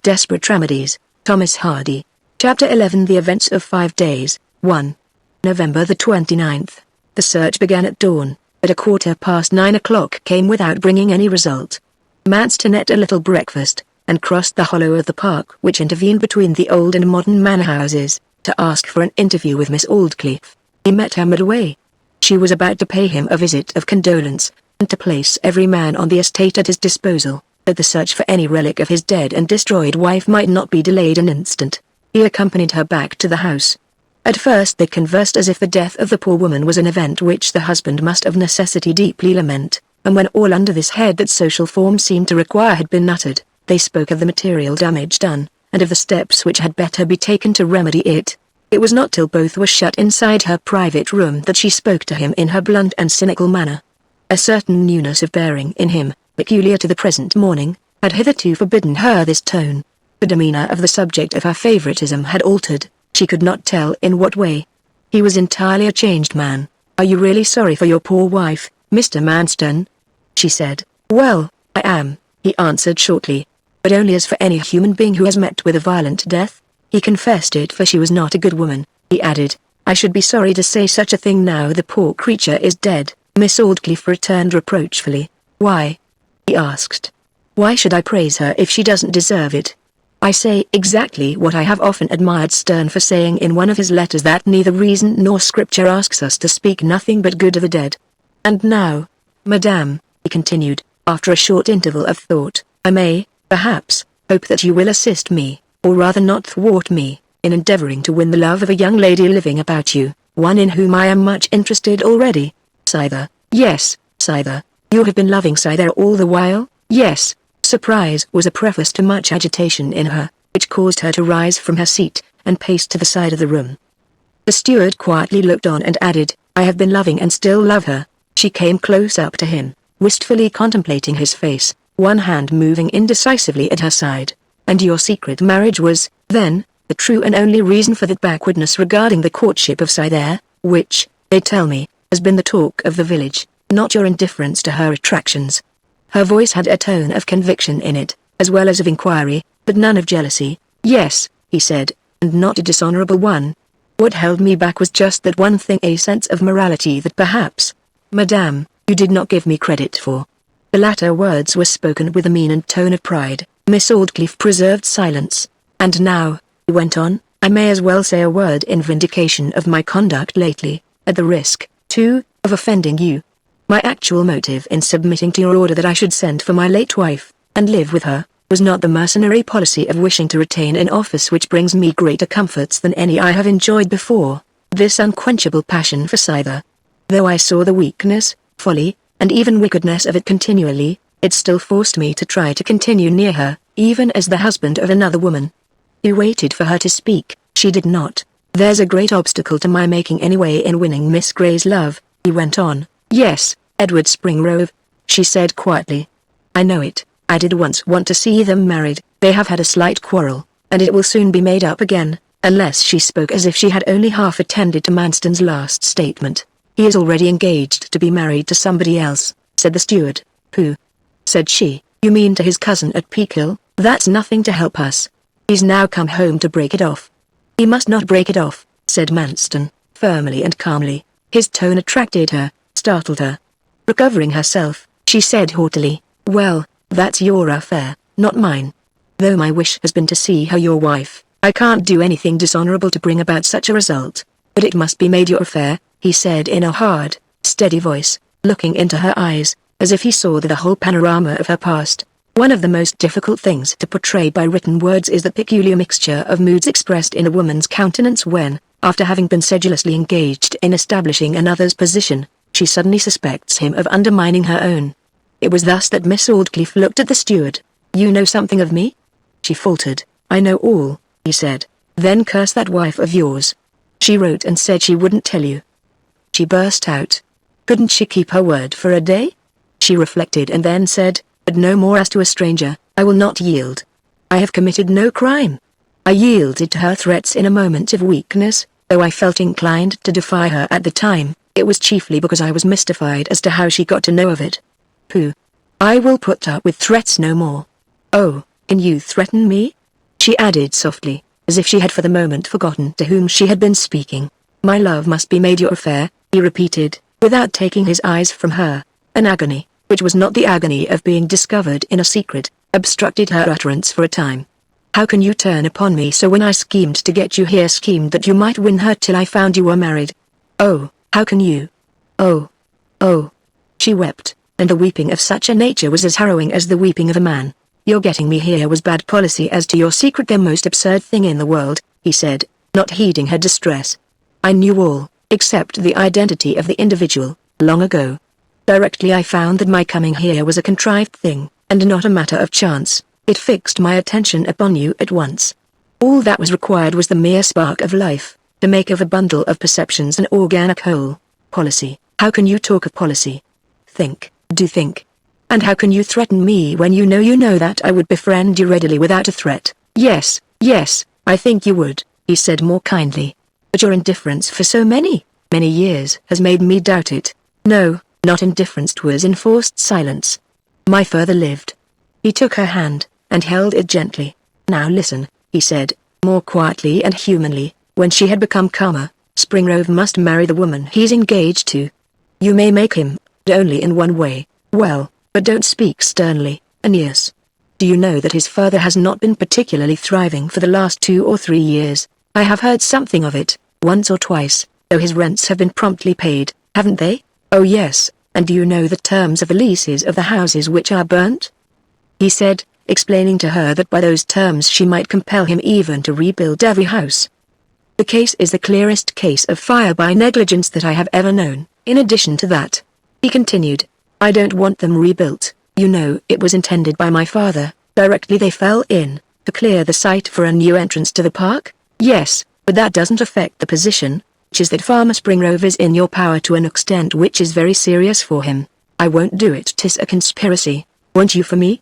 Desperate Remedies, Thomas Hardy. Chapter 11 The Events of 5 Days, 1. November the 29th. The search began at dawn, but 9:15 o'clock came without bringing any result. Manston ate a little breakfast, and crossed the hollow of the park which intervened between the old and modern manor houses, to ask for an interview with Miss Aldclyffe. He met her midway. She was about to pay him a visit of condolence, and to place every man on the estate at his disposal, that the search for any relic of his dead and destroyed wife might not be delayed an instant. He accompanied her back to the house. At first they conversed as if the death of the poor woman was an event which the husband must of necessity deeply lament, and when all under this head that social form seemed to require had been uttered, they spoke of the material damage done, and of the steps which had better be taken to remedy it. It was not till both were shut inside her private room that she spoke to him in her blunt and cynical manner. A certain newness of bearing in him, peculiar to the present morning, had hitherto forbidden her this tone. The demeanour of the subject of her favouritism had altered, she could not tell in what way. He was entirely a changed man. "Are you really sorry for your poor wife, Mr. Manston?" she said. "Well, I am," he answered shortly. "But only as for any human being who has met with a violent death." He confessed it, for she was not a good woman. He added, "I should be sorry to say such a thing now the poor creature is dead." Miss Aldclyffe returned reproachfully. "Why?" he asked. "Why should I praise her if she doesn't deserve it? I say exactly what I have often admired Sterne for saying in one of his letters, that neither reason nor scripture asks us to speak nothing but good of the dead. And now, madame," he continued, after a short interval of thought, "I may, perhaps, hope that you will assist me, or rather not thwart me, in endeavouring to win the love of a young lady living about you, one in whom I am much interested already." "Scyther." "Yes, Scyther. You have been loving Scyther all the while?" "Yes." Surprise was a preface to much agitation in her, which caused her to rise from her seat, and pace to the side of the room. The steward quietly looked on and added, "I have been loving and still love her." She came close up to him, wistfully contemplating his face, one hand moving indecisively at her side. "And your secret marriage was, then, the true and only reason for that backwardness regarding the courtship of Scyther, which, they tell me, has been the talk of the village, not your indifference to her attractions." Her voice had a tone of conviction in it, as well as of inquiry, but none of jealousy. "Yes," he said, "and not a dishonourable one. What held me back was just that one thing, a sense of morality that perhaps, madame, you did not give me credit for." The latter words were spoken with a mien and tone of pride. Miss Aldclyffe preserved silence. "And now," he went on, "I may as well say a word in vindication of my conduct lately, at the risk, too, of offending you. My actual motive in submitting to your order that I should send for my late wife, and live with her, was not the mercenary policy of wishing to retain an office which brings me greater comforts than any I have enjoyed before. This unquenchable passion for Scyther. Though I saw the weakness, folly, and even wickedness of it continually, it still forced me to try to continue near her, even as the husband of another woman." He waited for her to speak. She did not. "There's a great obstacle to my making any way in winning Miss Grey's love," he went on. "Yes, Edward Springrove," she said quietly. "I know it. I did once want to see them married. They have had a slight quarrel, and it will soon be made up again," unless she spoke as if she had only half attended to Manston's last statement. "He is already engaged to be married to somebody else," said the steward. "Who?" said she. "You mean to his cousin at Peakhill? That's nothing to help us. He's now come home to break it off." "He must not break it off," said Manston, firmly and calmly. His tone attracted her, startled her. Recovering herself, she said haughtily, "Well, that's your affair, not mine. Though my wish has been to see her your wife, I can't do anything dishonourable to bring about such a result. But it must be made your affair," he said in a hard, steady voice, looking into her eyes, as if he saw the whole panorama of her past. One of the most difficult things to portray by written words is the peculiar mixture of moods expressed in a woman's countenance when, after having been sedulously engaged in establishing another's position, she suddenly suspects him of undermining her own. It was thus that Miss Aldclyffe looked at the steward. "You know something of me?" she faltered. "I know all," he said. "Then curse that wife of yours. She wrote and said she wouldn't tell you." She burst out. Couldn't she keep her word for a day? She reflected and then said, "But no more as to a stranger. I will not yield. I have committed no crime. I yielded to her threats in a moment of weakness, though I felt inclined to defy her at the time. It was chiefly because I was mystified as to how she got to know of it." "Pooh. I will put up with threats no more." "Oh, can you threaten me?" she added softly, as if she had for the moment forgotten to whom she had been speaking. My love must be made your affair, he repeated, without taking his eyes from her. An agony, which was not the agony of being discovered in a secret, obstructed her utterance for a time. How can you turn upon me so when I schemed to get you here, schemed that you might win her till I found you were married? Oh, how can you? Oh. Oh. She wept, and the weeping of such a nature was as harrowing as the weeping of a man. Your getting me here was bad policy. As to your secret, the most absurd thing in the world, he said, not heeding her distress. I knew all, except the identity of the individual, long ago. Directly I found that my coming here was a contrived thing, and not a matter of chance, it fixed my attention upon you at once. All that was required was the mere spark of life, to make of a bundle of perceptions an organic whole. Policy, how can you talk of policy? Think, do think. And how can you threaten me when you know that I would befriend you readily without a threat? Yes, I think you would, he said more kindly. But your indifference for so many years has made me doubt it. No, not indifference, 'twas enforced silence. My father lived. He took her hand, and held it gently. Now listen, he said, more quietly and humanly, when she had become calmer. Springrove must marry the woman he's engaged to. You may make him, but only in one way. Well, but don't speak sternly, Aeneas. Do you know that his father has not been particularly thriving for the last 2 or 3 years? I have heard something of it, once or twice, though his rents have been promptly paid, haven't they? Oh yes, and do you know the terms of the leases of the houses which are burnt? He said, explaining to her that by those terms she might compel him even to rebuild every house. The case is the clearest case of fire by negligence that I have ever known. In addition to that, he continued, I don't want them rebuilt. You know it was intended by my father, directly they fell in, to clear the site for a new entrance to the park? Yes, but that doesn't affect the position, which is that Farmer Springrove is in your power to an extent which is very serious for him. I won't do it. 'Tis a conspiracy. Won't you for me?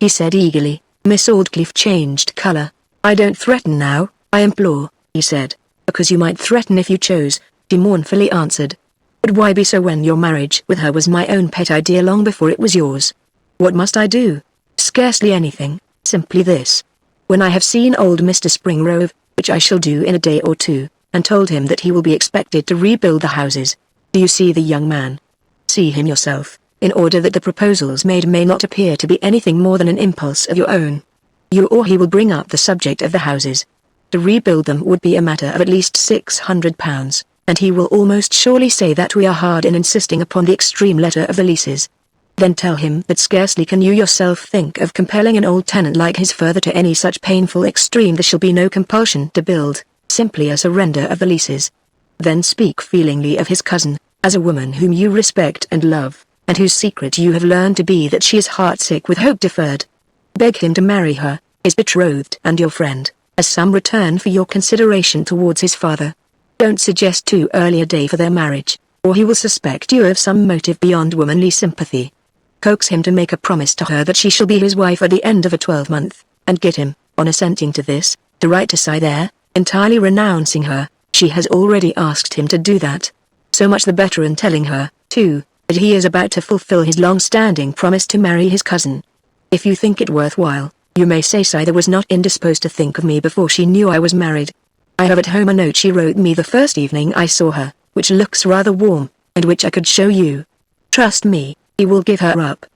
He said eagerly. Miss Aldclyffe changed colour. I don't threaten now, I implore, he said. Because you might threaten if you chose, she mournfully answered. But why be so when your marriage with her was my own pet idea long before it was yours? What must I do? Scarcely anything, simply this. When I have seen old Mr. Springrove, which I shall do in a day or 2, and told him that he will be expected to rebuild the houses. Do you see the young man? See him yourself, in order that the proposals made may not appear to be anything more than an impulse of your own. You or he will bring up the subject of the houses. To rebuild them would be a matter of at least £600, and he will almost surely say that we are hard in insisting upon the extreme letter of the leases. Then tell him that scarcely can you yourself think of compelling an old tenant like his father to any such painful extreme. There shall be no compulsion to build, simply a surrender of the leases. Then speak feelingly of his cousin, as a woman whom you respect and love, and whose secret you have learned to be that she is heartsick with hope deferred. Beg him to marry her, his betrothed and your friend, as some return for your consideration towards his father. Don't suggest too early a day for their marriage, or he will suspect you of some motive beyond womanly sympathy. Coax him to make a promise to her that she shall be his wife at the end of a 12-month, and get him, on assenting to this, to write to Cy there, entirely renouncing her. She has already asked him to do that. So much the better in telling her, too, that he is about to fulfill his long-standing promise to marry his cousin. If you think it worthwhile, you may say Cy was not indisposed to think of me before she knew I was married. I have at home a note she wrote me the first evening I saw her, which looks rather warm, and which I could show you. Trust me, he will give her up.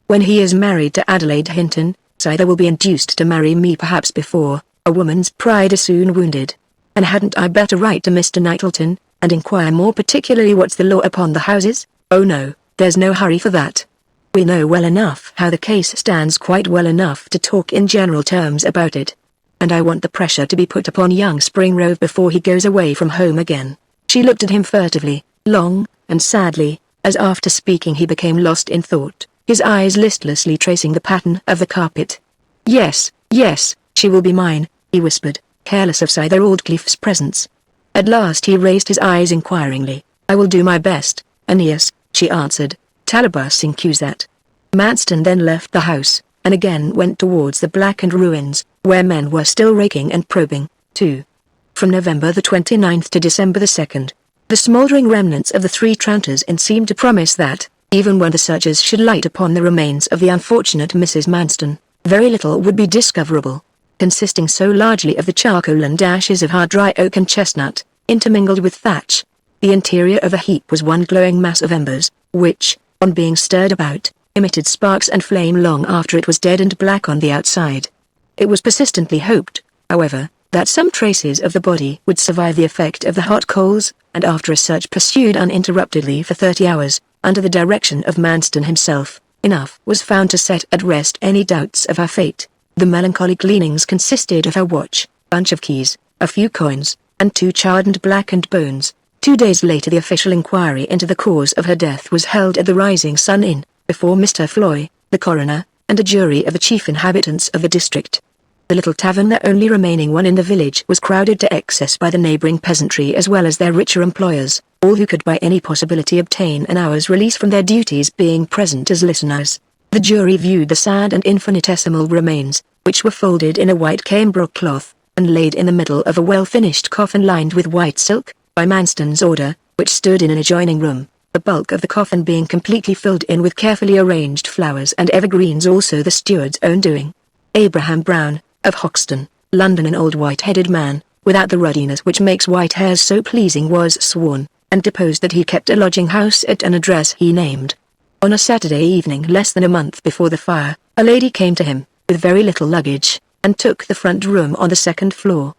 When he is married to Adelaide Hinton, Cy will be induced to marry me perhaps before. A woman's pride is soon wounded. And hadn't I better write to Mr. Nettleton, and inquire more particularly what's the law upon the houses? Oh no, there's no hurry for that. We know well enough how the case stands, quite well enough to talk in general terms about it. And I want the pressure to be put upon young Springrove before he goes away from home again. She looked at him furtively, long, and sadly, as after speaking he became lost in thought, his eyes listlessly tracing the pattern of the carpet. Yes, she will be mine, he whispered, careless of Cy Aldclyffe's presence. At last he raised his eyes inquiringly. I will do my best, Aeneas, she answered, Talabas incusat. Manston then left the house, and again went towards the blackened ruins, where men were still raking and probing. 2. From November the 29th to December the 2nd, the smouldering remnants of the 3 Tranters Inn seemed to promise that, even when the searchers should light upon the remains of the unfortunate Mrs. Manston, very little would be discoverable. consisting so largely of the charcoal and ashes of hard dry oak and chestnut, intermingled with thatch. The interior of the heap was one glowing mass of embers, which, on being stirred about, emitted sparks and flame long after it was dead and black on the outside. It was persistently hoped, however, that some traces of the body would survive the effect of the hot coals, and after a search pursued uninterruptedly for 30 hours, under the direction of Manston himself, enough was found to set at rest any doubts of her fate. The melancholy gleanings consisted of her watch, bunch of keys, a few coins, and 2 charred and blackened bones. 2 days later the official inquiry into the cause of her death was held at the Rising Sun Inn, before Mr. Floy, the coroner, and a jury of the chief inhabitants of the district. The little tavern, the only remaining one in the village, was crowded to excess by the neighbouring peasantry as well as their richer employers, all who could by any possibility obtain an hour's release from their duties being present as listeners. The jury viewed the sad and infinitesimal remains, which were folded in a white cambric cloth, and laid in the middle of a well-finished coffin lined with white silk, by Manston's order, which stood in an adjoining room, the bulk of the coffin being completely filled in with carefully arranged flowers and evergreens, also the steward's own doing. Abraham Brown, of Hoxton, London, an old white-headed man, without the ruddiness which makes white hairs so pleasing, was sworn, and deposed that he kept a lodging-house at an address he named. On a Saturday evening less than a month before the fire, a lady came to him, with very little luggage, and took the front room on the 2nd floor.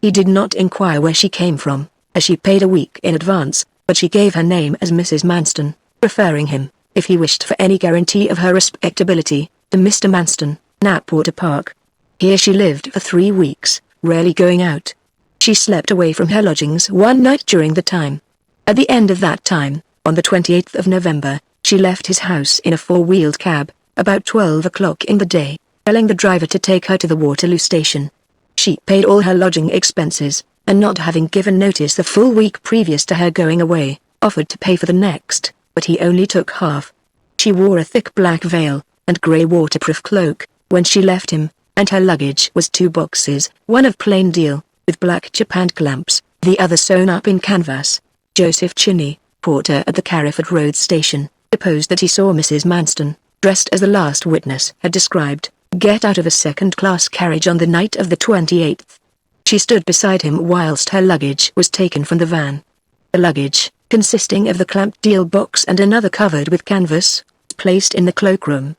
He did not inquire where she came from, as she paid a week in advance, but she gave her name as Mrs. Manston, referring him, if he wished for any guarantee of her respectability, to Mr. Manston, Knapwater Park. Here she lived for 3 weeks, rarely going out. She slept away from her lodgings one night during the time. At the end of that time, on the 28th of November, she left his house in a 4-wheeled cab, about 12 o'clock in the day, telling the driver to take her to the Waterloo station. She paid all her lodging expenses, and not having given notice the full week previous to her going away, offered to pay for the next, but he only took half. She wore a thick black veil, and grey waterproof cloak, when she left him, and her luggage was 2 boxes, one of plain deal, with black japanned clamps, the other sewn up in canvas. Joseph Chinney, porter at the Carriford Road station, deposed that he saw Mrs. Manston, dressed as the last witness had described, get out of a second-class carriage on the night of the 28th. She stood beside him whilst her luggage was taken from the van. The luggage, consisting of the clamped deal box and another covered with canvas, was placed in the cloakroom.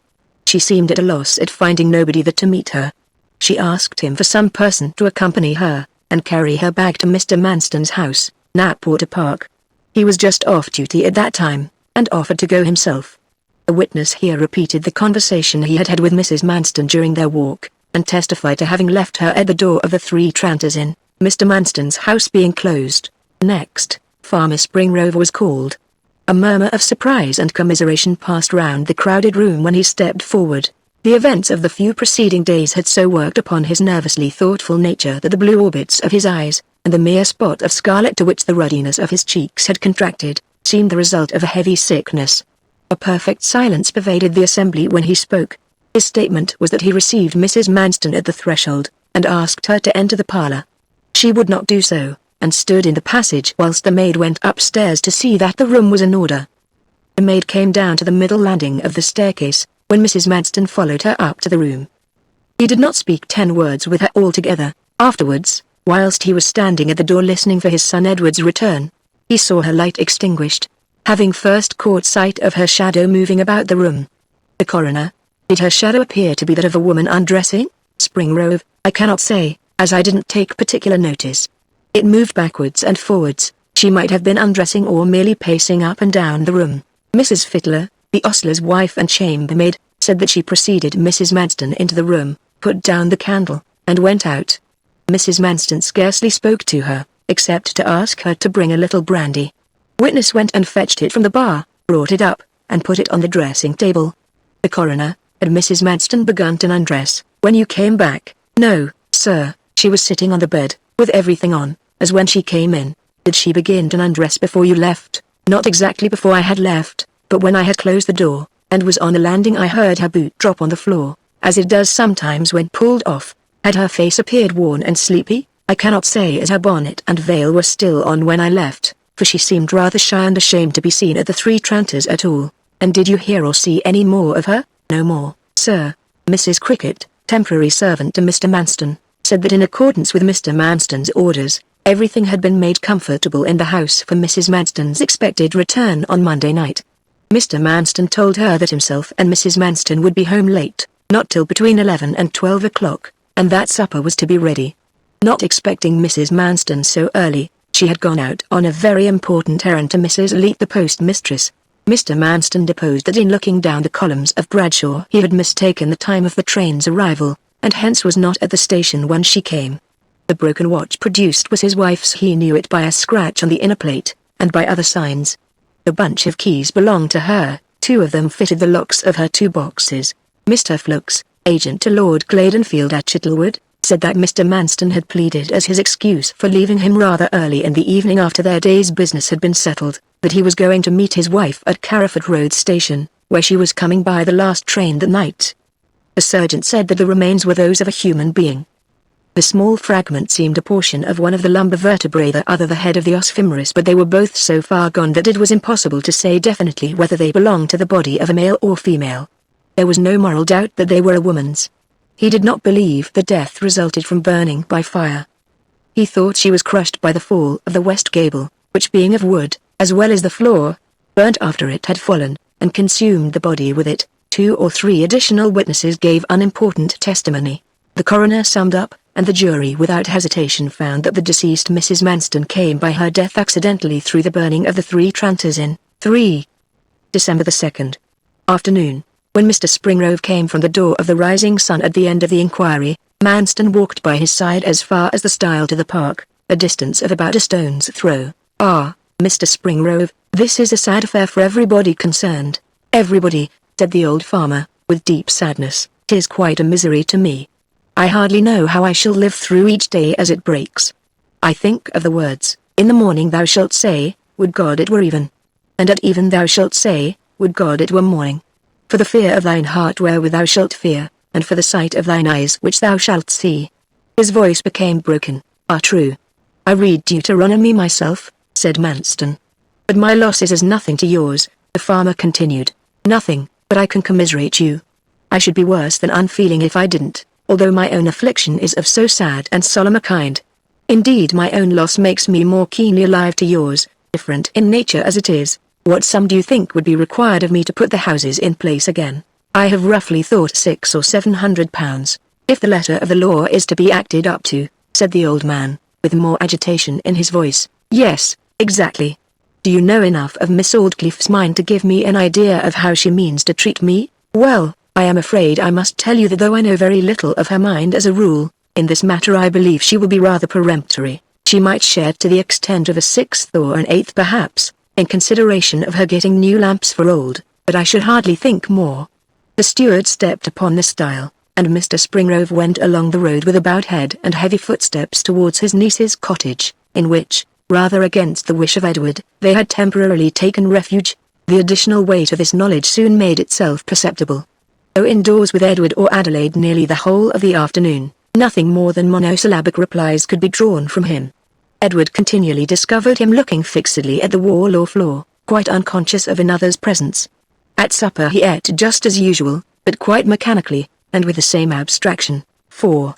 She seemed at a loss at finding nobody there to meet her. She asked him for some person to accompany her, and carry her bag to Mr. Manston's house, Knapwater Park. He was just off duty at that time, and offered to go himself. A witness here repeated the conversation he had had with Mrs. Manston during their walk, and testified to having left her at the door of the 3 Tranters Inn, Mr. Manston's house being closed. Next, Farmer Springrove was called. A murmur of surprise and commiseration passed round the crowded room when he stepped forward. The events of the few preceding days had so worked upon his nervously thoughtful nature that the blue orbits of his eyes, and the mere spot of scarlet to which the ruddiness of his cheeks had contracted, seemed the result of a heavy sickness. A perfect silence pervaded the assembly when he spoke. His statement was that he received Mrs. Manston at the threshold, and asked her to enter the parlour. She would not do so, and stood in the passage whilst the maid went upstairs to see that the room was in order. The maid came down to the middle landing of the staircase, when Mrs. Manston followed her up to the room. He did not speak 10 words with her altogether. Afterwards, whilst he was standing at the door listening for his son Edward's return, he saw her light extinguished, having first caught sight of her shadow moving about the room. The coroner: did her shadow appear to be that of a woman undressing? Springrove: I cannot say, as I didn't take particular notice. It moved backwards and forwards. She might have been undressing or merely pacing up and down the room. Mrs. Fittler, the ostler's wife and chambermaid, said that she preceded Mrs. Manston into the room, put down the candle, and went out. Mrs. Manston scarcely spoke to her, except to ask her to bring a little brandy. Witness went and fetched it from the bar, brought it up, and put it on the dressing table. The coroner: had Mrs. Manston begun to undress when you came back? No, sir, she was sitting on the bed, with everything on, as when she came in. Did she begin to undress before you left? Not exactly before I had left, but when I had closed the door, and was on the landing, I heard her boot drop on the floor, as it does sometimes when pulled off. Had her face appeared worn and sleepy? I cannot say, as her bonnet and veil were still on when I left, for she seemed rather shy and ashamed to be seen at the 3 Tranters at all. And did you hear or see any more of her? No more, sir. Mrs. Cricket: temporary servant to Mr. Manston, said that in accordance with Mr. Manston's orders, everything had been made comfortable in the house for Mrs. Manston's expected return on Monday night. Mr. Manston told her that himself and Mrs. Manston would be home late, not till between 11 and 12 o'clock, and that supper was to be ready. Not expecting Mrs. Manston so early, she had gone out on a very important errand to Mrs. Leete the postmistress. Mr. Manston deposed that in looking down the columns of Bradshaw he had mistaken the time of the train's arrival, and hence was not at the station when she came. The broken watch produced was his wife's. He knew it by a scratch on the inner plate, and by other signs. The bunch of keys belonged to her, 2 of them fitted the locks of her 2 boxes. Mr. Ffoulkes, agent to Lord Claydonfield at Chittlewood, said that Mr. Manston had pleaded as his excuse for leaving him rather early in the evening after their day's business had been settled, that he was going to meet his wife at Carriford Road Station, where she was coming by the last train that night. The sergeant said that the remains were those of a human being. The small fragment seemed a portion of one of the lumbar vertebrae, the other the head of the os femoris, but they were both so far gone that it was impossible to say definitely whether they belonged to the body of a male or female. There was no moral doubt that they were a woman's. He did not believe the death resulted from burning by fire. He thought she was crushed by the fall of the west gable, which being of wood, as well as the floor, burnt after it had fallen, and consumed the body with it. 2 or 3 additional witnesses gave unimportant testimony. The coroner summed up, and the jury without hesitation found that the deceased Mrs. Manston came by her death accidentally through the burning of the 3 tranters in 3. December the 2nd. Afternoon. When Mr. Springrove came from the door of the Rising Sun at the end of the inquiry, Manston walked by his side as far as the stile to the park, a distance of about a stone's throw. "Ah, Mr. Springrove, this is a sad affair for everybody concerned." "Everybody," said the old farmer, with deep sadness. "'Tis quite a misery to me. I hardly know how I shall live through each day as it breaks. I think of the words, 'In the morning thou shalt say, would God it were even. And at even thou shalt say, would God it were morning. For the fear of thine heart wherewith thou shalt fear, and for the sight of thine eyes which thou shalt see.'" His voice became broken. "Ah, true. I read Deuteronomy myself," said Manston. "But my loss is as nothing to yours," the farmer continued. "Nothing, but I can commiserate you. I should be worse than unfeeling if I didn't, although my own affliction is of so sad and solemn a kind. Indeed, my own loss makes me more keenly alive to yours, different in nature as it is. What sum do you think would be required of me to put the houses in place again? I have roughly thought 600 or 700 pounds, if the letter of the law is to be acted up to," said the old man, with more agitation in his voice. "Yes, exactly. Do you know enough of Miss Aldclyffe's mind to give me an idea of how she means to treat me? Well, I am afraid I must tell you that though I know very little of her mind as a rule, in this matter I believe she will be rather peremptory. She might shed to the extent of a 6th or an 8th perhaps, in consideration of her getting new lamps for old, but I should hardly think more." The steward stepped upon the stile, and Mr. Springrove went along the road with a bowed head and heavy footsteps towards his niece's cottage, in which, rather against the wish of Edward, they had temporarily taken refuge. The additional weight of this knowledge soon made itself perceptible. Though indoors with Edward or Adelaide nearly the whole of the afternoon, nothing more than monosyllabic replies could be drawn from him. Edward continually discovered him looking fixedly at the wall or floor, quite unconscious of another's presence. At supper he ate just as usual, but quite mechanically, and with the same abstraction. 4.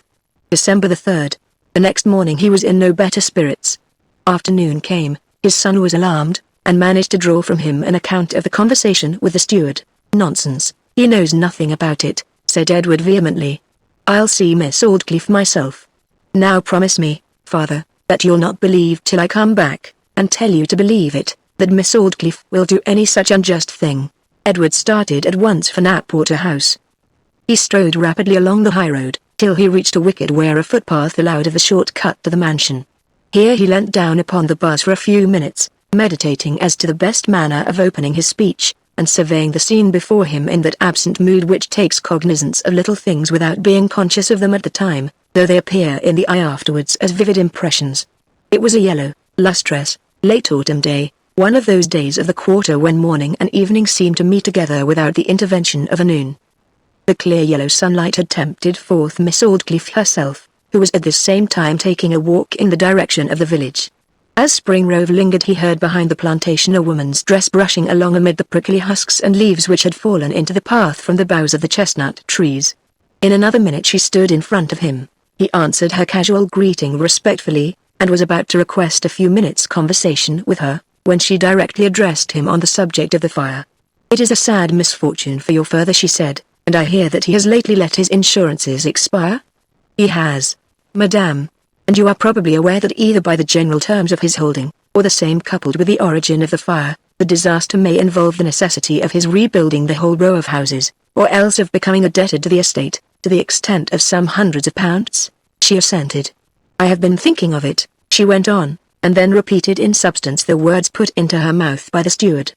December the 3rd. The next morning he was in no better spirits. Afternoon came, his son was alarmed, and managed to draw from him an account of the conversation with the steward. "Nonsense, he knows nothing about it," said Edward vehemently. "I'll see Miss Aldclyffe myself. Now promise me, father, that you'll not believe till I come back, and tell you to believe it, that Miss Aldclyffe will do any such unjust thing." Edward started at once for Knapwater House. He strode rapidly along the high road, till he reached a wicket where a footpath allowed of a short cut to the mansion. Here he leant down upon the bars for a few minutes, meditating as to the best manner of opening his speech, and surveying the scene before him in that absent mood which takes cognizance of little things without being conscious of them at the time, though they appear in the eye afterwards as vivid impressions. It was a yellow, lustrous, late autumn day, one of those days of the quarter when morning and evening seem to meet together without the intervention of a noon. The clear yellow sunlight had tempted forth Miss Aldclyffe herself, who was at this same time taking a walk in the direction of the village. As Springrove lingered he heard behind the plantation a woman's dress brushing along amid the prickly husks and leaves which had fallen into the path from the boughs of the chestnut trees. In another minute she stood in front of him. He answered her casual greeting respectfully, and was about to request a few minutes' conversation with her, when she directly addressed him on the subject of the fire. "It is a sad misfortune for your father," she said, "and I hear that he has lately let his insurances expire?" "He has, madame. And you are probably aware that either by the general terms of his holding, or the same coupled with the origin of the fire, the disaster may involve the necessity of his rebuilding the whole row of houses, or else of becoming a debtor to the estate, to the extent of some hundreds of pounds." She assented. "I have been thinking of it," she went on, and then repeated in substance the words put into her mouth by the steward.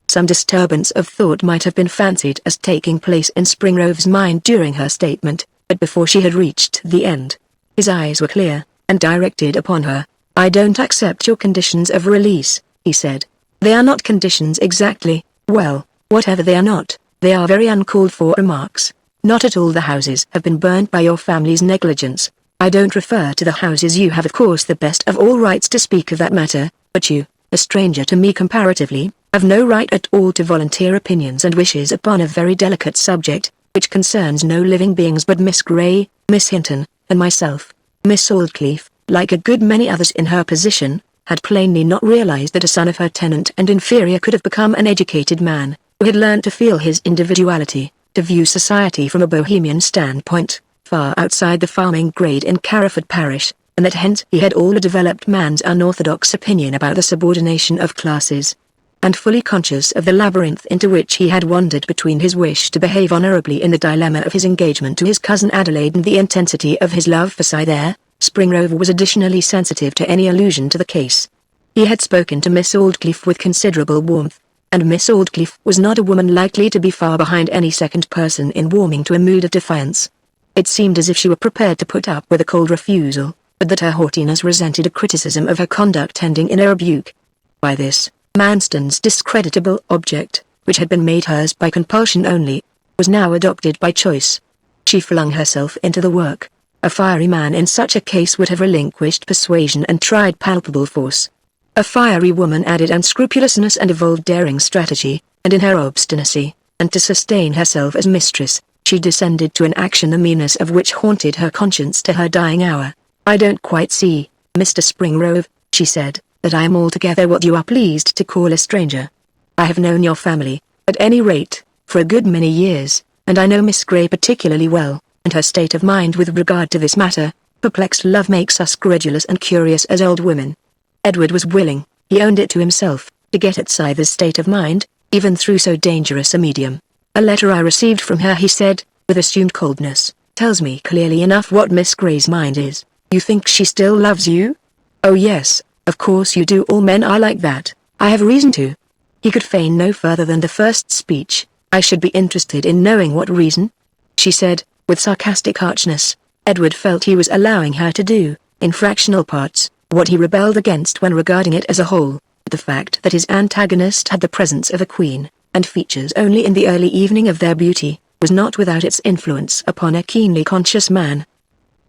Some disturbance of thought might have been fancied as taking place in Springrove's mind during her statement, but before she had reached the end, his eyes were clear, and directed upon her. "I don't accept your conditions of release," he said. "They are not conditions exactly. Well, whatever they are not, they are very uncalled for remarks. Not at all. The houses have been burned by your family's negligence. I don't refer to the houses. You have of course the best of all rights to speak of that matter, but you, a stranger to me comparatively, have no right at all to volunteer opinions and wishes upon a very delicate subject, which concerns no living beings but Miss Grey, Miss Hinton, and myself." Miss Aldclyffe, like a good many others in her position, had plainly not realized that a son of her tenant and inferior could have become an educated man, who had learned to feel his individuality, to view society from a bohemian standpoint, far outside the farming grade in Carriford parish, and that hence he had all a developed man's unorthodox opinion about the subordination of classes. And fully conscious of the labyrinth into which he had wandered between his wish to behave honorably in the dilemma of his engagement to his cousin Adelaide and the intensity of his love for Cythere, Springrove was additionally sensitive to any allusion to the case. He had spoken to Miss Aldclyffe with considerable warmth, and Miss Aldclyffe was not a woman likely to be far behind any second person in warming to a mood of defiance. It seemed as if she were prepared to put up with a cold refusal, but that her haughtiness resented a criticism of her conduct ending in a rebuke. By this, Manston's discreditable object, which had been made hers by compulsion only, was now adopted by choice. She flung herself into the work. A fiery man in such a case would have relinquished persuasion and tried palpable force. A fiery woman added unscrupulousness and evolved daring strategy, and in her obstinacy, and to sustain herself as mistress, she descended to an action the meanness of which haunted her conscience to her dying hour. "I don't quite see, Mr. Springrove," she said, "that I am altogether what you are pleased to call a stranger. I have known your family, at any rate, for a good many years, and I know Miss Grey particularly well, and her state of mind with regard to this matter. Perplexed love makes us credulous and curious as old women." Edward was willing, he owned it to himself, to get at Cythere's state of mind, even through so dangerous a medium. "A letter I received from her," he said, with assumed coldness, "tells me clearly enough what Miss Grey's mind is. You think she still loves you?" "Oh yes, of course you do. All men are like that. I have reason to." He could feign no further than the first speech. "I should be interested in knowing what reason," she said, with sarcastic archness. Edward felt he was allowing her to do, in fractional parts, what he rebelled against when regarding it as a whole. The fact that his antagonist had the presence of a queen, and features only in the early evening of their beauty, was not without its influence upon a keenly conscious man.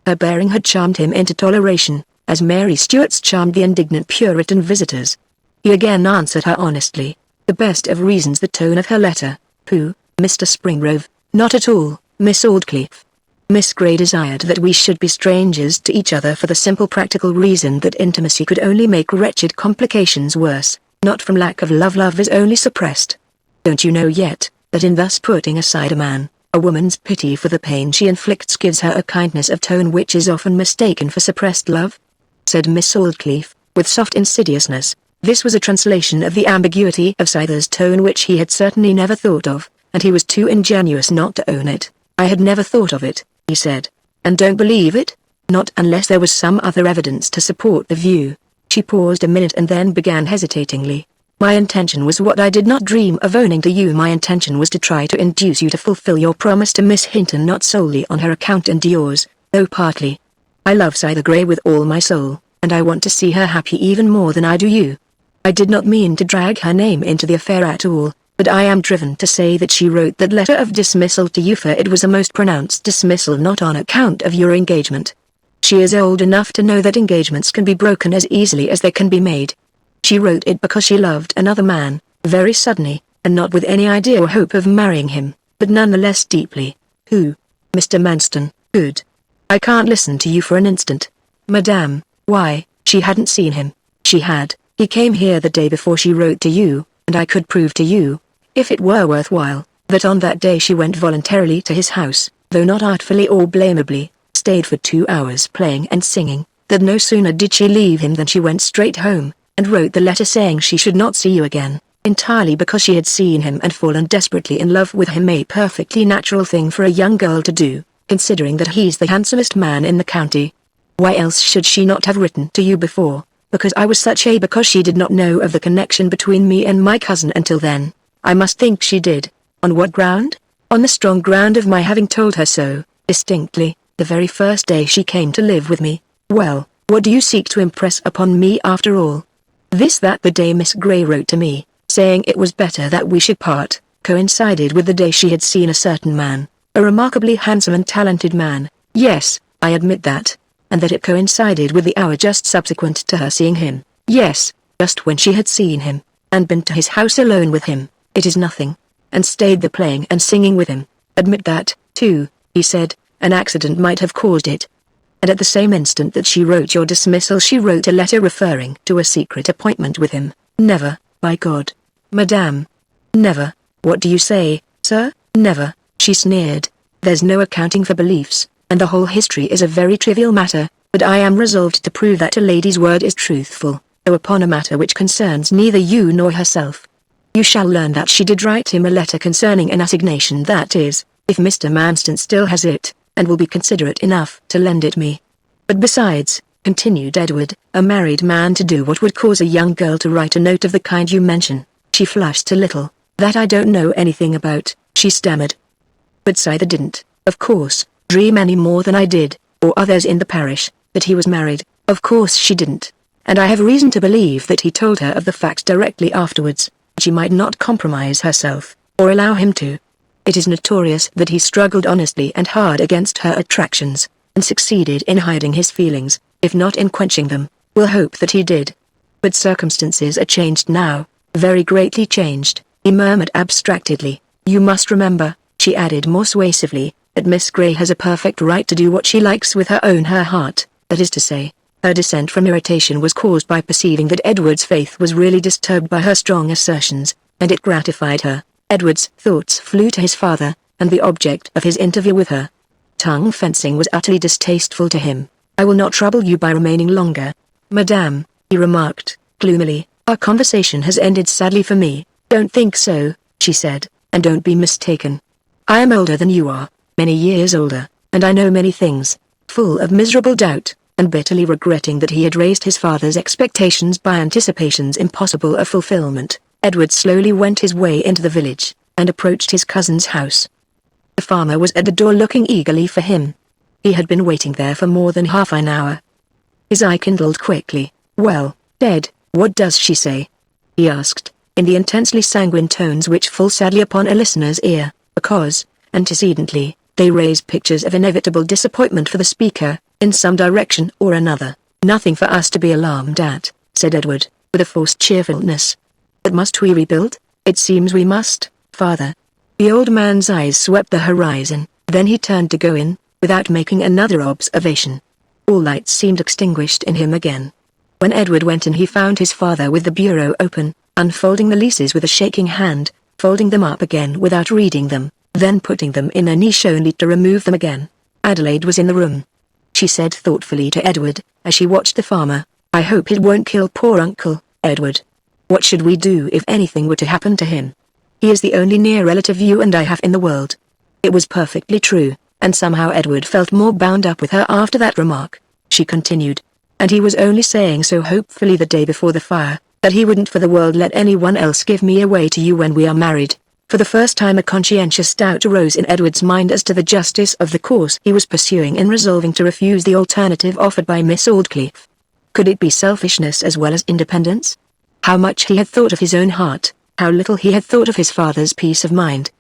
Her bearing had charmed him into toleration, as Mary Stuart's charmed the indignant Puritan visitors. He again answered her honestly, the best of reasons. The tone of her letter: "Who, Mr. Springrove?" "Not at all, Miss Aldclyffe. Miss Grey desired that we should be strangers to each other for the simple practical reason that intimacy could only make wretched complications worse, not from lack of love. Love is only suppressed. Don't you know yet, that in thus putting aside a man, a woman's pity for the pain she inflicts gives her a kindness of tone which is often mistaken for suppressed love?" said Miss Aldclyffe, with soft insidiousness. This was a translation of the ambiguity of Cythere's tone which he had certainly never thought of, and he was too ingenuous not to own it. "I had never thought of it," he said. "And don't believe it?" "Not unless there was some other evidence to support the view." She paused a minute and then began hesitatingly. "My intention was what I did not dream of owning to you. My intention was to try to induce you to fulfill your promise to Miss Hinton, not solely on her account and yours, though partly. I love Cythere Grey with all my soul, and I want to see her happy even more than I do you. I did not mean to drag her name into the affair at all, but I am driven to say that she wrote that letter of dismissal to you, for it was a most pronounced dismissal, not on account of your engagement. She is old enough to know that engagements can be broken as easily as they can be made. She wrote it because she loved another man, very suddenly, and not with any idea or hope of marrying him, but none the less deeply. Who? Mr. Manston, good. I can't listen to you for an instant. Madame, why? She hadn't seen him. She had. He came here the day before she wrote to you, and I could prove to you, if it were worthwhile, that on that day she went voluntarily to his house, though not artfully or blamably, stayed for 2 hours playing and singing, that no sooner did she leave him than she went straight home, and wrote the letter saying she should not see you again, entirely because she had seen him and fallen desperately in love with him, a perfectly natural thing for a young girl to do, considering that he's the handsomest man in the county. Why else should she not have written to you before? Because I was because she did not know of the connection between me and my cousin until then. I must think she did. On what ground? On the strong ground of my having told her so, distinctly, the very first day she came to live with me. Well, what do you seek to impress upon me after all? This that the day Miss Grey wrote to me, saying it was better that we should part, coincided with the day she had seen a certain man, a remarkably handsome and talented man. Yes, I admit that. And that it coincided with the hour just subsequent to her seeing him. Yes, just when she had seen him, and been to his house alone with him. It is nothing. And stayed there playing and singing with him. Admit that, too, he said, an accident might have caused it. And at the same instant that she wrote your dismissal she wrote a letter referring to a secret appointment with him. Never, by God. Madame. Never. What do you say, sir? Never, she sneered. There's no accounting for beliefs, and the whole history is a very trivial matter, but I am resolved to prove that a lady's word is truthful, though upon a matter which concerns neither you nor herself. You shall learn that she did write him a letter concerning an assignation, that is, if Mr. Manston still has it, and will be considerate enough to lend it me. But besides, continued Edward, a married man to do what would cause a young girl to write a note of the kind you mention. She flushed a little. That I don't know anything about, she stammered. But Scyther didn't, of course, dream any more than I did, or others in the parish, that he was married. Of course she didn't. And I have reason to believe that he told her of the fact directly afterwards. She might not compromise herself, or allow him to. It is notorious that he struggled honestly and hard against her attractions, and succeeded in hiding his feelings, if not in quenching them. We'll hope that he did. But circumstances are changed now, very greatly changed, he murmured abstractedly. You must remember, she added more suasively, that Miss Grey has a perfect right to do what she likes with her heart, that is to say. Her dissent from irritation was caused by perceiving that Edward's faith was really disturbed by her strong assertions, and it gratified her. Edward's thoughts flew to his father, and the object of his interview with her. Tongue fencing was utterly distasteful to him. I will not trouble you by remaining longer, madame, he remarked, gloomily. Our conversation has ended sadly for me. Don't think so, she said, and don't be mistaken. I am older than you are, many years older, and I know many things. Full of miserable doubt, and bitterly regretting that he had raised his father's expectations by anticipations impossible of fulfillment, Edward slowly went his way into the village, and approached his cousin's house. The farmer was at the door looking eagerly for him. He had been waiting there for more than half an hour. His eye kindled quickly. Well, dead, what does she say? He asked, in the intensely sanguine tones which fall sadly upon a listener's ear, because, antecedently, they raise pictures of inevitable disappointment for the speaker, in some direction or another. Nothing for us to be alarmed at, said Edward, with a forced cheerfulness. But must we rebuild? It seems we must, father. The old man's eyes swept the horizon, then he turned to go in, without making another observation. All lights seemed extinguished in him again. When Edward went in he found his father with the bureau open, unfolding the leases with a shaking hand, folding them up again without reading them, then putting them in a niche only to remove them again. Adelaide was in the room. She said thoughtfully to Edward, as she watched the farmer, I hope it won't kill poor Uncle, Edward. What should we do if anything were to happen to him? He is the only near relative you and I have in the world. It was perfectly true, and somehow Edward felt more bound up with her after that remark. She continued. And he was only saying so hopefully the day before the fire, that he wouldn't for the world let anyone else give me away to you when we are married. For the first time a conscientious doubt arose in Edward's mind as to the justice of the course he was pursuing in resolving to refuse the alternative offered by Miss Aldclyffe. Could it be selfishness as well as independence? How much he had thought of his own heart, how little he had thought of his father's peace of mind.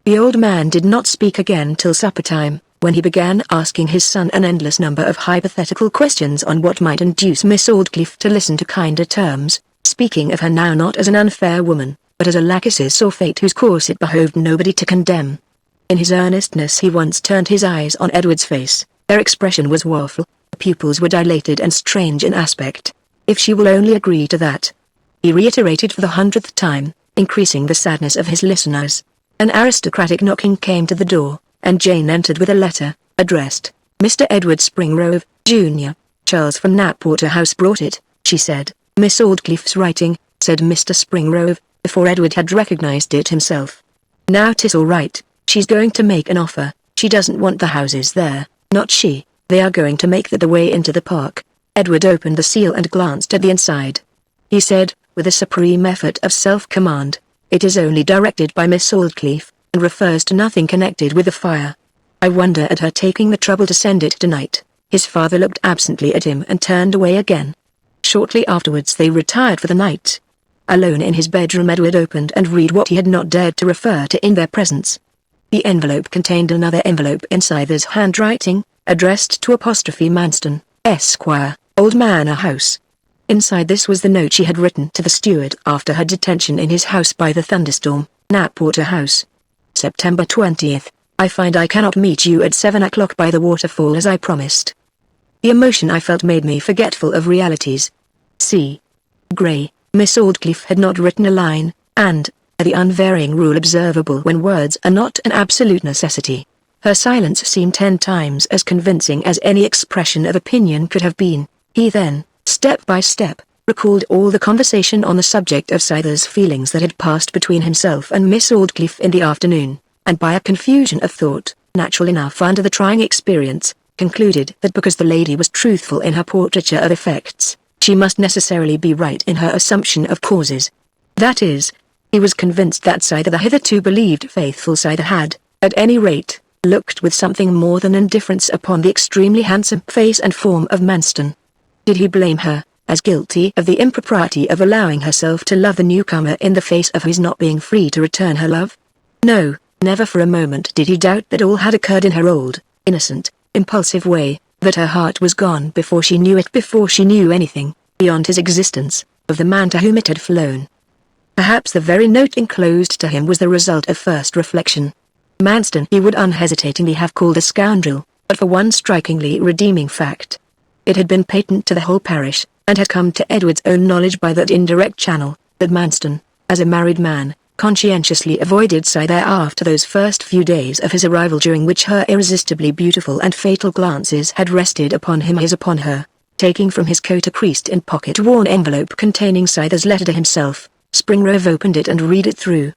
The old man did not speak again till supper time, when he began asking his son an endless number of hypothetical questions on what might induce Miss Aldclyffe to listen to kinder terms, speaking of her now not as an unfair woman, but as a lachesis or fate whose course it behoved nobody to condemn. In his earnestness he once turned his eyes on Edward's face. Their expression was woeful, the pupils were dilated and strange in aspect. If she will only agree to that, he reiterated for the 100th time, increasing the sadness of his listeners. An aristocratic knocking came to the door, and Jane entered with a letter, addressed, Mr. Edward Springrove, Jr. Charles from Knapwater House brought it, she said. Miss Aldclyffe's writing, said Mr. Springrove, before Edward had recognized it himself. Now 'tis all right, she's going to make an offer. She doesn't want the houses there, not she. They are going to make that the way into the park. Edward opened the seal and glanced at the inside. He said, with a supreme effort of self-command, it is only directed by Miss Aldclyffe, and refers to nothing connected with the fire. I wonder at her taking the trouble to send it tonight. His father looked absently at him and turned away again. Shortly afterwards they retired for the night. Alone in his bedroom, Edward opened and read what he had not dared to refer to in their presence. The envelope contained another envelope in Scyther's handwriting, addressed to Manston, Esquire, Old Manor House. Inside this was the note she had written to the steward after her detention in his house by the thunderstorm, Knapwater House. September 20th, I find I cannot meet you at 7 o'clock by the waterfall as I promised. The emotion I felt made me forgetful of realities. C. Gray. Miss Aldclyffe had not written a line, and, the unvarying rule observable when words are not an absolute necessity, her silence seemed 10 times as convincing as any expression of opinion could have been. He then, step by step, recalled all the conversation on the subject of Scyther's feelings that had passed between himself and Miss Aldclyffe in the afternoon, and by a confusion of thought, natural enough under the trying experience, concluded that because the lady was truthful in her portraiture of effects, she must necessarily be right in her assumption of causes. That is, he was convinced that Scyther, the hitherto believed faithful Scyther, had, at any rate, looked with something more than indifference upon the extremely handsome face and form of Manston. Did he blame her, as guilty of the impropriety of allowing herself to love the newcomer in the face of his not being free to return her love? No, never for a moment did he doubt that all had occurred in her old, innocent, impulsive way, that her heart was gone before she knew it, before she knew anything, beyond his existence, of the man to whom it had flown. Perhaps the very note enclosed to him was the result of first reflection. Manston he would unhesitatingly have called a scoundrel, but for one strikingly redeeming fact. It had been patent to the whole parish, and had come to Edward's own knowledge by that indirect channel, that Manston, as a married man, conscientiously avoided Scyther after those first few days of his arrival, during which her irresistibly beautiful and fatal glances had rested upon him, his upon her. Taking from his coat a creased and pocket-worn envelope containing Scyther's letter to himself, Springrove opened it and read it through.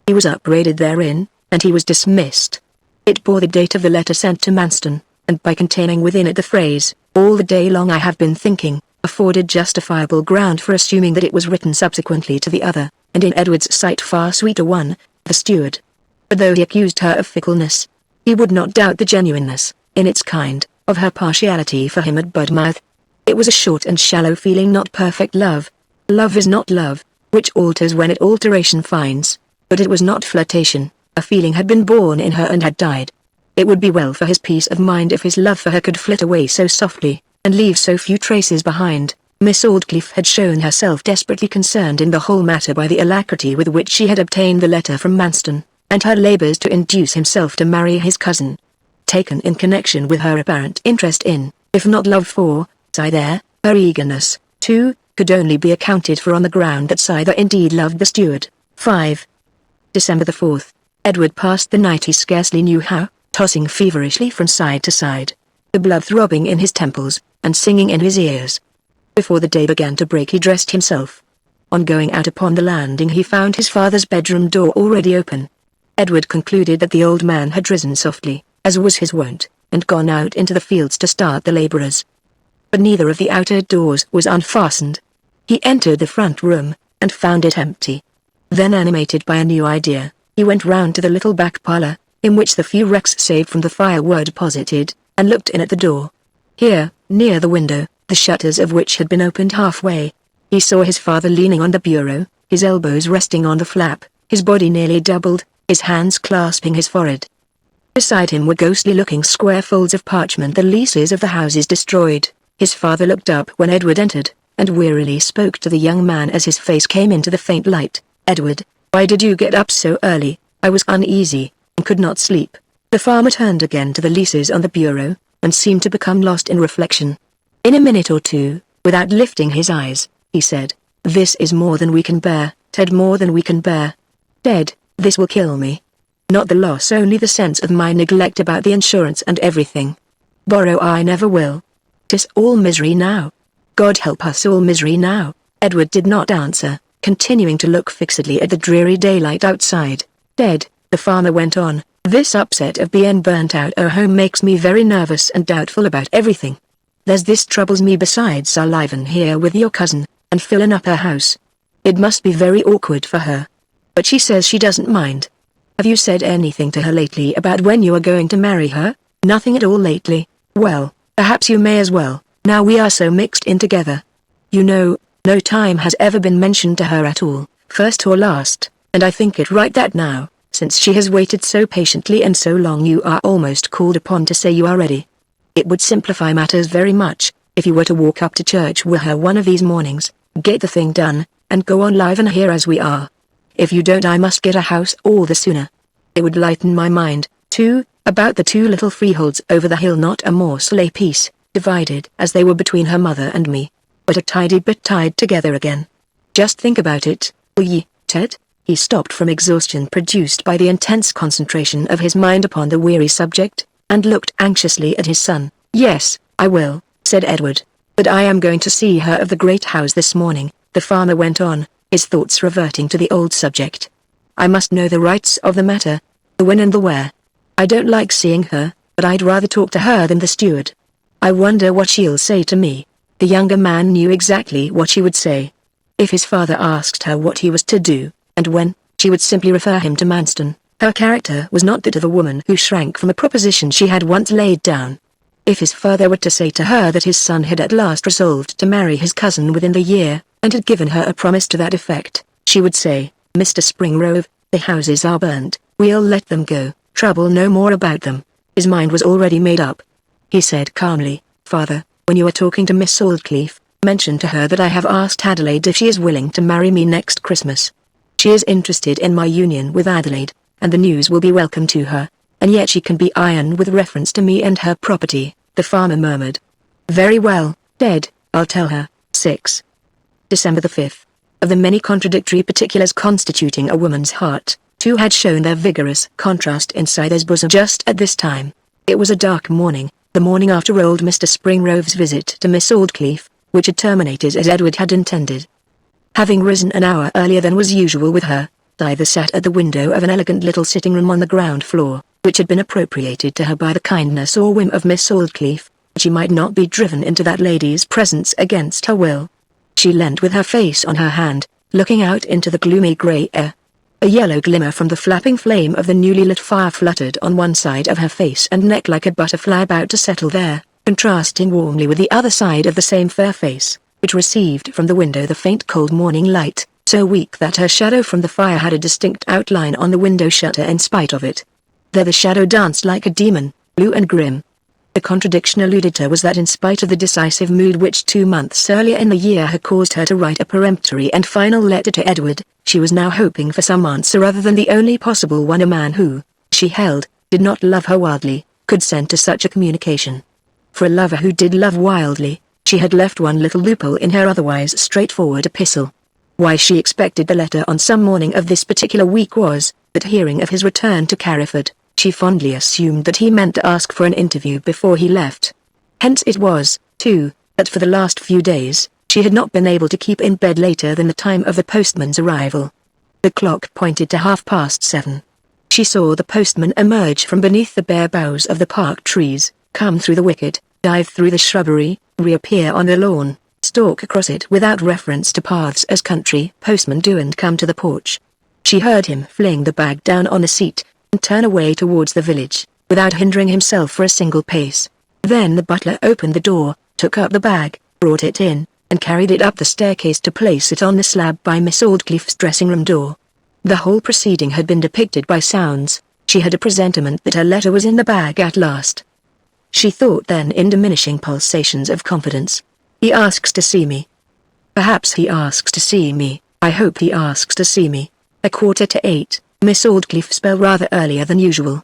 He was upbraided therein, and he was dismissed. It bore the date of the letter sent to Manston, and by containing within it the phrase, "All the day long I have been thinking," afforded justifiable ground for assuming that it was written subsequently to the other, and in Edward's sight far sweeter one, the steward. But though he accused her of fickleness, he would not doubt the genuineness, in its kind, of her partiality for him at Budmouth. It was a short and shallow feeling, not perfect love. Love is not love, which alters when it alteration finds, but it was not flirtation. A feeling had been born in her and had died. It would be well for his peace of mind if his love for her could flit away so softly, and leave so few traces behind. Miss Aldclyffe had shown herself desperately concerned in the whole matter by the alacrity with which she had obtained the letter from Manston, and her labours to induce himself to marry his cousin. Taken in connection with her apparent interest in, if not love for, Scyther, her eagerness, too, could only be accounted for on the ground that Scyther indeed loved the steward. 5. December the 4th. Edward passed the night he scarcely knew how, tossing feverishly from side to side, the blood throbbing in his temples, and singing in his ears. Before the day began to break he dressed himself. On going out upon the landing he found his father's bedroom door already open. Edward concluded that the old man had risen softly, as was his wont, and gone out into the fields to start the labourers. But neither of the outer doors was unfastened. He entered the front room, and found it empty. Then, animated by a new idea, he went round to the little back parlour, in which the few wrecks saved from the fire were deposited, and looked in at the door. Here, near the window, the shutters of which had been opened halfway, he saw his father leaning on the bureau, his elbows resting on the flap, his body nearly doubled, his hands clasping his forehead. Beside him were ghostly-looking square folds of parchment, the leases of the houses destroyed. His father looked up when Edward entered, and wearily spoke to the young man as his face came into the faint light. "Edward, why did you get up so early? I was uneasy, and could not sleep." The farmer turned again to the leases on the bureau, and seemed to become lost in reflection. In a minute or two, without lifting his eyes, he said, "This is more than we can bear, Ted, more than we can bear. Ted, this will kill me. Not the loss, only the sense of my neglect about the insurance and everything. Borrow I never will. 'Tis all misery now. God help us all, misery now." Edward did not answer, continuing to look fixedly at the dreary daylight outside. "Ted," the farmer went on, "this upset of being burnt out our home makes me very nervous and doubtful about everything. There's this troubles me besides our living here with your cousin, and filling up her house. It must be very awkward for her. But she says she doesn't mind. Have you said anything to her lately about when you are going to marry her?" "Nothing at all lately." "Well, perhaps you may as well, now we are so mixed in together. You know, no time has ever been mentioned to her at all, first or last, and I think it right that now, since she has waited so patiently and so long, you are almost called upon to say you are ready. It would simplify matters very much, if you were to walk up to church with her one of these mornings, get the thing done, and go on living here as we are. If you don't, I must get a house all the sooner. It would lighten my mind, too, about the 2 little freeholds over the hill, not a morsel apiece, divided as they were between her mother and me, but a tidy bit tied together again. Just think about it, will ye, Ted?" He stopped from exhaustion produced by the intense concentration of his mind upon the weary subject, and looked anxiously at his son. "Yes, I will," said Edward. "But I am going to see her of the great house this morning," the farmer went on, his thoughts reverting to the old subject. "I must know the rights of the matter, the when and the where. I don't like seeing her, but I'd rather talk to her than the steward. I wonder what she'll say to me." The younger man knew exactly what she would say. If his father asked her what he was to do, and when, she would simply refer him to Manston. Her character was not that of a woman who shrank from a proposition she had once laid down. If his father were to say to her that his son had at last resolved to marry his cousin within the year, and had given her a promise to that effect, she would say, "Mr. Springrove, the houses are burnt, we'll let them go, trouble no more about them." His mind was already made up. He said calmly, "Father, when you are talking to Miss Aldclyffe, mention to her that I have asked Adelaide if she is willing to marry me next Christmas. She is interested in my union with Adelaide, and the news will be welcome to her, and yet she can be iron with reference to me and her property," the farmer murmured. "Very well, Ted, I'll tell her." 6. December the 5th. Of the many contradictory particulars constituting a woman's heart, 2 had shown their vigorous contrast inside his bosom just at this time. It was a dark morning, the morning after old Mr. Springrove's visit to Miss Aldclyffe, which had terminated as Edward had intended. Having risen an hour earlier than was usual with her, Diva sat at the window of an elegant little sitting-room on the ground floor, which had been appropriated to her by the kindness or whim of Miss Aldclyffe. She might not be driven into that lady's presence against her will. She leant with her face on her hand, looking out into the gloomy grey air. A yellow glimmer from the flapping flame of the newly lit fire fluttered on one side of her face and neck like a butterfly about to settle there, contrasting warmly with the other side of the same fair face, which received from the window the faint cold morning light, so weak that her shadow from the fire had a distinct outline on the window shutter in spite of it. There the shadow danced like a demon, blue and grim. The contradiction alluded to was that in spite of the decisive mood which 2 months earlier in the year had caused her to write a peremptory and final letter to Edward, she was now hoping for some answer other than the only possible one a man who, she held, did not love her wildly, could send to such a communication. For a lover who did love wildly, she had left one little loophole in her otherwise straightforward epistle. Why she expected the letter on some morning of this particular week was, that hearing of his return to Carriford, she fondly assumed that he meant to ask for an interview before he left. Hence it was, too, that for the last few days, she had not been able to keep in bed later than the time of the postman's arrival. The clock pointed to 7:30. She saw the postman emerge from beneath the bare boughs of the park trees, come through the wicket, dive through the shrubbery, reappear on the lawn, stalk across it without reference to paths as country postmen do and come to the porch. She heard him fling the bag down on the seat, and turn away towards the village, without hindering himself for a single pace. Then the butler opened the door, took up the bag, brought it in, and carried it up the staircase to place it on the slab by Miss Aldclyffe's dressing-room door. The whole proceeding had been depicted by sounds. She had a presentiment that her letter was in the bag at last. She thought then in diminishing pulsations of confidence. He asks to see me. Perhaps he asks to see me. I hope he asks to see me. 7:15. Miss Aldclyffe's bell rather earlier than usual.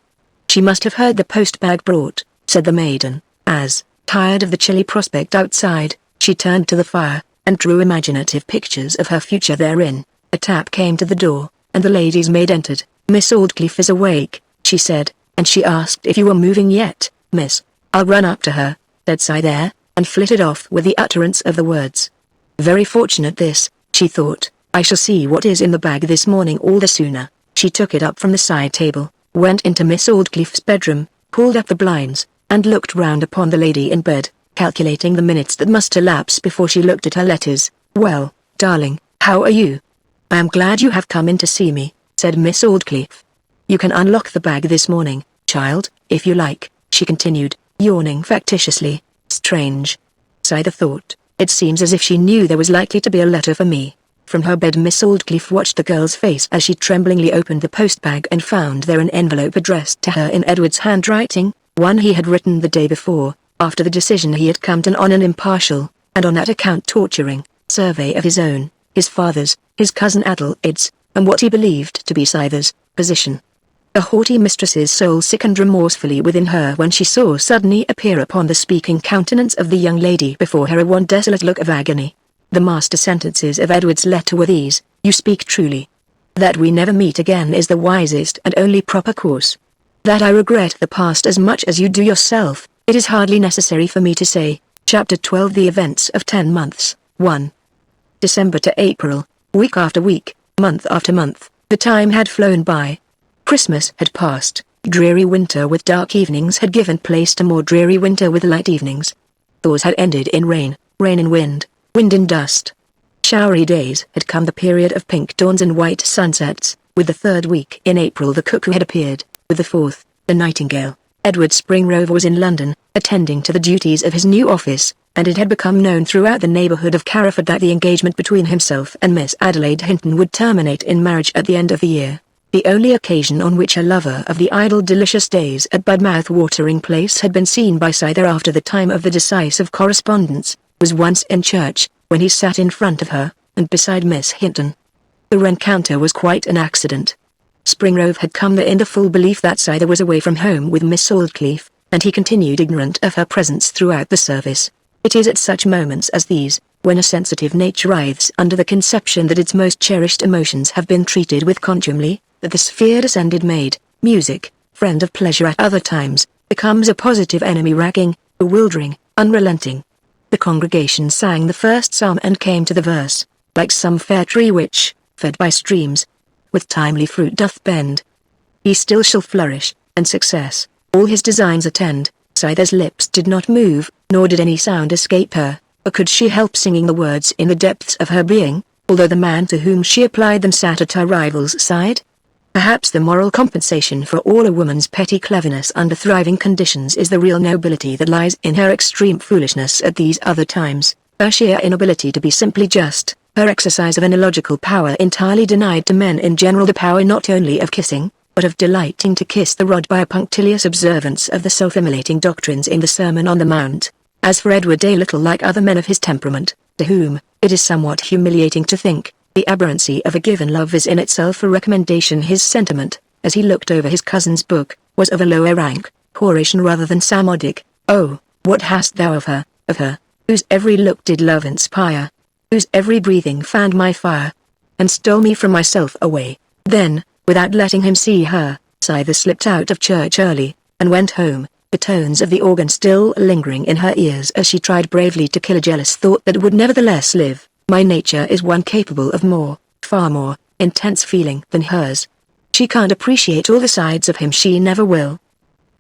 She must have heard the postbag brought, said the maiden, as, tired of the chilly prospect outside, she turned to the fire, and drew imaginative pictures of her future therein. A tap came to the door, and the lady's maid entered. "Miss Aldclyffe is awake," she said, "and she asked if you were moving yet, miss." "I'll run up to her," said Cy there, and flitted off with the utterance of the words. Very fortunate this, she thought. I shall see what is in the bag this morning all the sooner. She took it up from the side table, went into Miss Aldclyffe's bedroom, pulled up the blinds, and looked round upon the lady in bed, calculating the minutes that must elapse before she looked at her letters. "Well, darling, how are you?" "I am glad you have come in to see me," said Miss Aldclyffe. "You can unlock the bag this morning, child, if you like," she continued, yawning factitiously. "Strange," sighed the thought. "It seems as if she knew there was likely to be a letter for me." From her bed Miss Aldclyffe watched the girl's face as she tremblingly opened the postbag and found there an envelope addressed to her in Edward's handwriting, one he had written the day before, after the decision he had come to on an impartial, and on that account torturing, survey of his own, his father's, his cousin Adelaide's, and what he believed to be Scyther's, position. The haughty mistress's soul sickened remorsefully within her when she saw suddenly appear upon the speaking countenance of the young lady before her one desolate look of agony. The master sentences of Edward's letter were these: "You speak truly. That we never meet again is the wisest and only proper course. That I regret the past as much as you do yourself, it is hardly necessary for me to say." Chapter 12 The Events of 10 Months, 1. December to April, week after week, month after month, the time had flown by. Christmas had passed, dreary winter with dark evenings had given place to more dreary winter with light evenings. Thaws had ended in rain, rain in wind, wind in dust. Showery days had come, the period of pink dawns and white sunsets. With the third week in April the cuckoo had appeared, with the fourth, the nightingale. Edward Springrove was in London, attending to the duties of his new office, and it had become known throughout the neighbourhood of Carriford that the engagement between himself and Miss Adelaide Hinton would terminate in marriage at the end of the year. The only occasion on which a lover of the idle delicious days at Budmouth watering place had been seen by Scyther after the time of the decisive correspondence, was once in church, when he sat in front of her, and beside Miss Hinton. The rencounter was quite an accident. Springrove had come there in the full belief that Scyther was away from home with Miss Aldclyffe, and he continued ignorant of her presence throughout the service. It is at such moments as these, when a sensitive nature writhes under the conception that its most cherished emotions have been treated with contumely, that the sphere-descended maid, music, friend of pleasure at other times, becomes a positive enemy, ragging, bewildering, unrelenting. The congregation sang the first psalm and came to the verse, "Like some fair tree which, fed by streams, with timely fruit doth bend, he still shall flourish, and success, all his designs attend." Scyther's lips did not move, nor did any sound escape her, or could she help singing the words in the depths of her being, although the man to whom she applied them sat at her rival's side? Perhaps the moral compensation for all a woman's petty cleverness under thriving conditions is the real nobility that lies in her extreme foolishness at these other times, her sheer inability to be simply just, her exercise of an illogical power entirely denied to men in general, the power not only of kissing, but of delighting to kiss the rod by a punctilious observance of the self-immolating doctrines in the Sermon on the Mount. As for Edward, a little like other men of his temperament, to whom, it is somewhat humiliating to think, the aberrancy of a given love is in itself a recommendation, his sentiment, as he looked over his cousin's book, was of a lower rank, Horatian rather than Samodic. "Oh, what hast thou of her, whose every look did love inspire, whose every breathing fanned my fire, and stole me from myself away." Then, without letting him see her, Scyther slipped out of church early, and went home, the tones of the organ still lingering in her ears as she tried bravely to kill a jealous thought that would nevertheless live. My nature is one capable of more, far more, intense feeling than hers. She can't appreciate all the sides of him, she never will.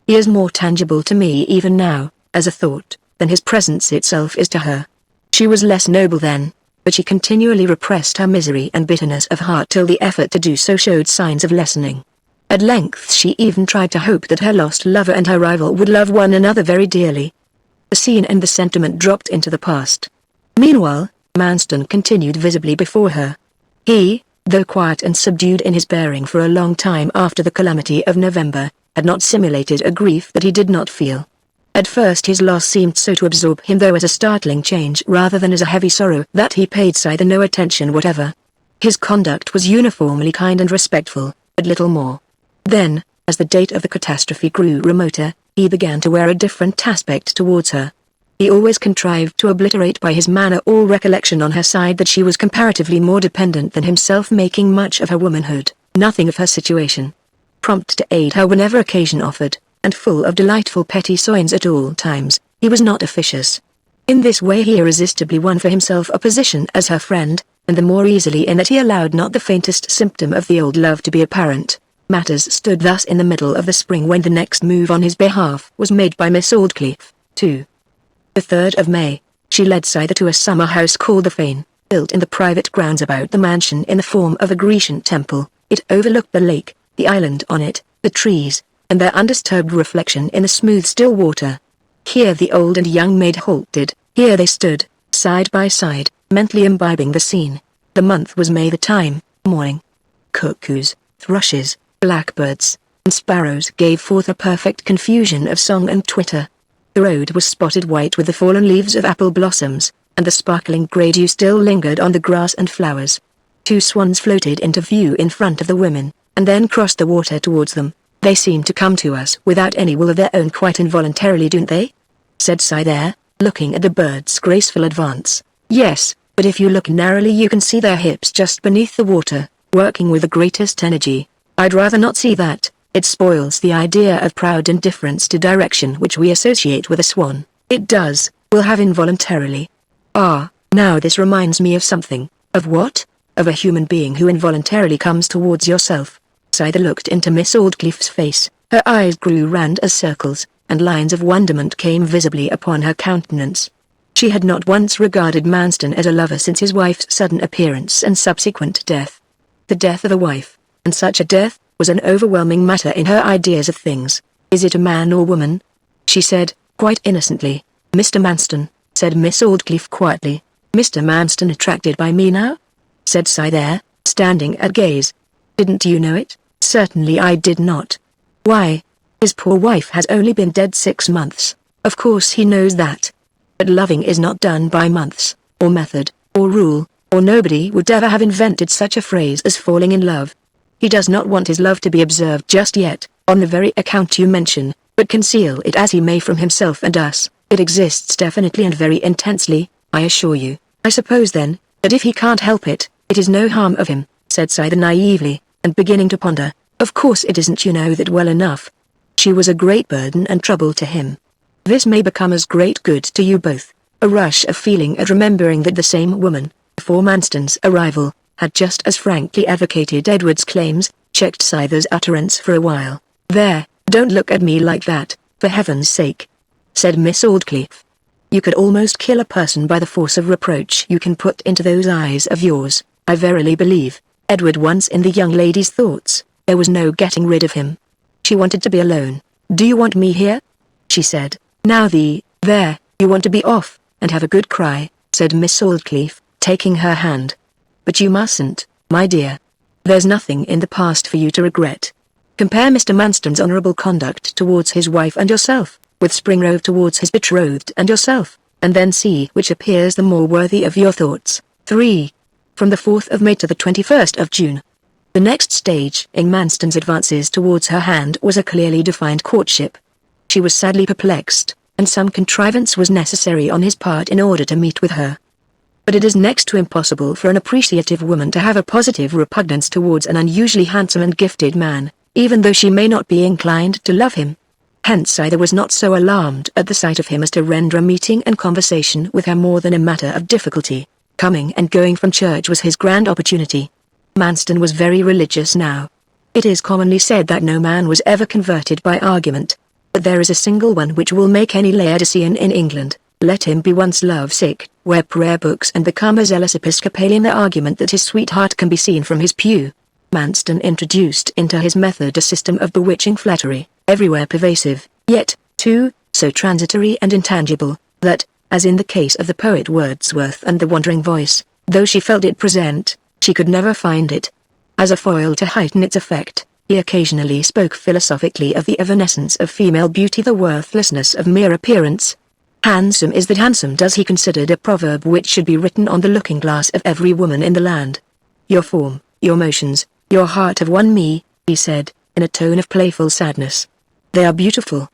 He is more tangible to me even now, as a thought, than his presence itself is to her. She was less noble then, but she continually repressed her misery and bitterness of heart till the effort to do so showed signs of lessening. At length she even tried to hope that her lost lover and her rival would love one another very dearly. The scene and the sentiment dropped into the past. Meanwhile, Manston continued visibly before her. He, though quiet and subdued in his bearing for a long time after the calamity of November, had not simulated a grief that he did not feel. At first his loss seemed so to absorb him, though as a startling change rather than as a heavy sorrow, that he paid Scyther no attention whatever. His conduct was uniformly kind and respectful, but little more. Then, as the date of the catastrophe grew remoter, he began to wear a different aspect towards her. He always contrived to obliterate by his manner all recollection on her side that she was comparatively more dependent than himself, making much of her womanhood, nothing of her situation. Prompt to aid her whenever occasion offered, and full of delightful petty soins at all times, he was not officious. In this way he irresistibly won for himself a position as her friend, and the more easily in that he allowed not the faintest symptom of the old love to be apparent. Matters stood thus in the middle of the spring when the next move on his behalf was made by Miss Aldclyffe, too. The 3rd of May, she led Scyther to a summer house called the Fane, built in the private grounds about the mansion in the form of a Grecian temple. It overlooked the lake, the island on it, the trees, and their undisturbed reflection in the smooth still water. Here the old and young maid halted, here they stood, side by side, mentally imbibing the scene. The month was May, the time, morning. Cuckoos, thrushes, blackbirds, and sparrows gave forth a perfect confusion of song and twitter. The road was spotted white with the fallen leaves of apple blossoms, and the sparkling grey dew still lingered on the grass and flowers. 2 swans floated into view in front of the women, and then crossed the water towards them. "They seem to come to us without any will of their own, quite involuntarily, don't they?" said Scyther, looking at the birds' graceful advance. "Yes, but if you look narrowly you can see their hips just beneath the water, working with the greatest energy. I'd rather not see that. It spoils the idea of proud indifference to direction which we associate with a swan. It does. We'll have involuntarily. Ah, now this reminds me of something." "Of what?" "Of a human being who involuntarily comes towards yourself." Scyther looked into Miss Aldclyffe's face. Her eyes grew round as circles, and lines of wonderment came visibly upon her countenance. She had not once regarded Manston as a lover since his wife's sudden appearance and subsequent death. The death of a wife, and such a death, was an overwhelming matter in her ideas of things. "Is it a man or woman?" she said, quite innocently. "Mr. Manston," said Miss Aldclyffe quietly. "Mr. Manston attracted by me now?" said Scyther, standing at gaze. "Didn't you know it?" "Certainly I did not." "Why? His poor wife has only been dead 6 months. Of course he knows that. But loving is not done by months, or method, or rule, or nobody would ever have invented such a phrase as falling in love. He does not want his love to be observed just yet, on the very account you mention, but conceal it as he may from himself and us, it exists definitely and very intensely, I assure you. I suppose then, that if he can't help it, it is no harm of him," said Scyther naively, and beginning to ponder. "Of course it isn't, you know that well enough. She was a great burden and trouble to him. This may become as great good to you both." A rush of feeling at remembering that the same woman, before Manston's arrival, had just as frankly advocated Edward's claims, checked Scyther's utterance for a while. "There, don't look at me like that, for heaven's sake," said Miss Aldclyffe. "You could almost kill a person by the force of reproach you can put into those eyes of yours. I verily believe, Edward once in the young lady's thoughts, there was no getting rid of him. She wanted to be alone. 'Do you want me here?' she said. Now there, you want to be off, and have a good cry," said Miss Aldclyffe, taking her hand. "But you mustn't, my dear. There's nothing in the past for you to regret. Compare Mr. Manston's honourable conduct towards his wife and yourself, with Springrove towards his betrothed and yourself, and then see which appears the more worthy of your thoughts." 3. From the 4th of May to the 21st of June. The next stage in Manston's advances towards her hand was a clearly defined courtship. She was sadly perplexed, and some contrivance was necessary on his part in order to meet with her. But it is next to impossible for an appreciative woman to have a positive repugnance towards an unusually handsome and gifted man, even though she may not be inclined to love him. Hence Scyther was not so alarmed at the sight of him as to render a meeting and conversation with her more than a matter of difficulty. Coming and going from church was his grand opportunity. Manston was very religious now. It is commonly said that no man was ever converted by argument. But there is a single one which will make any Laodicean in England, let him be once love-sick, wear prayer books and become a zealous Episcopalian, the argument that his sweetheart can be seen from his pew. Manston introduced into his method a system of bewitching flattery, everywhere pervasive, yet, too, so transitory and intangible, that, as in the case of the poet Wordsworth and the wandering voice, though she felt it present, she could never find it. As a foil to heighten its effect, he occasionally spoke philosophically of the evanescence of female beauty, the worthlessness of mere appearance. Handsome is that handsome does he considered a proverb which should be written on the looking-glass of every woman in the land. "Your form, your motions, your heart have won me," he said, in a tone of playful sadness. They are beautiful.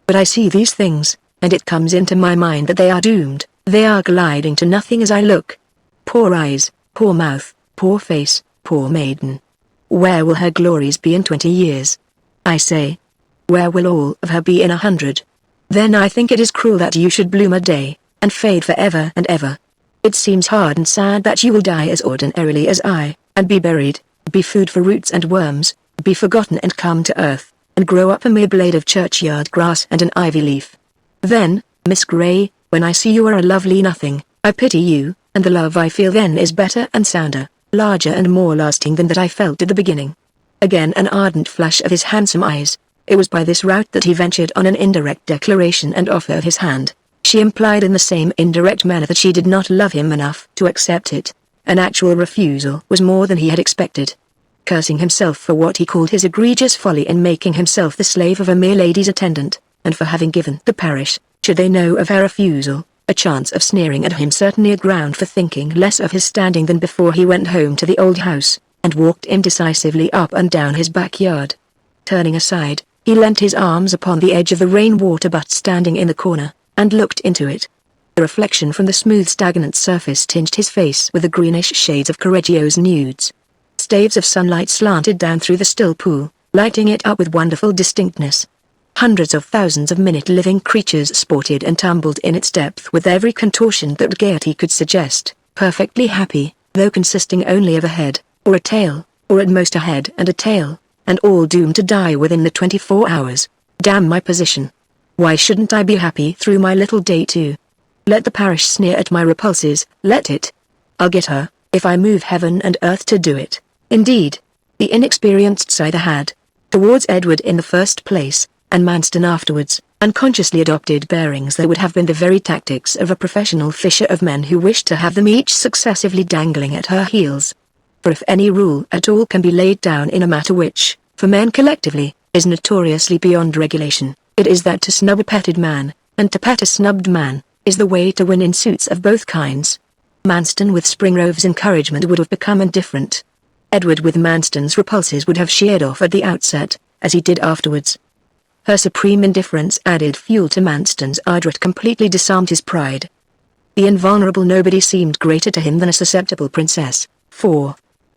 But I see these things, and it comes into my mind that they are doomed, they are gliding to nothing as I look. Poor eyes, poor mouth, poor face, poor maiden. Where will her glories be in 20 years? I say. Where will all of her be in 100? Then I think it is cruel that you should bloom a day, and fade forever and ever. It seems hard and sad that you will die as ordinarily as I, and be buried, be food for roots and worms, be forgotten and come to earth, and grow up a mere blade of churchyard grass and an ivy leaf. Then, Miss Grey, when I see you are a lovely nothing, I pity you, and the love I feel then is better and sounder, larger and more lasting than that I felt at the beginning. Again an ardent flash of his handsome eyes. It was by this route that he ventured on an indirect declaration and offer of his hand. She implied in the same indirect manner that she did not love him enough to accept it. An actual refusal was more than he had expected. Cursing himself for what he called his egregious folly in making himself the slave of a mere lady's attendant, and for having given the parish, should they know of her refusal, a chance of sneering at him, certainly a ground for thinking less of his standing than before he went home to the old house, and walked indecisively up and down his backyard. Turning aside, he leant his arms upon the edge of the rainwater butt standing in the corner, and looked into it. The reflection from the smooth stagnant surface tinged his face with the greenish shades of Correggio's nudes. Staves of sunlight slanted down through the still pool, lighting it up with wonderful distinctness. Hundreds of thousands of minute living creatures sported and tumbled in its depth with every contortion that gaiety could suggest, perfectly happy, though consisting only of a head, or a tail, or at most a head and a tail, and all doomed to die within the 24 hours. Damn my position. Why shouldn't I be happy through my little day too? Let the parish sneer at my repulses, let it. I'll get her, if I move heaven and earth to do it. Indeed, the inexperienced Scyther had, towards Edward in the first place, and Manston afterwards, unconsciously adopted bearings that would have been the very tactics of a professional fisher of men who wished to have them each successively dangling at her heels. For if any rule at all can be laid down in a matter which, for men collectively, is notoriously beyond regulation, it is that to snub a petted man, and to pet a snubbed man, is the way to win in suits of both kinds. Manston with Springrove's encouragement would have become indifferent. Edward with Manston's repulses would have sheered off at the outset, as he did afterwards. Her supreme indifference added fuel to Manston's ardor. It completely disarmed his pride. The invulnerable nobody seemed greater to him than a susceptible princess, for,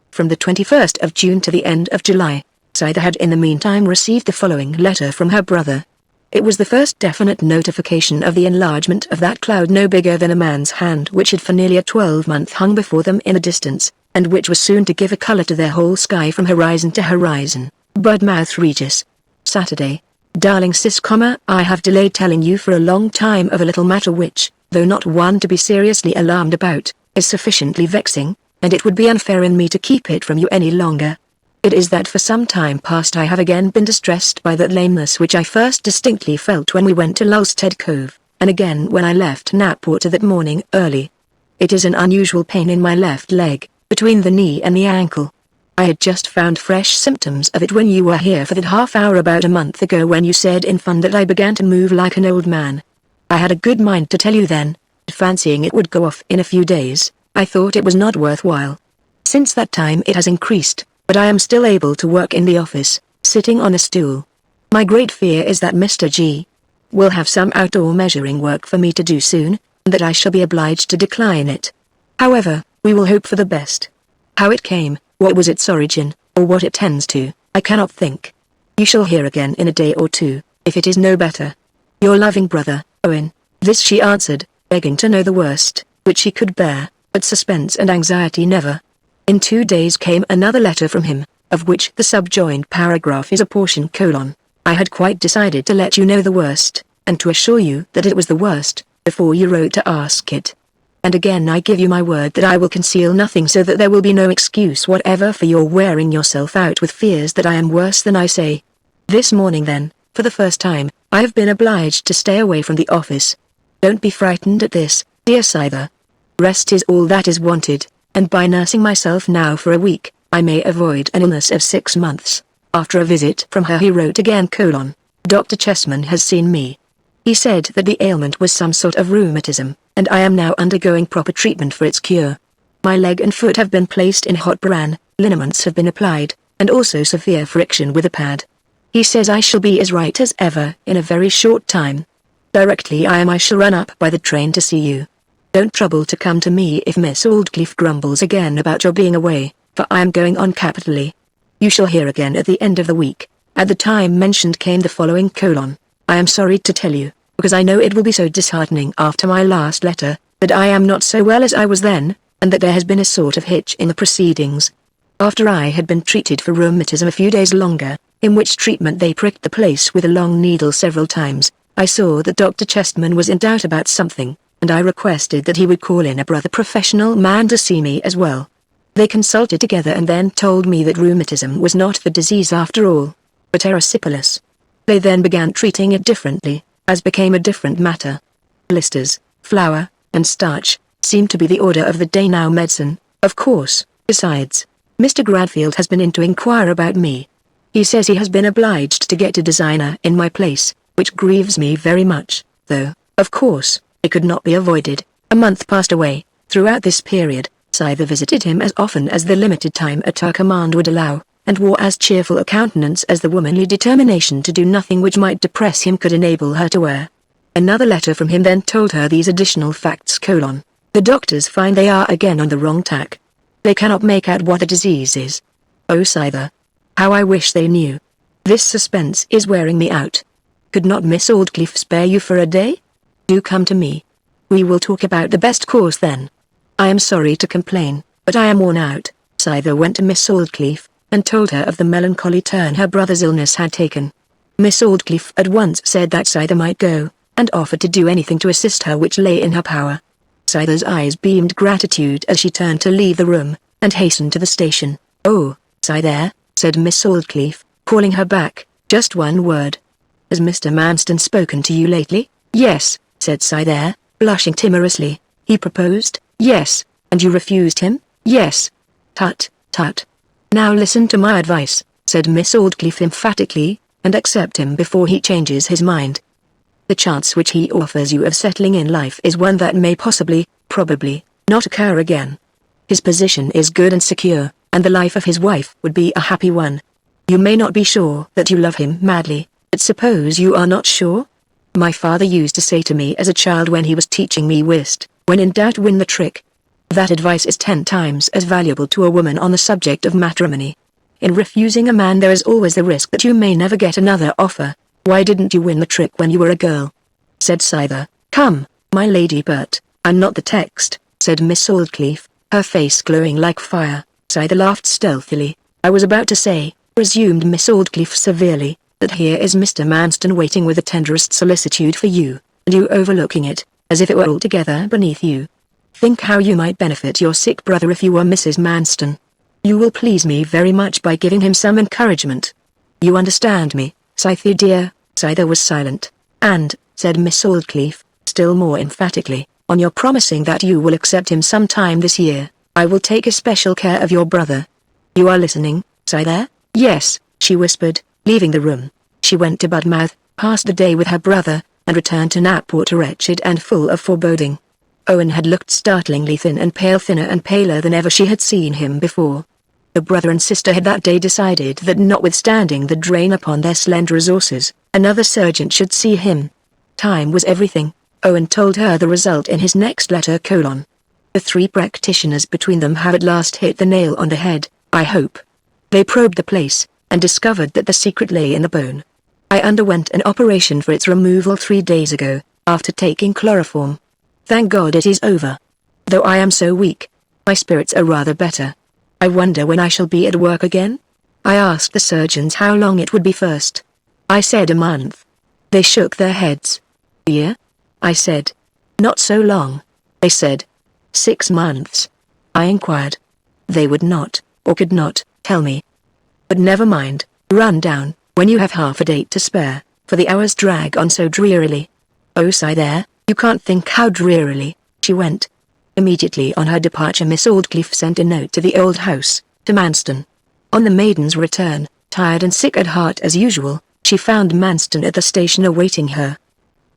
from the 21st of June to the end of July, Scyther had in the meantime received the following letter from her brother. It was the first definite notification of the enlargement of that cloud no bigger than a man's hand which had for nearly a 12-month hung before them in the distance, and which was soon to give a colour to their whole sky from horizon to horizon. Budmouth Regis. Saturday. Darling Sis, I have delayed telling you for a long time of a little matter which, though not one to be seriously alarmed about, is sufficiently vexing, and it would be unfair in me to keep it from you any longer. It is that for some time past I have again been distressed by that lameness which I first distinctly felt when we went to Lulstead Cove, and again when I left Knapwater that morning early. It is an unusual pain in my left leg, between the knee and the ankle. I had just found fresh symptoms of it when you were here for that half hour about a month ago, when you said in fun that I began to move like an old man. I had a good mind to tell you then, but fancying it would go off in a few days, I thought it was not worthwhile. Since that time it has increased, but I am still able to work in the office, sitting on a stool. My great fear is that Mr. G. will have some outdoor measuring work for me to do soon, and that I shall be obliged to decline it. However, we will hope for the best. How it came, what was its origin, or what it tends to, I cannot think. You shall hear again in a day or two, if it is no better. Your loving brother, Owen. This she answered, begging to know the worst, which she could bear, but suspense and anxiety never. In 2 days came another letter from him, of which the subjoined paragraph is a portion : I had quite decided to let you know the worst, and to assure you that it was the worst, before you wrote to ask it. And again I give you my word that I will conceal nothing, so that there will be no excuse whatever for your wearing yourself out with fears that I am worse than I say. This morning then, for the first time, I have been obliged to stay away from the office. Don't be frightened at this, dear Scyther. Rest is all that is wanted, and by nursing myself now for a week, I may avoid an illness of 6 months. After a visit from her he wrote again: Dr. Chessman has seen me. He said that the ailment was some sort of rheumatism, and I am now undergoing proper treatment for its cure. My leg and foot have been placed in hot bran, liniments have been applied, and also severe friction with a pad. He says I shall be as right as ever in a very short time. Directly I shall run up by the train to see you. Don't trouble to come to me if Miss Aldclyffe grumbles again about your being away, for I am going on capitally. You shall hear again at the end of the week. At the time mentioned came the following : I am sorry to tell you, because I know it will be so disheartening after my last letter, that I am not so well as I was then, and that there has been a sort of hitch in the proceedings. After I had been treated for rheumatism a few days longer, in which treatment they pricked the place with a long needle several times, I saw that Dr. Chestman was in doubt about something, and I requested that he would call in a brother professional man to see me as well. They consulted together and then told me that rheumatism was not the disease after all, but erysipelas. They then began treating it differently, as became a different matter. Blisters, flour, and starch, seemed to be the order of the day now. Medicine, of course. Besides, Mr. Gradfield has been in to inquire about me. He says he has been obliged to get a designer in my place, which grieves me very much, though, of course, it could not be avoided. A month passed away. Throughout this period, Scyther visited him as often as the limited time at her command would allow, and wore as cheerful a countenance as the womanly determination to do nothing which might depress him could enable her to wear. Another letter from him then told her these additional facts: the doctors find they are again on the wrong tack. They cannot make out what the disease is. Oh Scyther, how I wish they knew. This suspense is wearing me out. Could not Miss Aldclyffe spare you for a day? Do come to me. We will talk about the best course then. I am sorry to complain, but I am worn out. Scyther went to Miss Aldclyffe, and told her of the melancholy turn her brother's illness had taken. Miss Aldclyffe at once said that Scyther might go, and offered to do anything to assist her which lay in her power. Scyther's eyes beamed gratitude as she turned to leave the room, and hastened to the station. Oh, Scyther, said Miss Aldclyffe, calling her back, just one word. Has Mr. Manston spoken to you lately? Yes, said Scyther, blushing timorously. He proposed? Yes. And you refused him? Yes. Tut, tut. Now listen to my advice, said Miss Aldclyffe emphatically, and accept him before he changes his mind. The chance which he offers you of settling in life is one that may possibly, probably, not occur again. His position is good and secure, and the life of his wife would be a happy one. You may not be sure that you love him madly, but suppose you are not sure? My father used to say to me as a child when he was teaching me whist, when in doubt win the trick. That advice is 10 times as valuable to a woman on the subject of matrimony. In refusing a man there is always the risk that you may never get another offer. Why didn't you win the trick when you were a girl? Said Scyther. Come, my lady, but I'm not the text, said Miss Aldclyffe, her face glowing like fire. Scyther laughed stealthily. I was about to say, resumed Miss Aldclyffe severely, that here is Mr. Manston waiting with the tenderest solicitude for you, and you overlooking it, as if it were altogether beneath you. Think how you might benefit your sick brother if you were Mrs. Manston. You will please me very much by giving him some encouragement. You understand me, Scyther dear? Scyther was silent. And, said Miss Aldclyffe, still more emphatically, on your promising that you will accept him some time this year, I will take especial care of your brother. You are listening, Scyther? Yes, she whispered, leaving the room. She went to Budmouth, passed the day with her brother, and returned to Knapwater wretched and full of foreboding. Owen had looked startlingly thin and pale, thinner and paler than ever she had seen him before. The brother and sister had that day decided that notwithstanding the drain upon their slender resources, another surgeon should see him. Time was everything. Owen told her the result in his next letter: The 3 practitioners between them have at last hit the nail on the head, I hope. They probed the place, and discovered that the secret lay in the bone. I underwent an operation for its removal 3 days ago, after taking chloroform. Thank God it is over. Though I am so weak, my spirits are rather better. I wonder when I shall be at work again? I asked the surgeons how long it would be first. I said a month. They shook their heads. A year? I said. Not so long. They said. 6 months. I inquired. They would not, or could not, tell me. But never mind, run down, when you have half a day to spare, for the hours drag on so drearily. Oh Scyther, you can't think how drearily. She went. Immediately on her departure Miss Aldclyffe sent a note to the old house, to Manston. On the maiden's return, tired and sick at heart as usual, she found Manston at the station awaiting her.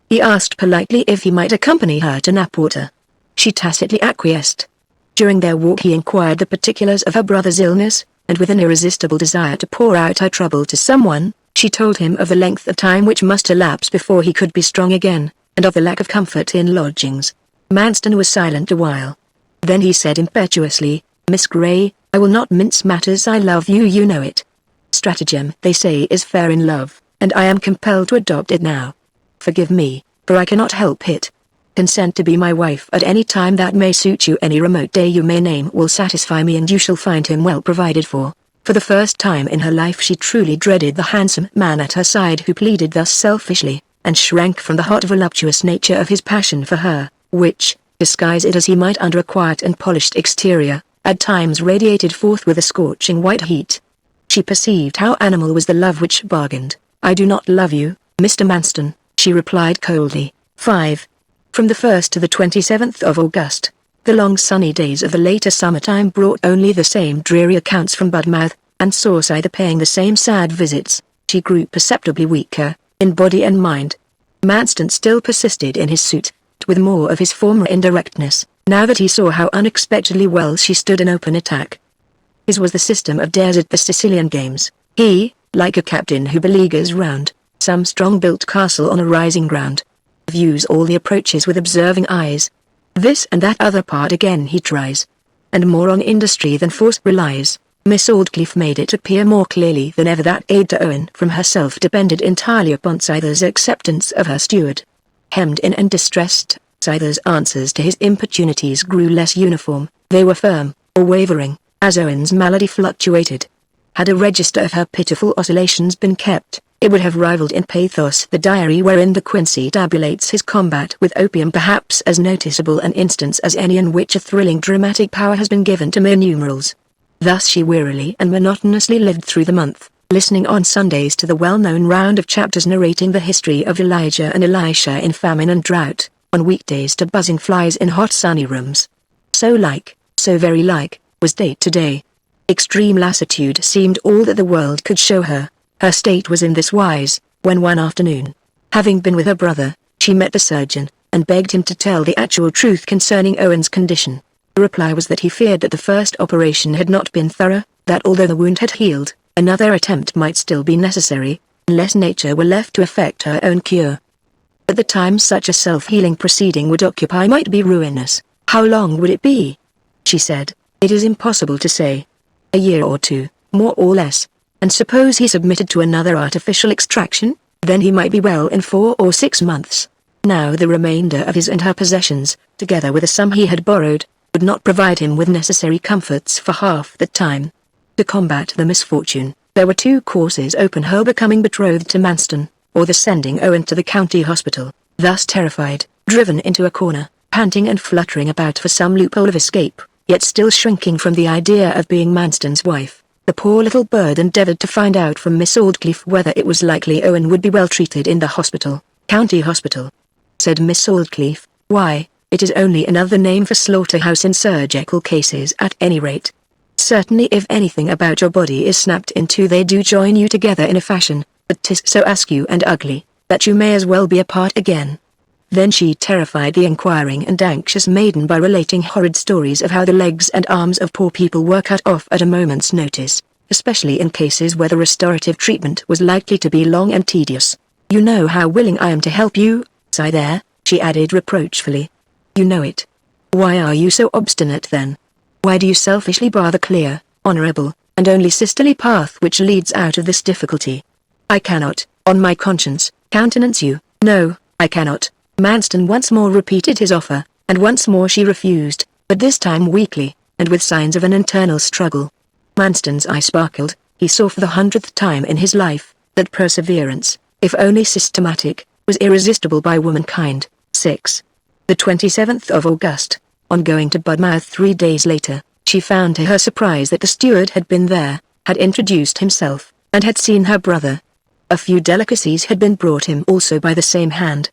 He asked politely if he might accompany her to Knapwater. She tacitly acquiesced. During their walk he inquired the particulars of her brother's illness, and with an irresistible desire to pour out her trouble to someone, she told him of the length of time which must elapse before he could be strong again, and of the lack of comfort in lodgings. Manston was silent a while. Then he said impetuously, "Miss Grey, I will not mince matters. I love you, you know it. Stratagem, they say, is fair in love, and I am compelled to adopt it now. Forgive me, for I cannot help it. Consent to be my wife at any time that may suit you. Any remote day you may name will satisfy me, and you shall find him well provided for." For the first time in her life she truly dreaded the handsome man at her side who pleaded thus selfishly, and shrank from the hot voluptuous nature of his passion for her, which, disguise it as he might under a quiet and polished exterior, at times radiated forth with a scorching white heat. She perceived how animal was the love which bargained. "I do not love you, Mr. Manston," she replied coldly. 5. From the 1st to the 27th of August, the long sunny days of the later summertime brought only the same dreary accounts from Budmouth, and saw either paying the same sad visits. She grew perceptibly weaker, in body and mind. Manston still persisted in his suit, with more of his former indirectness, now that he saw how unexpectedly well she stood an open attack. His was the system of dares at the Sicilian games. He, like a captain who beleaguers round some strong-built castle on a rising ground, views all the approaches with observing eyes. This and that other part again he tries, and more on industry than force relies. Miss Aldclyffe made it appear more clearly than ever that aid to Owen from herself depended entirely upon Scyther's acceptance of her steward. Hemmed in and distressed, Scyther's answers to his importunities grew less uniform. They were firm, or wavering, as Owen's malady fluctuated. Had a register of her pitiful oscillations been kept, it would have rivaled in pathos the diary wherein De Quincey tabulates his combat with opium, perhaps as noticeable an instance as any in which a thrilling dramatic power has been given to mere numerals. Thus she wearily and monotonously lived through the month, listening on Sundays to the well-known round of chapters narrating the history of Elijah and Elisha in famine and drought, on weekdays to buzzing flies in hot sunny rooms. So like, so very like, was day to day. Extreme lassitude seemed all that the world could show her. Her state was in this wise, when one afternoon, having been with her brother, she met the surgeon, and begged him to tell the actual truth concerning Owen's condition. The reply was that he feared that the first operation had not been thorough, that although the wound had healed, another attempt might still be necessary, unless nature were left to effect her own cure. At the time such a self-healing proceeding would occupy might be ruinous. How long would it be? She said, "It is impossible to say. A year or two, more or less. And suppose he submitted to another artificial extraction, then he might be well in 4 or 6 months. Now the remainder of his and her possessions, together with a sum he had borrowed, would not provide him with necessary comforts for half the time." To combat the misfortune, there were 2 courses open: her becoming betrothed to Manston, or the sending Owen to the county hospital. Thus terrified, driven into a corner, panting and fluttering about for some loophole of escape, yet still shrinking from the idea of being Manston's wife, the poor little bird endeavoured to find out from Miss Aldclyffe whether it was likely Owen would be well treated in the hospital. "County hospital," said Miss Aldclyffe. "Why, it is only another name for slaughterhouse in surgical cases at any rate. Certainly if anything about your body is snapped in two they do join you together in a fashion, but 'tis so askew and ugly, that you may as well be apart again." Then she terrified the inquiring and anxious maiden by relating horrid stories of how the legs and arms of poor people were cut off at a moment's notice, especially in cases where the restorative treatment was likely to be long and tedious. "You know how willing I am to help you, there," she added reproachfully. "You know it. Why are you so obstinate then? Why do you selfishly bar the clear, honorable, and only sisterly path which leads out of this difficulty? I cannot, on my conscience, countenance you. No, I cannot." Manston once more repeated his offer, and once more she refused, but this time weakly, and with signs of an internal struggle. Manston's eye sparkled. He saw for the 100th time in his life, that perseverance, if only systematic, was irresistible by womankind. 6. The 27th of August, on going to Budmouth 3 days later, she found to her surprise that the steward had been there, had introduced himself, and had seen her brother. A few delicacies had been brought him also by the same hand.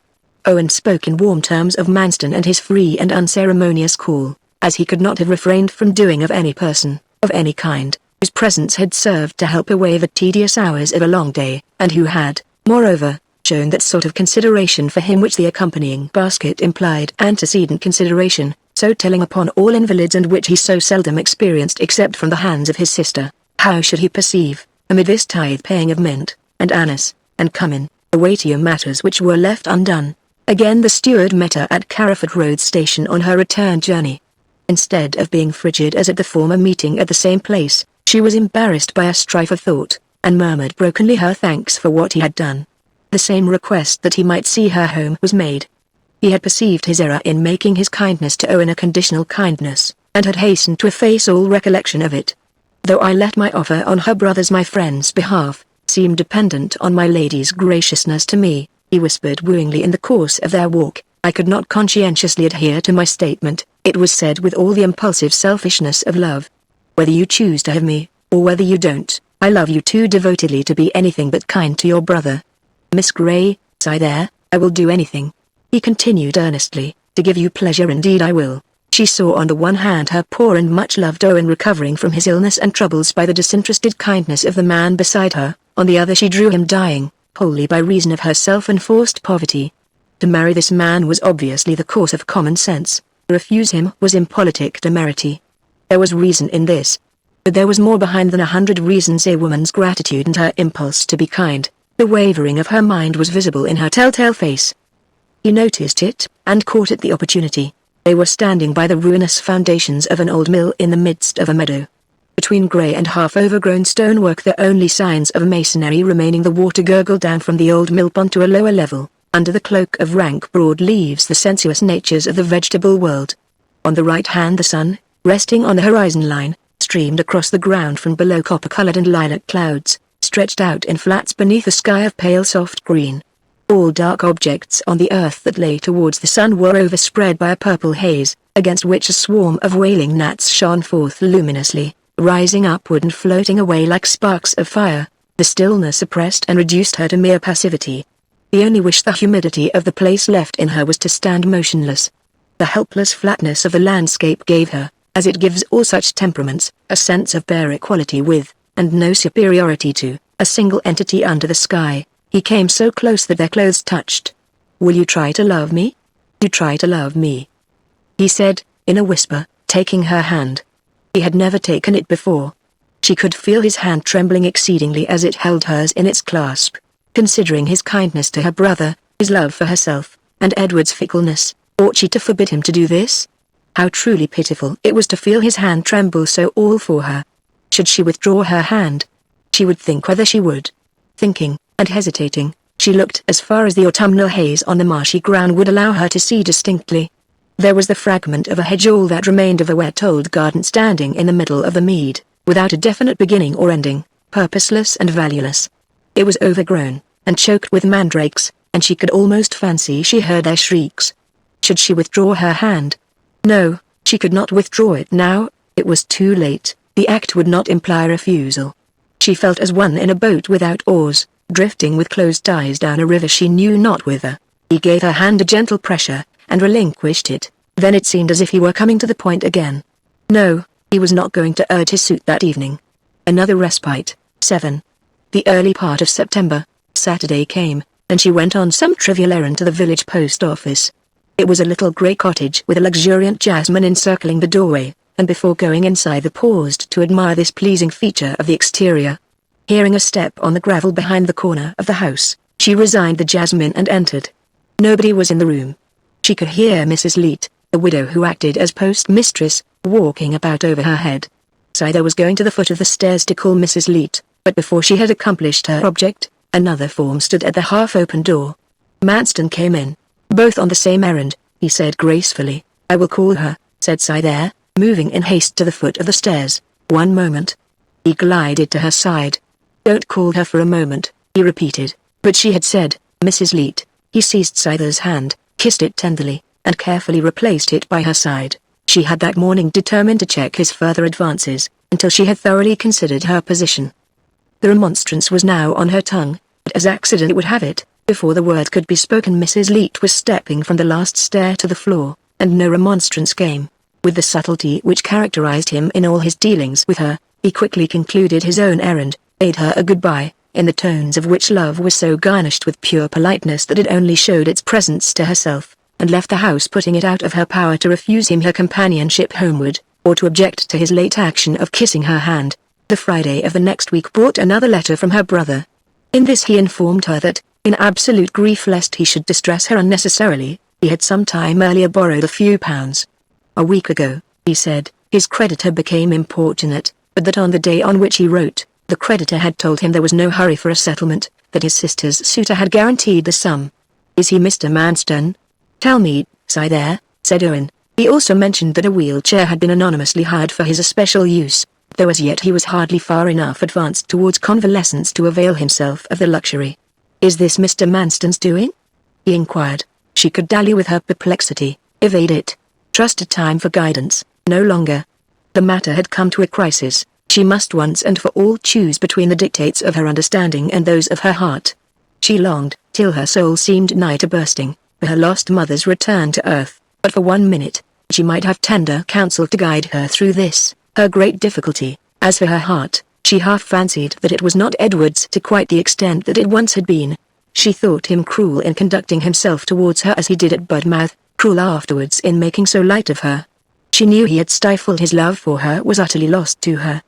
Owen spoke in warm terms of Manston and his free and unceremonious call, as he could not have refrained from doing of any person, of any kind, whose presence had served to help away the tedious hours of a long day, and who had, moreover, shown that sort of consideration for him which the accompanying basket implied antecedent consideration, so telling upon all invalids and which he so seldom experienced except from the hands of his sister. How should he perceive, amid this tithe-paying of mint, and anise, and cumin, the weightier matters which were left undone? Again the steward met her at Carriford Road Station on her return journey. Instead of being frigid as at the former meeting at the same place, she was embarrassed by a strife of thought, and murmured brokenly her thanks for what he had done. The same request that he might see her home was made. He had perceived his error in making his kindness to Owen a conditional kindness, and had hastened to efface all recollection of it. Though I let my offer on her brother's my friend's behalf seem dependent on my lady's graciousness to me, he whispered wooingly in the course of their walk, I could not conscientiously adhere to my statement. It was said with all the impulsive selfishness of love. Whether you choose to have me, or whether you don't, I love you too devotedly to be anything but kind to your brother. Miss Grey, sigh there, I will do anything. He continued earnestly, to give you pleasure indeed I will. She saw on the one hand her poor and much-loved Owen recovering from his illness and troubles by the disinterested kindness of the man beside her, on the other she drew him dying, wholly by reason of her self-enforced poverty. To marry this man was obviously the course of common sense, to refuse him was impolitic temerity. There was reason in this. But there was more behind than 100 reasons: a woman's gratitude and her impulse to be kind. The wavering of her mind was visible in her telltale face. He noticed it, and caught at the opportunity. They were standing by the ruinous foundations of an old mill in the midst of a meadow. Between grey and half-overgrown stonework, the only signs of masonry remaining, the water gurgled down from the old mill pond to a lower level, under the cloak of rank broad leaves, the sensuous natures of the vegetable world. On the right hand the sun, resting on the horizon line, streamed across the ground from below. Copper-coloured and lilac clouds stretched out in flats beneath a sky of pale soft green. All dark objects on the earth that lay towards the sun were overspread by a purple haze, against which a swarm of wailing gnats shone forth luminously, rising upward and floating away like sparks of fire. The stillness oppressed and reduced her to mere passivity. The only wish the humidity of the place left in her was to stand motionless. The helpless flatness of the landscape gave her, as it gives all such temperaments, a sense of bare equality with, and no superiority to, a single entity under the sky. He came so close that their clothes touched. Will you try to love me? You try to love me? He said, in a whisper, taking her hand. He had never taken it before. She could feel his hand trembling exceedingly as it held hers in its clasp. Considering his kindness to her brother, his love for herself, and Edward's fickleness, ought she to forbid him to do this? How truly pitiful it was to feel his hand tremble so all for her. Should she withdraw her hand? She would think whether she would. Thinking, and hesitating, she looked as far as the autumnal haze on the marshy ground would allow her to see distinctly. There was the fragment of a hedge, all that remained of a wet old garden, standing in the middle of the mead, without a definite beginning or ending, purposeless and valueless. It was overgrown, and choked with mandrakes, and she could almost fancy she heard their shrieks. Should she withdraw her hand? No, she could not withdraw it now. It was too late. The act would not imply refusal. She felt as one in a boat without oars, drifting with closed eyes down a river she knew not whither. He gave her hand a gentle pressure, and relinquished it. Then it seemed as if he were coming to the point again. No, he was not going to urge his suit that evening. Another respite. 7. The early part of September, Saturday came, and she went on some trivial errand to the village post office. It was a little grey cottage with a luxuriant jasmine encircling the doorway, and before going inside they paused to admire this pleasing feature of the exterior. Hearing a step on the gravel behind the corner of the house, she resigned the jasmine and entered. Nobody was in the room. She could hear Mrs. Leete, the widow who acted as postmistress, walking about over her head. Scyther was going to the foot of the stairs to call Mrs. Leete, but before she had accomplished her object, another form stood at the half-open door. Manston came in. Both on the same errand, he said gracefully. I will call her, said Scyther, moving in haste to the foot of the stairs. One moment. He glided to her side. Don't call her for a moment, he repeated, but she had said, Mrs. Leete. He seized Scyther's hand, kissed it tenderly, and carefully replaced it by her side. She had that morning determined to check his further advances, until she had thoroughly considered her position. The remonstrance was now on her tongue, but as accident would have it, before the word could be spoken Mrs. Leete was stepping from the last stair to the floor, and no remonstrance came. With the subtlety which characterized him in all his dealings with her, he quickly concluded his own errand, bade her a goodbye, in the tones of which love was so garnished with pure politeness that it only showed its presence to herself, and left the house, putting it out of her power to refuse him her companionship homeward, or to object to his late action of kissing her hand. The Friday of the next week brought another letter from her brother. In this he informed her that, in absolute grief lest he should distress her unnecessarily, he had some time earlier borrowed a few pounds. A week ago, he said, his creditor became importunate, but that on the day on which he wrote, the creditor had told him there was no hurry for a settlement, that his sister's suitor had guaranteed the sum. "Is he Mr. Manston?" "Tell me, sigh there," said Owen. He also mentioned that a wheelchair had been anonymously hired for his especial use, though as yet he was hardly far enough advanced towards convalescence to avail himself of the luxury. "Is this Mr. Manston's doing?" he inquired. She could dally with her perplexity, evade it, trust to time for guidance, no longer. The matter had come to a crisis. She must once and for all choose between the dictates of her understanding and those of her heart. She longed, till her soul seemed nigh to bursting, for her lost mother's return to earth, but for 1 minute, she might have tender counsel to guide her through this, her great difficulty. As for her heart, she half fancied that it was not Edward's to quite the extent that it once had been. She thought him cruel in conducting himself towards her as he did at Budmouth, cruel afterwards in making so light of her. She knew he had stifled his love for her was utterly lost to her.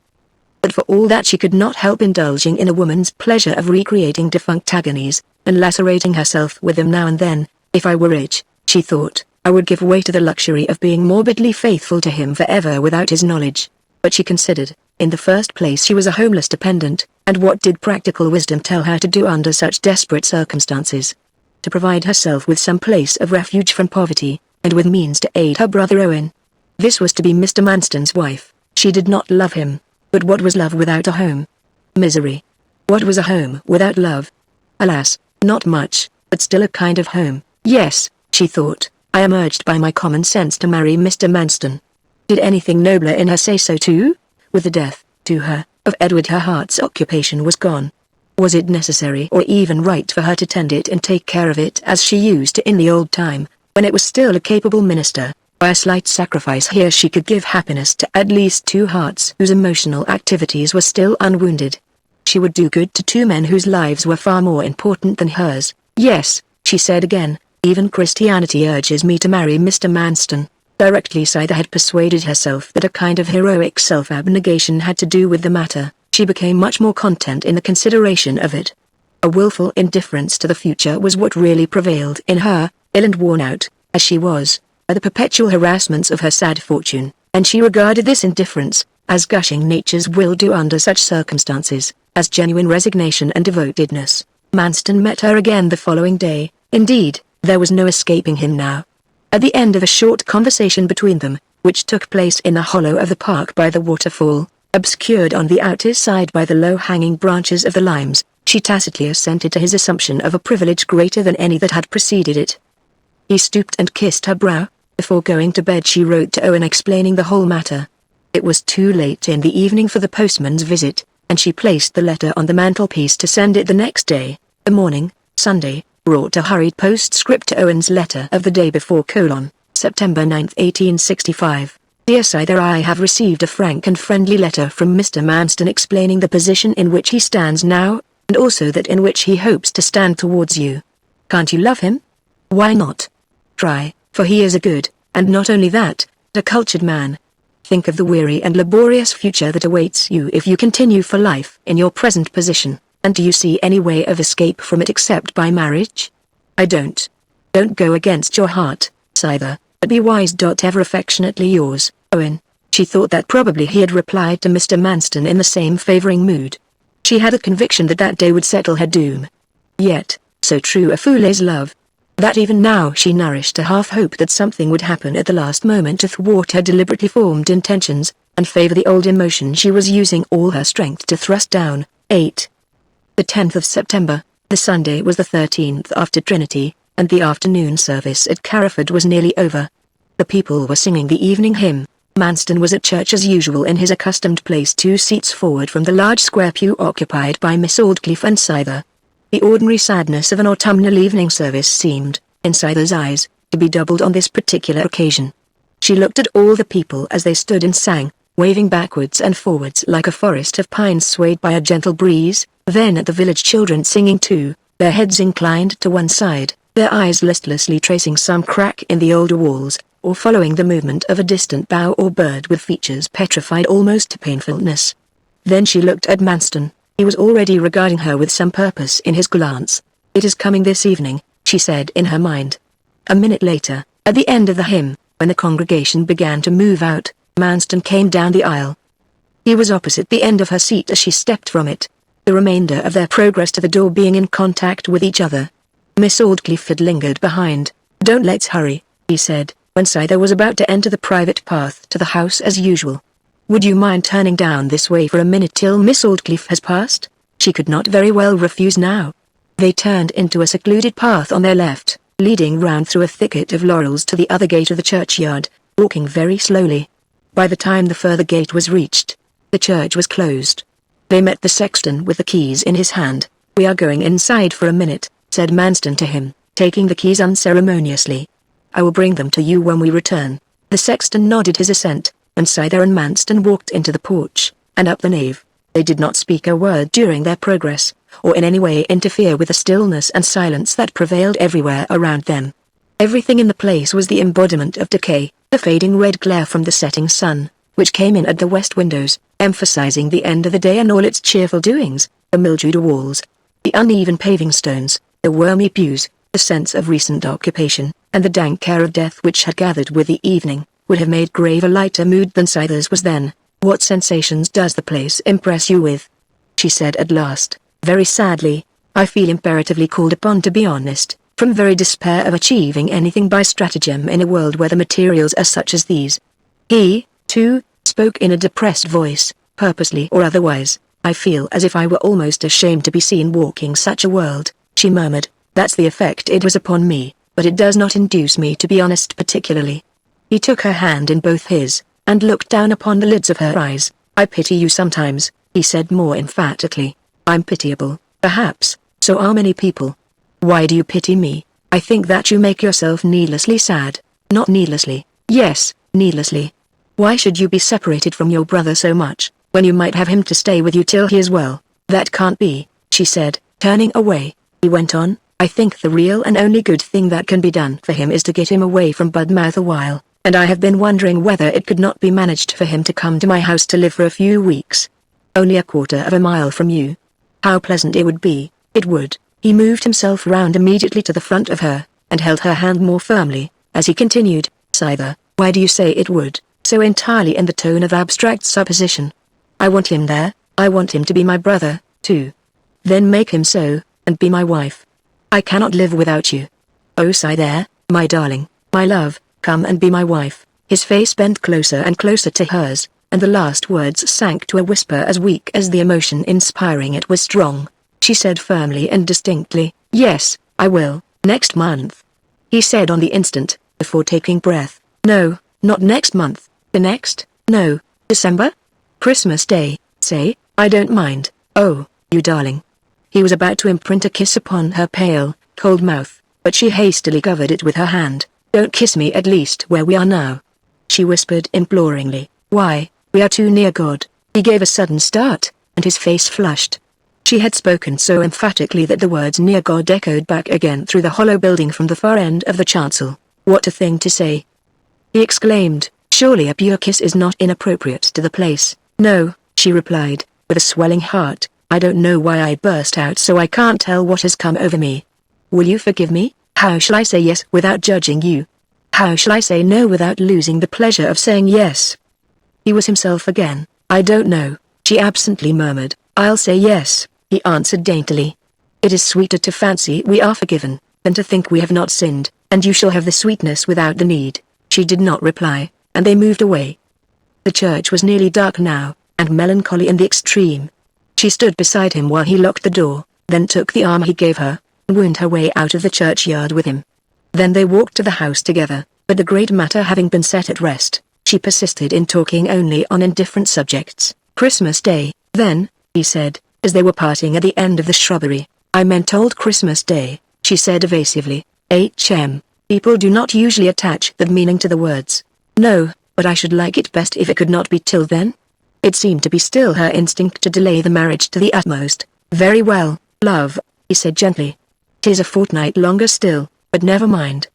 But for all that she could not help indulging in a woman's pleasure of recreating defunct agonies, and lacerating herself with them now and then. If I were rich, she thought, I would give way to the luxury of being morbidly faithful to him forever without his knowledge. But she considered, in the first place she was a homeless dependent, and what did practical wisdom tell her to do under such desperate circumstances? To provide herself with some place of refuge from poverty, and with means to aid her brother Owen. This was to be Mr. Manston's wife. She did not love him, but what was love without a home? Misery. What was a home without love? Alas, not much, but still a kind of home. Yes, she thought, I am urged by my common sense to marry Mr. Manston. Did anything nobler in her say so too? With the death, to her, of Edward her heart's occupation was gone. Was it necessary or even right for her to tend it and take care of it as she used to in the old time, when it was still a capable minister? By a slight sacrifice here she could give happiness to at least 2 hearts whose emotional activities were still unwounded. She would do good to 2 men whose lives were far more important than hers. Yes, she said again, even Christianity urges me to marry Mr. Manston. Directly Scyther had persuaded herself that a kind of heroic self-abnegation had to do with the matter, she became much more content in the consideration of it. A willful indifference to the future was what really prevailed in her, ill and worn out, as she was, by the perpetual harassments of her sad fortune, and she regarded this indifference, as gushing natures will do under such circumstances, as genuine resignation and devotedness. Manston met her again the following day. Indeed, there was no escaping him now. At the end of a short conversation between them, which took place in a hollow of the park by the waterfall, obscured on the outer side by the low-hanging branches of the limes, she tacitly assented to his assumption of a privilege greater than any that had preceded it. He stooped and kissed her brow. Before going to bed she wrote to Owen explaining the whole matter. It was too late in the evening for the postman's visit, and she placed the letter on the mantelpiece to send it the next day. The morning, Sunday, brought a hurried postscript to Owen's letter of the day before: September 9, 1865. Dear Scyther, I have received a frank and friendly letter from Mr. Manston explaining the position in which he stands now, and also that in which he hopes to stand towards you. Can't you love him? Why not? Try, for he is a good, and not only that, a cultured man. Think of the weary and laborious future that awaits you if you continue for life in your present position, and do you see any way of escape from it except by marriage? I don't. Don't go against your heart, Scyther, but be wise. Ever affectionately yours, Owen. She thought that probably he had replied to Mr. Manston in the same favouring mood. She had a conviction that that day would settle her doom. Yet, so true a fool is love, that even now she nourished a half-hope that something would happen at the last moment to thwart her deliberately formed intentions, and favour the old emotion she was using all her strength to thrust down. 8. The 10th of September, the Sunday was the 13th after Trinity, and the afternoon service at Carriford was nearly over. The people were singing the evening hymn. Manston was at church as usual in his accustomed place 2 seats forward from the large square pew occupied by Miss Aldclyffe and Scyther. The ordinary sadness of an autumnal evening service seemed, in Scyther's eyes, to be doubled on this particular occasion. She looked at all the people as they stood and sang, waving backwards and forwards like a forest of pines swayed by a gentle breeze, then at the village children singing too, their heads inclined to one side, their eyes listlessly tracing some crack in the older walls, or following the movement of a distant bough or bird with features petrified almost to painfulness. Then she looked at Manston. He was already regarding her with some purpose in his glance. "It is coming this evening," she said in her mind. A minute later, at the end of the hymn, when the congregation began to move out, Manston came down the aisle. He was opposite the end of her seat as she stepped from it, the remainder of their progress to the door being in contact with each other. Miss Aldclyffe had lingered behind. "Don't let's hurry," he said, when Scyther was about to enter the private path to the house as usual. "Would you mind turning down this way for a minute till Miss Aldclyffe has passed?" She could not very well refuse now. They turned into a secluded path on their left, leading round through a thicket of laurels to the other gate of the churchyard, walking very slowly. By the time the further gate was reached, the church was closed. They met the sexton with the keys in his hand. "We are going inside for a minute," said Manston to him, taking the keys unceremoniously. "I will bring them to you when we return." The sexton nodded his assent, and Scyther and Manston walked into the porch, and up the nave. They did not speak a word during their progress, or in any way interfere with the stillness and silence that prevailed everywhere around them. Everything in the place was the embodiment of decay, the fading red glare from the setting sun, which came in at the west windows, emphasizing the end of the day and all its cheerful doings, the mildewed walls, the uneven paving stones, the wormy pews, the sense of recent occupation, and the dank air of death which had gathered with the evening, would have made grave a lighter mood than Scyther's was then. "What sensations does the place impress you with?" she said at last, very sadly. "I feel imperatively called upon to be honest, from very despair of achieving anything by stratagem in a world where the materials are such as these." He, too, spoke in a depressed voice, purposely or otherwise. "I feel as if I were almost ashamed to be seen walking such a world," she murmured. "That's the effect it was upon me, but it does not induce me to be honest particularly." He took her hand in both his, and looked down upon the lids of her eyes. "I pity you sometimes," he said more emphatically. "I'm pitiable, perhaps, so are many people." "Why do you pity me?" "I think that you make yourself needlessly sad." "Not needlessly." "Yes, needlessly. Why should you be separated from your brother so much, when you might have him to stay with you till he is well?" "That can't be," she said, turning away. He went on, "I think the real and only good thing that can be done for him is to get him away from Budmouth a while, and I have been wondering whether it could not be managed for him to come to my house to live for a few weeks. Only a quarter of a mile from you. How pleasant it would be, it would." He moved himself round immediately to the front of her, and held her hand more firmly, as he continued, "Scyther, why do you say it would, so entirely in the tone of abstract supposition? I want him there, I want him to be my brother, too. Then make him so, and be my wife. I cannot live without you. Oh Scyther, my darling, my love, come and be my wife." His face bent closer and closer to hers, and the last words sank to a whisper as weak as the emotion inspiring it was strong. She said firmly and distinctly, "Yes, I will, next month." He said on the instant, before taking breath, "No, not next month, the next, no, December? Christmas Day, say, I don't mind, oh, you darling." He was about to imprint a kiss upon her pale, cold mouth, but she hastily covered it with her hand. "Don't kiss me at least where we are now," she whispered imploringly. "Why, we are too near God." He gave a sudden start, and his face flushed. She had spoken so emphatically that the words "near God" echoed back again through the hollow building from the far end of the chancel. "What a thing to say!" he exclaimed. "Surely a pure kiss is not inappropriate to the place." "No," she replied, with a swelling heart. "I don't know why I burst out so I can't tell what has come over me. Will you forgive me? How shall I say yes without judging you? How shall I say no without losing the pleasure of saying yes?" He was himself again. "I don't know," she absently murmured. "I'll say yes," he answered daintily. "It is sweeter to fancy we are forgiven, than to think we have not sinned, and you shall have the sweetness without the need." She did not reply, and they moved away. The church was nearly dark now, and melancholy in the extreme. She stood beside him while he locked the door, then took the arm he gave her, and wound her way out of the churchyard with him. Then they walked to the house together, but the great matter having been set at rest, she persisted in talking only on indifferent subjects. "Christmas Day, then," he said, as they were parting at the end of the shrubbery. "I meant old Christmas Day," she said evasively. People do not usually attach that meaning to the words." "No, but I should like it best if it could not be till then." It seemed to be still her instinct to delay the marriage to the utmost. "Very well, love," he said gently. "'Tis a fortnight longer still, but never mind.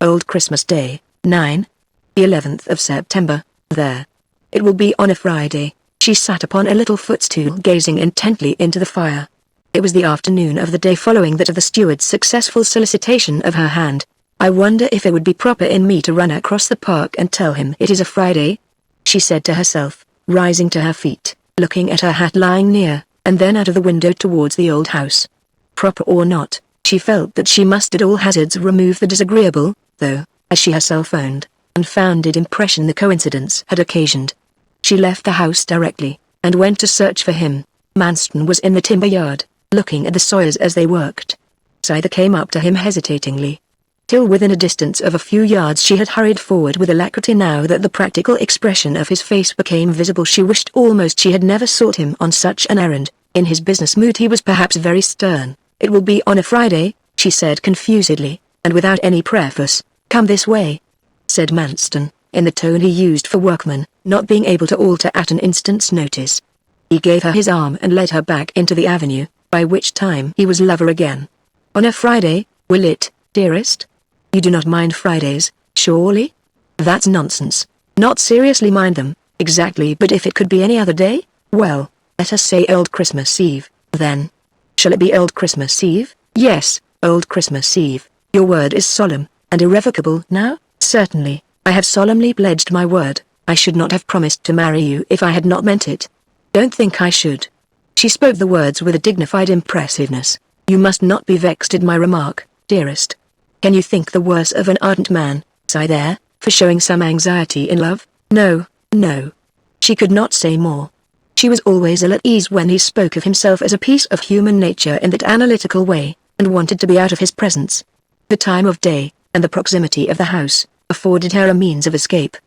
Old Christmas Day, 9. The 11th of September, there. It will be on a Friday. She sat upon a little footstool gazing intently into the fire. It was the afternoon of the day following that of the steward's successful solicitation of her hand. "I wonder if it would be proper in me to run across the park and tell him it is a Friday?" she said to herself, rising to her feet, looking at her hat lying near, and then out of the window towards the old house. Proper or not, she felt that she must at all hazards remove the disagreeable, though, as she herself owned, unfounded impression the coincidence had occasioned. She left the house directly, and went to search for him. Manston was in the timber yard, looking at the sawyers as they worked. Scyther came up to him hesitatingly. Till within a distance of a few yards she had hurried forward with alacrity. Now that the practical expression of his face became visible, she wished almost she had never sought him on such an errand. In his business mood he was perhaps very stern. "It will be on a Friday," she said confusedly, and without any preface. "Come this way," said Manston, in the tone he used for workmen, not being able to alter at an instant's notice. He gave her his arm and led her back into the avenue, by which time he was lover again. "On a Friday, will it, dearest? You do not mind Fridays, surely?" "That's nonsense. Not seriously mind them, exactly, but if it could be any other day, well, let us say Old Christmas Eve, then." "Shall it be Old Christmas Eve?" "Yes, Old Christmas Eve. Your word is solemn, and irrevocable now?" "Certainly, I have solemnly pledged my word. I should not have promised to marry you if I had not meant it." "Don't think I should." She spoke the words with a dignified impressiveness. "You must not be vexed at my remark, dearest. Can you think the worse of an ardent man, Scyther, for showing some anxiety in love?" "No, no." She could not say more. She was always ill at ease when he spoke of himself as a piece of human nature in that analytical way, and wanted to be out of his presence. The time of day, and the proximity of the house, afforded her a means of escape.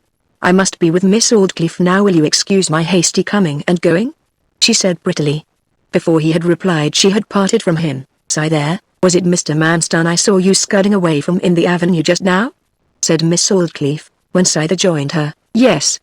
"I must be with Miss Aldclyffe now. Will you excuse my hasty coming and going?" she said prettily. Before he had replied she had parted from him. "Scyther, was it Mr. Manston I saw you scudding away from in the avenue just now?" said Miss Aldclyffe, when Scyther joined her. "Yes,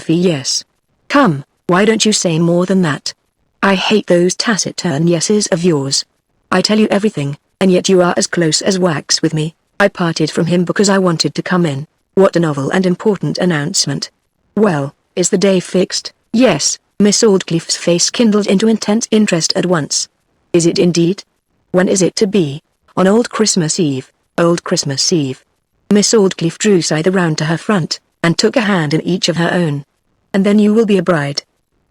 yes. Come, why don't you say more than that? I hate those taciturn yeses of yours. I tell you everything, and yet you are as close as wax with me. I parted from him because I wanted to come in. What a novel and important announcement. Well, is the day fixed?" "Yes." Miss Aldclyffe's face kindled into intense interest at once. "Is it indeed? When is it to be?" "On Old Christmas Eve." "Old Christmas Eve." Miss Aldclyffe drew Scyther round to her front, and took a hand in each of her own. "And then you will be a bride,"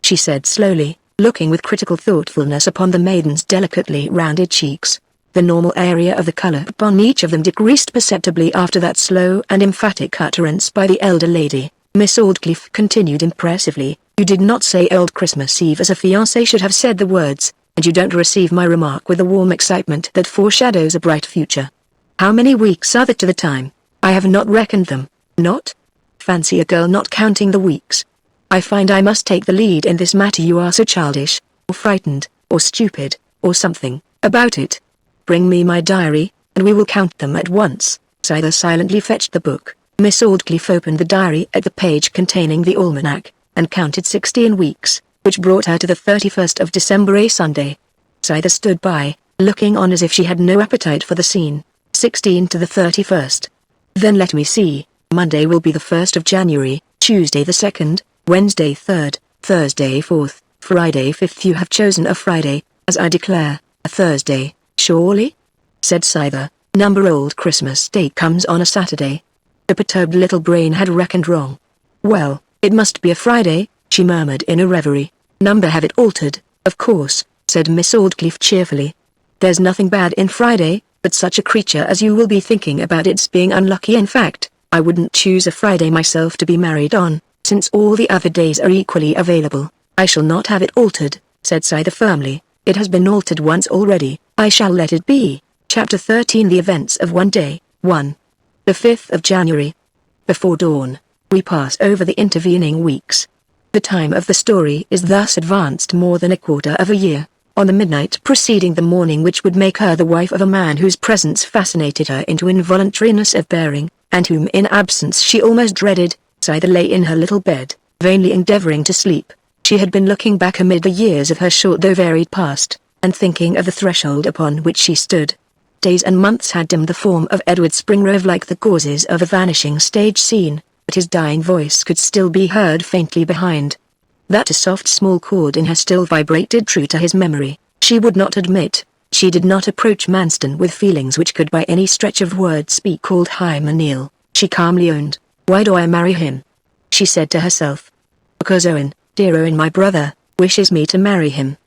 she said slowly, looking with critical thoughtfulness upon the maiden's delicately rounded cheeks. The normal area of the colour upon each of them decreased perceptibly after that slow and emphatic utterance by the elder lady. Miss Aldclyffe continued impressively, "You did not say Old Christmas Eve as a fiancé should have said the words, and you don't receive my remark with the warm excitement that foreshadows a bright future. How many weeks are there to the time? I have not reckoned them." "Not? Fancy a girl not counting the weeks. I find I must take the lead in this matter. You are so childish, or frightened, or stupid, or something, about it. Bring me my diary, and we will count them at once." Scyther silently fetched the book. Miss Aldclyffe opened the diary at the page containing the almanac, and counted 16 weeks, which brought her to the 31st of December, a Sunday. Scyther stood by, looking on as if she had no appetite for the scene. 16 to the 31st. Then let me see, Monday will be the 1st of January, Tuesday the 2nd, Wednesday 3rd, Thursday 4th, Friday 5th. You have chosen a Friday, as I declare, a Thursday, surely? Said Scyther. Number Old Christmas Day comes on a Saturday. The perturbed little brain had reckoned wrong. Well, it must be a Friday, she murmured in a reverie. Number have it altered, of course, said Miss Aldclyffe cheerfully. There's nothing bad in Friday, but such a creature as you will be thinking about its being unlucky. In fact, I wouldn't choose a Friday myself to be married on, since all the other days are equally available. I shall not have it altered, said Scyther firmly. It has been altered once already, I shall let it be. Chapter 13 The Events of One Day, 1. The 5th of January. Before dawn, we pass over the intervening weeks. The time of the story is thus advanced more than a quarter of a year. On the midnight preceding the morning which would make her the wife of a man whose presence fascinated her into involuntariness of bearing, and whom in absence she almost dreaded, Scyther lay in her little bed, vainly endeavouring to sleep. She had been looking back amid the years of her short though varied past, and thinking of the threshold upon which she stood. Days and months had dimmed the form of Edward Springrove like the gauzes of a vanishing stage scene, but his dying voice could still be heard faintly behind. That a soft small chord in her still vibrated true to his memory. She would not admit. She did not approach Manston with feelings which could by any stretch of words be called hymeneal. She calmly owned, "Why do I marry him?" she said to herself. "Because Owen, dear Owen my brother, wishes me to marry him.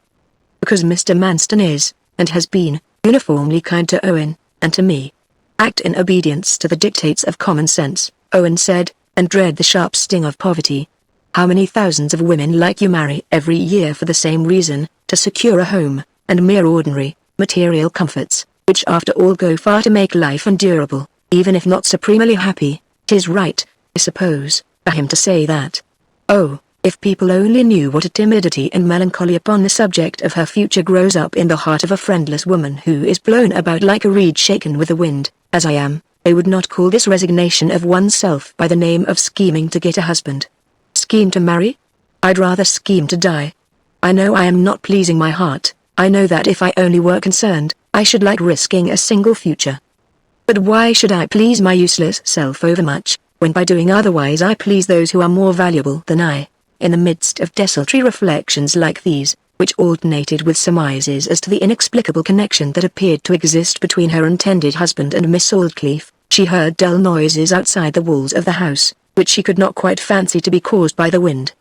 Because Mr. Manston is, and has been, uniformly kind to Owen, and to me. Act in obedience to the dictates of common sense," Owen said, "and dread the sharp sting of poverty. How many thousands of women like you marry every year for the same reason, to secure a home, and mere ordinary, material comforts, which after all go far to make life endurable, even if not supremely happy. 'Tis right, I suppose, for him to say that. Oh, if people only knew what a timidity and melancholy upon the subject of her future grows up in the heart of a friendless woman who is blown about like a reed shaken with the wind, as I am, they would not call this resignation of oneself by the name of scheming to get a husband. Scheme to marry? I'd rather scheme to die. I know I am not pleasing my heart. I know that if I only were concerned, I should like risking a single future. But why should I please my useless self overmuch, when by doing otherwise I please those who are more valuable than I?" In the midst of desultory reflections like these, which alternated with surmises as to the inexplicable connection that appeared to exist between her intended husband and Miss Aldclyffe, she heard dull noises outside the walls of the house, which she could not quite fancy to be caused by the wind.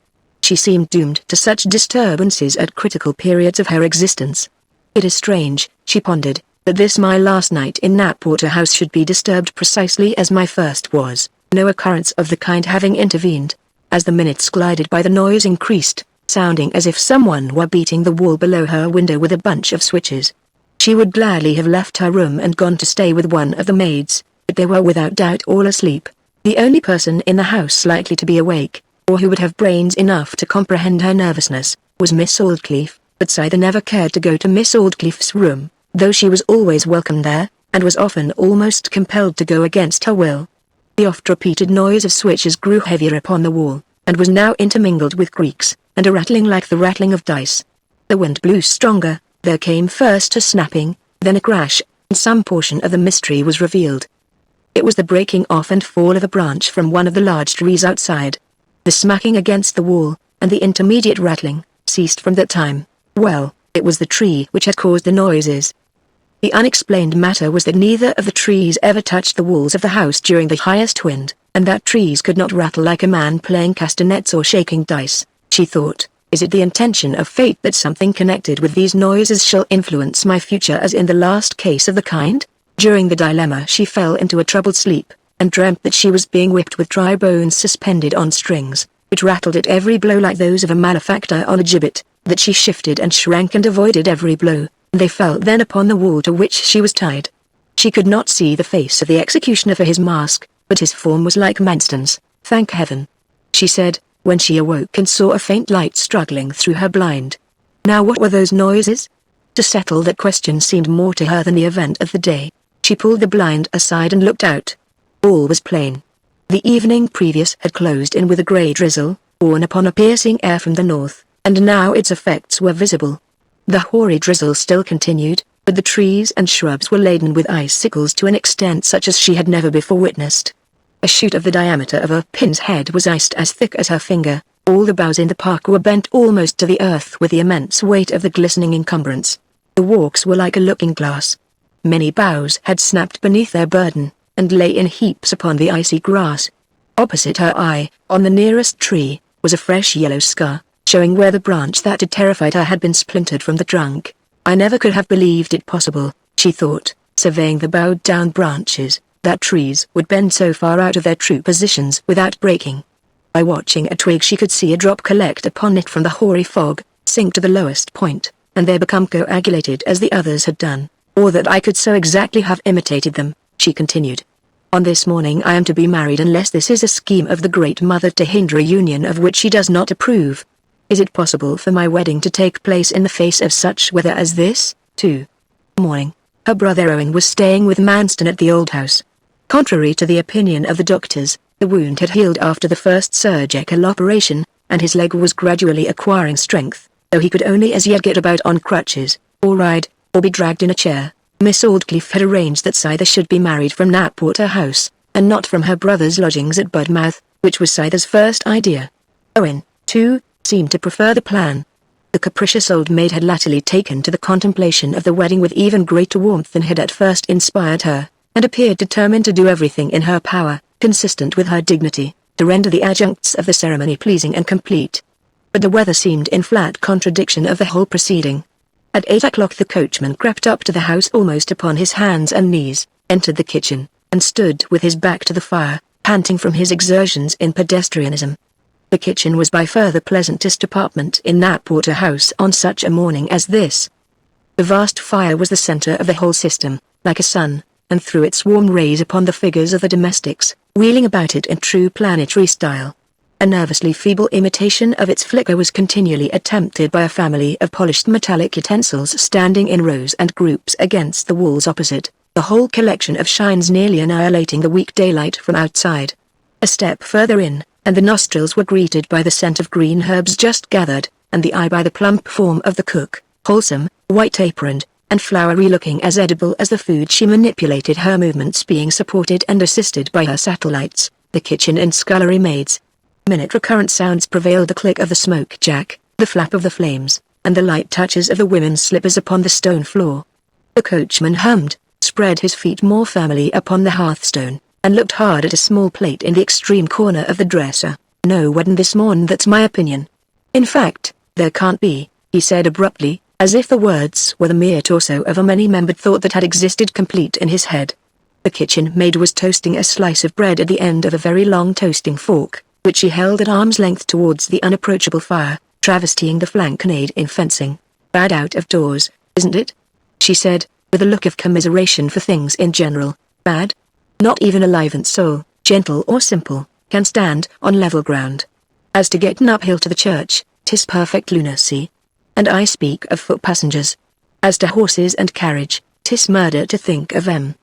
She seemed doomed to such disturbances at critical periods of her existence. "It is strange," she pondered, "that this my last night in Knapwater House should be disturbed precisely as my first was, no occurrence of the kind having intervened." As the minutes glided by the noise increased, sounding as if someone were beating the wall below her window with a bunch of switches. She would gladly have left her room and gone to stay with one of the maids, but they were without doubt all asleep. The only person in the house likely to be awake, or who would have brains enough to comprehend her nervousness, was Miss Aldclyffe, but Scyther never cared to go to Miss Aldclyffe's room, though she was always welcome there, and was often almost compelled to go against her will. The oft-repeated noise of switches grew heavier upon the wall, and was now intermingled with creaks, and a rattling like the rattling of dice. The wind blew stronger, there came first a snapping, then a crash, and some portion of the mystery was revealed. It was the breaking off and fall of a branch from one of the large trees outside. The smacking against the wall, and the intermediate rattling, ceased from that time. Well, it was the tree which had caused the noises. The unexplained matter was that neither of the trees ever touched the walls of the house during the highest wind, and that trees could not rattle like a man playing castanets or shaking dice. She thought, "Is it the intention of fate that something connected with these noises shall influence my future as in the last case of the kind?" During the dilemma she fell into a troubled sleep, and dreamt that she was being whipped with dry bones suspended on strings, which rattled at every blow like those of a malefactor on a gibbet, that she shifted and shrank and avoided every blow. They fell then upon the wall to which she was tied. She could not see the face of the executioner for his mask, but his form was like Manston's, "Thank heaven," she said, when she awoke and saw a faint light struggling through her blind. Now what were those noises? To settle that question seemed more to her than the event of the day. She pulled the blind aside and looked out. All was plain. The evening previous had closed in with a grey drizzle, borne upon a piercing air from the north, and now its effects were visible. The hoary drizzle still continued, but the trees and shrubs were laden with icicles to an extent such as she had never before witnessed. A shoot of the diameter of a pin's head was iced as thick as her finger. All the boughs in the park were bent almost to the earth with the immense weight of the glistening encumbrance. The walks were like a looking-glass. Many boughs had snapped beneath their burden, and lay in heaps upon the icy grass. Opposite her eye, on the nearest tree, was a fresh yellow scar, showing where the branch that had terrified her had been splintered from the trunk. "I never could have believed it possible," she thought, surveying the bowed-down branches, "that trees would bend so far out of their true positions without breaking." By watching a twig she could see a drop collect upon it from the hoary fog, sink to the lowest point, and there become coagulated as the others had done, or that I could so exactly have imitated them, she continued. "On this morning I am to be married unless this is a scheme of the Great Mother to hinder a union of which she does not approve. Is it possible for my wedding to take place in the face of such weather as this, too?" Morning. Her brother Owen was staying with Manston at the old house. Contrary to the opinion of the doctors, the wound had healed after the first surgical operation, and his leg was gradually acquiring strength, though he could only as yet get about on crutches, or ride, or be dragged in a chair. Miss Aldclyffe had arranged that Scyther should be married from Knapwater House, and not from her brother's lodgings at Budmouth, which was Scyther's first idea. Owen, too, seemed to prefer the plan. The capricious old maid had latterly taken to the contemplation of the wedding with even greater warmth than had at first inspired her, and appeared determined to do everything in her power, consistent with her dignity, to render the adjuncts of the ceremony pleasing and complete. But the weather seemed in flat contradiction of the whole proceeding. At 8 o'clock the coachman crept up to the house almost upon his hands and knees, entered the kitchen, and stood with his back to the fire, panting from his exertions in pedestrianism. The kitchen was by far the pleasantest apartment in Knapwater House on such a morning as this. The vast fire was the centre of the whole system, like a sun, and threw its warm rays upon the figures of the domestics, wheeling about it in true planetary style. A nervously feeble imitation of its flicker was continually attempted by a family of polished metallic utensils standing in rows and groups against the walls opposite, the whole collection of shines nearly annihilating the weak daylight from outside. A step further in, and the nostrils were greeted by the scent of green herbs just gathered, and the eye by the plump form of the cook, wholesome, white-aproned, and flowery-looking as edible as the food she manipulated, her movements being supported and assisted by her satellites, the kitchen and scullery maids. Minute recurrent sounds prevailed: the click of the smoke jack, the flap of the flames, and the light touches of the women's slippers upon the stone floor. The coachman hummed, spread his feet more firmly upon the hearthstone, and looked hard at a small plate in the extreme corner of the dresser. "No weddin' this morn, that's my opinion. In fact, there can't be," he said abruptly, as if the words were the mere torso of a many-membered thought that had existed complete in his head. The kitchen maid was toasting a slice of bread at the end of a very long toasting fork, which she held at arm's length towards the unapproachable fire, travestying the flancade in fencing. "Bad out of doors, isn't it?" she said, with a look of commiseration for things in general. "Bad? Not even a livened soul, gentle or simple, can stand on level ground. As to getting uphill to the church, 'tis perfect lunacy. And I speak of foot passengers. As to horses and carriage, 'tis murder to think of 'em.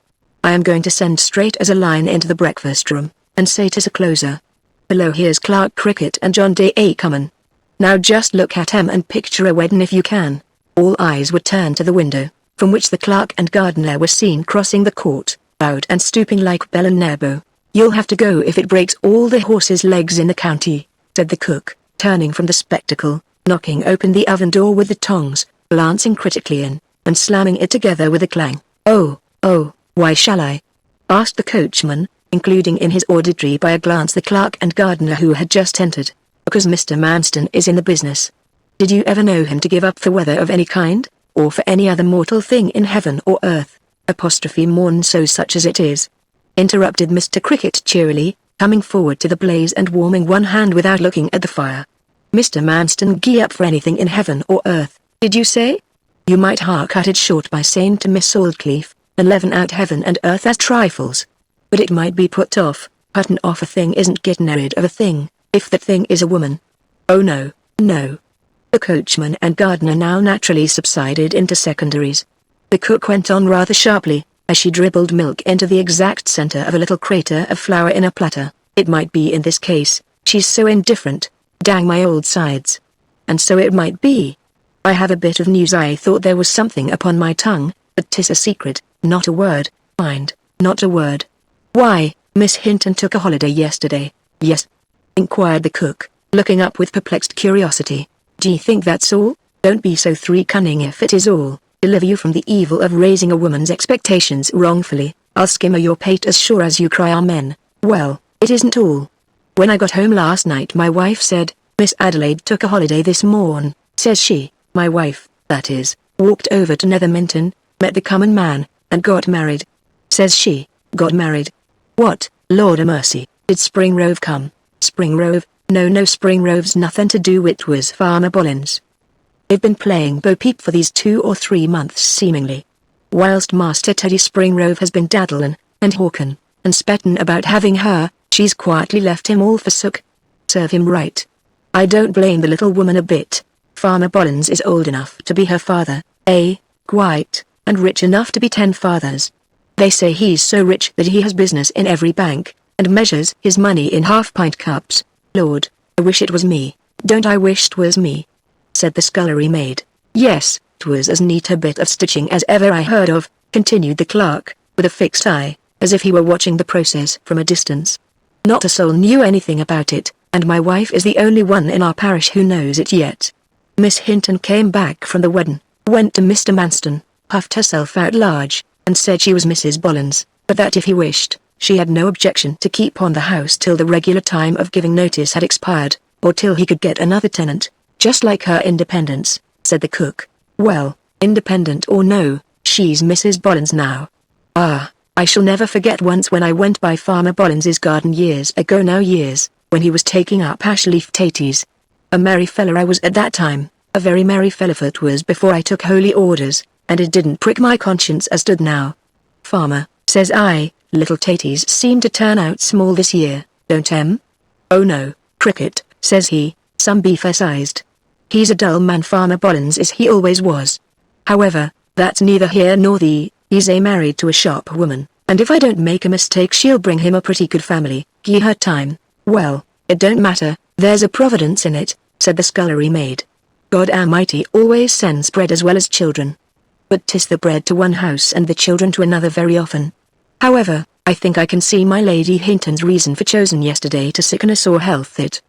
I am going to send straight as a line into the breakfast room, and say 'tis a closer. Below here's Clark Cricket and John Day a comin'. Now just look at 'em and picture a weddin' if you can." All eyes were turned to the window, from which the clerk and gardener were seen crossing the court, bowed and stooping like Bell and Nebo. "You'll have to go if it breaks all the horses' legs in the county," said the cook, turning from the spectacle, knocking open the oven door with the tongs, glancing critically in, and slamming it together with a clang. Oh, why shall I?" asked the coachman, including in his auditory by a glance the clerk and gardener who had just entered. "Because Mr. Manston is in the business. Did you ever know him to give up the weather of any kind, or for any other mortal thing in heaven or earth? Morn so such as it is," interrupted Mr. Cricket cheerily, coming forward to the blaze and warming one hand without looking at the fire. "Mr. Manston gee up for anything in heaven or earth, did you say? You might cut it short by saying to Miss Aldclyffe, and leaven out heaven and earth as trifles. But it might be put off. Puttin' off a thing isn't getting rid of a thing, if that thing is a woman. Oh no, no." The coachman and gardener now naturally subsided into secondaries. The cook went on rather sharply, as she dribbled milk into the exact center of a little crater of flour in a platter. "It might be in this case, she's so indifferent, dang my old sides. And so it might be. I have a bit of news. I thought there was something upon my tongue, but 'tis a secret, not a word, mind, not a word." "Why, Miss Hinton took a holiday yesterday." "Yes?" inquired the cook, looking up with perplexed curiosity. "D'ye think that's all? Don't be so cunning if it is all. Deliver you from the evil of raising a woman's expectations wrongfully, I'll skimmer your pate as sure as you cry amen." "Well, it isn't all. When I got home last night my wife said, 'Miss Adelaide took a holiday this morn,' says she. My wife, that is, walked over to Netherminton, met the common man, and got married. Says she, got married. What, Lord a mercy, did Springrove come? Springrove? No, Springrove's nothing to do with 'twas Farmer Bollins. They've been playing Bo Peep for these 2 or 3 months seemingly. Whilst Master Teddy Springrove has been daddlin', and hawkin', and spettin' about having her, she's quietly left him all forsook. Serve him right. I don't blame the little woman a bit. Farmer Bollins is old enough to be her father, quite, and rich enough to be 10 fathers. They say he's so rich that he has business in every bank, and measures his money in half-pint cups. Lord, I wish it was me, don't I wish 'twas me," said the scullery maid. "Yes, 'twas as neat a bit of stitching as ever I heard of," continued the clerk, with a fixed eye, as if he were watching the process from a distance. "Not a soul knew anything about it, and my wife is the only one in our parish who knows it yet. Miss Hinton came back from the wedding, went to Mr. Manston, puffed herself out large, and said she was Mrs. Bollins, but that if he wished, she had no objection to keep on the house till the regular time of giving notice had expired, or till he could get another tenant, just like her independence, said the cook. Well, independent or no, she's Mrs. Bollins now. Ah, I shall never forget once when I went by Farmer Bollins's garden years ago now years, when he was taking up ash-leaf taties. A merry feller I was at that time, a very merry feller, for it was before I took holy orders, and it didn't prick my conscience as did now. Farmer, says I, little taties seem to turn out small this year, don't em? Oh no, cricket, says he, some beaver-sized. He's a dull man, Farmer Bollins is, he always was. However, that's neither here nor there. He's married to a shop woman, and if I don't make a mistake she'll bring him a pretty good family, gie her time. Well, it don't matter, there's a providence in it, said the scullery maid. God Almighty always sends bread as well as children. But 'tis the bread to one house and the children to another very often. However, I think I can see my Lady Hinton's reason for chosen yesterday to sickness or health it.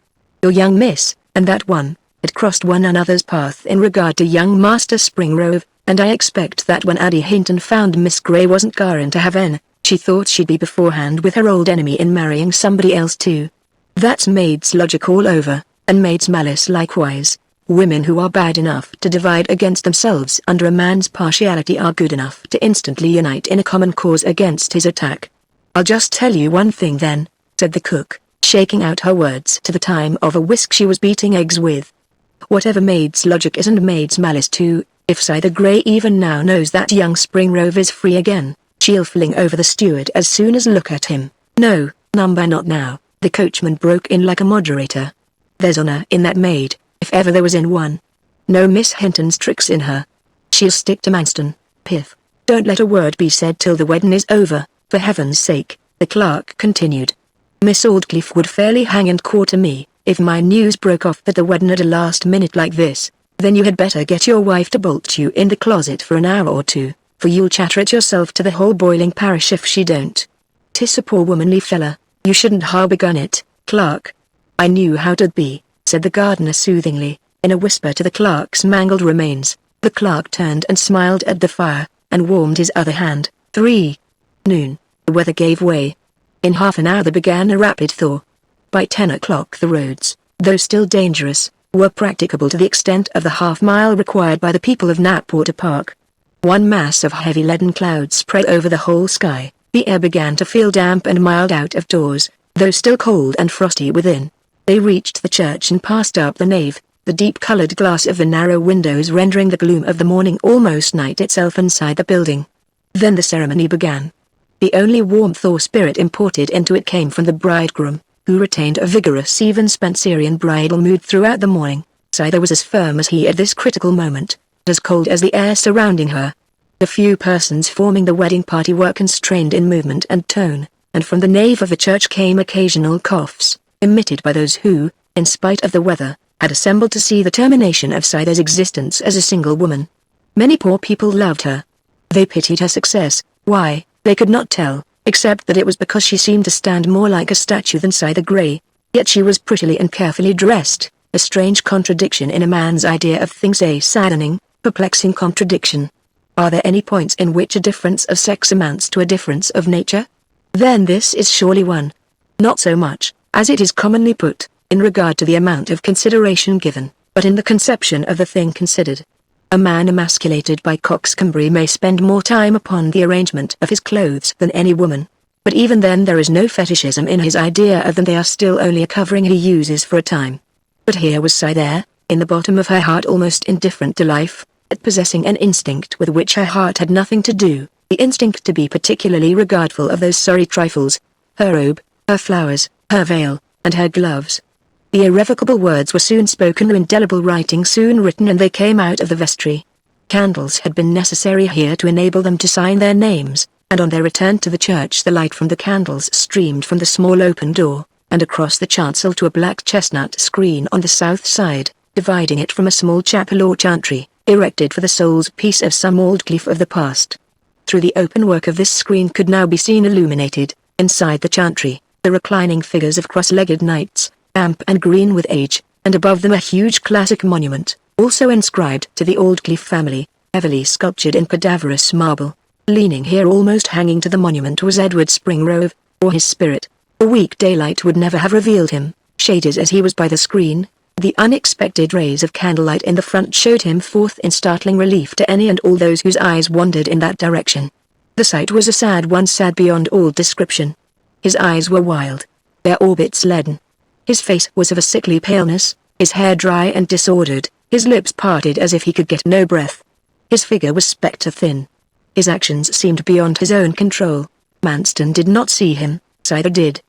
Your young miss, and that one, had crossed one another's path in regard to young Master Springrove, and I expect that when Addie Hinton found Miss Grey wasn't going to have en, she thought she'd be beforehand with her old enemy in marrying somebody else too. That's maid's logic all over, and maid's malice likewise. Women who are bad enough to divide against themselves under a man's partiality are good enough to instantly unite in a common cause against his attack. I'll just tell you one thing then, said the cook, shaking out her words to the time of a whisk she was beating eggs with. Whatever maid's logic is and maid's malice too, if Scyther Grey even now knows that young Springrove is free again, she'll fling over the steward as soon as look at him. No, number not now, the coachman broke in like a moderator. There's honour in that maid, if ever there was in one. No Miss Hinton's tricks in her. She'll stick to Manston, piff. Don't let a word be said till the wedding is over, for heaven's sake, the clerk continued. Miss Aldclyffe would fairly hang and quarter me, if my news broke off at the wedding at a last minute like this. Then you had better get your wife to bolt you in the closet for an hour or two, for you'll chatter it yourself to the whole boiling parish if she don't. 'Tis a poor womanly fella, you shouldn't ha' begun it, clerk. I knew how 'twould be, said the gardener soothingly, in a whisper to the clerk's mangled remains. The clerk turned and smiled at the fire, and warmed his other hand. 3 noon, the weather gave way. In half an hour there began a rapid thaw. By 10 o'clock the roads, though still dangerous, were practicable to the extent of the half-mile required by the people of Knapwater Park. One mass of heavy leaden clouds spread over the whole sky. The air began to feel damp and mild out of doors, though still cold and frosty within. They reached the church and passed up the nave, the deep-coloured glass of the narrow windows rendering the gloom of the morning almost night itself inside the building. Then the ceremony began. The only warmth or spirit imported into it came from the bridegroom, who retained a vigorous even Spencerian bridal mood throughout the morning. Scyther was as firm as he at this critical moment, as cold as the air surrounding her. The few persons forming the wedding party were constrained in movement and tone, and from the nave of the church came occasional coughs, emitted by those who, in spite of the weather, had assembled to see the termination of Scyther's existence as a single woman. Many poor people loved her. They pitied her success. Why, they could not tell, except that it was because she seemed to stand more like a statue than Scyther Grey. Yet she was prettily and carefully dressed, a strange contradiction in a man's idea of things, a saddening, perplexing contradiction. Are there any points in which a difference of sex amounts to a difference of nature? Then this is surely one. Not so much, as it is commonly put, in regard to the amount of consideration given, but in the conception of the thing considered. A man emasculated by coxcombry may spend more time upon the arrangement of his clothes than any woman, but even then there is no fetishism in his idea of them. They are still only a covering he uses for a time. But here was Scyther, in the bottom of her heart almost indifferent to life, at possessing an instinct with which her heart had nothing to do, the instinct to be particularly regardful of those sorry trifles, her robe, her flowers, her veil, and her gloves. The irrevocable words were soon spoken, the indelible writing soon written, and they came out of the vestry. Candles had been necessary here to enable them to sign their names, and on their return to the church the light from the candles streamed from the small open door, and across the chancel to a black chestnut screen on the south side, dividing it from a small chapel or chantry, erected for the soul's peace of some Aldclyffe of the past. Through the open work of this screen could now be seen illuminated, inside the chantry, the reclining figures of cross-legged knights, damp and green with age, and above them a huge classic monument, also inscribed to the Aldclyffe family, heavily sculptured in cadaverous marble. Leaning here almost hanging to the monument was Edward Springrove, or his spirit. The weak daylight would never have revealed him, shaded as he was by the screen. The unexpected rays of candlelight in the front showed him forth in startling relief to any and all those whose eyes wandered in that direction. The sight was a sad one, sad beyond all description. His eyes were wild, their orbits leaden. His face was of a sickly paleness, his hair dry and disordered, his lips parted as if he could get no breath. His figure was spectre-thin. His actions seemed beyond his own control. Manston did not see him, Scyther did.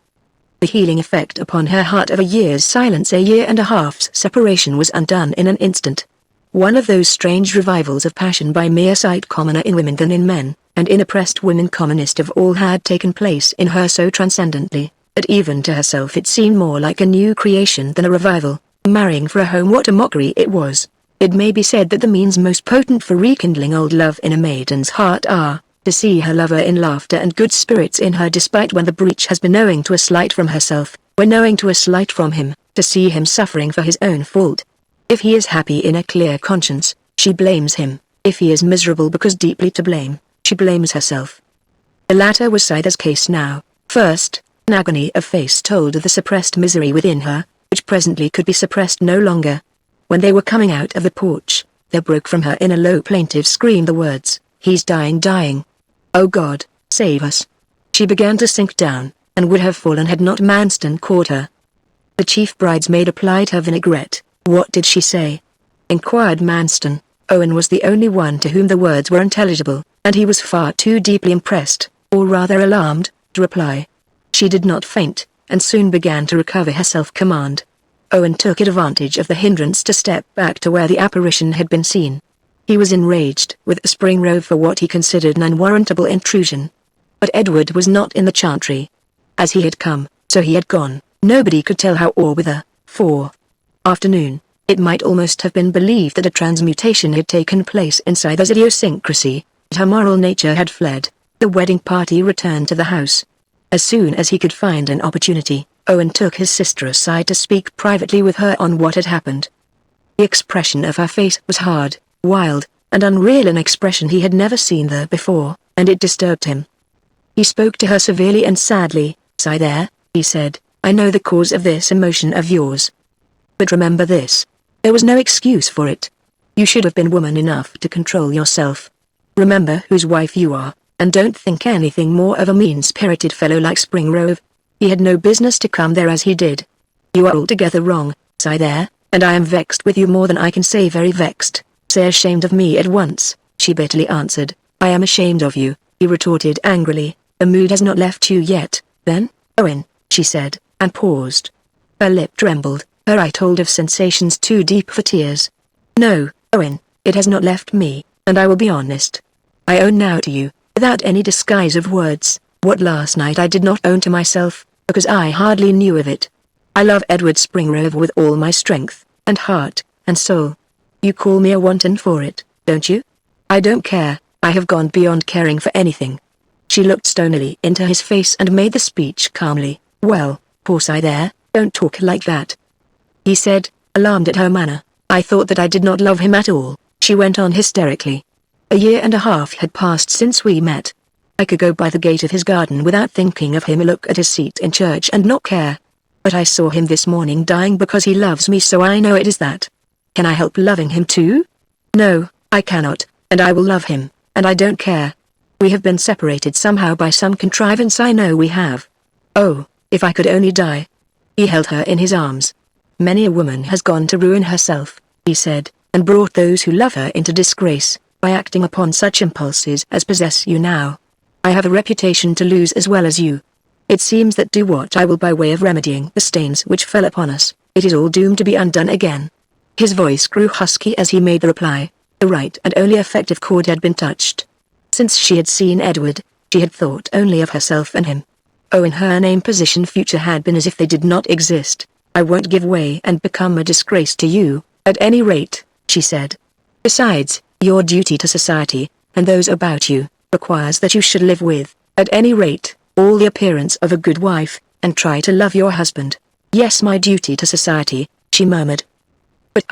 The healing effect upon her heart of a year's silence, a year and a half's separation, was undone in an instant. One of those strange revivals of passion by mere sight, commoner in women than in men, and in oppressed women commonest of all, had taken place in her so transcendently, that even to herself it seemed more like a new creation than a revival. Marrying for a home, what a mockery it was! It may be said that the means most potent for rekindling old love in a maiden's heart are, to see her lover in laughter and good spirits in her despite when the breach has been owing to a slight from herself, when owing to a slight from him, to see him suffering for his own fault. If he is happy in a clear conscience, she blames him. If he is miserable because deeply to blame, she blames herself. The latter was Scyther's case now. First, an agony of face told of the suppressed misery within her, which presently could be suppressed no longer. When they were coming out of the porch, there broke from her in a low plaintive scream the words, "He's dying, dying. Oh God, save us." She began to sink down, and would have fallen had not Manston caught her. The chief bridesmaid applied her vinaigrette. "What did she say?" inquired Manston. Owen was the only one to whom the words were intelligible, and he was far too deeply impressed, or rather alarmed, to reply. She did not faint, and soon began to recover her self-command. Owen took advantage of the hindrance to step back to where the apparition had been seen. He was enraged with Springrove for what he considered an unwarrantable intrusion. But Edward was not in the chantry. As he had come, so he had gone. Nobody could tell how or whither. For afternoon, it might almost have been believed that a transmutation had taken place in Scyther's idiosyncrasy, that her moral nature had fled. The wedding party returned to the house. As soon as he could find an opportunity, Owen took his sister aside to speak privately with her on what had happened. The expression of her face was hard, wild, and unreal, an expression he had never seen there before, and it disturbed him. He spoke to her severely and sadly. "Scyther," he said, "I know the cause of this emotion of yours. But remember this. There was no excuse for it. You should have been woman enough to control yourself. Remember whose wife you are, and don't think anything more of a mean-spirited fellow like Springrove. He had no business to come there as he did. You are altogether wrong, Scyther, and I am vexed with you more than I can say, very vexed. Say ashamed of me at once," she bitterly answered. "I am ashamed of you," he retorted angrily. "The mood has not left you yet, then, Owen," she said, and paused. Her lip trembled, her eye told of sensations too deep for tears. "No, Owen, it has not left me, and I will be honest. I own now to you, without any disguise of words, what last night I did not own to myself, because I hardly knew of it. I love Edward Springrove with all my strength, and heart, and soul. You call me a wanton for it, don't you? I don't care. I have gone beyond caring for anything." She looked stonily into his face and made the speech calmly. "Well, poor Scyther, don't talk like that," he said, alarmed at her manner. "I thought that I did not love him at all," she went on hysterically. "A year and a half had passed since we met. I could go by the gate of his garden without thinking of him, look at his seat in church and not care. But I saw him this morning dying because he loves me, so I know it is that. Can I help loving him too? No, I cannot, and I will love him, and I don't care. We have been separated somehow by some contrivance, I know we have. Oh, if I could only die." He held her in his arms. "Many a woman has gone to ruin herself," he said, "and brought those who love her into disgrace, by acting upon such impulses as possess you now. I have a reputation to lose as well as you. It seems that do what I will by way of remedying the stains which fell upon us, it is all doomed to be undone again." His voice grew husky as he made the reply. The right and only effective chord had been touched. Since she had seen Edward, she had thought only of herself and him. Oh, in her name, position, future had been as if they did not exist. "I won't give way and become a disgrace to you, at any rate," she said. "Besides, your duty to society, and those about you, requires that you should live with, at any rate, all the appearance of a good wife, and try to love your husband. Yes, my duty to society, she murmured. But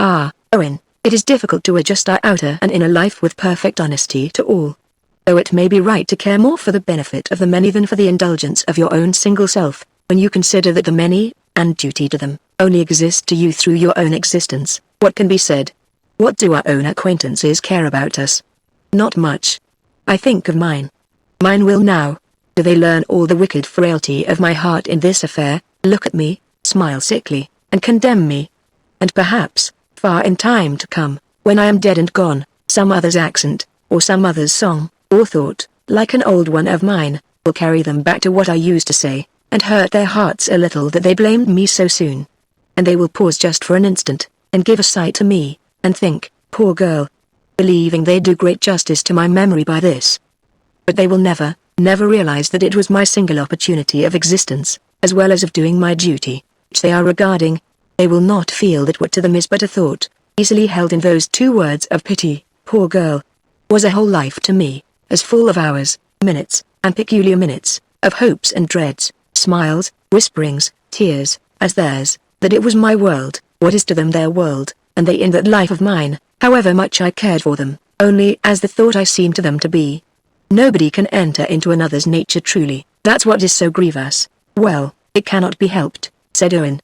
Owen, it is difficult to adjust our outer and inner life with perfect honesty to all. Though it may be right to care more for the benefit of the many than for the indulgence of your own single self, when you consider that the many, and duty to them, only exist to you through your own existence, what can be said? What do our own acquaintances care about us? Not much. I think of mine. Mine will now. Do they learn all the wicked frailty of my heart in this affair, look at me, smile sickly, and condemn me? And perhaps, far in time to come, when I am dead and gone, some other's accent, or some other's song, or thought, like an old one of mine, will carry them back to what I used to say, and hurt their hearts a little that they blamed me so soon. And they will pause just for an instant, and give a sigh to me, and think, poor girl, believing they do great justice to my memory by this. But they will never realize that it was my single opportunity of existence, as well as of doing my duty, which they are regarding. They will not feel that what to them is but a thought, easily held in those 2 words of pity, poor girl, was a whole life to me, as full of hours, minutes, and peculiar minutes, of hopes and dreads, smiles, whisperings, tears, as theirs, that it was my world, what is to them their world, and they in that life of mine, however much I cared for them, only as the thought I seemed to them to be. Nobody can enter into another's nature truly, that's what is so grievous. Well, it cannot be helped, said Owen.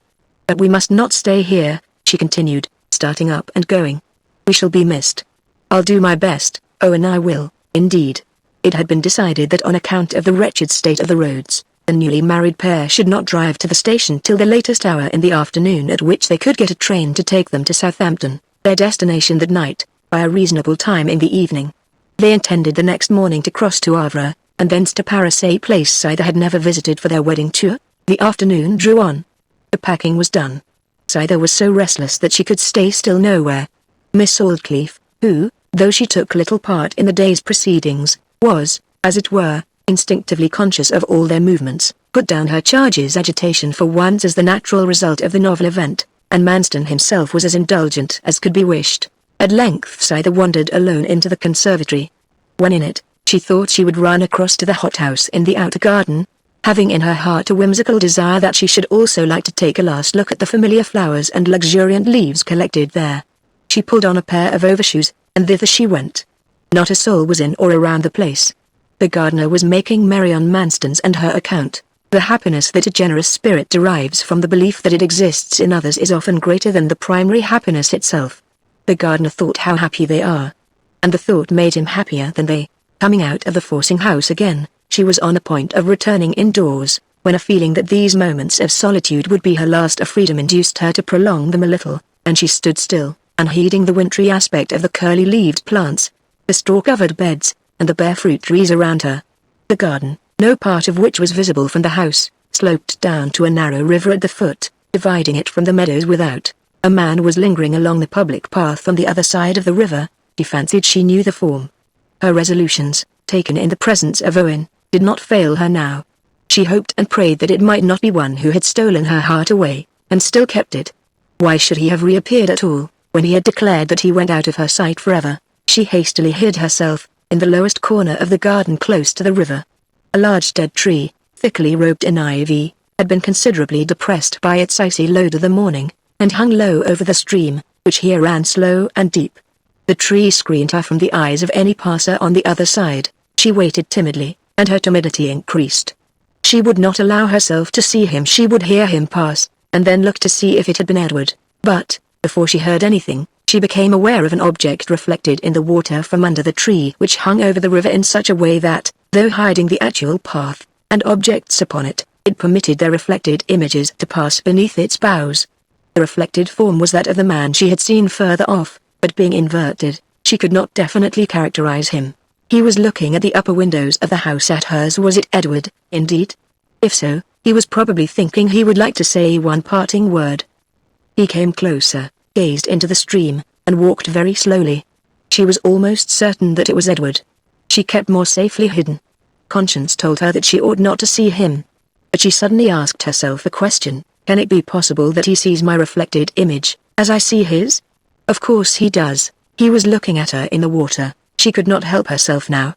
But we must not stay here, she continued, starting up and going. We shall be missed. I'll do my best, Owen, I will, indeed. It had been decided that on account of the wretched state of the roads, the newly married pair should not drive to the station till the latest hour in the afternoon at which they could get a train to take them to Southampton, their destination that night, by a reasonable time in the evening. They intended the next morning to cross to Havre, and thence to Paris, a place either had never visited for their wedding tour. The afternoon drew on. The packing was done. Scyther was so restless that she could stay still nowhere. Miss Aldclyffe, who, though she took little part in the day's proceedings, was, as it were, instinctively conscious of all their movements, put down her charge's agitation for once as the natural result of the novel event, and Manston himself was as indulgent as could be wished. At length Scyther wandered alone into the conservatory. When in it, she thought she would run across to the hothouse in the outer garden, having in her heart a whimsical desire that she should also like to take a last look at the familiar flowers and luxuriant leaves collected there. She pulled on a pair of overshoes, and thither she went. Not a soul was in or around the place. The gardener was making merry on Manston's and her account. The happiness that a generous spirit derives from the belief that it exists in others is often greater than the primary happiness itself. The gardener thought how happy they are. And the thought made him happier than they. Coming out of the forcing house again, she was on the point of returning indoors, when a feeling that these moments of solitude would be her last of freedom induced her to prolong them a little, and she stood still, unheeding the wintry aspect of the curly-leaved plants, the straw-covered beds, and the bare fruit trees around her. The garden, no part of which was visible from the house, sloped down to a narrow river at the foot, dividing it from the meadows without. A man was lingering along the public path on the other side of the river. She fancied she knew the form. Her resolutions, taken in the presence of Owen, did not fail her now. She hoped and prayed that it might not be one who had stolen her heart away, and still kept it. Why should he have reappeared at all, when he had declared that he went out of her sight forever? She hastily hid herself, in the lowest corner of the garden close to the river. A large dead tree, thickly robed in ivy, had been considerably depressed by its icy load of the morning, and hung low over the stream, which here ran slow and deep. The tree screened her from the eyes of any passer on the other side. She waited timidly, and her timidity increased. She would not allow herself to see him. She would hear him pass, and then look to see if it had been Edward. But, before she heard anything, she became aware of an object reflected in the water from under the tree which hung over the river in such a way that, though hiding the actual path, and objects upon it, it permitted their reflected images to pass beneath its boughs. The reflected form was that of the man she had seen further off, but being inverted, she could not definitely characterize him. He was looking at the upper windows of the house at hers. Was it Edward, indeed? If so, he was probably thinking he would like to say one parting word. He came closer, gazed into the stream, and walked very slowly. She was almost certain that it was Edward. She kept more safely hidden. Conscience told her that she ought not to see him. But she suddenly asked herself a question: can it be possible that he sees my reflected image, as I see his? Of course he does. He was looking at her in the water. She could not help herself now.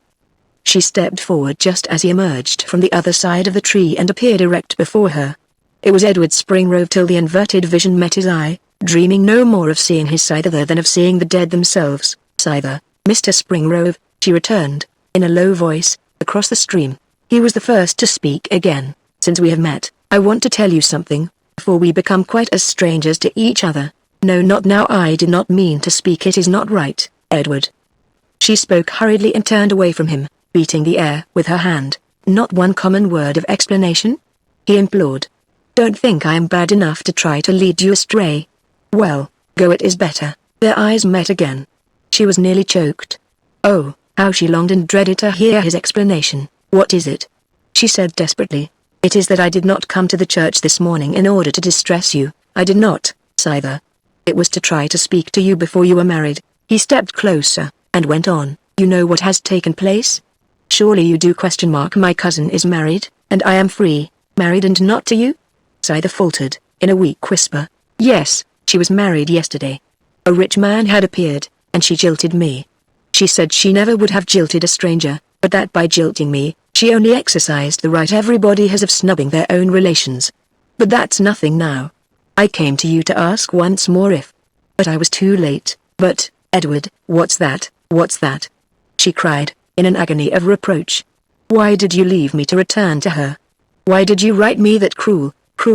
She stepped forward just as he emerged from the other side of the tree and appeared erect before her. It was Edward Springrove till the inverted vision met his eye, dreaming no more of seeing his side other than of seeing the dead themselves. Scyther, Mr. Springrove, she returned, in a low voice, across the stream. He was the first to speak again. Since we have met, I want to tell you something, before we become quite as strangers to each other. No, not now. I did not mean to speak. It is not right, Edward. She spoke hurriedly and turned away from him, beating the air with her hand. Not one common word of explanation? He implored. Don't think I am bad enough to try to lead you astray. Well, go, it is better. Their eyes met again. She was nearly choked. Oh, how she longed and dreaded to hear his explanation. What is it? She said desperately. It is that I did not come to the church this morning in order to distress you. I did not, Scyther. It was to try to speak to you before you were married. He stepped closer, and went on. You know what has taken place? Surely you do? ? My cousin is married, and I am free, married and not to you? Scyther faltered, in a weak whisper. Yes, she was married yesterday. A rich man had appeared, and she jilted me. She said she never would have jilted a stranger, but that by jilting me, she only exercised the right everybody has of snubbing their own relations. But that's nothing now. I came to you to ask once more if... But I was too late. But, Edward, what's that? What's that? She cried, in an agony of reproach. Why did you leave me to return to her? Why did you write me that cruel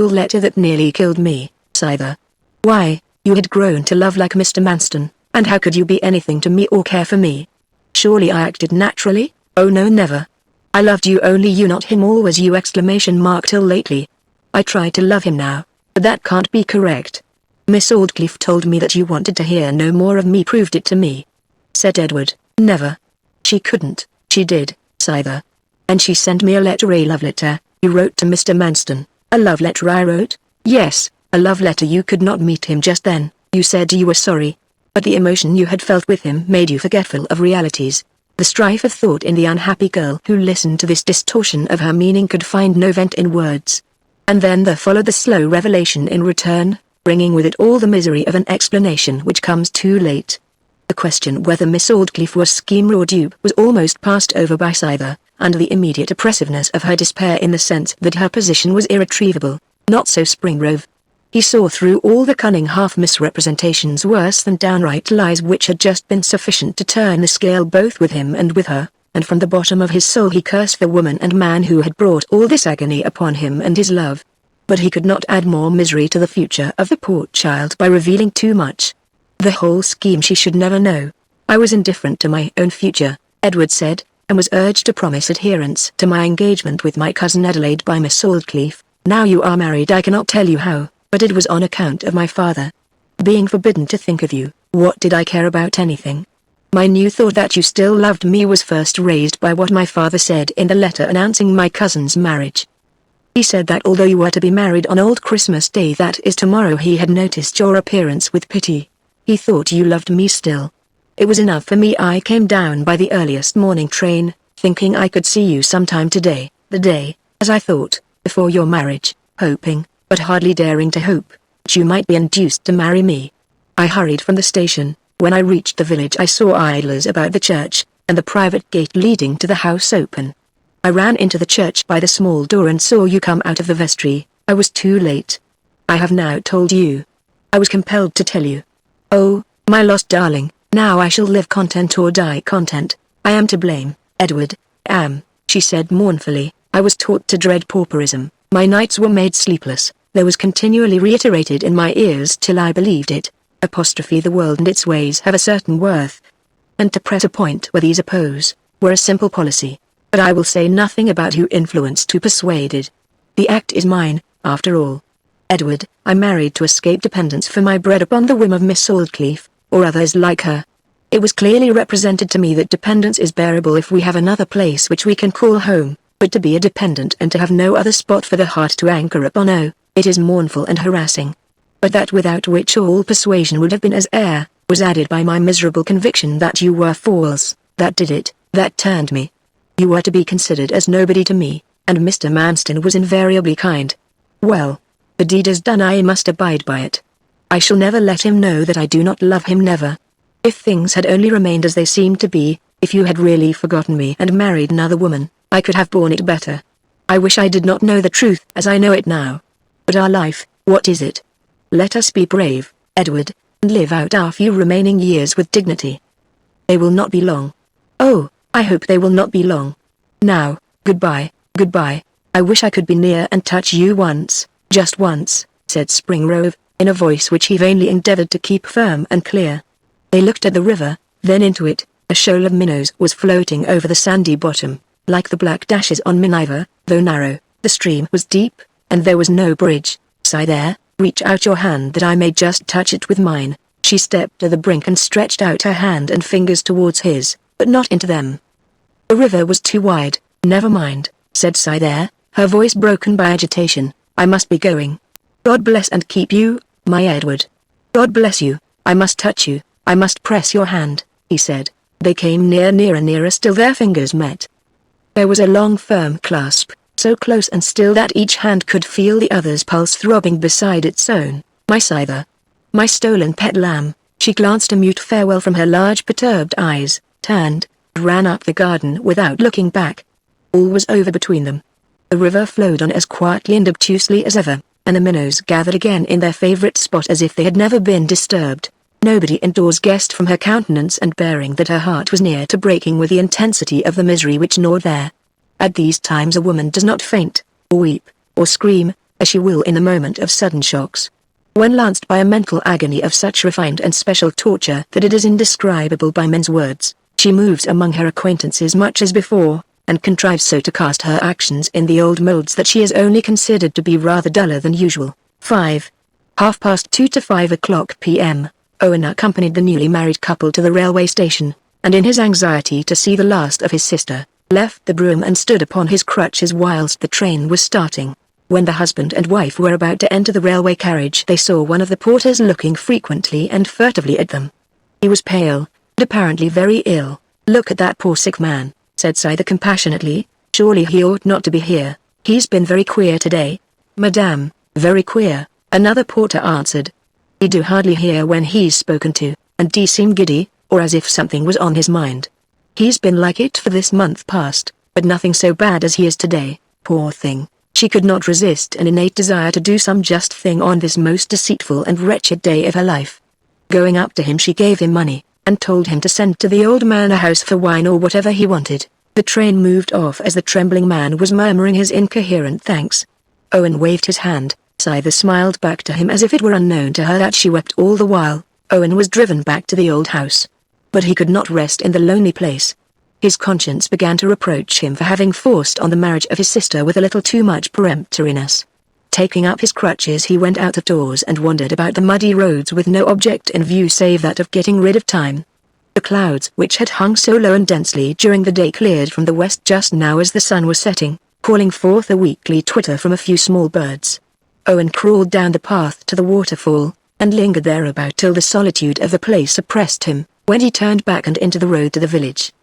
letter that nearly killed me, Scyther? Why, you had grown to love like Mr. Manston, and how could you be anything to me or care for me? Surely I acted naturally? Oh no, never. I loved you, only you, not him, always you! ! Till lately. I try to love him now, but that can't be correct. Miss Aldclyffe told me that you wanted to hear no more of me, proved it to me. Said Edward. Never. She couldn't. She did, Scyther. And she sent me a letter, a love letter. You wrote to Mr. Manston. A love letter I wrote? Yes, a love letter. You could not meet him just then. You said you were sorry. But the emotion you had felt with him made you forgetful of realities. The strife of thought in the unhappy girl who listened to this distortion of her meaning could find no vent in words. And then there followed the slow revelation in return, bringing with it all the misery of an explanation which comes too late. The question whether Miss Aldclyffe was schemer or dupe was almost passed over by Scyther, under the immediate oppressiveness of her despair, in the sense that her position was irretrievable. Not so Springrove. He saw through all the cunning half-misrepresentations, worse than downright lies, which had just been sufficient to turn the scale both with him and with her, and from the bottom of his soul he cursed the woman and man who had brought all this agony upon him and his love. But he could not add more misery to the future of the poor child by revealing too much. The whole scheme she should never know. I was indifferent to my own future, Edward said, and was urged to promise adherence to my engagement with my cousin Adelaide by Miss Aldclyffe. Now you are married, I cannot tell you how, but it was on account of my father. Being forbidden to think of you, what did I care about anything? My new thought that you still loved me was first raised by what my father said in the letter announcing my cousin's marriage. He said that although you were to be married on Old Christmas Day, that is tomorrow, he had noticed your appearance with pity. He thought you loved me still. It was enough for me. I came down by the earliest morning train, thinking I could see you sometime today, the day, as I thought, before your marriage, hoping, but hardly daring to hope, that you might be induced to marry me. I hurried from the station. When I reached the village I saw idlers about the church, and the private gate leading to the house open. I ran into the church by the small door and saw you come out of the vestry. I was too late. I have now told you. I was compelled to tell you. Oh, my lost darling, now I shall live content or die content. I am to blame, Edward, am, she said mournfully. I was taught to dread pauperism. My nights were made sleepless. There was continually reiterated in my ears till I believed it. Apostrophe the world and its ways have a certain worth. And to press a point where these oppose, were a simple policy. But I will say nothing about who influenced, who persuaded. The act is mine, after all. Edward, I married to escape dependence for my bread upon the whim of Miss Aldclyffe, or others like her. It was clearly represented to me that dependence is bearable if we have another place which we can call home, but to be a dependent and to have no other spot for the heart to anchor upon, oh, it is mournful and harassing. But that without which all persuasion would have been as air, was added by my miserable conviction that you were false. That did it, that turned me. You were to be considered as nobody to me, and Mr. Manston was invariably kind. Well, the deed is done, I must abide by it. I shall never let him know that I do not love him, never. If things had only remained as they seemed to be, if you had really forgotten me and married another woman, I could have borne it better. I wish I did not know the truth as I know it now. But our life, what is it? Let us be brave, Edward, and live out our few remaining years with dignity. They will not be long. Oh, I hope they will not be long. Now, goodbye, goodbye. I wish I could be near and touch you once, just once, said Springrove, in a voice which he vainly endeavored to keep firm and clear. They looked at the river, then into it. A shoal of minnows was floating over the sandy bottom, like the black dashes on Minerva. Though narrow, the stream was deep, and there was no bridge. Sigh there, reach out your hand that I may just touch it with mine. She stepped to the brink and stretched out her hand and fingers towards his, but not into them. The river was too wide. Never mind, said Sigh there, her voice broken by agitation. I must be going. God bless and keep you, my Edward. God bless you. I must touch you. I must press your hand, he said. They came nearer still their fingers met. There was a long firm clasp, so close and still that each hand could feel the other's pulse throbbing beside its own. My Scyther. My stolen pet lamb. She glanced a mute farewell from her large perturbed eyes, turned, and ran up the garden without looking back. All was over between them. The river flowed on as quietly and obtusely as ever, and the minnows gathered again in their favorite spot as if they had never been disturbed. Nobody indoors guessed from her countenance and bearing that her heart was near to breaking with the intensity of the misery which gnawed there. At these times a woman does not faint, or weep, or scream, as she will in the moment of sudden shocks. When lanced by a mental agony of such refined and special torture that it is indescribable by men's words, she moves among her acquaintances much as before, and contrives so to cast her actions in the old moulds that she is only considered to be rather duller than usual. 5. 2:30 to 5 o'clock p.m. Owen accompanied the newly married couple to the railway station, and in his anxiety to see the last of his sister, left the brougham and stood upon his crutches whilst the train was starting. When the husband and wife were about to enter the railway carriage they saw one of the porters looking frequently and furtively at them. He was pale, and apparently very ill. Look at that poor sick man, said Scyther compassionately. Surely he ought not to be here. He's been very queer today. Madame, very queer, another porter answered. He do hardly hear when he's spoken to, and do seem giddy, or as if something was on his mind. He's been like it for this month past, but nothing so bad as he is today, poor thing. She could not resist an innate desire to do some just thing on this most deceitful and wretched day of her life. Going up to him she gave him money, and told him to send to the old man a house for wine or whatever he wanted. The train moved off as the trembling man was murmuring his incoherent thanks. Owen waved his hand. Scyther smiled back to him as if it were unknown to her that she wept all the while. Owen was driven back to the old house. But he could not rest in the lonely place. His conscience began to reproach him for having forced on the marriage of his sister with a little too much peremptoriness. Taking up his crutches he went out of doors and wandered about the muddy roads with no object in view save that of getting rid of time. The clouds which had hung so low and densely during the day cleared from the west just now as the sun was setting, calling forth a weakly twitter from a few small birds. Owen crawled down the path to the waterfall, and lingered thereabout till the solitude of the place oppressed him, when he turned back and into the road to the village.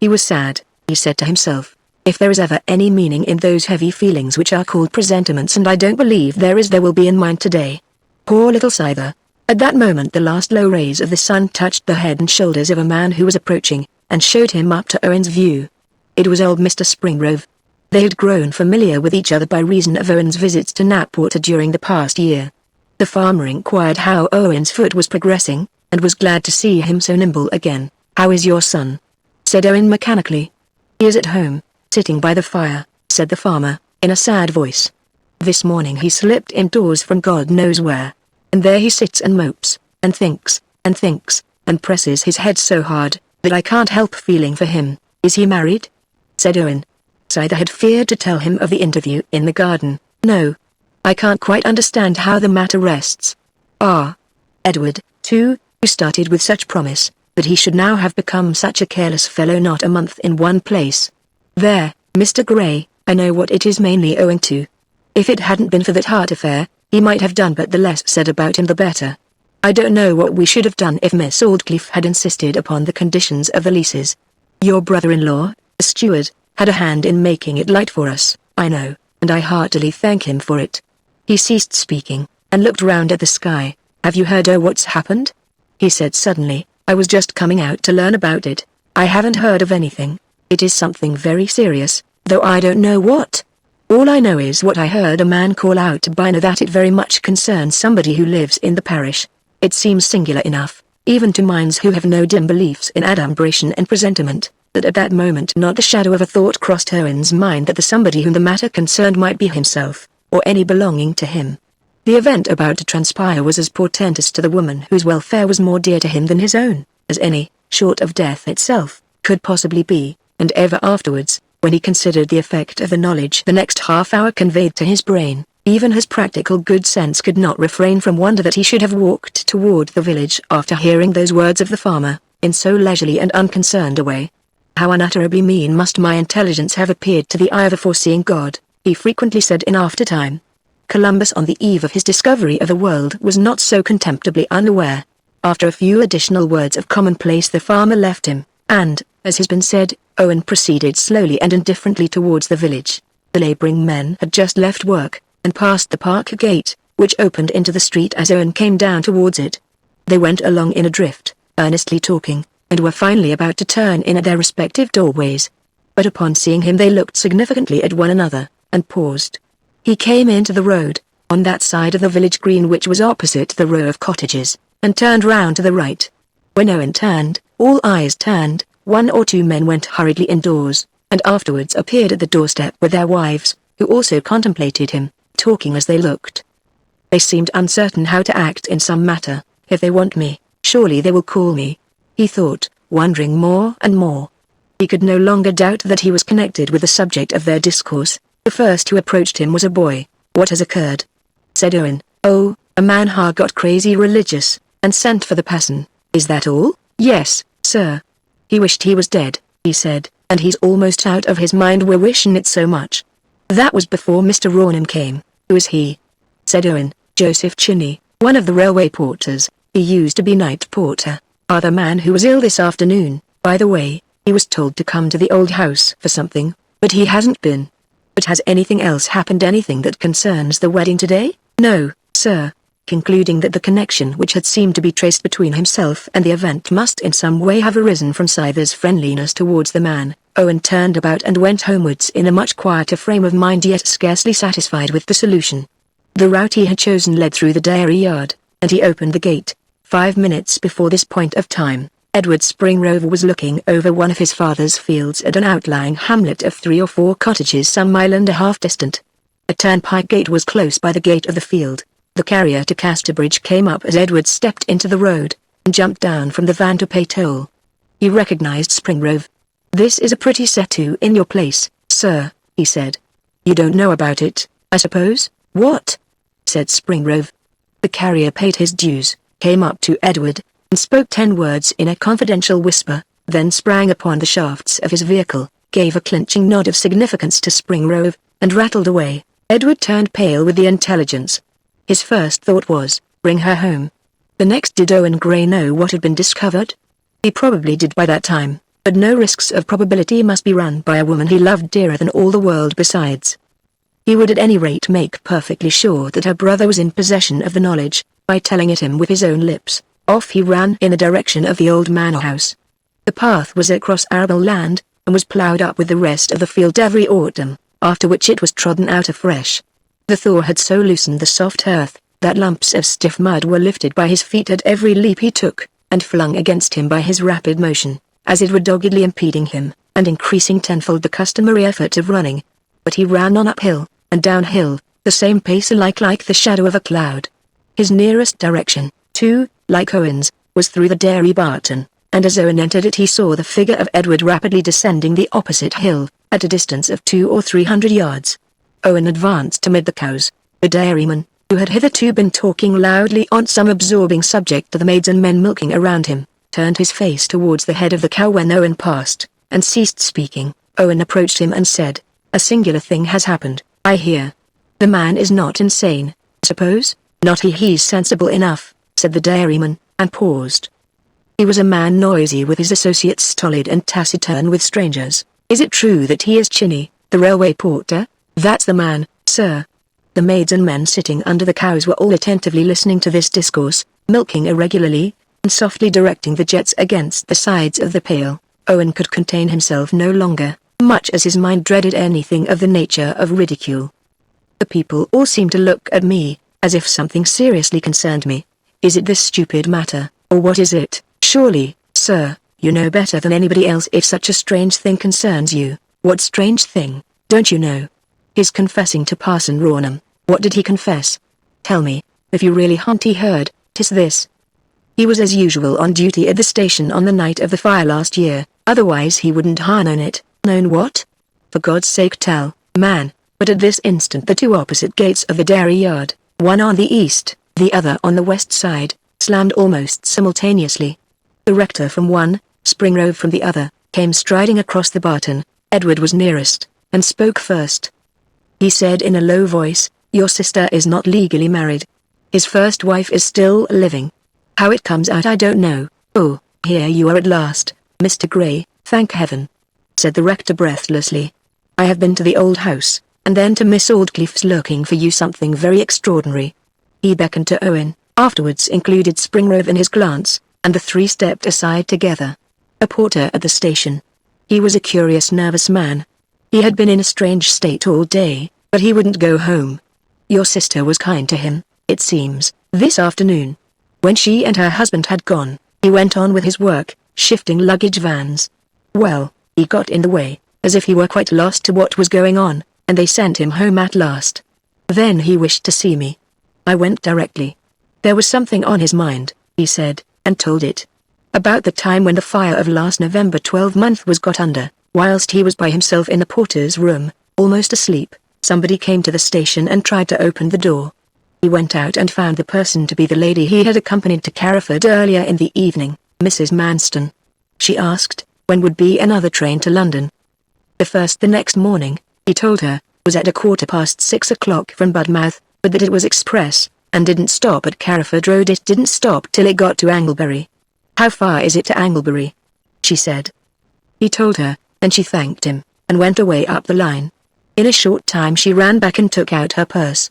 He was sad, he said to himself. If there is ever any meaning in those heavy feelings which are called presentiments, and I don't believe there is, there will be in mine today. Poor little Scyther. At that moment the last low rays of the sun touched the head and shoulders of a man who was approaching, and showed him up to Owen's view. It was old Mr. Springrove. They had grown familiar with each other by reason of Owen's visits to Knapwater during the past year. The farmer inquired how Owen's foot was progressing, and was glad to see him so nimble again. How is your son? Said Owen mechanically. He is at home, sitting by the fire, said the farmer, in a sad voice. This morning he slipped indoors from God knows where. And there he sits and mopes, and thinks, and presses his head so hard, that I can't help feeling for him. Is he married? Said Owen. Scyther had feared to tell him of the interview in the garden. No. I can't quite understand how the matter rests. Ah. Edward, too, who started with such promise, but he should now have become such a careless fellow, not a month in one place. There, Mr. Gray, I know what it is mainly owing to. If it hadn't been for that heart affair, he might have done, but the less said about him the better. I don't know what we should have done if Miss Aldclyffe had insisted upon the conditions of the leases. Your brother-in-law, the steward, had a hand in making it light for us, I know, and I heartily thank him for it. He ceased speaking, and looked round at the sky. Have you heard what's happened? He said suddenly. I was just coming out to learn about it. I haven't heard of anything. It is something very serious, though I don't know what. All I know is what I heard a man call out to Bina, that it very much concerns somebody who lives in the parish. It seems singular enough, even to minds who have no dim beliefs in adumbration and presentiment, that at that moment not the shadow of a thought crossed Owen's mind that the somebody whom the matter concerned might be himself, or any belonging to him. The event about to transpire was as portentous to the woman whose welfare was more dear to him than his own, as any, short of death itself, could possibly be, and ever afterwards, when he considered the effect of the knowledge the next half-hour conveyed to his brain, even his practical good sense could not refrain from wonder that he should have walked toward the village after hearing those words of the farmer, in so leisurely and unconcerned a way. How unutterably mean must my intelligence have appeared to the eye of a foreseeing God, he frequently said in after-time. Columbus on the eve of his discovery of the world was not so contemptibly unaware. After a few additional words of commonplace the farmer left him, and, as has been said, Owen proceeded slowly and indifferently towards the village. The labouring men had just left work, and passed the park gate, which opened into the street as Owen came down towards it. They went along in a drift, earnestly talking, and were finally about to turn in at their respective doorways. But upon seeing him they looked significantly at one another, and paused. He came into the road, on that side of the village green which was opposite the row of cottages, and turned round to the right. When Owen turned, all eyes turned, one or two men went hurriedly indoors, and afterwards appeared at the doorstep with their wives, who also contemplated him, talking as they looked. They seemed uncertain how to act in some matter. If they want me, surely they will call me, he thought, wondering more and more. He could no longer doubt that he was connected with the subject of their discourse. The first who approached him was a boy. "What has occurred?" said Owen. "Oh, a man ha got crazy religious, and sent for the parson. Is that all?" "Yes, sir. He wished he was dead," he said, "and he's almost out of his mind, we're wishing it so much." "That was before Mr. Rawnham came." "Who is he?" said Owen. "Joseph Chinney, one of the railway porters. He used to be night porter. The man who was ill this afternoon, by the way. He was told to come to the old house for something, but he hasn't been." "But has anything else happened, anything that concerns the wedding today?" "No, sir." Concluding that the connection which had seemed to be traced between himself and the event must in some way have arisen from Scyther's friendliness towards the man, Owen turned about and went homewards in a much quieter frame of mind, yet scarcely satisfied with the solution. The route he had chosen led through the dairy yard, and he opened the gate. 5 minutes before this point of time, Edward Springrove was looking over one of his father's fields at an outlying hamlet of 3 or 4 cottages some mile and a half distant. A turnpike gate was close by the gate of the field. The carrier to Casterbridge came up as Edward stepped into the road, and jumped down from the van to pay toll. He recognized Springrove. "This is a pretty set-to in your place, sir," he said. "You don't know about it, I suppose?" "What?" said Springrove. The carrier paid his dues, came up to Edward, and spoke 10 words in a confidential whisper, then sprang upon the shafts of his vehicle, gave a clinching nod of significance to Springrove, and rattled away. Edward turned pale with the intelligence. His first thought was, bring her home. The next, did Owen Gray know what had been discovered? He probably did by that time, but no risks of probability must be run by a woman he loved dearer than all the world besides. He would at any rate make perfectly sure that her brother was in possession of the knowledge, by telling it him with his own lips. Off he ran in the direction of the old manor house. The path was across arable land, and was ploughed up with the rest of the field every autumn, after which it was trodden out afresh. The thaw had so loosened the soft earth, that lumps of stiff mud were lifted by his feet at every leap he took, and flung against him by his rapid motion, as it were doggedly impeding him, and increasing tenfold the customary effort of running. But he ran on uphill, and downhill, the same pace alike like the shadow of a cloud. His nearest direction, too, like Owen's, was through the dairy barton, and as Owen entered it he saw the figure of Edward rapidly descending the opposite hill, at a distance of 200 or 300 yards. Owen advanced amid the cows. The dairyman, who had hitherto been talking loudly on some absorbing subject to the maids and men milking around him, turned his face towards the head of the cow when Owen passed, and ceased speaking. Owen approached him and said, "A singular thing has happened, I hear. The man is not insane, suppose?" "Not he, he's sensible enough," said the dairyman, and paused. He was a man noisy with his associates, stolid and taciturn with strangers. "Is it true that he is Chinney, the railway porter?" "That's the man, sir." The maids and men sitting under the cows were all attentively listening to this discourse, milking irregularly, and softly directing the jets against the sides of the pail. Owen could contain himself no longer. much as his mind dreaded anything of the nature of ridicule. The people all seemed to look at me, as if something seriously concerned me. Is it this stupid matter, or what is it? Surely, sir, you know better than anybody else if such a strange thing concerns you. What strange thing? Don't you know? His confessing to Parson Rawnham. What did he confess? Tell me, if you really ha'n't heard. 'Tis this. He was as usual on duty at the station on the night of the fire last year, otherwise he wouldn't ha' known it. Known what? For God's sake tell, man. But at this instant the two opposite gates of the dairy yard, one on the east, the other on the west side, slammed almost simultaneously. The rector from one, Springrove from the other, came striding across the barton. Edward was nearest, and spoke first. He said in a low voice, "Your sister is not legally married. His first wife is still living. How it comes out I don't know." "Oh, here you are at last, Mr. Gray, thank heaven," said the rector breathlessly. "I have been to the old house, and then to Miss Aldcliffe's looking for you something very extraordinary." He beckoned to Owen, afterwards included Springrove in his glance, and the three stepped aside together. A porter at the station. He was a curious nervous man. He had been in a strange state all day, but he wouldn't go home. Your sister was kind to him, it seems, this afternoon. When she and her husband had gone, he went on with his work, shifting luggage vans. Well, he got in the way, as if he were quite lost to what was going on, and they sent him home at last. Then he wished to see me. I went directly. There was something on his mind, he said, and told it. About the time when the fire of last November 12th was got under, whilst he was by himself in the porter's room, almost asleep, somebody came to the station and tried to open the door. He went out and found the person to be the lady he had accompanied to Carriford earlier in the evening, Mrs. Manston. She asked, when would be another train to London. The first the next morning, he told her, was at 6:15 from Budmouth, but that it was express, and didn't stop at Carriford Road. It didn't stop till it got to Anglebury. "How far is it to Anglebury?" she said. He told her, and she thanked him, and went away up the line. In a short time she ran back and took out her purse.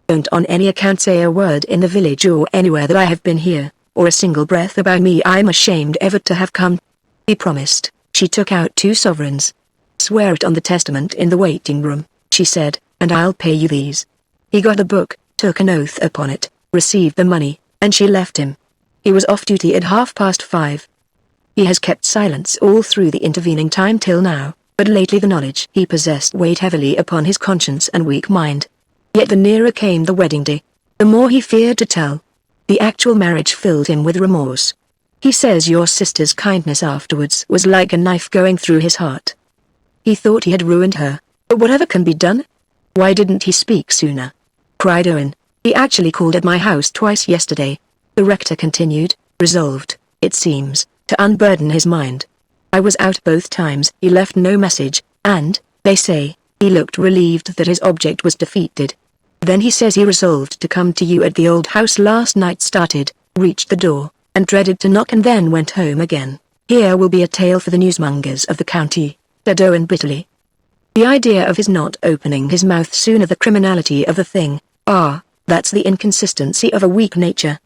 "Don't on any account say a word in the village or anywhere that I have been here, or a single breath about me. I'm ashamed ever to have come." He promised. She took out 2 sovereigns. "Swear it on the testament in the waiting room," she said, "and I'll pay you these." He got a book, took an oath upon it, received the money, and she left him. He was off duty at 5:30. He has kept silence all through the intervening time till now, but lately the knowledge he possessed weighed heavily upon his conscience and weak mind. Yet the nearer came the wedding day, the more he feared to tell. The actual marriage filled him with remorse. He says your sister's kindness afterwards was like a knife going through his heart. He thought he had ruined her, but whatever can be done? Why didn't he speak sooner? Cried Owen. He actually called at my house twice yesterday. The rector continued, resolved, it seems, to unburden his mind. I was out both times. He left no message, and, they say, he looked relieved that his object was defeated. Then he says he resolved to come to you at the old house last night. Started, reached the door, and dreaded to knock and then went home again. Here will be a tale for the newsmongers of the county, said Owen bitterly. The idea of his not opening his mouth sooner, the criminality of the thing, that's the inconsistency of a weak nature.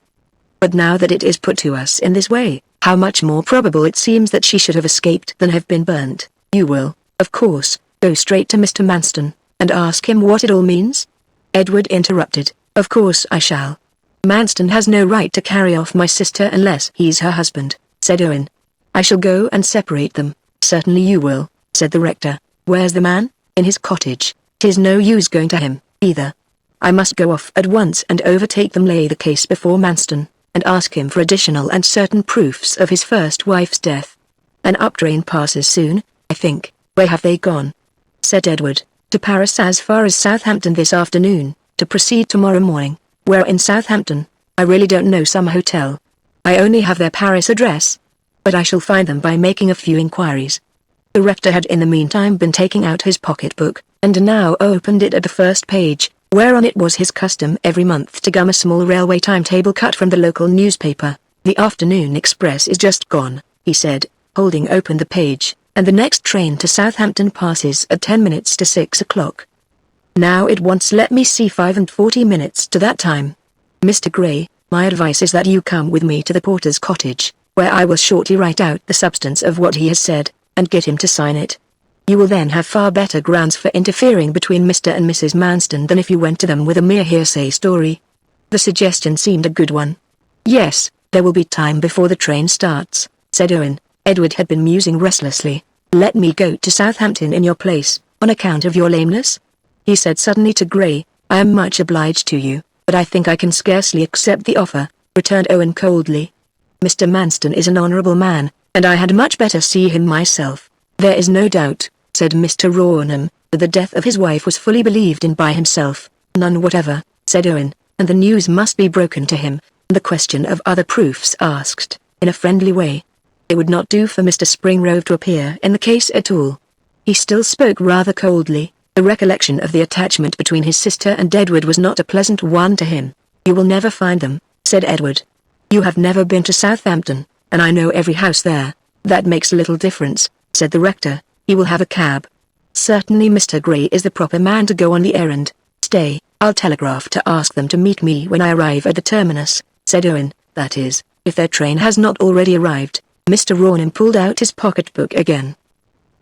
But now that it is put to us in this way, how much more probable it seems that she should have escaped than have been burnt. You will, of course, go straight to Mr. Manston, and ask him what it all means? Edward interrupted, of course I shall. Manston has no right to carry off my sister unless he's her husband, said Owen. I shall go and separate them. Certainly you will, said the rector. Where's the man? In his cottage. 'Tis no use going to him, either. I must go off at once and overtake them, lay the case before Manston, and ask him for additional and certain proofs of his first wife's death. An up train passes soon, I think. Where have they gone? Said Edward. To Paris, as far as Southampton this afternoon, to proceed tomorrow morning. Where in Southampton? I really don't know, some hotel. I only have their Paris address. But I shall find them by making a few inquiries. The rector had in the meantime been taking out his pocket-book, and now opened it at the first page, whereon it was his custom every month to gum a small railway timetable cut from the local newspaper. The afternoon express is just gone, he said, holding open the page, and the next train to Southampton passes at 10 minutes to 6 o'clock. Now it wants, let me see, 5 and 40 minutes to that time. Mr. Gray, my advice is that you come with me to the porter's cottage, where I will shortly write out the substance of what he has said, and get him to sign it. You will then have far better grounds for interfering between Mr. and Mrs. Manston than if you went to them with a mere hearsay story. The suggestion seemed a good one. Yes, there will be time before the train starts, said Owen. Edward had been musing restlessly. Let me go to Southampton in your place, on account of your lameness? He said suddenly to Gray. I am much obliged to you, but I think I can scarcely accept the offer, returned Owen coldly. Mr. Manston is an honourable man, and I had much better see him myself. There is no doubt, said Mr. Rawnham, that the death of his wife was fully believed in by himself. None whatever, said Owen, and the news must be broken to him, the question of other proofs asked, in a friendly way. It would not do for Mr. Springrove to appear in the case at all. He still spoke rather coldly. The recollection of the attachment between his sister and Edward was not a pleasant one to him. You will never find them, said Edward. You have never been to Southampton, and I know every house there. That makes little difference, said the rector. He will have a cab. Certainly Mr. Gray is the proper man to go on the errand. Stay, I'll telegraph to ask them to meet me when I arrive at the terminus, said Owen. That is, if their train has not already arrived. Mr. Rawnham pulled out his pocketbook again.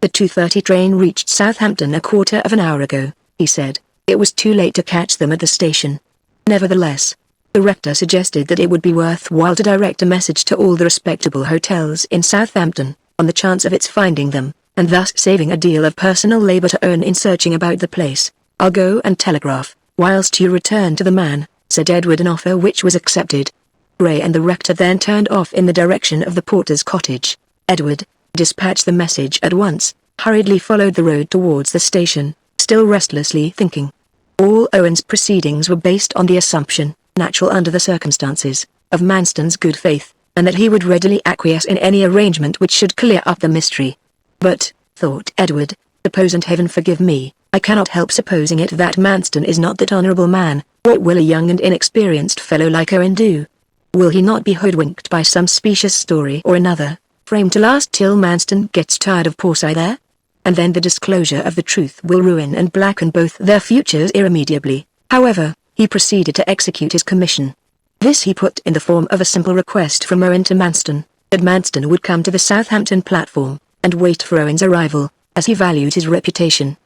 The 2:30 train reached Southampton a quarter of an hour ago, he said. It was too late to catch them at the station. Nevertheless, the rector suggested that it would be worthwhile to direct a message to all the respectable hotels in Southampton, on the chance of its finding them, and thus saving a deal of personal labour to Owen in searching about the place. I'll go and telegraph, whilst you return to the man, said Edward, an offer which was accepted. Gray and the rector then turned off in the direction of the porter's cottage. Edward, dispatched the message at once, hurriedly followed the road towards the station, still restlessly thinking. All Owen's proceedings were based on the assumption, natural under the circumstances, of Manston's good faith, and that he would readily acquiesce in any arrangement which should clear up the mystery. But, thought Edward, suppose, and heaven forgive me, I cannot help supposing it, that Manston is not that honourable man. What will a young and inexperienced fellow like Owen do? Will he not be hoodwinked by some specious story or another, framed to last till Manston gets tired of Portside there? And then the disclosure of the truth will ruin and blacken both their futures irremediably. However, he proceeded to execute his commission. This he put in the form of a simple request from Owen to Manston, that Manston would come to the Southampton platform, and wait for Owen's arrival, as he valued his reputation.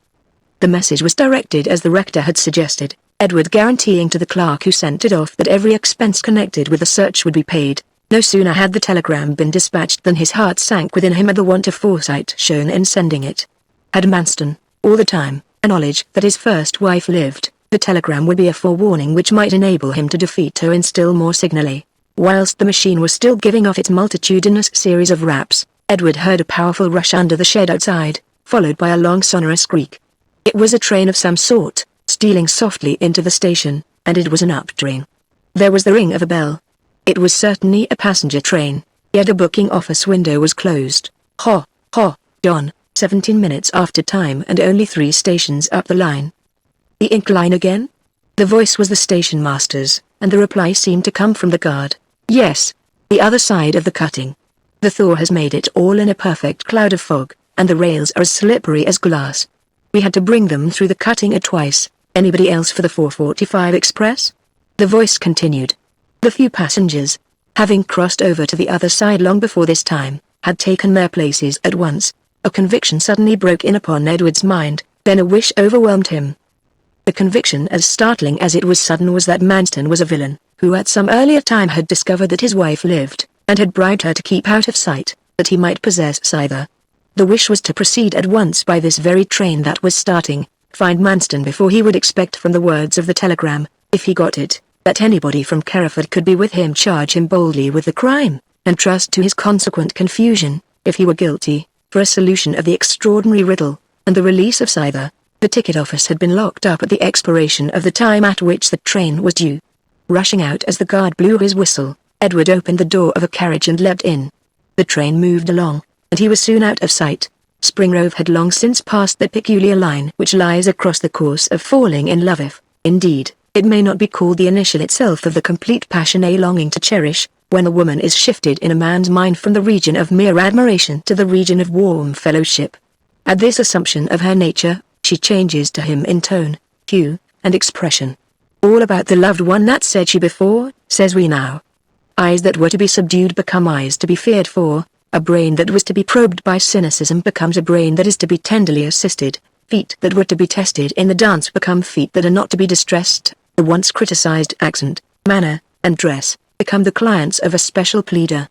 The message was directed as the rector had suggested, Edward guaranteeing to the clerk who sent it off that every expense connected with the search would be paid. No sooner had the telegram been dispatched than his heart sank within him at the want of foresight shown in sending it. Had Manston, all the time, a knowledge that his first wife lived, the telegram would be a forewarning which might enable him to defeat Owen still more signally. Whilst the machine was still giving off its multitudinous series of raps, Edward heard a powerful rush under the shed outside, followed by a long sonorous creak. It was a train of some sort, stealing softly into the station, and it was an up train. There was the ring of a bell. It was certainly a passenger train, yet a booking office window was closed. Ha, ha, John, 17 minutes after time and only 3 stations up the line. The Ink Line again? The voice was the station master's, and the reply seemed to come from the guard. Yes, the other side of the cutting. The thaw has made it all in a perfect cloud of fog, and the rails are as slippery as glass. We had to bring them through the cutting twice. Anybody else for the 4:45 express? The voice continued. The few passengers, having crossed over to the other side long before this time, had taken their places at once. A conviction suddenly broke in upon Edward's mind, then a wish overwhelmed him. The conviction, as startling as it was sudden, was that Manston was a villain, who at some earlier time had discovered that his wife lived, and had bribed her to keep out of sight, that he might possess Scyther. The wish was to proceed at once by this very train that was starting, find Manston before he would expect from the words of the telegram, if he got it, that anybody from Carriford could be with him, charge him boldly with the crime, and trust to his consequent confusion, if he were guilty, for a solution of the extraordinary riddle, and the release of Scyther. The ticket office had been locked up at the expiration of the time at which the train was due. Rushing out as the guard blew his whistle, Edward opened the door of a carriage and leapt in. The train moved along, and he was soon out of sight. Springrove had long since passed that peculiar line which lies across the course of falling in love. If, indeed, it may not be called the initial itself of the complete passion a longing to cherish, when a woman is shifted in a man's mind from the region of mere admiration to the region of warm fellowship. At this assumption of her nature, she changes to him in tone, hue, and expression. All about the loved one that said she before, says we now. Eyes that were to be subdued become eyes to be feared for, A brain that was to be probed by cynicism becomes a brain that is to be tenderly assisted. Feet that were to be tested in the dance become feet that are not to be distressed. The once criticized accent, manner, and dress become the clients of a special pleader.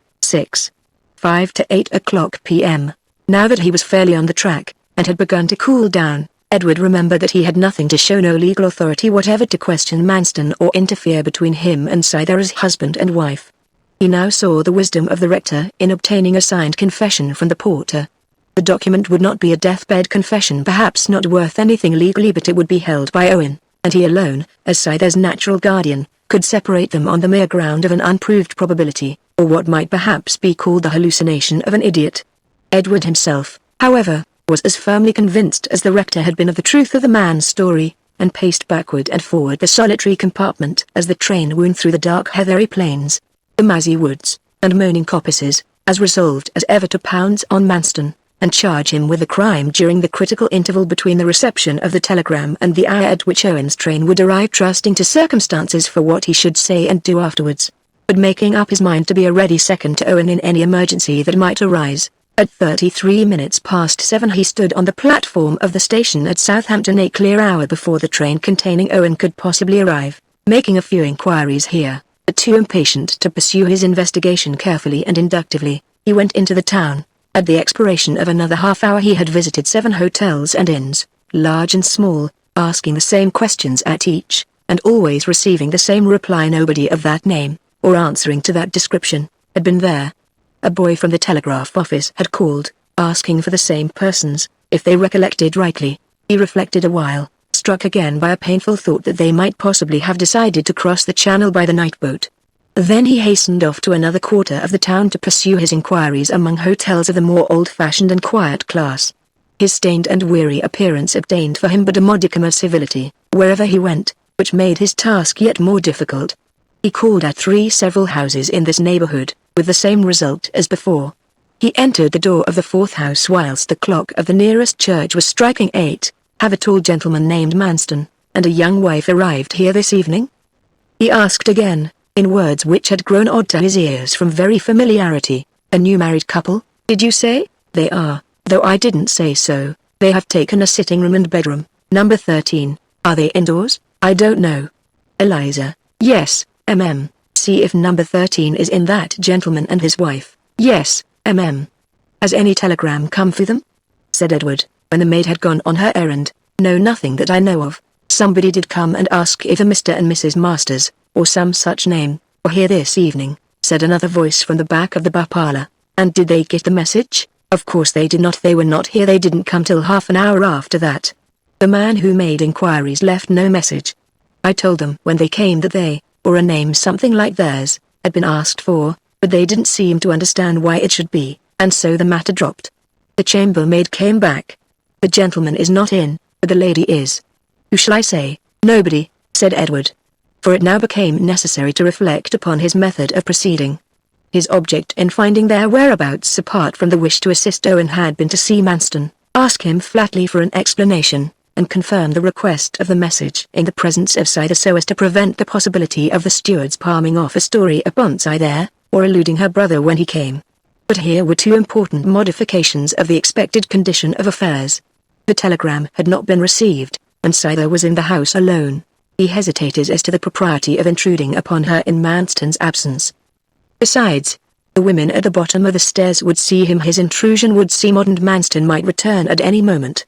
5 to 8 o'clock p.m. Now that he was fairly on the track, and had begun to cool down, Edward remembered that he had nothing to show, no legal authority whatever to question Manston or interfere between him and Scyther as husband and wife. He now saw the wisdom of the rector in obtaining a signed confession from the porter. The document would not be a deathbed confession, perhaps not worth anything legally, but it would be held by Owen, and he alone, as Scyther's natural guardian, could separate them on the mere ground of an unproved probability, or what might perhaps be called the hallucination of an idiot. Edward himself, however, was as firmly convinced as the rector had been of the truth of the man's story, and paced backward and forward the solitary compartment as the train wound through the dark heathery plains, the mazy woods, and moaning coppices, as resolved as ever to pounce on Manston, and charge him with the crime during the critical interval between the reception of the telegram and the hour at which Owen's train would arrive, trusting to circumstances for what he should say and do afterwards, but making up his mind to be a ready second to Owen in any emergency that might arise. At 33 minutes past 7 he stood on the platform of the station at Southampton a clear hour before the train containing Owen could possibly arrive, making a few inquiries here, but too impatient to pursue his investigation carefully and inductively. He went into the town. At the expiration of another half hour he had visited 7 hotels and inns, large and small, asking the same questions at each, and always receiving the same reply: nobody of that name, or answering to that description, had been there. A boy from the telegraph office had called, asking for the same persons, if they recollected rightly. He reflected a while, struck again by a painful thought that they might possibly have decided to cross the channel by the night boat. Then he hastened off to another quarter of the town to pursue his inquiries among hotels of the more old-fashioned and quiet class. His stained and weary appearance obtained for him but a modicum of civility, wherever he went, which made his task yet more difficult. He called at 3 several houses in this neighborhood, with the same result as before. He entered the door of the 4th house whilst the clock of the nearest church was striking 8. "Have a tall gentleman named Manston, and a young wife arrived here this evening?" he asked again, in words which had grown odd to his ears from very familiarity. "A new married couple, did you say?" "They are, though I didn't say so. They have taken a sitting room and bedroom, number 13. Are they indoors?" "I don't know." "Eliza." "Yes, see if number 13 is in. That gentleman and his wife." "Yes, Has any telegram come for them?" said Edward, when the maid had gone on her errand. "No, nothing that I know of. Somebody did come and ask if a Mr. and Mrs. Masters, or some such name, were here this evening," said another voice from the back of the bar parlor. "And did they get the message?" "Of course they did not. They were not here. They didn't come till half an hour after that. The man who made inquiries left no message. I told them when they came that they, or a name something like theirs, had been asked for, but they didn't seem to understand why it should be, and so the matter dropped. The chambermaid came back. The gentleman is not in, but the lady is." "Who shall I say?" "Nobody," said Edward. For it now became necessary to reflect upon his method of proceeding. His object in finding their whereabouts apart from the wish to assist Owen had been to see Manston, ask him flatly for an explanation, and confirm the request of the message in the presence of Scyther so as to prevent the possibility of the steward's palming off a story upon Scyther, or eluding her brother when he came. But here were 2 important modifications of the expected condition of affairs. The telegram had not been received, and Scyther was in the house alone. He hesitated as to the propriety of intruding upon her in Manston's absence. Besides, the women at the bottom of the stairs would see him. His intrusion would seem odd, and Manston might return at any moment.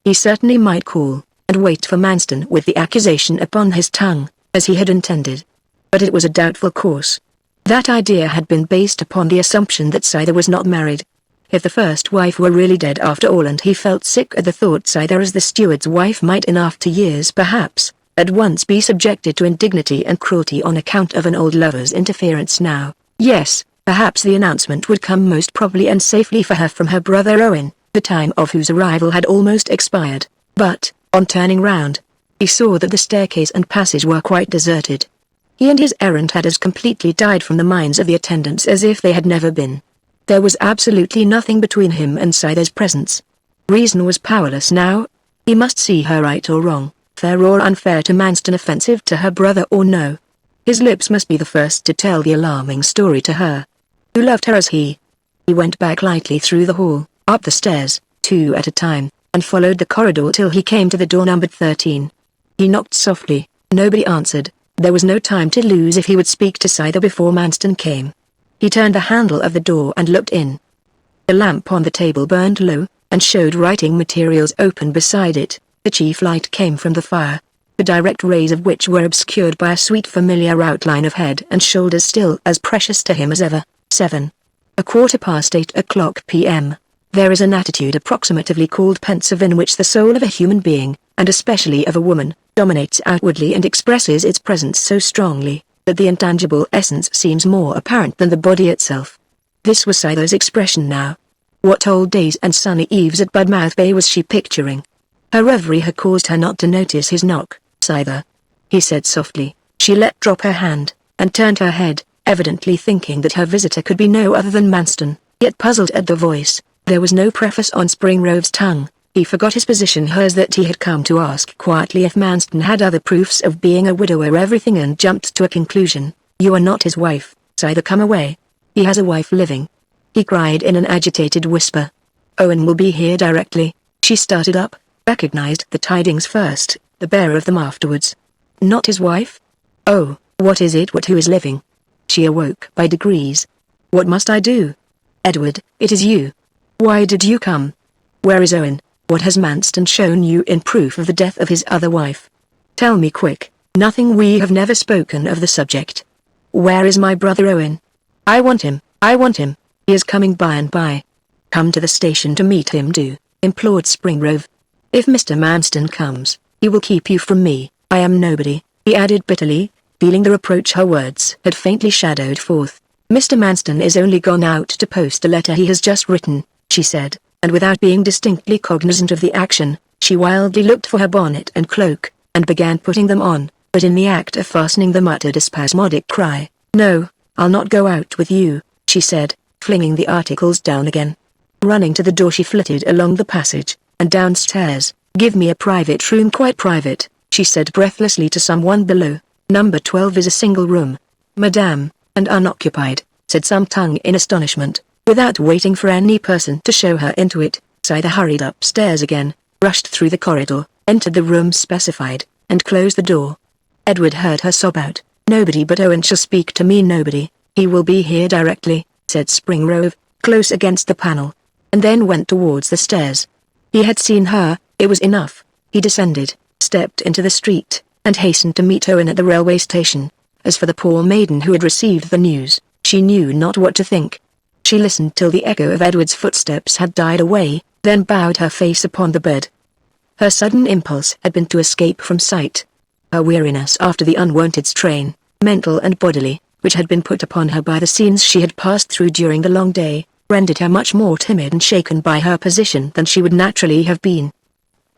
He certainly might call, and wait for Manston with the accusation upon his tongue, as he had intended. But it was a doubtful course. That idea had been based upon the assumption that Scyther was not married. If the first wife were really dead after all, and he felt sick at the thought, Scyther as the steward's wife might in after years perhaps, at once be subjected to indignity and cruelty on account of an old lover's interference now. Yes, perhaps the announcement would come most probably and safely for her from her brother Owen, the time of whose arrival had almost expired. But, on turning round, he saw that the staircase and passage were quite deserted. He and his errand had as completely died from the minds of the attendants as if they had never been. There was absolutely nothing between him and Scyther's presence. Reason was powerless now. He must see her right or wrong, fair or unfair to Manston, offensive to her brother or no. His lips must be the first to tell the alarming story to her, who loved her as he He went back lightly through the hall, up the stairs, 2 at a time, and followed the corridor till he came to the door numbered 13. He knocked softly. Nobody answered. There was no time to lose if he would speak to Scyther before Manston came. He turned the handle of the door and looked in. The lamp on the table burned low, and showed writing materials open beside it. The chief light came from the fire, the direct rays of which were obscured by a sweet familiar outline of head and shoulders still as precious to him as ever. 7. 8:15 p.m. There is an attitude approximatively called pensive in which the soul of a human being, and especially of a woman, dominates outwardly and expresses its presence so strongly, that the intangible essence seems more apparent than the body itself. This was Scyther's expression now. What old days and sunny eves at Budmouth Bay was she picturing? Her reverie had caused her not to notice his knock. "Scyther," he said softly. She let drop her hand, and turned her head, evidently thinking that her visitor could be no other than Manston, yet puzzled at the voice. There was no preface on Springrove's tongue. He forgot his position, hers, that he had come to ask quietly if Manston had other proofs of being a widower, everything, and jumped to a conclusion. "You are not his wife, Scyther, come away. He has a wife living," he cried in an agitated whisper. "Owen will be here directly." She started up, recognized the tidings first, the bearer of them afterwards. "Not his wife? Oh, what is it? Who is living?" She awoke by degrees. "What must I do?" "Edward, it is you. Why did you come? Where is Owen? What has Manston shown you in proof of the death of his other wife? Tell me quick." "Nothing. We have never spoken of the subject." "Where is my brother Owen?" I want him. He is coming by and by." "Come to the station to meet him, do," implored Springrove. "If Mr. Manston comes, he will keep you from me. I am nobody," he added bitterly, feeling the reproach her words had faintly shadowed forth. "Mr. Manston is only gone out to post a letter he has just written," she said, and without being distinctly cognizant of the action, she wildly looked for her bonnet and cloak, and began putting them on, but in the act of fastening them uttered a spasmodic cry. "No, I'll not go out with you," she said, flinging the articles down again. Running to the door, she flitted along the passage, and downstairs. "Give me a private room, quite private," she said breathlessly to someone below. "Number 12 is a single room." "Madame, and unoccupied," said some tongue in astonishment. Without waiting for any person to show her into it, Scyther hurried upstairs again, rushed through the corridor, entered the room specified, and closed the door. Edward heard her sob out. "Nobody but Owen shall speak to me, nobody." "He will be here directly," said Springrove, close against the panel, and then went towards the stairs. He had seen her, it was enough. He descended, stepped into the street, and hastened to meet Owen at the railway station. As for the poor maiden who had received the news, she knew not what to think. She listened till the echo of Edward's footsteps had died away, then bowed her face upon the bed. Her sudden impulse had been to escape from sight. Her weariness after the unwonted strain, mental and bodily, which had been put upon her by the scenes she had passed through during the long day, rendered her much more timid and shaken by her position than she would naturally have been.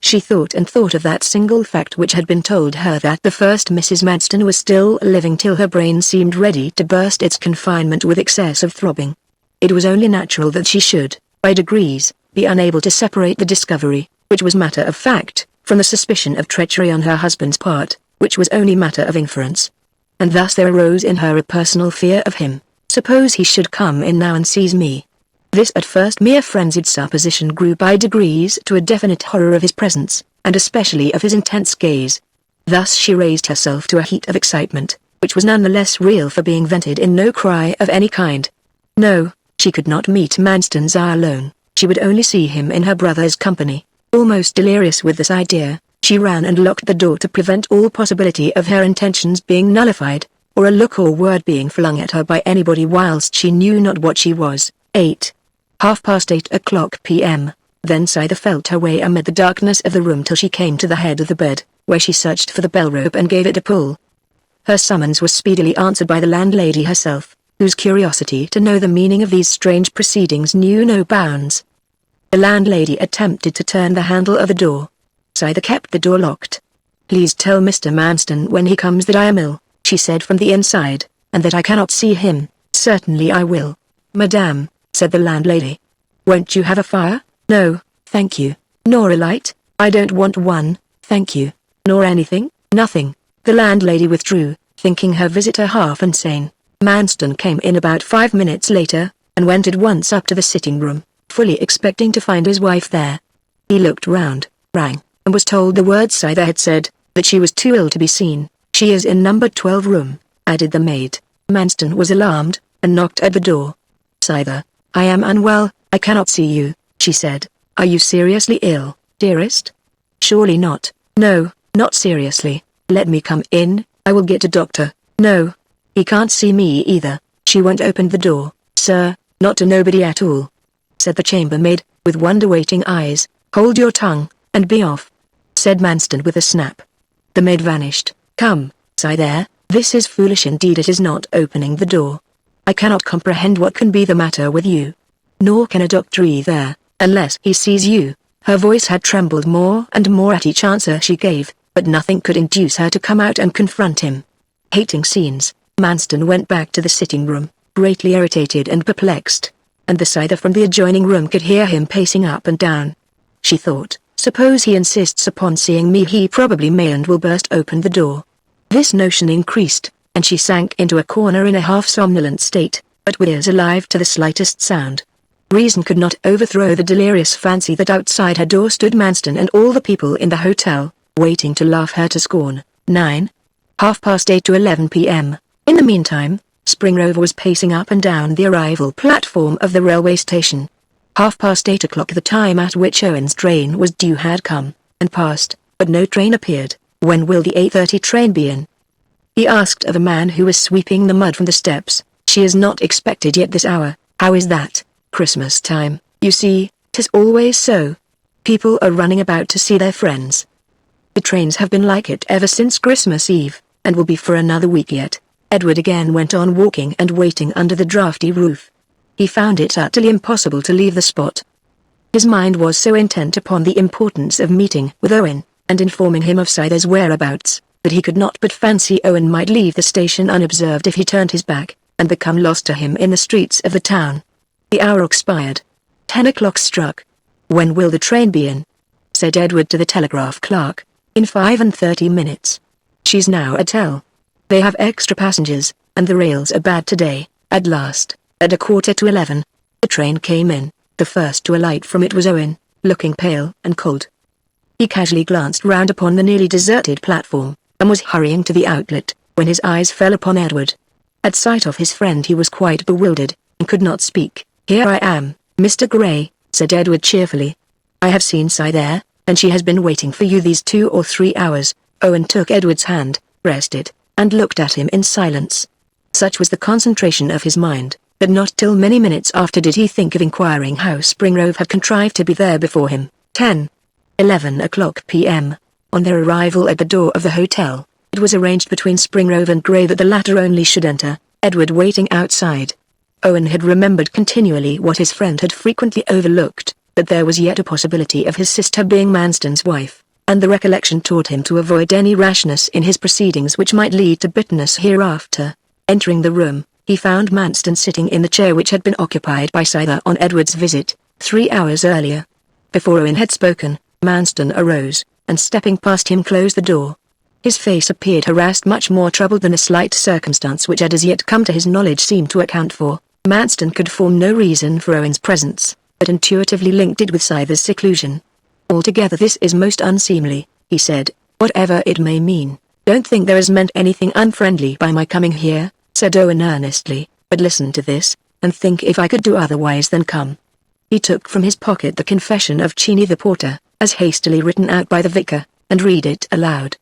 She thought and thought of that single fact which had been told her, that the first Mrs. Manston was still living, till her brain seemed ready to burst its confinement with excess of throbbing. It was only natural that she should, by degrees, be unable to separate the discovery, which was matter of fact, from the suspicion of treachery on her husband's part, which was only matter of inference. And thus there arose in her a personal fear of him. Suppose he should come in now and seize me? This at first mere frenzied supposition grew by degrees to a definite horror of his presence, and especially of his intense gaze. Thus she raised herself to a heat of excitement, which was none the less real for being vented in no cry of any kind. No, she could not meet Manston's eye alone, she would only see him in her brother's company. Almost delirious with this idea, she ran and locked the door to prevent all possibility of her intentions being nullified, or a look or word being flung at her by anybody whilst she knew not what she was. 8:30 p.m. Then Scyther felt her way amid the darkness of the room till she came to the head of the bed, where she searched for the bell rope and gave it a pull. Her summons was speedily answered by the landlady herself, whose curiosity to know the meaning of these strange proceedings knew no bounds. The landlady attempted to turn the handle of the door. Scyther kept the door locked. "Please tell Mr. Manston when he comes that I am ill," she said from the inside, "and that I cannot see him." "Certainly I will, madame," said the landlady. "Won't you have a fire?" "No, thank you." "Nor a light?" "I don't want one, thank you." "Nor anything?" "Nothing." The landlady withdrew, thinking her visitor half insane. Manston came in about 5 minutes later, and went at once up to the sitting room, fully expecting to find his wife there. He looked round, rang, and was told the words Scyther had said, that she was too ill to be seen. "She is in number 12 room," added the maid. Manston was alarmed, and knocked at the door. "Scyther, I am unwell, I cannot see you," she said. "Are you seriously ill, dearest?" "Surely not." "No, not seriously. Let me come in, I will get a doctor." "No. He can't see me either." She won't open the door. "Sir, not to nobody at all," said the chambermaid, with wonder-waiting eyes. "Hold your tongue, and be off," said Manston with a snap. The maid vanished. "Come, Scyther, this is foolish indeed. It is not opening the door. I cannot comprehend what can be the matter with you. Nor can a doctor either, unless he sees you." Her voice had trembled more and more at each answer she gave, but nothing could induce her to come out and confront him. Hating scenes, Manston went back to the sitting room, greatly irritated and perplexed, and the Scyther from the adjoining room could hear him pacing up and down. She thought, suppose he insists upon seeing me, he probably may and will burst open the door. This notion increased, and she sank into a corner in a half-somnolent state, but with ears alive to the slightest sound. Reason could not overthrow the delirious fancy that outside her door stood Manston and all the people in the hotel, waiting to laugh her to scorn. 9. 8:30 to 11 p.m. In the meantime, Springrove was pacing up and down the arrival platform of the railway station. 8:30, the time at which Owen's train was due, had come, and passed, but no train appeared. "When will the 8:30 train be in?" he asked of a man who was sweeping the mud from the steps. "She is not expected yet this hour." "How is that?" "Christmas time, you see, 'tis always so. People are running about to see their friends. The trains have been like it ever since Christmas Eve, and will be for another week yet." Edward again went on walking and waiting under the draughty roof. He found it utterly impossible to leave the spot. His mind was so intent upon the importance of meeting with Owen, and informing him of Scyther's whereabouts, that he could not but fancy Owen might leave the station unobserved if he turned his back, and become lost to him in the streets of the town. The hour expired. 10 o'clock struck. "When will the train be in?" said Edward to the telegraph clerk. "In 5:30 minutes. She's now at L. They have extra passengers, and the rails are bad today." At last, at 11:15, the train came in. The first to alight from it was Owen, looking pale and cold. He casually glanced round upon the nearly deserted platform, and was hurrying to the outlet, when his eyes fell upon Edward. At sight of his friend he was quite bewildered, and could not speak. "Here I am, Mr. Gray," said Edward cheerfully. "I have seen Scyther, and she has been waiting for you these 2 or 3 hours. Owen took Edward's hand, pressed it, and looked at him in silence. Such was the concentration of his mind, that not till many minutes after did he think of inquiring how Springrove had contrived to be there before him. 11 o'clock p.m. On their arrival at the door of the hotel, it was arranged between Springrove and Gray that the latter only should enter, Edward waiting outside. Owen had remembered continually what his friend had frequently overlooked, that there was yet a possibility of his sister being Manston's wife, and the recollection taught him to avoid any rashness in his proceedings which might lead to bitterness hereafter. Entering the room, he found Manston sitting in the chair which had been occupied by Scyther on Edward's visit, 3 hours earlier. Before Owen had spoken, Manston arose, and stepping past him closed the door. His face appeared harassed, much more troubled than a slight circumstance which had as yet come to his knowledge seemed to account for. Manston could form no reason for Owen's presence, but intuitively linked it with Scyther's seclusion. "Altogether this is most unseemly," he said, "whatever it may mean. Don't think there is meant anything unfriendly by my coming here," said Owen earnestly, "but listen to this, and think if I could do otherwise than come." He took from his pocket the confession of Cheney the porter, as hastily written out by the vicar, and read it aloud.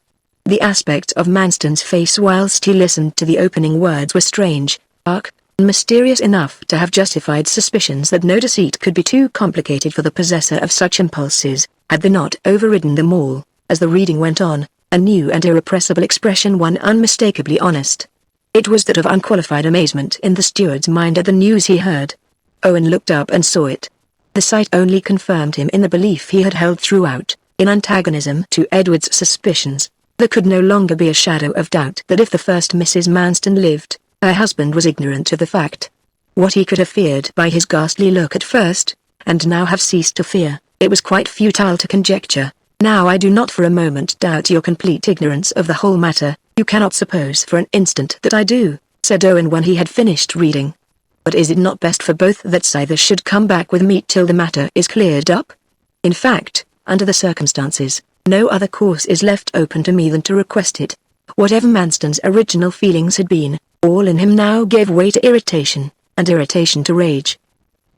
The aspect of Manston's face whilst he listened to the opening words was strange, dark, and mysterious enough to have justified suspicions that no deceit could be too complicated for the possessor of such impulses, had they not overridden them all. As the reading went on, a new and irrepressible expression, one unmistakably honest. It was that of unqualified amazement in the steward's mind at the news he heard. Owen looked up and saw it. The sight only confirmed him in the belief he had held throughout, in antagonism to Edward's suspicions. There could no longer be a shadow of doubt that if the first Mrs. Manston lived, her husband was ignorant of the fact. What he could have feared by his ghastly look at first, and now have ceased to fear, it was quite futile to conjecture. "Now I do not for a moment doubt your complete ignorance of the whole matter. You cannot suppose for an instant that I do," said Owen when he had finished reading. But is it not best for both that Scyther should come back with me till the matter is cleared up? In fact, under the circumstances, no other course is left open to me than to request it. Whatever Manston's original feelings had been, all in him now gave way to irritation, and irritation to rage.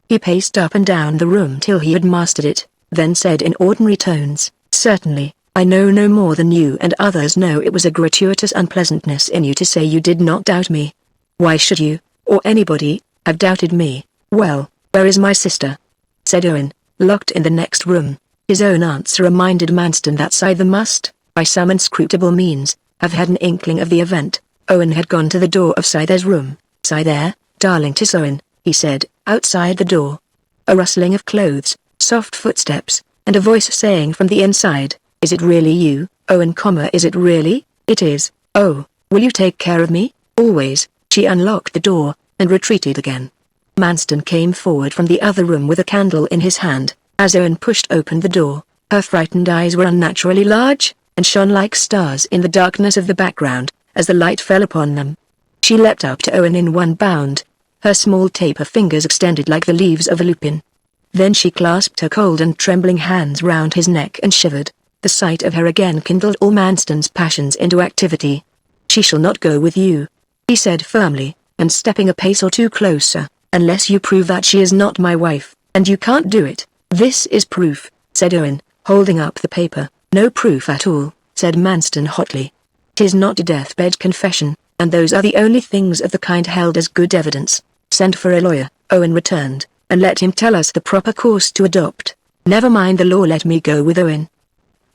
He paced up and down the room till he had mastered it, then said in ordinary tones, "Certainly, I know no more than you and others know. It was a gratuitous unpleasantness in you to say you did not doubt me. Why should you, or anybody, have doubted me? Well, where is my sister?" said Owen, locked in the next room. His own answer reminded Manston that Scyther must, by some inscrutable means, have had an inkling of the event. Owen had gone to the door of Scyther's room. "Scyther, darling, 'tis Owen," he said, outside the door. A rustling of clothes, soft footsteps, and a voice saying from the inside, "Is it really you, Owen, is it really?" "It is." "Oh, will you take care of me, always?" She unlocked the door, and retreated again. Manston came forward from the other room with a candle in his hand. As Owen pushed open the door, her frightened eyes were unnaturally large, and shone like stars in the darkness of the background, as the light fell upon them. She leapt up to Owen in one bound, her small taper fingers extended like the leaves of a lupin. Then she clasped her cold and trembling hands round his neck and shivered. The sight of her again kindled all Manston's passions into activity. "She shall not go with you," he said firmly, and stepping a pace or two closer, "unless you prove that she is not my wife, and you can't do it." "This is proof," said Owen, holding up the paper. "No proof at all," said Manston hotly. "'Tis not a deathbed confession, and those are the only things of the kind held as good evidence. Send for a lawyer," Owen returned, "and let him tell us the proper course to adopt." "Never mind the law, let me go with Owen,"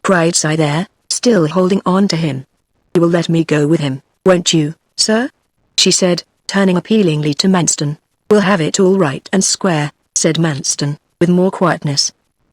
cried Scyther, still holding on to him. "You will let me go with him, won't you, sir?" she said, turning appealingly to Manston. "We'll have it all right and square," said Manston, with more quietness.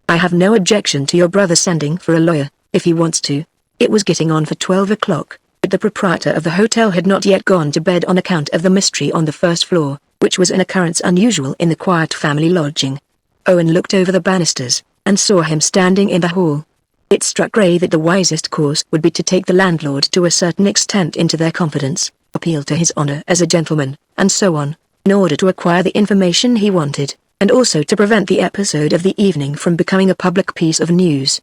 "I have no objection to your brother sending for a lawyer, if he wants to." It was getting on for 12 o'clock, but the proprietor of the hotel had not yet gone to bed on account of the mystery on the first floor, which was an occurrence unusual in the quiet family lodging. Owen looked over the banisters, and saw him standing in the hall. It struck Ray that the wisest course would be to take the landlord to a certain extent into their confidence, appeal to his honor as a gentleman, and so on, in order to acquire the information he wanted, and also to prevent the episode of the evening from becoming a public piece of news.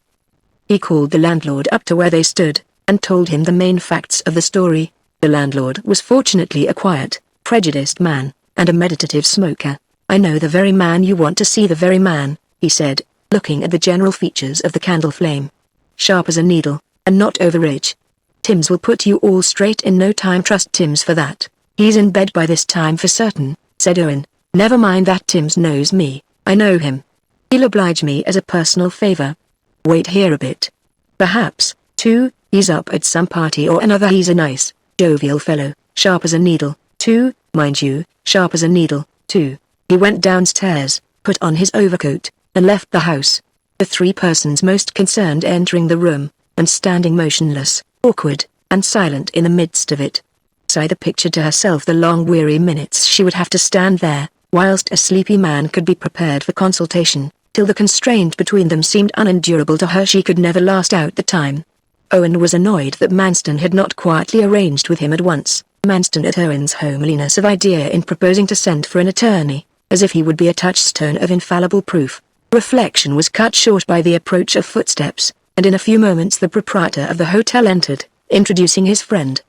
He called the landlord up to where they stood, and told him the main facts of the story. The landlord was fortunately a quiet, prejudiced man, and a meditative smoker. "I know the very man you want to see, the very man," he said, looking at the general features of the candle flame. "Sharp as a needle, and not overrich. Timms will put you all straight in no time, trust Timms for that. He's in bed by this time for certain," said Owen. "Never mind that, Timms knows me, I know him. He'll oblige me as a personal favor. Wait here a bit. Perhaps, too, he's up at some party or another. He's a nice, jovial fellow, sharp as a needle, too, mind you, sharp as a needle, too." He went downstairs, put on his overcoat, and left the house. The three persons most concerned entering the room, and standing motionless, awkward, and silent in the midst of it. Scyther pictured to herself the long weary minutes she would have to stand there, whilst a sleepy man could be prepared for consultation, till the constraint between them seemed unendurable to her. She could never last out the time. Owen was annoyed that Manston had not quietly arranged with him at once. Manston at Owen's homeliness of idea in proposing to send for an attorney, as if he would be a touchstone of infallible proof. Reflection was cut short by the approach of footsteps, and in a few moments the proprietor of the hotel entered, introducing his friend.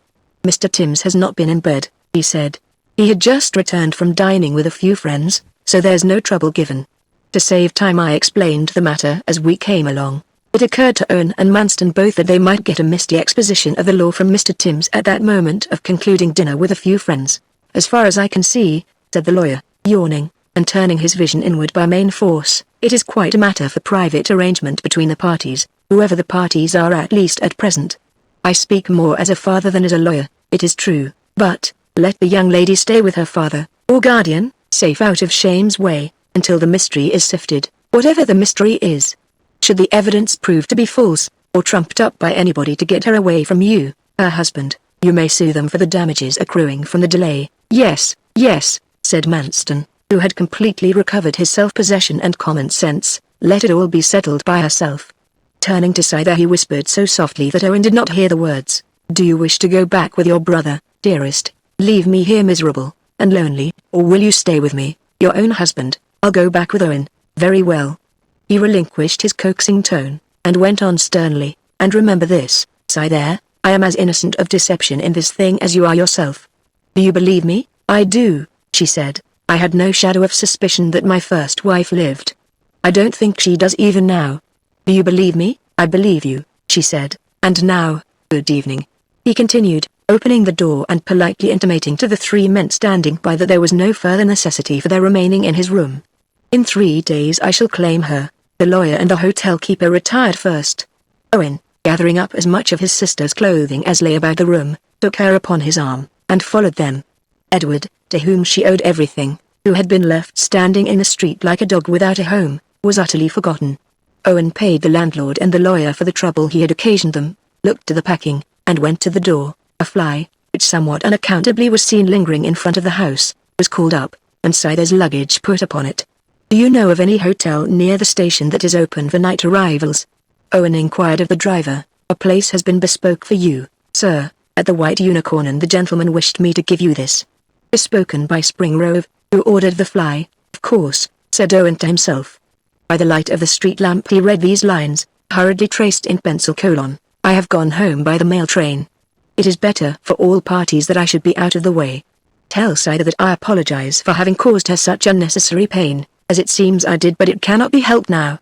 "Mr. Timms has not been in bed," he said. "He had just returned from dining with a few friends, so there's no trouble given. To save time I explained the matter as we came along." It occurred to Owen and Manston both that they might get a misty exposition of the law from Mr. Timms at that moment of concluding dinner with a few friends. "As far as I can see," said the lawyer, yawning, and turning his vision inward by main force, "it is quite a matter for private arrangement between the parties, whoever the parties are, at least at present. I speak more as a father than as a lawyer, it is true, but, let the young lady stay with her father, or guardian, safe out of shame's way, until the mystery is sifted, whatever the mystery is. Should the evidence prove to be false, or trumped up by anybody to get her away from you, her husband, you may sue them for the damages accruing from the delay." "Yes, yes," said Manston, who had completely recovered his self-possession and common sense. "Let it all be settled by herself." Turning to Scyther he whispered so softly that Owen did not hear the words. "Do you wish to go back with your brother, dearest? Leave me here miserable, and lonely, or will you stay with me, your own husband? I'll go back with Owen. Very well. He relinquished his coaxing tone, and went on sternly, and remember this, Scythere, I am as innocent of deception in this thing as you are yourself. Do you believe me? I do, she said. I had no shadow of suspicion that my first wife lived. I don't think she does even now. Do you believe me? I believe you, she said. And now, good evening. He continued, opening the door and politely intimating to the three men standing by that there was no further necessity for their remaining in his room. In 3 days I shall claim her. The lawyer and the hotel keeper retired first. Owen, gathering up as much of his sister's clothing as lay about the room, took her upon his arm, and followed them. Edward, to whom she owed everything, who had been left standing in the street like a dog without a home, was utterly forgotten. Owen paid the landlord and the lawyer for the trouble he had occasioned them, looked to the packing, and went to the door. A fly, which somewhat unaccountably was seen lingering in front of the house, was called up, and Scythere's luggage put upon it. Do you know of any hotel near the station that is open for night arrivals? Owen inquired of the driver. A place has been bespoke for you, sir, at the White Unicorn, and the gentleman wished me to give you this. Bespoken by Springrove, who ordered the fly, of course, said Owen to himself. By the light of the street lamp he read these lines, hurriedly traced in pencil: I have gone home by the mail train. It is better for all parties that I should be out of the way. Tell Scythere that I apologize for having caused her such unnecessary pain, as it seems I did, but it cannot be helped now.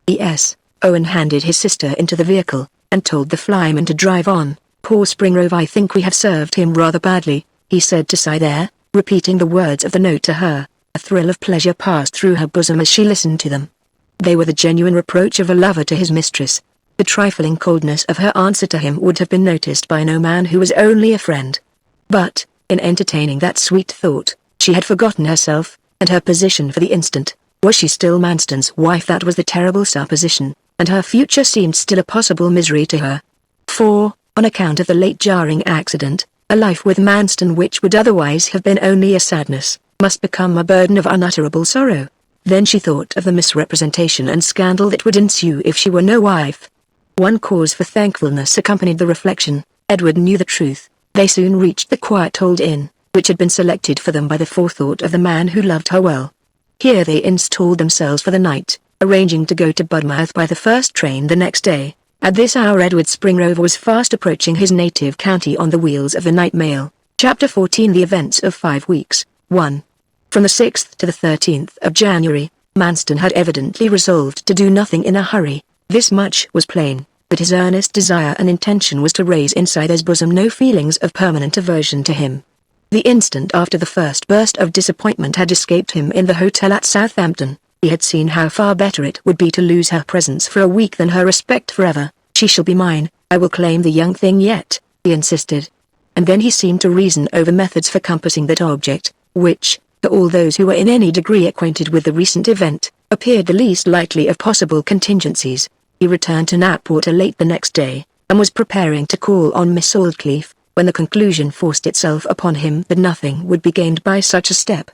E.S. Owen handed his sister into the vehicle, and told the flyman to drive on. Poor Springrove, I think we have served him rather badly, he said to Scythere, repeating the words of the note to her. A thrill of pleasure passed through her bosom as she listened to them. They were the genuine reproach of a lover to his mistress. The trifling coldness of her answer to him would have been noticed by no man who was only a friend. But, in entertaining that sweet thought, she had forgotten herself, and her position for the instant. Was she still Manston's wife? That was the terrible supposition, and her future seemed still a possible misery to her. For, on account of the late jarring accident, a life with Manston, which would otherwise have been only a sadness, must become a burden of unutterable sorrow. Then she thought of the misrepresentation and scandal that would ensue if she were no wife. One cause for thankfulness accompanied the reflection. Edward knew the truth. They soon reached the quiet old inn, which had been selected for them by the forethought of the man who loved her well. Here they installed themselves for the night, arranging to go to Budmouth by the first train the next day. At this hour Edward Springrove was fast approaching his native county on the wheels of the night mail. Chapter 14: The Events of 5 Weeks. 1. From the 6th to the 13th of January, Manston had evidently resolved to do nothing in a hurry. This much was plain, but his earnest desire and intention was to raise in Scythere's bosom no feelings of permanent aversion to him. The instant after the first burst of disappointment had escaped him in the hotel at Southampton, he had seen how far better it would be to lose her presence for a week than her respect forever. She shall be mine, I will claim the young thing yet, he insisted. And then he seemed to reason over methods for compassing that object, which, to all those who were in any degree acquainted with the recent event, appeared the least likely of possible contingencies. He returned to Knapwater late the next day, and was preparing to call on Miss Aldclyffe, when the conclusion forced itself upon him that nothing would be gained by such a step.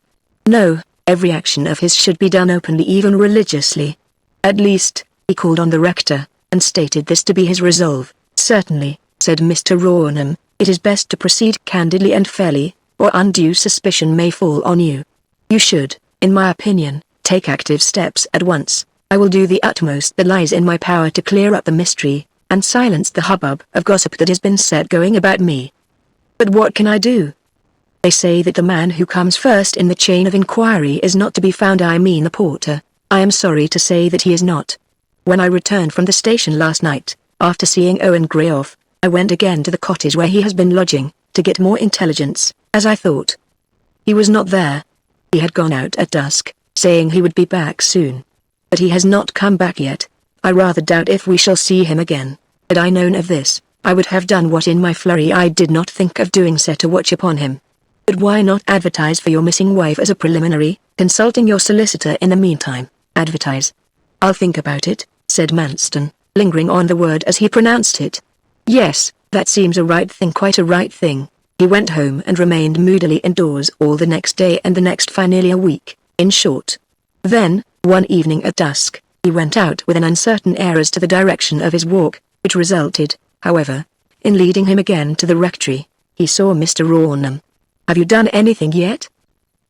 No, every action of his should be done openly, even religiously. At least, he called on the rector, and stated this to be his resolve. Certainly, said Mr. Rawnham, it is best to proceed candidly and fairly, or undue suspicion may fall on you. You should, in my opinion, take active steps at once. I will do the utmost that lies in my power to clear up the mystery, and silence the hubbub of gossip that has been set going about me. But what can I do? They say that the man who comes first in the chain of inquiry is not to be found. I mean the porter. I am sorry to say that he is not. When I returned from the station last night, after seeing Owen Gray off, I went again to the cottage where he has been lodging, to get more intelligence, as I thought. He was not there. He had gone out at dusk, saying he would be back soon. But he has not come back yet. I rather doubt if we shall see him again. Had I known of this, I would have done what in my flurry I did not think of doing, set a watch upon him. But why not advertise for your missing wife as a preliminary, consulting your solicitor in the meantime? Advertise. I'll think about it, said Manston, lingering on the word as he pronounced it. Yes, that seems a right thing, quite a right thing. He went home and remained moodily indoors all the next day and the next for nearly a week, in short. Then, one evening at dusk, he went out with an uncertain air as to the direction of his walk, which resulted, however, in leading him again to the rectory. He saw Mr. Rawnham. Have you done anything yet?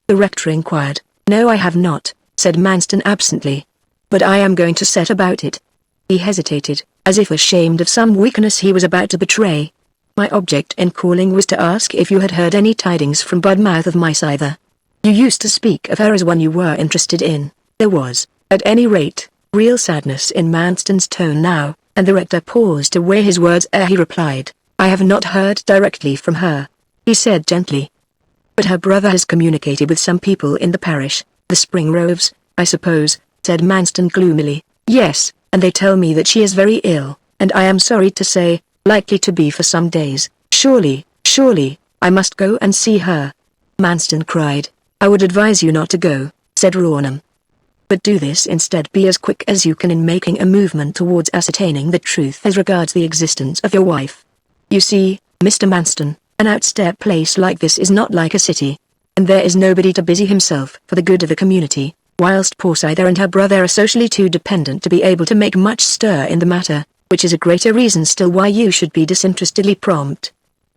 The rector inquired. "No, I have not," said Manston absently. "But I am going to set about it." He hesitated, as if ashamed of some weakness he was about to betray. "My object in calling was to ask if you had heard any tidings from Budmouth of my Scyther. You used to speak of her as one you were interested in." There was, at any rate, real sadness in Manston's tone now, and the rector paused to weigh his words ere he replied. "I have not heard directly from her," he said gently. "But her brother has communicated with some people in the parish, the Spring Roves, I suppose," said Manston gloomily. "Yes, and they tell me that she is very ill, and I am sorry to say, likely to be for some days." Surely, I must go and see her," Manston cried. "I would advise you not to go," said Rawnham. "But do this instead. Be as quick as you can in making a movement towards ascertaining the truth as regards the existence of your wife. You see, Mr. Manston, an outstep place like this is not like a city, and there is nobody to busy himself for the good of the community, whilst poor Scyther and her brother are socially too dependent to be able to make much stir in the matter, which is a greater reason still why you should be disinterestedly prompt."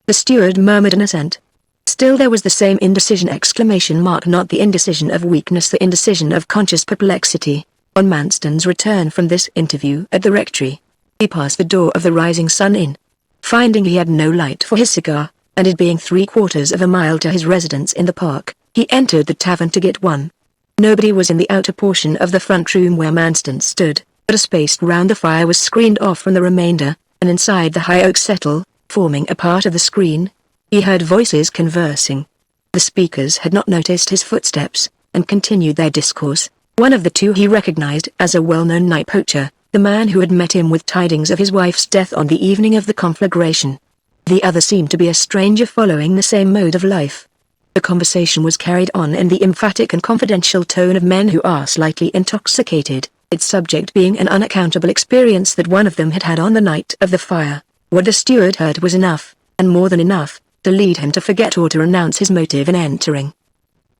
The steward murmured an assent. Still there was the same indecision, not the indecision of weakness, the indecision of conscious perplexity. On Manston's return from this interview at the rectory, he passed the door of the Rising Sun Inn. Finding he had no light for his cigar, and it being 3/4 of a mile to his residence in the park, he entered the tavern to get one. Nobody was in the outer portion of the front room where Manston stood, but a space round the fire was screened off from the remainder, and inside the high oak settle, forming a part of the screen, he heard voices conversing. The speakers had not noticed his footsteps, and continued their discourse. One of the two he recognized as a well-known night poacher, the man who had met him with tidings of his wife's death on the evening of the conflagration. The other seemed to be a stranger following the same mode of life. The conversation was carried on in the emphatic and confidential tone of men who are slightly intoxicated, its subject being an unaccountable experience that one of them had had on the night of the fire. What the steward heard was enough, and more than enough, to lead him to forget or to renounce his motive in entering.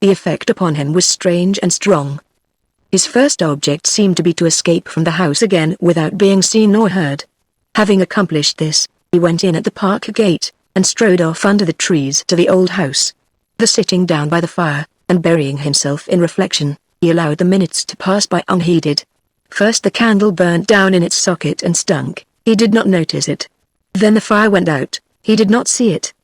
The effect upon him was strange and strong. His first object seemed to be to escape from the house again without being seen or heard. Having accomplished this, he went in at the park gate, and strode off under the trees to the old house. The sitting down by the fire, and burying himself in reflection, he allowed the minutes to pass by unheeded. First the candle burnt down in its socket and stunk. He did not notice it. Then the fire went out. He did not see it.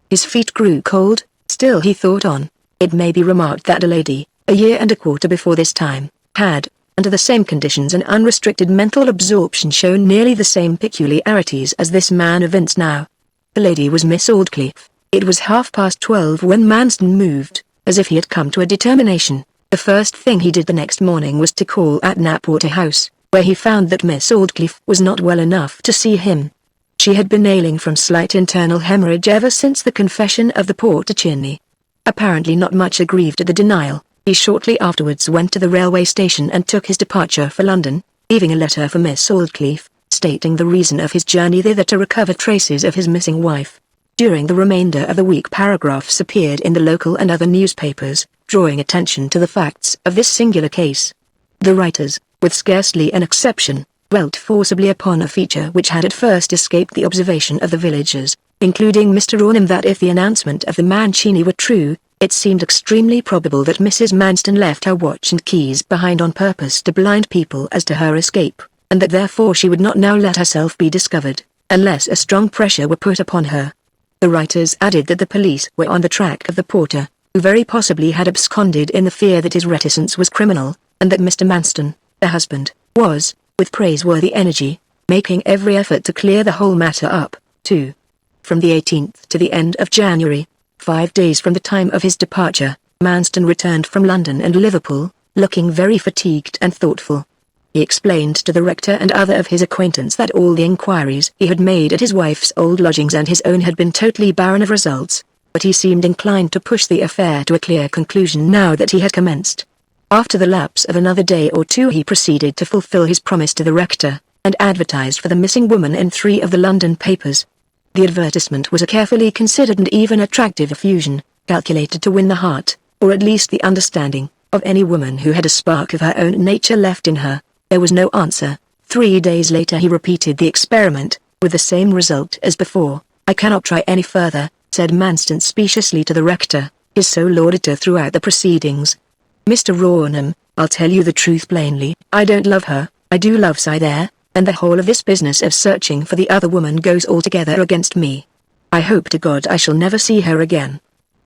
His feet grew cold. Still he thought on. It may be remarked that a lady, a year and a quarter before this time, had, under the same conditions and unrestricted mental absorption, shown nearly the same peculiarities as this man evinced now. The lady was Miss Aldclyffe. It was 12:30 when Manston moved, as if he had come to a determination. The first thing he did the next morning was to call at Knapwater House, where he found that Miss Aldclyffe was not well enough to see him. She had been ailing from slight internal hemorrhage ever since the confession of the porter Chinney. Apparently not much aggrieved at the denial, he shortly afterwards went to the railway station and took his departure for London, leaving a letter for Miss Aldclyffe, stating the reason of his journey thither to recover traces of his missing wife. During the remainder of the week paragraphs appeared in the local and other newspapers, drawing attention to the facts of this singular case. The writers, with scarcely an exception, dwelt forcibly upon a feature which had at first escaped the observation of the villagers, including Mr. Rawnham, that if the announcement of the man Chinney were true, it seemed extremely probable that Mrs. Manston left her watch and keys behind on purpose to blind people as to her escape, and that therefore she would not now let herself be discovered, unless a strong pressure were put upon her. The writers added that the police were on the track of the porter, who very possibly had absconded in the fear that his reticence was criminal, and that Mr. Manston, the husband, was, with praiseworthy energy, making every effort to clear the whole matter up, too. From the 18th to the end of January, 5 days from the time of his departure, Manston returned from London and Liverpool, looking very fatigued and thoughtful. He explained to the rector and other of his acquaintance that all the inquiries he had made at his wife's old lodgings and his own had been totally barren of results, but he seemed inclined to push the affair to a clear conclusion now that he had commenced. After the lapse of another day or two he proceeded to fulfill his promise to the rector, and advertised for the missing woman in 3 of the London papers. The advertisement was a carefully considered and even attractive effusion, calculated to win the heart, or at least the understanding, of any woman who had a spark of her own nature left in her. There was no answer. 3 days later he repeated the experiment, with the same result as before. "I cannot try any further," said Manston speciously to the rector. his sole auditor throughout the proceedings. "Mr. Rawnham, I'll tell you the truth plainly. I don't love her. I do love Cythere, and the whole of this business of searching for the other woman goes altogether against me. I hope to God I shall never see her again."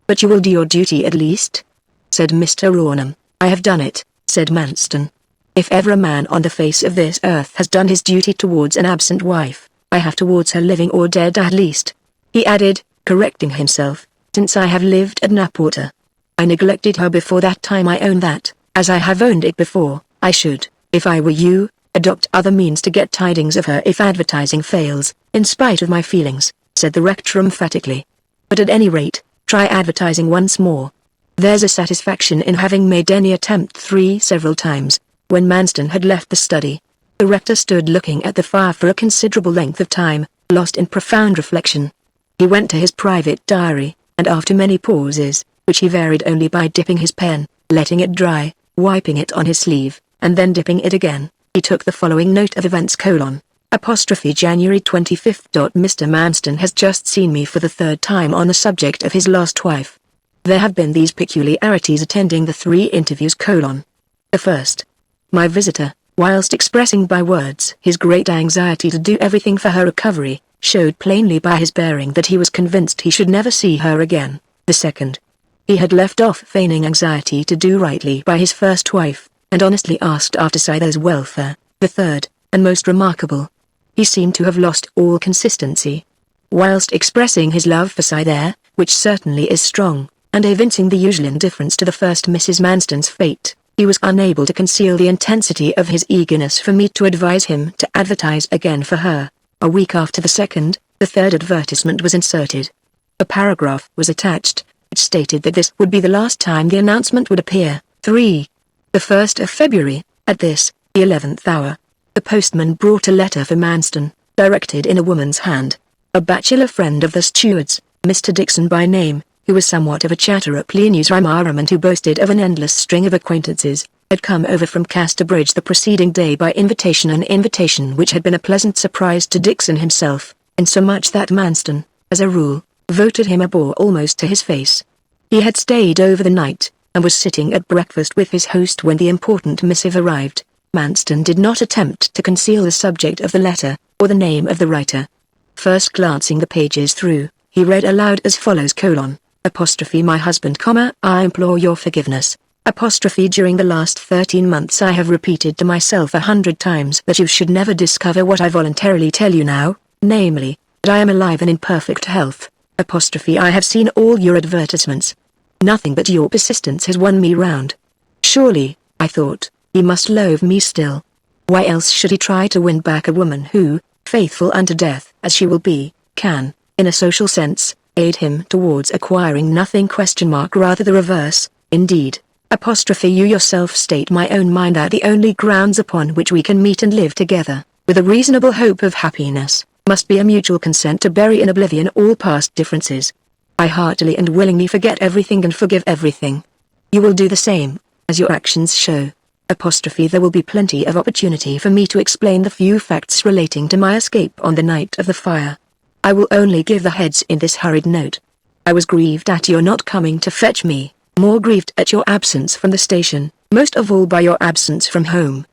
"But you will do your duty at least?" said Mr. Rawnham. "I have done it," said Manston. "If ever a man on the face of this earth has done his duty towards an absent wife, I have towards her living or dead at least," he added, correcting himself, "since I have lived at Knapwater. I neglected her before that time. I own that, as I have owned it before. I should, if I were you, adopt other means to get tidings of her if advertising fails, in spite of my feelings," said the rector emphatically. "But at any rate, try advertising once more. There's a satisfaction in having made any attempt several times." When Manston had left the study, the rector stood looking at the fire for a considerable length of time, lost in profound reflection. He went to his private diary, and after many pauses, which he varied only by dipping his pen, letting it dry, wiping it on his sleeve, and then dipping it again, he took the following note of events: January 25th. Mr. Manston has just seen me for the third time on the subject of his last wife. There have been these peculiarities attending the 3 interviews: The first. My visitor, whilst expressing by words his great anxiety to do everything for her recovery, showed plainly by his bearing that he was convinced he should never see her again. The second. He had left off feigning anxiety to do rightly by his first wife, and honestly asked after Cythere's welfare. The third, and most remarkable. He seemed to have lost all consistency. Whilst expressing his love for Cythere, which certainly is strong, and evincing the usual indifference to the first Mrs. Manston's fate, he was unable to conceal the intensity of his eagerness for me to advise him to advertise again for her. A week after the second, the third advertisement was inserted. A paragraph was attached, which stated that this would be the last time the announcement would appear. 3. The 1st of February, at this, the 11th hour, the postman brought a letter for Manston, directed in a woman's hand. A bachelor friend of the steward's, Mr. Dixon by name, who was somewhat of a chatterer plenius rimarum and who boasted of an endless string of acquaintances, had come over from Casterbridge the preceding day by invitation, an invitation which had been a pleasant surprise to Dixon himself, insomuch that Manston, as a rule, voted him a bore almost to his face. He had stayed over the night, and was sitting at breakfast with his host when the important missive arrived. Manston did not attempt to conceal the subject of the letter, or the name of the writer. First glancing the pages through, he read aloud as follows: My husband, I implore your forgiveness. During the last 13 months I have repeated to myself 100 times that you should never discover what I voluntarily tell you now, namely, that I am alive and in perfect health. I have seen all your advertisements. Nothing but your persistence has won me round. Surely, I thought, he must loathe me still. Why else should he try to win back a woman who, faithful unto death as she will be, can, in a social sense, aid him towards acquiring nothing? Rather the reverse, indeed. You yourself state my own mind that the only grounds upon which we can meet and live together, with a reasonable hope of happiness, must be a mutual consent to bury in oblivion all past differences. I heartily and willingly forget everything and forgive everything. You will do the same, as your actions show. There will be plenty of opportunity for me to explain the few facts relating to my escape on the night of the fire. I will only give the heads in this hurried note. I was grieved at your not coming to fetch me, more grieved at your absence from the station, most of all by your absence from home.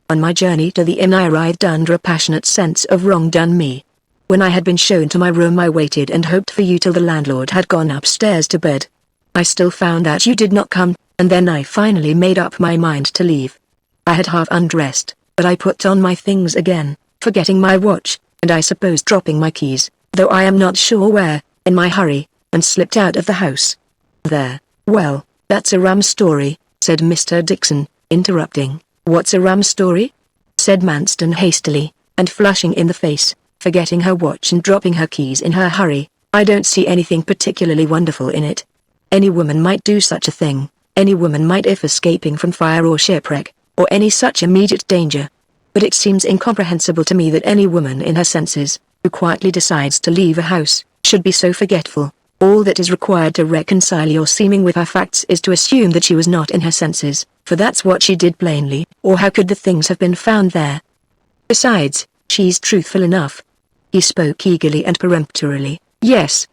On my journey to the inn I arrived under a passionate sense of wrong done me. When I had been shown to my room I waited and hoped for you till the landlord had gone upstairs to bed. I still found that you did not come, and then I finally made up my mind to leave. I had half undressed, but I put on my things again, forgetting my watch, and I suppose dropping my keys, though I am not sure where, in my hurry, and slipped out of the house. There. Well, that's a rum story, said Mr. Dixon, interrupting. What's a rum story? Said Manston hastily, and flushing in the face, forgetting her watch and dropping her keys in her hurry. I don't see anything particularly wonderful in it. Any woman might do such a thing, any woman might if escaping from fire or shipwreck, or any such immediate danger. But it seems incomprehensible to me that any woman in her senses, who quietly decides to leave a house, should be so forgetful. All that is required to reconcile your seeming with her facts is to assume that she was not in her senses, for that's what she did plainly, or how could the things have been found there? Besides, she's truthful enough. He spoke eagerly and peremptorily. Yes,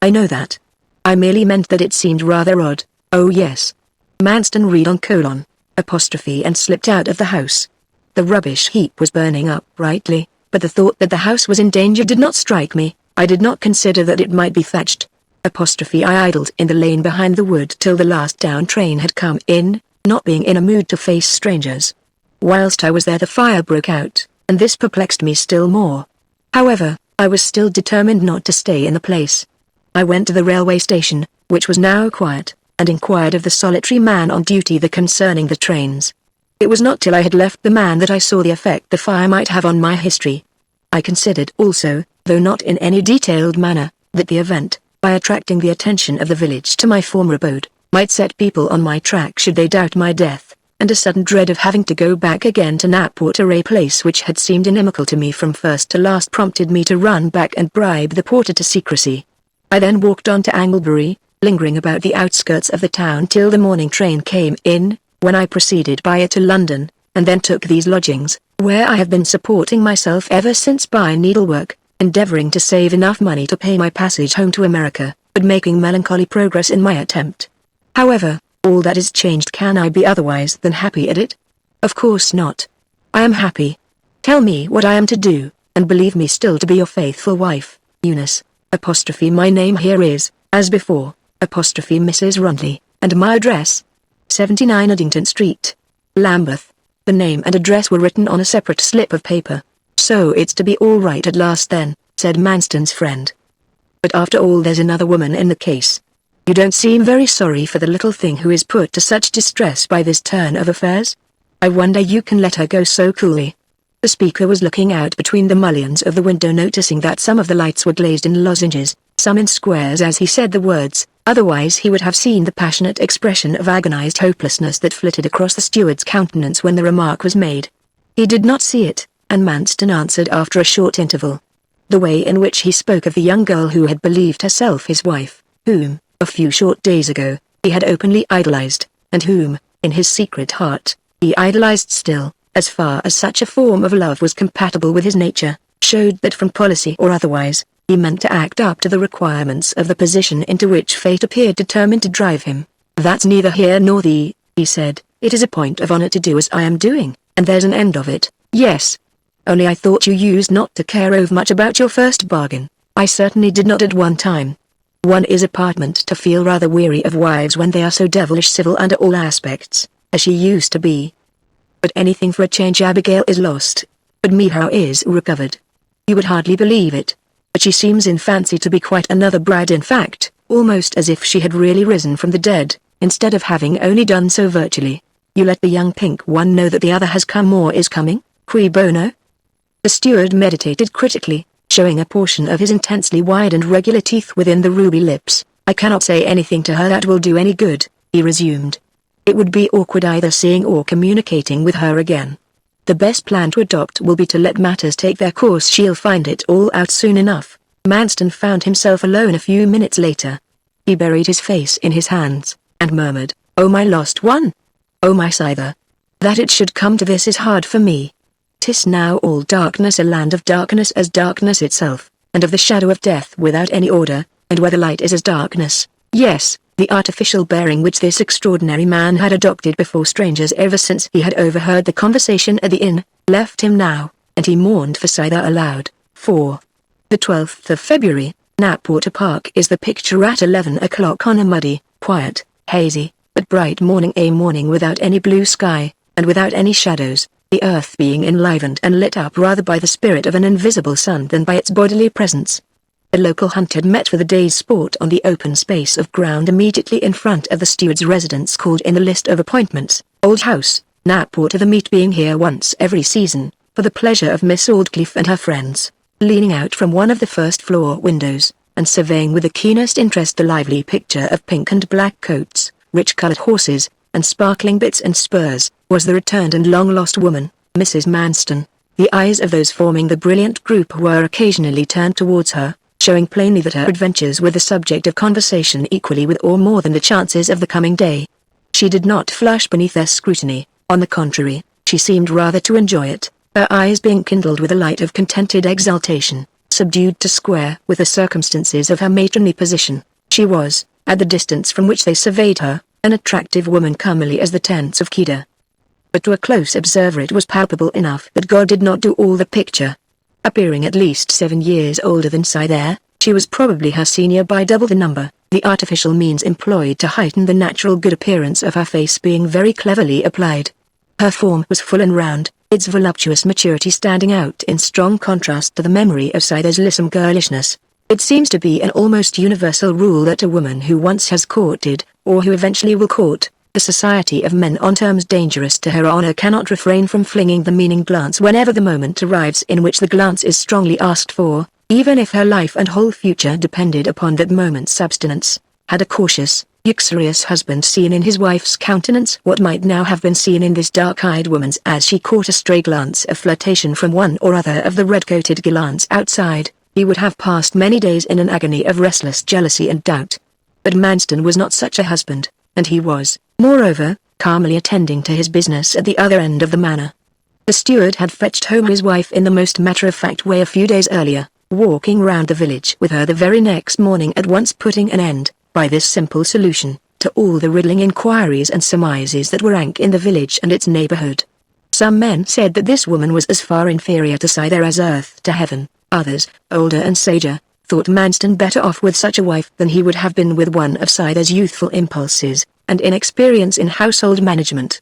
I know that. I merely meant that it seemed rather odd. Oh yes. Manston read on colon, apostrophe and slipped out of the house. The rubbish heap was burning up brightly, but the thought that the house was in danger did not strike me. I did not consider that it might be thatched. Apostrophe I idled in the lane behind the wood till the last down train had come in, not being in a mood to face strangers. Whilst I was there the fire broke out, and this perplexed me still more. However, I was still determined not to stay in the place. I went to the railway station, which was now quiet, and inquired of the solitary man on duty concerning the trains. It was not till I had left the man that I saw the effect the fire might have on my history. I considered also, though not in any detailed manner, that the event, by attracting the attention of the village to my former abode, might set people on my track should they doubt my death, and a sudden dread of having to go back again to Knapwater, a place which had seemed inimical to me from first to last, prompted me to run back and bribe the porter to secrecy. I then walked on to Anglebury, lingering about the outskirts of the town till the morning train came in, when I proceeded by it to London, and then took these lodgings, where I have been supporting myself ever since by needlework, endeavouring to save enough money to pay my passage home to America, but making melancholy progress in my attempt. However, all that is changed. Can I be otherwise than happy at it? Of course not. I am happy. Tell me what I am to do, and believe me still to be your faithful wife, Eunice. Apostrophe my name here is, as before, apostrophe Mrs. Runtley, and my address, 79 Addington Street, Lambeth. The name and address were written on a separate slip of paper. So it's to be all right at last then, said Manston's friend. But after all there's another woman in the case. You don't seem very sorry for the little thing who is put to such distress by this turn of affairs? I wonder you can let her go so coolly. The speaker was looking out between the mullions of the window, noticing that some of the lights were glazed in lozenges, some in squares as he said the words, otherwise he would have seen the passionate expression of agonized hopelessness that flitted across the steward's countenance when the remark was made. He did not see it, and Manston answered after a short interval. The way in which he spoke of the young girl who had believed herself his wife, whom, a few short days ago, he had openly idolized, and whom, in his secret heart, he idolized still, as far as such a form of love was compatible with his nature, showed that from policy or otherwise, he meant to act up to the requirements of the position into which fate appeared determined to drive him. That's neither here nor there, he said. It is a point of honor to do as I am doing, and there's an end of it. Yes. Only I thought you used not to care overmuch about your first bargain. I certainly did not at one time. One is apartment to feel rather weary of wives when they are so devilish civil under all aspects, as she used to be. But anything for a change. Abigail is lost, but Mehow is recovered. You would hardly believe it, but she seems in fancy to be quite another bride, in fact, almost as if she had really risen from the dead, instead of having only done so virtually. You let the young pink one know that the other has come or is coming, cui bono? The steward meditated critically, showing a portion of his intensely wide and regular teeth within the ruby lips. I cannot say anything to her that will do any good, he resumed. It would be awkward either seeing or communicating with her again. The best plan to adopt will be to let matters take their course. She'll find it all out soon enough. Manston found himself alone a few minutes later. He buried his face in his hands, and murmured, "Oh my lost one! Oh my Scyther! That it should come to this is hard for me. 'Tis now all darkness, a land of darkness as darkness itself, and of the shadow of death without any order, and where the light is as darkness." Yes, the artificial bearing which this extraordinary man had adopted before strangers ever since he had overheard the conversation at the inn, left him now, and he mourned for Scyther aloud. 4. The 12th of February, Knapwater Park is the picture at 11 o'clock on a muddy, quiet, hazy, but bright morning, a morning without any blue sky, and without any shadows, the earth being enlivened and lit up rather by the spirit of an invisible sun than by its bodily presence. The local hunt had met for the day's sport on the open space of ground immediately in front of the steward's residence called in the list of appointments, Old House, Knapwater, the meet being here once every season, for the pleasure of Miss Aldclyffe and her friends. Leaning out from one of the first-floor windows, and surveying with the keenest interest the lively picture of pink and black coats, rich-coloured horses, and sparkling bits and spurs, was the returned and long-lost woman, Mrs. Manston. The eyes of those forming the brilliant group were occasionally turned towards her, showing plainly that her adventures were the subject of conversation equally with or more than the chances of the coming day. She did not flush beneath their scrutiny, on the contrary, she seemed rather to enjoy it, her eyes being kindled with a light of contented exultation, subdued to square with the circumstances of her matronly position. She was, at the distance from which they surveyed her, an attractive woman comely as the tents of Kedar. But to a close observer it was palpable enough that God did not do all the picture. Appearing at least 7 years older than Scythere, she was probably her senior by double the number, the artificial means employed to heighten the natural good appearance of her face being very cleverly applied. Her form was full and round, its voluptuous maturity standing out in strong contrast to the memory of Scythere's lissom girlishness. It seems to be an almost universal rule that a woman who once has courted, or who eventually will court, the society of men on terms dangerous to her honor cannot refrain from flinging the meaning glance whenever the moment arrives in which the glance is strongly asked for, even if her life and whole future depended upon that moment's abstinence. Had a cautious, uxorious husband seen in his wife's countenance what might now have been seen in this dark-eyed woman's as she caught a stray glance of flirtation from one or other of the red-coated gallants outside, he would have passed many days in an agony of restless jealousy and doubt. But Manston was not such a husband, and he was, moreover, calmly attending to his business at the other end of the manor. The steward had fetched home his wife in the most matter-of-fact way a few days earlier, walking round the village with her the very next morning, at once putting an end, by this simple solution, to all the riddling inquiries and surmises that were rank in the village and its neighborhood. Some men said that this woman was as far inferior to Scythere as earth to heaven. Others, older and sager, thought Manston better off with such a wife than he would have been with one of Scythere's youthful impulses and inexperience in household management.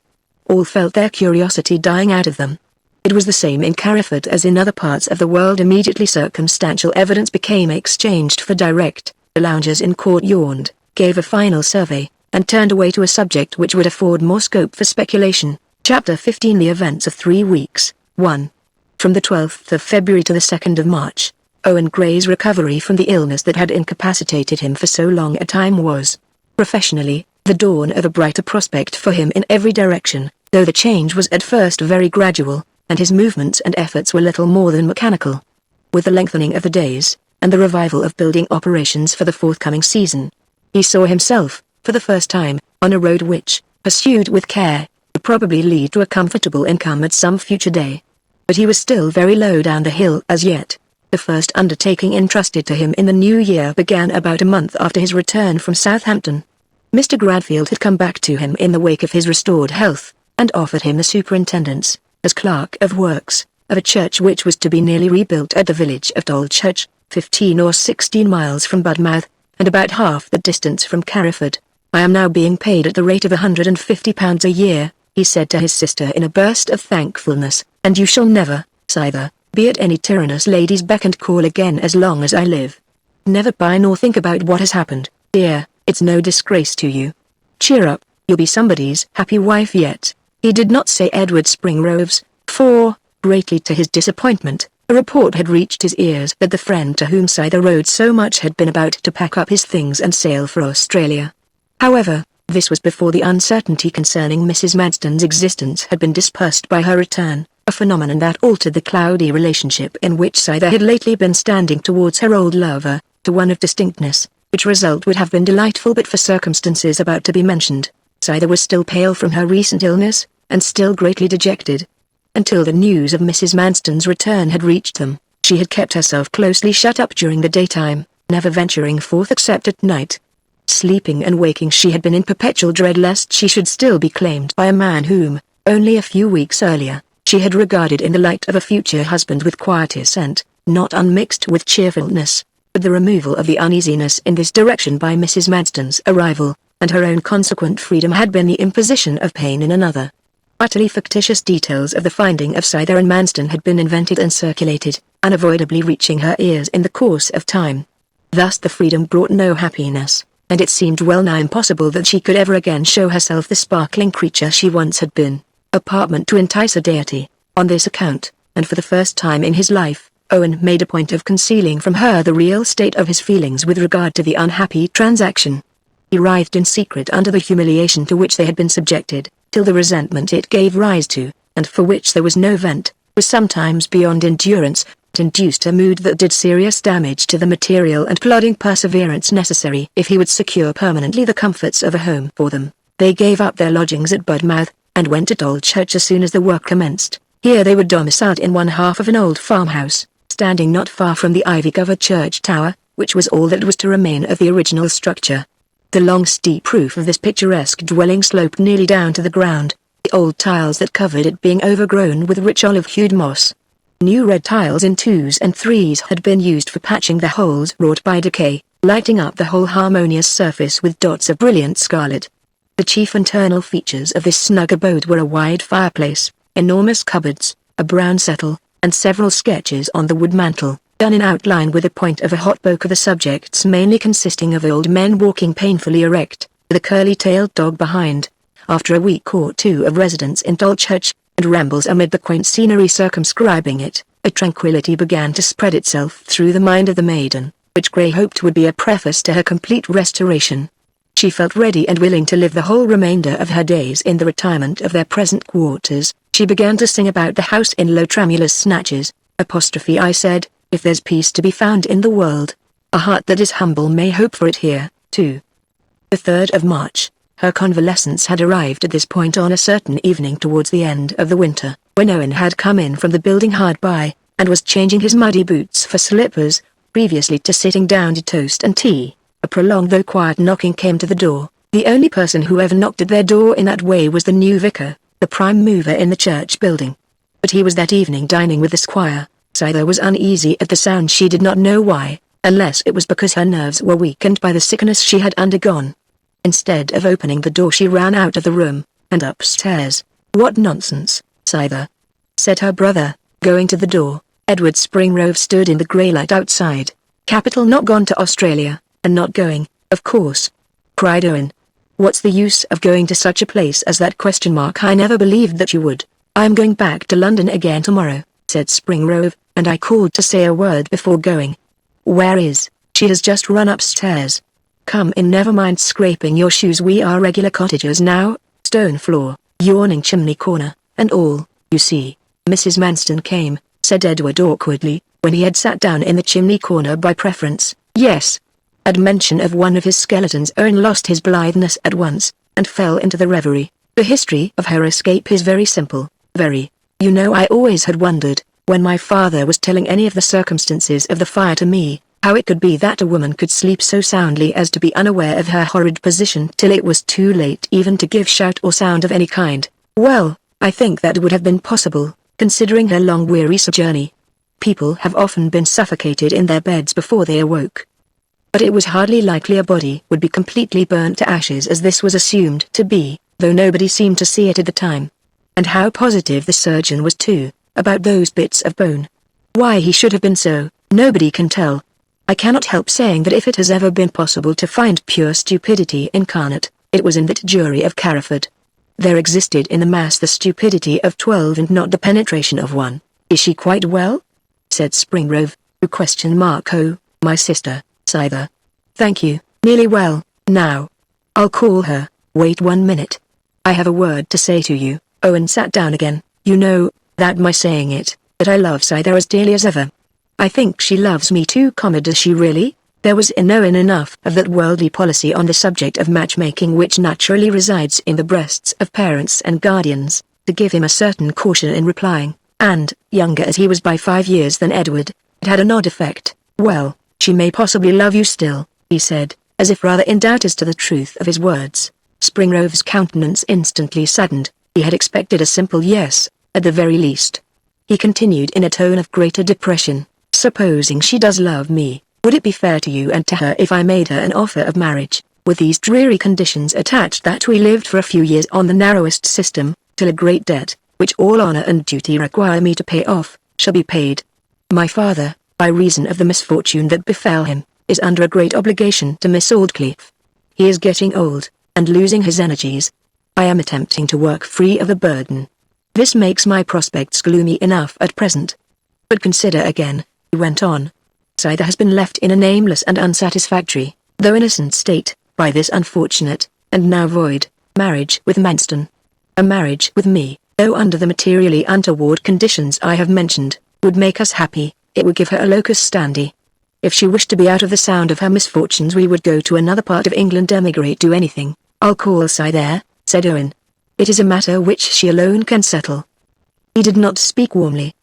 All felt their curiosity dying out of them. It was the same in Carriford as in other parts of the world. Immediately circumstantial evidence became exchanged for direct, the loungers in court yawned, gave a final survey, and turned away to a subject which would afford more scope for speculation. Chapter 15 The Events of 3 Weeks, 1. From the 12th of February to the 2nd of March, Owen Gray's recovery from the illness that had incapacitated him for so long a time was, professionally, the dawn of a brighter prospect for him in every direction, though the change was at first very gradual, and his movements and efforts were little more than mechanical. With the lengthening of the days, and the revival of building operations for the forthcoming season, he saw himself, for the first time, on a road which, pursued with care, would probably lead to a comfortable income at some future day. But he was still very low down the hill as yet. The first undertaking entrusted to him in the new year began about a month after his return from Southampton. Mr. Gradfield had come back to him in the wake of his restored health, and offered him the superintendence, as clerk of works, of a church which was to be nearly rebuilt at the village of Tolchurch, 15 or 16 miles from Budmouth, and about half the distance from Carriford. "I am now being paid at the rate of £150 a year," he said to his sister in a burst of thankfulness, "and you shall never, Scythere, be at any tyrannous lady's beck and call again as long as I live. Never buy nor think about what has happened, dear, it's no disgrace to you. Cheer up, you'll be somebody's happy wife yet." He did not say Edward Springrove's, for, greatly to his disappointment, a report had reached his ears that the friend to whom Scythere owed so much had been about to pack up his things and sail for Australia. However, this was before the uncertainty concerning Mrs. Manston's existence had been dispersed by her return, a phenomenon that altered the cloudy relationship in which Scythere had lately been standing towards her old lover, to one of distinctness, which result would have been delightful but for circumstances about to be mentioned. Scythere was still pale from her recent illness, and still greatly dejected. Until the news of Mrs. Manston's return had reached them, she had kept herself closely shut up during the daytime, never venturing forth except at night. Sleeping and waking she had been in perpetual dread lest she should still be claimed by a man whom, only a few weeks earlier, she had regarded in the light of a future husband with quietus and, not unmixed with cheerfulness. But the removal of the uneasiness in this direction by Mrs. Manston's arrival, and her own consequent freedom had been the imposition of pain in another. Utterly fictitious details of the finding of Scythere and Manston had been invented and circulated, unavoidably reaching her ears in the course of time. Thus the freedom brought no happiness, and it seemed well nigh impossible that she could ever again show herself the sparkling creature she once had been, apartment to entice a deity. On this account, and for the first time in his life, Owen made a point of concealing from her the real state of his feelings with regard to the unhappy transaction. He writhed in secret under the humiliation to which they had been subjected, till the resentment it gave rise to, and for which there was no vent, was sometimes beyond endurance, but induced a mood that did serious damage to the material and plodding perseverance necessary if he would secure permanently the comforts of a home for them. They gave up their lodgings at Budmouth, and went to Tolchurch as soon as the work commenced. Here they were domiciled in one half of an old farmhouse, standing not far from the ivy-covered church tower, which was all that was to remain of the original structure. The long steep roof of this picturesque dwelling sloped nearly down to the ground, the old tiles that covered it being overgrown with rich olive-hued moss. New red tiles in 2s and 3s had been used for patching the holes wrought by decay, lighting up the whole harmonious surface with dots of brilliant scarlet. The chief internal features of this snug abode were a wide fireplace, enormous cupboards, a brown settle, and several sketches on the wood mantel, done in outline with the point of a hot poker, the subjects mainly consisting of old men walking painfully erect, with a curly-tailed dog behind. After a week or two of residence in Tolchurch, and rambles amid the quaint scenery circumscribing it, a tranquility began to spread itself through the mind of the maiden, which Gray hoped would be a preface to her complete restoration. She felt ready and willing to live the whole remainder of her days in the retirement of their present quarters. She began to sing about the house in low tremulous snatches. I said, if there's peace to be found in the world, a heart that is humble may hope for it here, too. The 3rd of March. Her convalescence had arrived at this point on a certain evening towards the end of the winter, when Owen had come in from the building hard by, and was changing his muddy boots for slippers, previously to sitting down to toast and tea. A prolonged though quiet knocking came to the door. The only person who ever knocked at their door in that way was the new vicar, the prime mover in the church building. But he was that evening dining with the squire. Scyther was uneasy at the sound. She did not know why, unless it was because her nerves were weakened by the sickness she had undergone. Instead of opening the door, she ran out of the room, and upstairs. "What nonsense, Scyther," said her brother, going to the door. Edward Springrove stood in the grey light outside. "Capital, not gone to Australia, and not going, of course," cried Owen. "What's the use of going to such a place as that? I never believed that you would." "I am going back to London again tomorrow," said Springrove, "and I called to say a word before going." "Where is she?" "Has just run upstairs." "Come in, never mind scraping your shoes, we are regular cottagers now, stone floor, yawning chimney corner, and all, you see." "Mrs. Manston came," said Edward awkwardly, when he had sat down in the chimney corner by preference. "Yes." At mention of one of his skeletons, Owen lost his blitheness at once, and fell into the reverie. "The history of her escape is very simple, very. You know, I always had wondered, when my father was telling any of the circumstances of the fire to me, how it could be that a woman could sleep so soundly as to be unaware of her horrid position till it was too late even to give shout or sound of any kind. Well, I think that would have been possible, considering her long wearisome journey. People have often been suffocated in their beds before they awoke. But it was hardly likely a body would be completely burnt to ashes as this was assumed to be, though nobody seemed to see it at the time. And how positive the surgeon was too, about those bits of bone. Why he should have been so, nobody can tell. I cannot help saying that if it has ever been possible to find pure stupidity incarnate, it was in that jury of Carriford. There existed in the mass the stupidity of 12 and not the penetration of 1. "Is she quite well?" said Springrove, who questioned "Oh, my sister, Scyther. Thank you, nearly well, now. I'll call her, wait 1 minute. I have a word to say to you." Owen sat down again. "You know, that my saying it, that I love Scyther as dearly as ever. I think she loves me too. Does she really?" There was in Owen enough of that worldly policy on the subject of matchmaking which naturally resides in the breasts of parents and guardians, to give him a certain caution in replying, and, younger as he was by 5 years than Edward, it had an odd effect. "Well, she may possibly love you still," he said, as if rather in doubt as to the truth of his words. Springrove's countenance instantly saddened. He had expected a simple yes, at the very least. He continued in a tone of greater depression, "Supposing she does love me, would it be fair to you and to her if I made her an offer of marriage, with these dreary conditions attached, that we lived for a few years on the narrowest system, till a great debt, which all honor and duty require me to pay off, shall be paid? My father, by reason of the misfortune that befell him, is under a great obligation to Miss Aldclyffe. He is getting old, and losing his energies. I am attempting to work free of a burden. This makes my prospects gloomy enough at present. But consider again," he went on. "Scyther has been left in a nameless and unsatisfactory, though innocent state, by this unfortunate, and now void, marriage with Manston. A marriage with me, though under the materially untoward conditions I have mentioned, would make us happy. It would give her a locus standi. If she wished to be out of the sound of her misfortunes, we would go to another part of England, emigrate, do anything. I'll call Scyther," said Owen. "It is a matter which she alone can settle." He did not speak warmly.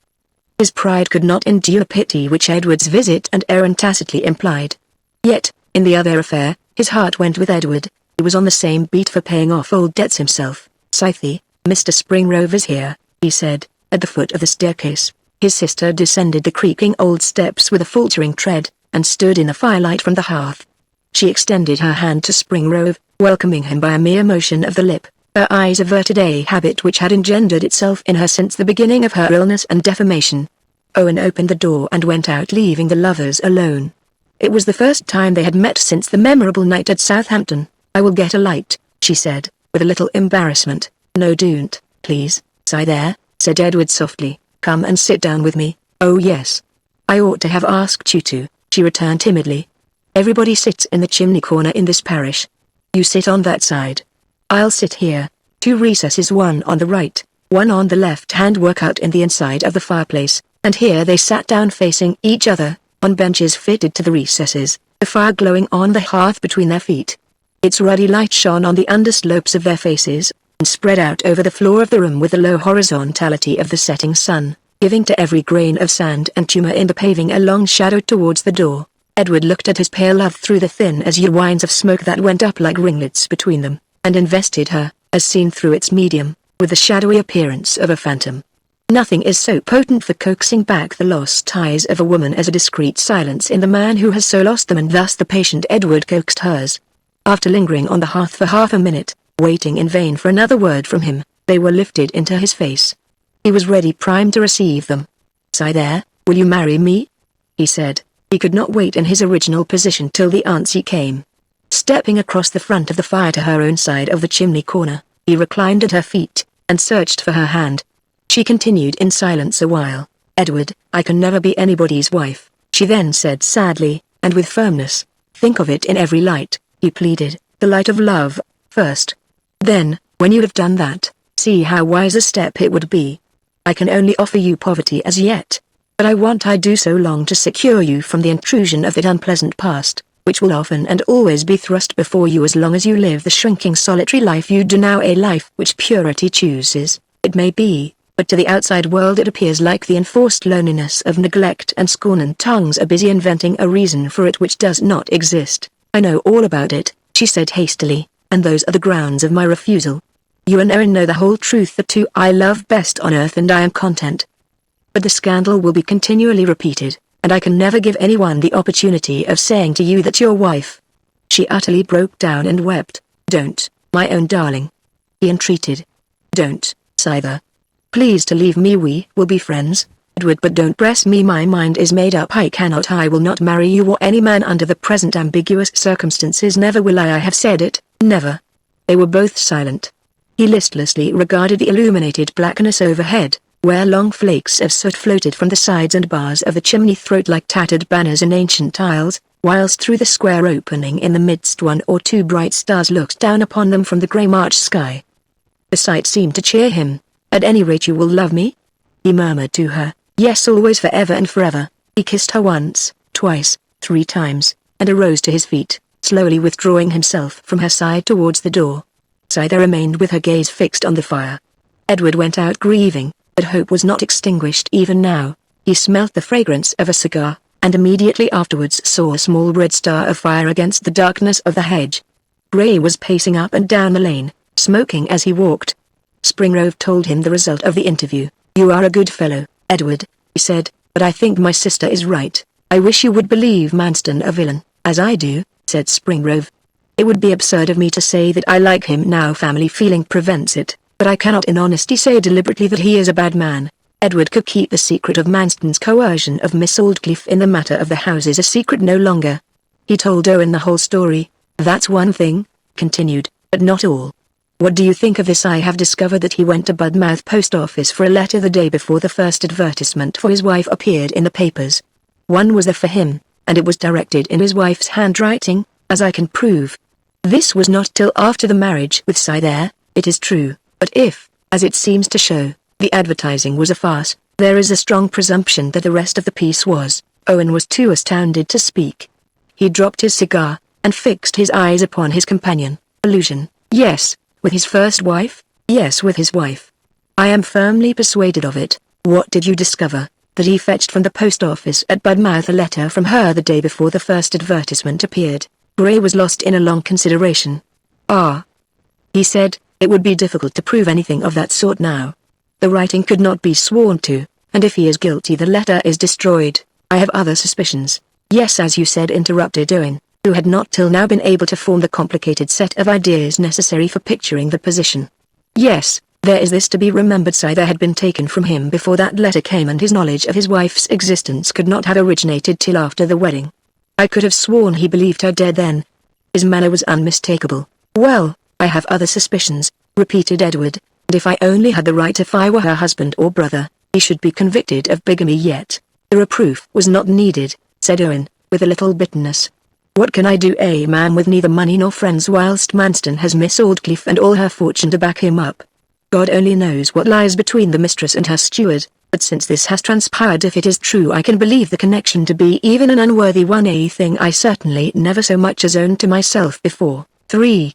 His pride could not endure pity which Edward's visit and errand tacitly implied. Yet, in the other affair, His heart went with Edward. He was on the same beat for paying off old debts himself. "Scythe, Mr. Springrove is here," he said, at the foot of the staircase. His sister descended the creaking old steps with a faltering tread, and stood in the firelight from the hearth. She extended her hand to Springrove, welcoming him by a mere motion of the lip. Her eyes averted, a habit which had engendered itself in her since the beginning of her illness and deformation. Owen opened the door and went out, leaving the lovers alone. It was the first time they had met since the memorable night at Southampton. "I will get a light," she said, with a little embarrassment. "No, don't, please, sigh there," said Edward softly. "Come and sit down with me." "Oh yes. I ought to have asked you to," she returned timidly. "Everybody sits in the chimney corner in this parish. You sit on that side. I'll sit here." 2 recesses, one on the right, one on the left hand, work out in the inside of the fireplace, and here they sat down facing each other, on benches fitted to the recesses, the fire glowing on the hearth between their feet. Its ruddy light shone on the underslopes of their faces, and spread out over the floor of the room with the low horizontality of the setting sun, giving to every grain of sand and tumor in the paving a long shadow towards the door. Edward looked at his pale love through the thin azure lines of smoke that went up like ringlets between them, and invested her, as seen through its medium, with the shadowy appearance of a phantom. Nothing is so potent for coaxing back the lost ties of a woman as a discreet silence in the man who has so lost them, and thus the patient Edward coaxed hers. After lingering on the hearth for half a minute, waiting in vain for another word from him, they were lifted into his face. He was ready, primed to receive them. "Sigh there, will you marry me?" he said. He could not wait in his original position till the answer came. Stepping across the front of the fire to her own side of the chimney corner, he reclined at her feet, and searched for her hand. She continued in silence a while. "Edward, I can never be anybody's wife," she then said sadly, and with firmness. "Think of it in every light," he pleaded, "the light of love, first. Then, when you have done that, see how wise a step it would be. I can only offer you poverty as yet, but I do so long to secure you from the intrusion of that unpleasant past, which will often and always be thrust before you as long as you live the shrinking solitary life you do now, a life which purity chooses, it may be, but to the outside world it appears like the enforced loneliness of neglect and scorn, and tongues are busy inventing a reason for it which does not exist. I know all about it," she said hastily, "and those are the grounds of my refusal. You and Owen know the whole truth, the two I love best on earth, and I am content. But the scandal will be continually repeated, and I can never give anyone the opportunity of saying to you that your wife—" She utterly broke down and wept. "Don't, my own darling," he entreated. "Don't, Scyther. Please to leave me. We will be friends, Edward, but don't press me. My mind is made up. I will not marry you or any man under the present ambiguous circumstances. Never will I have said it, never." They were both silent. He listlessly regarded the illuminated blackness overhead, where long flakes of soot floated from the sides and bars of the chimney throat like tattered banners in ancient tiles, whilst through the square opening in the midst 1 or 2 bright stars looked down upon them from the grey March sky. The sight seemed to cheer him. "At any rate you will love me?" he murmured to her. "Yes, always, forever and forever." He kissed her once, twice, 3 times, and arose to his feet, slowly withdrawing himself from her side towards the door. Scyther remained with her gaze fixed on the fire. Edward went out grieving, but hope was not extinguished even now. He smelt the fragrance of a cigar, and immediately afterwards saw a small red star of fire against the darkness of the hedge. Gray was pacing up and down the lane, smoking as he walked. Springrove told him the result of the interview. "You are a good fellow, Edward," he said, "but I think my sister is right. I wish you would believe Manston a villain, as I do," said Springrove. "It would be absurd of me to say that I like him now. Family feeling prevents it, but I cannot in honesty say deliberately that he is a bad man." Edward could keep the secret of Manston's coercion of Miss Aldclyffe in the matter of the houses a secret no longer. He told Owen the whole story. "That's one thing," continued, "but not all. What do you think of this? I have discovered that he went to Budmouth post office for a letter the day before the first advertisement for his wife appeared in the papers. One was there for him, and it was directed in his wife's handwriting, as I can prove. This was not till after the marriage with Scyther, it is true, but if, as it seems to show, the advertising was a farce, there is a strong presumption that the rest of the piece was." Owen was too astounded to speak. He dropped his cigar, and fixed his eyes upon his companion. "Illusion, yes. With his first wife?" "Yes, with his wife. I am firmly persuaded of it." "What did you discover?" "That he fetched from the post office at Budmouth a letter from her the day before the first advertisement appeared. Gray was lost in a long consideration. "Ah," he said, "it would be difficult to prove anything of that sort now. The writing could not be sworn to, and if he is guilty the letter is destroyed. I have other suspicions." "Yes, as you said," interrupted Owen, who had not till now been able to form the complicated set of ideas necessary for picturing the position. "Yes, there is this to be remembered. Scyther had been taken from him before that letter came, and his knowledge of his wife's existence could not have originated till after the wedding. I could have sworn he believed her dead then." His manner was unmistakable. "Well, I have other suspicions," repeated Edward, "and if I only had the right, if I were her husband or brother, he should be convicted of bigamy yet." "The reproof was not needed," said Owen, with a little bitterness. "What can I do? A man with neither money nor friends, whilst Manston has Miss Aldclyffe and all her fortune to back him up. God only knows what lies between the mistress and her steward, but since this has transpired, if it is true, I can believe the connection to be even an unworthy one, a thing I certainly never so much as owned to myself before." 3.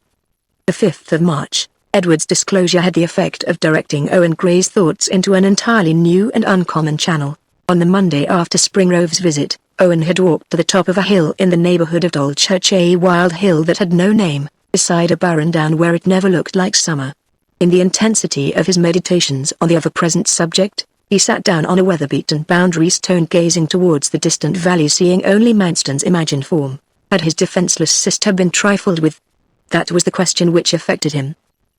The 5th of March, Edward's disclosure had the effect of directing Owen Gray's thoughts into an entirely new and uncommon channel. On the Monday after Springrove's visit, Owen had walked to the top of a hill in the neighbourhood of Dolchurch, a wild hill that had no name, beside a barren down where it never looked like summer. In the intensity of his meditations on the ever-present subject, he sat down on a weather-beaten boundary stone, gazing towards the distant valley, seeing only Manston's imagined form. Had his defenceless sister been trifled with? That was the question which affected him.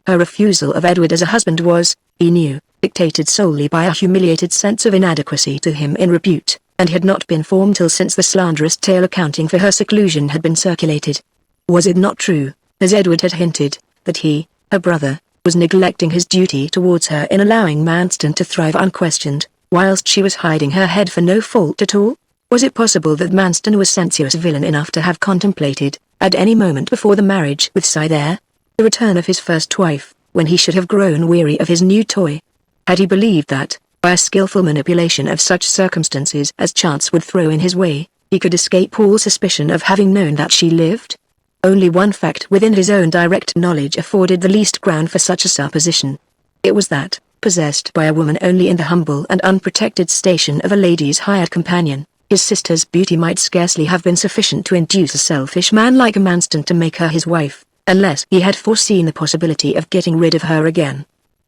Her refusal of Edward as a husband was, he knew, dictated solely by a humiliated sense of inadequacy to him in repute, and had not been formed till since the slanderous tale accounting for her seclusion had been circulated. Was it not true, as Edward had hinted, that he, her brother, was neglecting his duty towards her in allowing Manston to thrive unquestioned, whilst she was hiding her head for no fault at all? Was it possible that Manston was sensuous villain enough to have contemplated, at any moment before the marriage with Scyther, the return of his first wife, when he should have grown weary of his new toy? Had he believed that, by a skillful manipulation of such circumstances as chance would throw in his way, he could escape all suspicion of having known that she lived? Only one fact within his own direct knowledge afforded the least ground for such a supposition. It was that, possessed by a woman only in the humble and unprotected station of a lady's hired companion, his sister's beauty might scarcely have been sufficient to induce a selfish man like Manston to make her his wife, unless he had foreseen the possibility of getting rid of her again.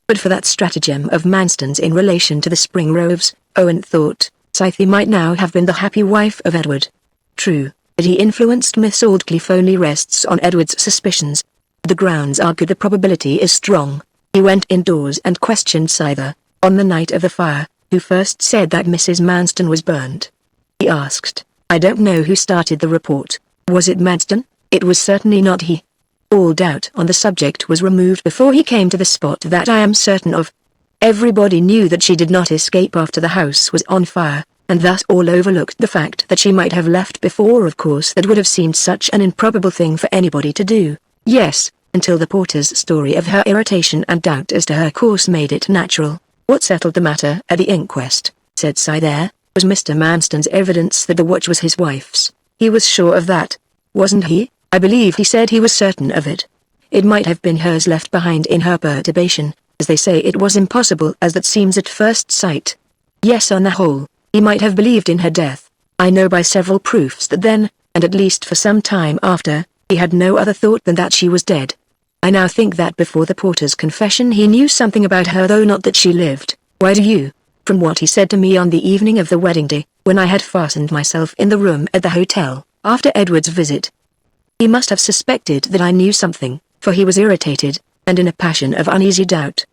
But for that stratagem of Manston's in relation to the Springroves, Owen thought, Scythe might now have been the happy wife of Edward. True, that he influenced Miss Aldclyffe only rests on Edward's suspicions. The grounds are good, the probability is strong. He went indoors and questioned Scyther, on the night of the fire, who first said that Mrs. Manston was burnt. He asked, "I don't know who started the report. Was it Manston?" It was certainly not he. All doubt on the subject was removed before he came to the spot, that I am certain of. Everybody knew that she did not escape after the house was on fire, and thus all overlooked the fact that she might have left before. Of course that would have seemed such an improbable thing for anybody to do. Yes, until the porter's story of her irritation and doubt as to her course made it natural. What settled the matter at the inquest, said Scyther, was Mr. Manston's evidence that the watch was his wife's. He was sure of that, wasn't he? I believe he said he was certain of it. It might have been hers, left behind in her perturbation, as they say it was impossible as that seems at first sight. Yes, on the whole, he might have believed in her death. I know by several proofs that then, and at least for some time after, he had no other thought than that she was dead. I now think that before the porter's confession he knew something about her, though not that she lived. Why do you? From what he said to me on the evening of the wedding day, when I had fastened myself in the room at the hotel, after Edward's visit. He must have suspected that I knew something, for he was irritated, and in a passion of uneasy doubt.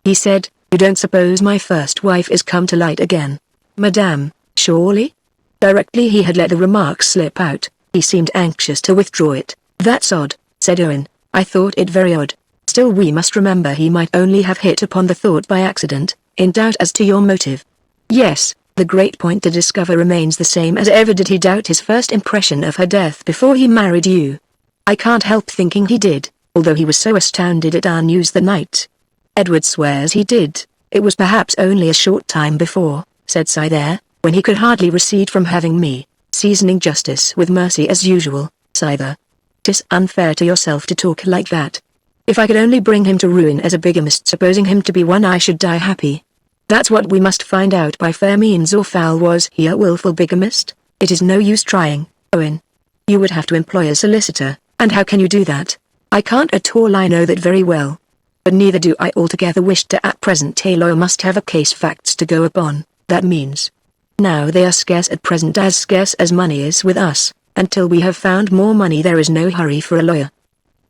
He said, "You don't suppose my first wife is come to light again, madame, surely?" Directly he had let the remark slip out, he seemed anxious to withdraw it. "That's odd," said Owen. "I thought it very odd. Still we must remember he might only have hit upon the thought by accident, in doubt as to your motive." "Yes, the great point to discover remains the same as ever. Did he doubt his first impression of her death before he married you?" "I can't help thinking he did, although he was so astounded at our news that night." "Edward swears he did. It was perhaps only a short time before," said Scyther, "when he could hardly recede from having me, seasoning justice with mercy as usual." "Scyther, 'tis unfair to yourself to talk like that. If I could only bring him to ruin as a bigamist, supposing him to be one, I should die happy. That's what we must find out by fair means or foul. Was he a wilful bigamist? It is no use trying, Owen. You would have to employ a solicitor, and how can you do that? I can't at all. I know that very well. But neither do I altogether wish to at present. A lawyer must have a case facts to go upon, that means. Now they are scarce at present, as scarce as money is with us. Until we have found more money there is no hurry for a lawyer.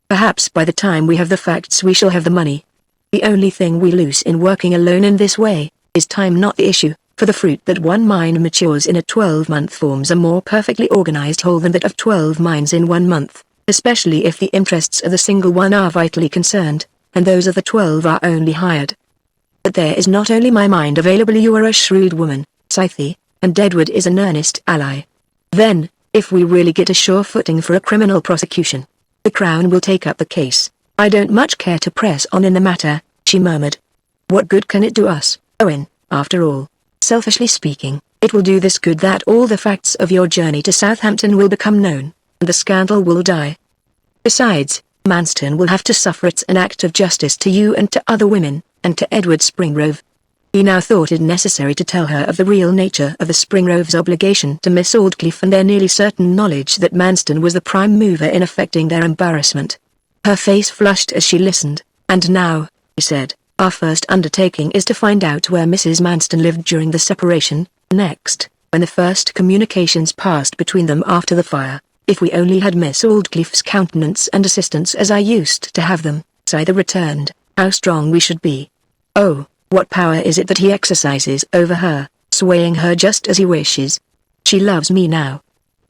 Perhaps by the time we have the facts we shall have the money. The only thing we lose in working alone in this way, is time, not the issue, for the fruit that one mind matures in a 12-month forms a more perfectly organized whole than that of 12 minds in 1 month, especially if the interests of the single one are vitally concerned, and those of the 12 are only hired. But there is not only my mind available. You are a shrewd woman, Cythe, and Edward is an earnest ally. Then, if we really get a sure footing for a criminal prosecution, the Crown will take up the case. I don't much care to press on in the matter, she murmured. What good can it do us, Owen, after all? Selfishly speaking, it will do this good that all the facts of your journey to Southampton will become known, and the scandal will die. Besides, Manston will have to suffer. It's an act of justice to you and to other women, and to Edward Springrove. He now thought it necessary to tell her of the real nature of the Springroves' obligation to Miss Aldclyffe and their nearly certain knowledge that Manston was the prime mover in effecting their embarrassment. Her face flushed as she listened, and now, he said, our first undertaking is to find out where Mrs. Manston lived during the separation. Next, when the first communications passed between them after the fire, if we only had Miss Aldclyffe's countenance and assistance as I used to have them, Cythe returned, how strong we should be. Oh, what power is it that he exercises over her, swaying her just as he wishes? She loves me now.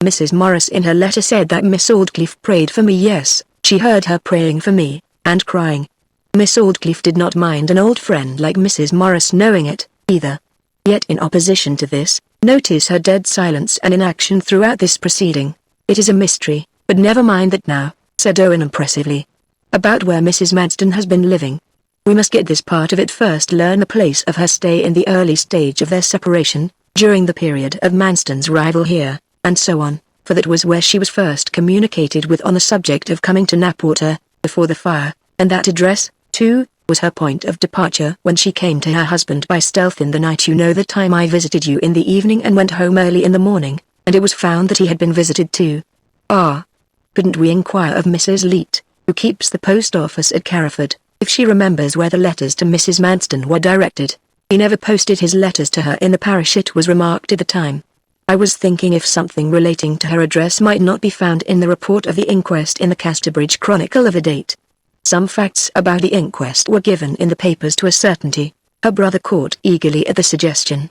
Mrs. Morris in her letter said that Miss Aldclyffe prayed for me. Yes, she heard her praying for me, and crying. Miss Aldclyffe did not mind an old friend like Mrs. Morris knowing it, either. Yet in opposition to this, notice her dead silence and inaction throughout this proceeding. It is a mystery, but never mind that now, said Owen impressively. About where Mrs. Manston has been living. We must get this part of it first. Learn the place of her stay in the early stage of their separation, during the period of Manston's arrival here, and so on, for that was where she was first communicated with on the subject of coming to Knapwater, before the fire, and that address, too, was her point of departure when she came to her husband by stealth in the night. You know the time I visited you in the evening and went home early in the morning, and it was found that he had been visited too. Ah! Couldn't we inquire of Mrs. Leete, who keeps the post office at Carriford, if she remembers where the letters to Mrs. Manston were directed? He never posted his letters to her in the parish, it was remarked at the time. I was thinking if something relating to her address might not be found in the report of the inquest in the Casterbridge Chronicle of the date. Some facts about the inquest were given in the papers to a certainty. Her brother caught eagerly at the suggestion.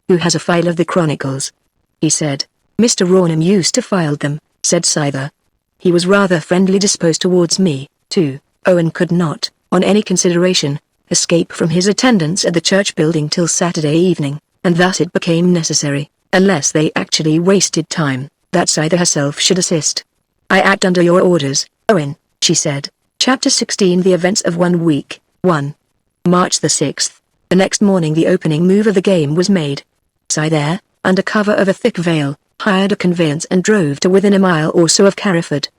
Who has a file of the chronicles? He said. Mr. Rawnham used to file them, said Cythe. He was rather friendly disposed towards me, too. Owen could not, on any consideration, escape from his attendance at the church building till Saturday evening, and thus it became necessary, unless they actually wasted time, that Cythe herself should assist. I act under your orders, Owen, she said. Chapter 16 The Events of 1 Week, 1. March the 6th. The next morning the opening move of the game was made. Cythe, under cover of a thick veil, hired a conveyance and drove to within a mile or so of Carriford.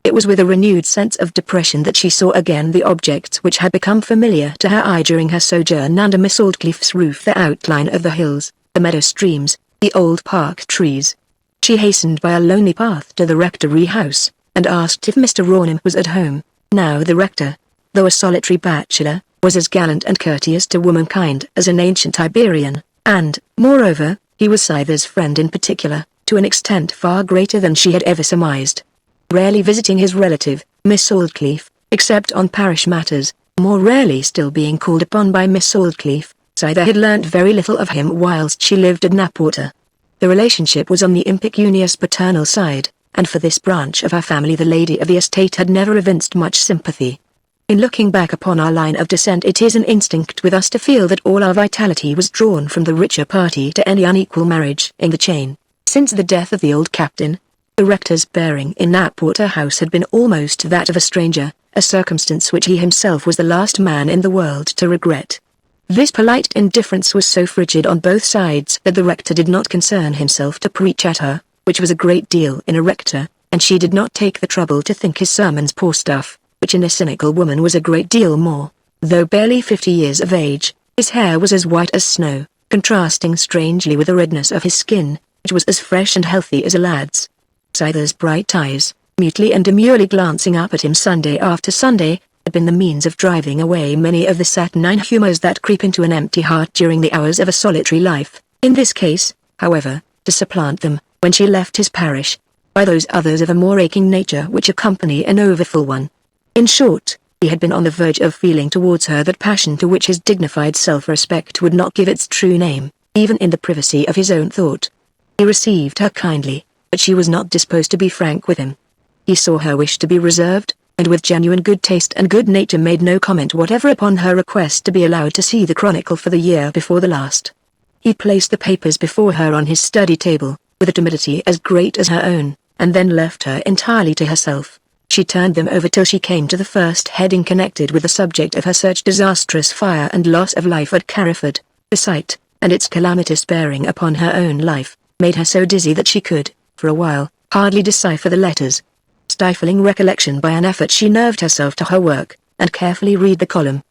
It was with a renewed sense of depression that she saw again the objects which had become familiar to her eye during her sojourn under Miss Aldclyffe's roof, the outline of the hills, the meadow streams, the old park trees. She hastened by a lonely path to the rectory house, and asked if Mr. Rawnham was at home. Now the rector, though a solitary bachelor, was as gallant and courteous to womankind as an ancient Iberian, and, moreover, he was Cythe's friend in particular, to an extent far greater than she had ever surmised. Rarely visiting his relative, Miss Aldclyffe, except on parish matters, more rarely still being called upon by Miss Aldclyffe, Cythe had learnt very little of him whilst she lived at Knapwater. The relationship was on the impecunious paternal side, and for this branch of her family the lady of the estate had never evinced much sympathy. In looking back upon our line of descent, it is an instinct with us to feel that all our vitality was drawn from the richer party to any unequal marriage in the chain. Since the death of the old captain, the rector's bearing in Knapwater House had been almost that of a stranger, a circumstance which he himself was the last man in the world to regret. This polite indifference was so frigid on both sides that the rector did not concern himself to preach at her, which was a great deal in a rector, and she did not take the trouble to think his sermons poor stuff, which in a cynical woman was a great deal more. Though barely 50 years of age, his hair was as white as snow, contrasting strangely with the redness of his skin, which was as fresh and healthy as a lad's. Scyther's bright eyes, mutely and demurely glancing up at him Sunday after Sunday, had been the means of driving away many of the saturnine humors that creep into an empty heart during the hours of a solitary life. In this case, however, to supplant them, when she left his parish, by those others of a more aching nature which accompany an overfull one. In short, he had been on the verge of feeling towards her that passion to which his dignified self-respect would not give its true name, even in the privacy of his own thought. He received her kindly, but she was not disposed to be frank with him. He saw her wish to be reserved, and with genuine good taste and good nature made no comment whatever upon her request to be allowed to see the Chronicle for the year before the last. He placed the papers before her on his study table, with a timidity as great as her own, and then left her entirely to herself. She turned them over till she came to the first heading connected with the subject of her search: disastrous fire and loss of life at Carriford. The sight, and its calamitous bearing upon her own life, made her so dizzy that she could, for a while, hardly decipher the letters. Stifling recollection by an effort, she nerved herself to her work, and carefully read the column.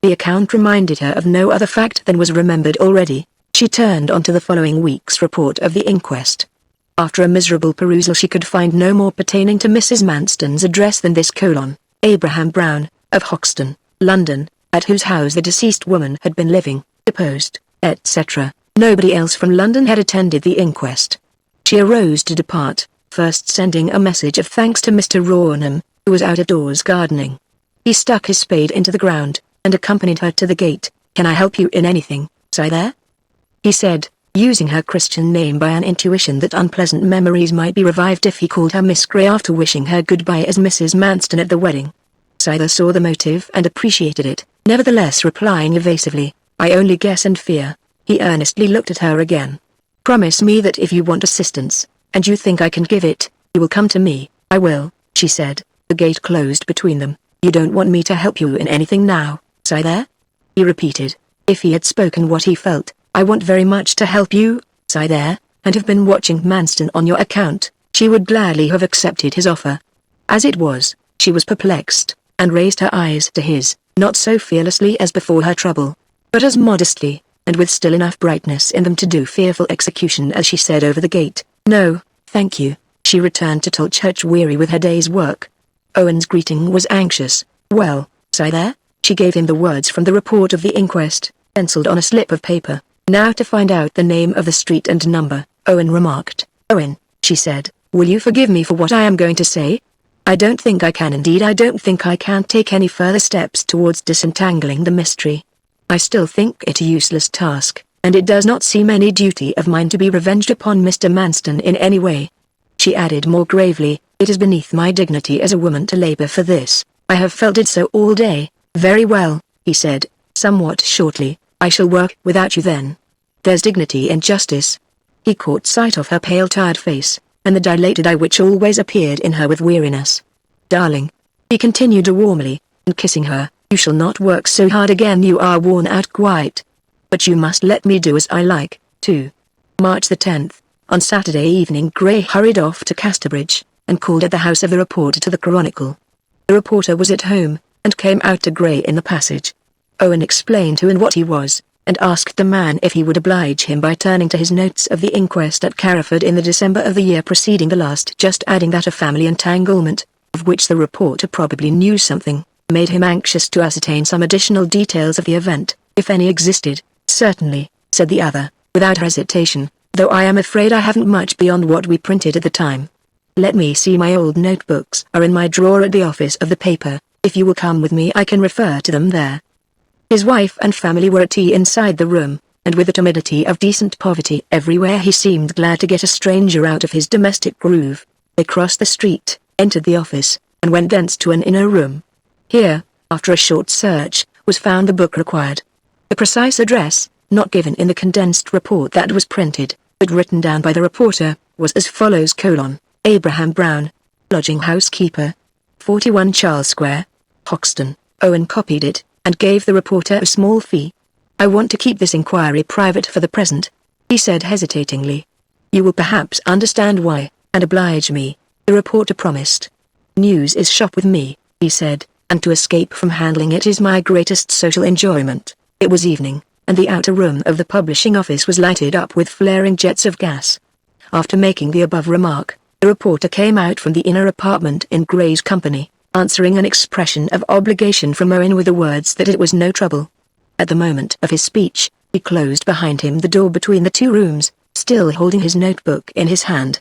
The account reminded her of no other fact than was remembered already. She turned on to the following week's report of the inquest. After a miserable perusal she could find no more pertaining to Mrs. Manston's address than this: Abraham Brown, of Hoxton, London, at whose house the deceased woman had been living, deposed, etc. Nobody else from London had attended the inquest. She arose to depart, first sending a message of thanks to Mr. Rawnham, who was out of doors gardening. He stuck his spade into the ground, and accompanied her to the gate. "Can I help you in anything, Scyther?" he said, using her Christian name by an intuition that unpleasant memories might be revived if he called her Miss Grey after wishing her goodbye as Mrs. Manston at the wedding. Scyther saw the motive and appreciated it, nevertheless replying evasively, "I only guess and fear." He earnestly looked at her again. "Promise me that if you want assistance, and you think I can give it, you will come to me." "I will," she said. The gate closed between them. "You don't want me to help you in anything now, Scyther?" he repeated. If he had spoken what he felt, "I want very much to help you, Scyther, and have been watching Manston on your account," she would gladly have accepted his offer. As it was, she was perplexed, and raised her eyes to his, not so fearlessly as before her trouble, but as modestly, and with still enough brightness in them to do fearful execution as she said over the gate, "No, thank you." She returned to Tolchurch weary with her day's work. Owen's greeting was anxious. "Well, Scyther?" She gave him the words from the report of the inquest, penciled on a slip of paper. "Now to find out the name of the street and number," Owen remarked. "Owen," she said, "will you forgive me for what I am going to say? I don't think I can, indeed I don't think I can take any further steps towards disentangling the mystery. I still think it a useless task, and it does not seem any duty of mine to be revenged upon Mr. Manston in any way." She added more gravely, "It is beneath my dignity as a woman to labor for this. I have felt it so all day." "Very well," he said, somewhat shortly, "I shall work without you then. There's dignity in justice." He caught sight of her pale tired face, and the dilated eye which always appeared in her with weariness. "Darling," he continued warmly, and kissing her, "you shall not work so hard again, you are worn out quite. But you must let me do as I like, too." March the 10th, on Saturday evening Gray hurried off to Casterbridge, and called at the house of the reporter to the Chronicle. The reporter was at home, and came out to Gray in the passage. Owen explained who and what he was, and asked the man if he would oblige him by turning to his notes of the inquest at Carriford in the December of the year preceding the last, just adding that a family entanglement, of which the reporter probably knew something, made him anxious to ascertain some additional details of the event, if any existed. "Certainly," said the other, without hesitation, "though I am afraid I haven't much beyond what we printed at the time. Let me see, my old notebooks are in my drawer at the office of the paper. If you will come with me I can refer to them there." His wife and family were at tea inside the room, and with the timidity of decent poverty everywhere he seemed glad to get a stranger out of his domestic groove. They crossed the street, entered the office, and went thence to an inner room. Here, after a short search, was found the book required. The precise address, not given in the condensed report that was printed, but written down by the reporter, was as follows: Abraham Brown, lodging house keeper, 41 Charles Square, Hoxton. Owen copied it, and gave the reporter a small fee. "I want to keep this inquiry private for the present," he said hesitatingly. "You will perhaps understand why, and oblige me," the reporter promised. "News is shop with me," he said, "and to escape from handling it is my greatest social enjoyment." It was evening, and the outer room of the publishing office was lighted up with flaring jets of gas. After making the above remark, The reporter came out from the inner apartment in Gray's company, answering an expression of obligation from Owen with the words that it was no trouble. At the moment of his speech, he closed behind him the door between the two rooms, still holding his notebook in his hand.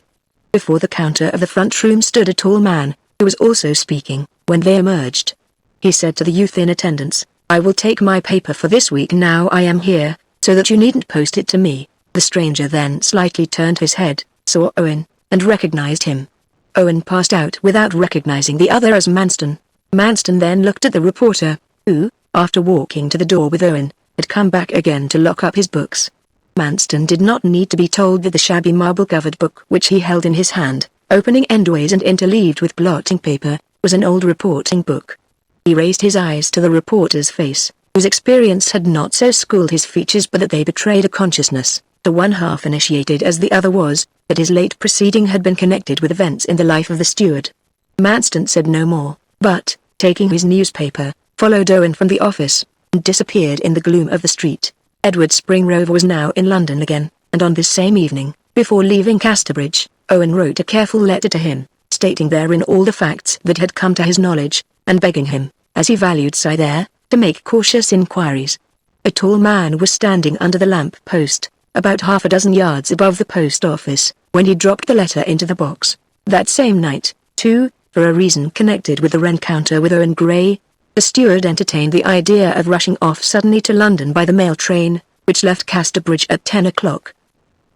Before the counter of the front room stood a tall man, who was also speaking, when they emerged. He said to the youth in attendance, "I will take my paper for this week now I am here, so that you needn't post it to me." The stranger then slightly turned his head, saw Owen, and recognized him. Owen passed out without recognizing the other as Manston. Manston then looked at the reporter, who, after walking to the door with Owen, had come back again to lock up his books. Manston did not need to be told that the shabby marble-covered book which he held in his hand, opening endways and interleaved with blotting paper, was an old reporting book. He raised his eyes to the reporter's face, whose experience had not so schooled his features but that they betrayed a consciousness, the one half initiated as the other was, that his late proceeding had been connected with events in the life of the steward. Manston said no more, but, taking his newspaper, followed Owen from the office, and disappeared in the gloom of the street. Edward Springrove was now in London again, and on this same evening, before leaving Casterbridge, Owen wrote a careful letter to him, stating therein all the facts that had come to his knowledge, and begging him, as he valued Si there, to make cautious inquiries. A tall man was standing under the lamp post, about half a dozen yards above the post office, when he dropped the letter into the box. That same night, too, for a reason connected with the rencounter with Owen Gray, the steward entertained the idea of rushing off suddenly to London by the mail train, which left Casterbridge at 10 o'clock.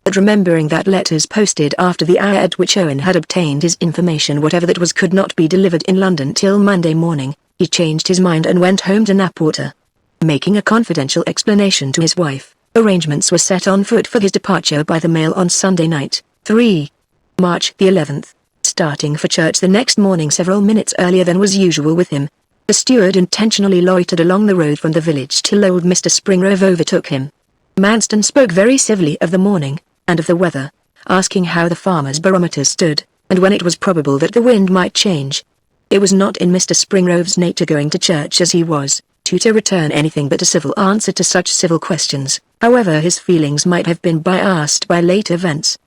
But remembering that letters posted after the hour at which Owen had obtained his information whatever that was could not be delivered in London till Monday morning, he changed his mind and went home to Knapwater. Making a confidential explanation to his wife, arrangements were set on foot for his departure by the mail on Sunday night, 3 March the 11th, starting for church the next morning several minutes earlier than was usual with him. The steward intentionally loitered along the road from the village till old Mr. Springrove overtook him. Manston spoke very civilly of the morning, and of the weather, asking how the farmer's barometer stood, and when it was probable that the wind might change. It was not in Mr. Springrove's nature, going to church as he was, to return anything but a civil answer to such civil questions, however his feelings might have been biased by late events.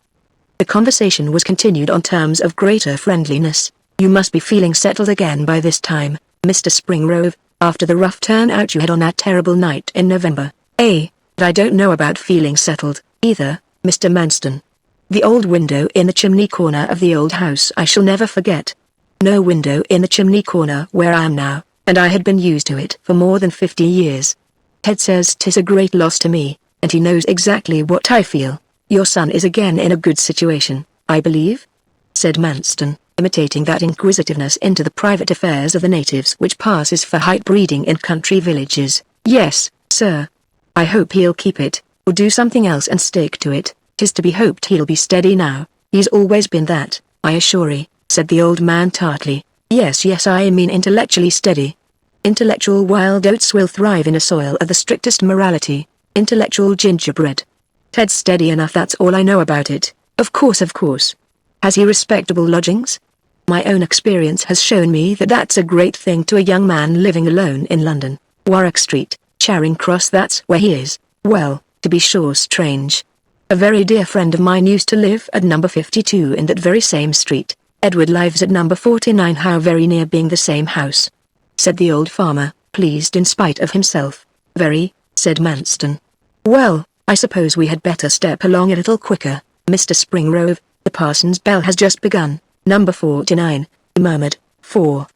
The conversation was continued on terms of greater friendliness. "You must be feeling settled again by this time, Mr. Springrove, after the rough turn-out you had on that terrible night in November." But I don't know about feeling settled, either, Mr. Manston. The old window in the chimney corner of the old house I shall never forget. No window in the chimney corner where I am now, and I had been used to it for more than 50 years. Ted says 'tis a great loss to me, and he knows exactly what I feel. Your son is again in a good situation, I believe?" said Manston, imitating that inquisitiveness into the private affairs of the natives which passes for height breeding in country villages. "Yes, sir. I hope he'll keep it, or do something else and stick to it. 'Tis to be hoped he'll be steady now. He's always been that, I assure 'ee," said the old man tartly. Yes, I mean intellectually steady. Intellectual wild oats will thrive in a soil of the strictest morality. Intellectual gingerbread. Ted's steady enough, that's all I know about it. Of course. Has he respectable lodgings? My own experience has shown me that that's a great thing to a young man living alone in London. Warwick Street, Charing Cross, that's where he is. Well, to be sure, strange. A very dear friend of mine used to live at number 52 in that very same street. Edward lives at number 49. How very near being the same house," said the old farmer, pleased in spite of himself. "Very," said Manston. "Well, I suppose we had better step along a little quicker, Mr. Springrove. The parson's bell has just begun." "Number 49, he murmured. 4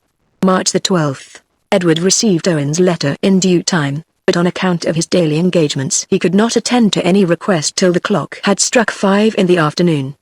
March the 12th. Edward received Owen's letter in due time, but on account of his daily engagements he could not attend to any request till the clock had struck 5 in the afternoon.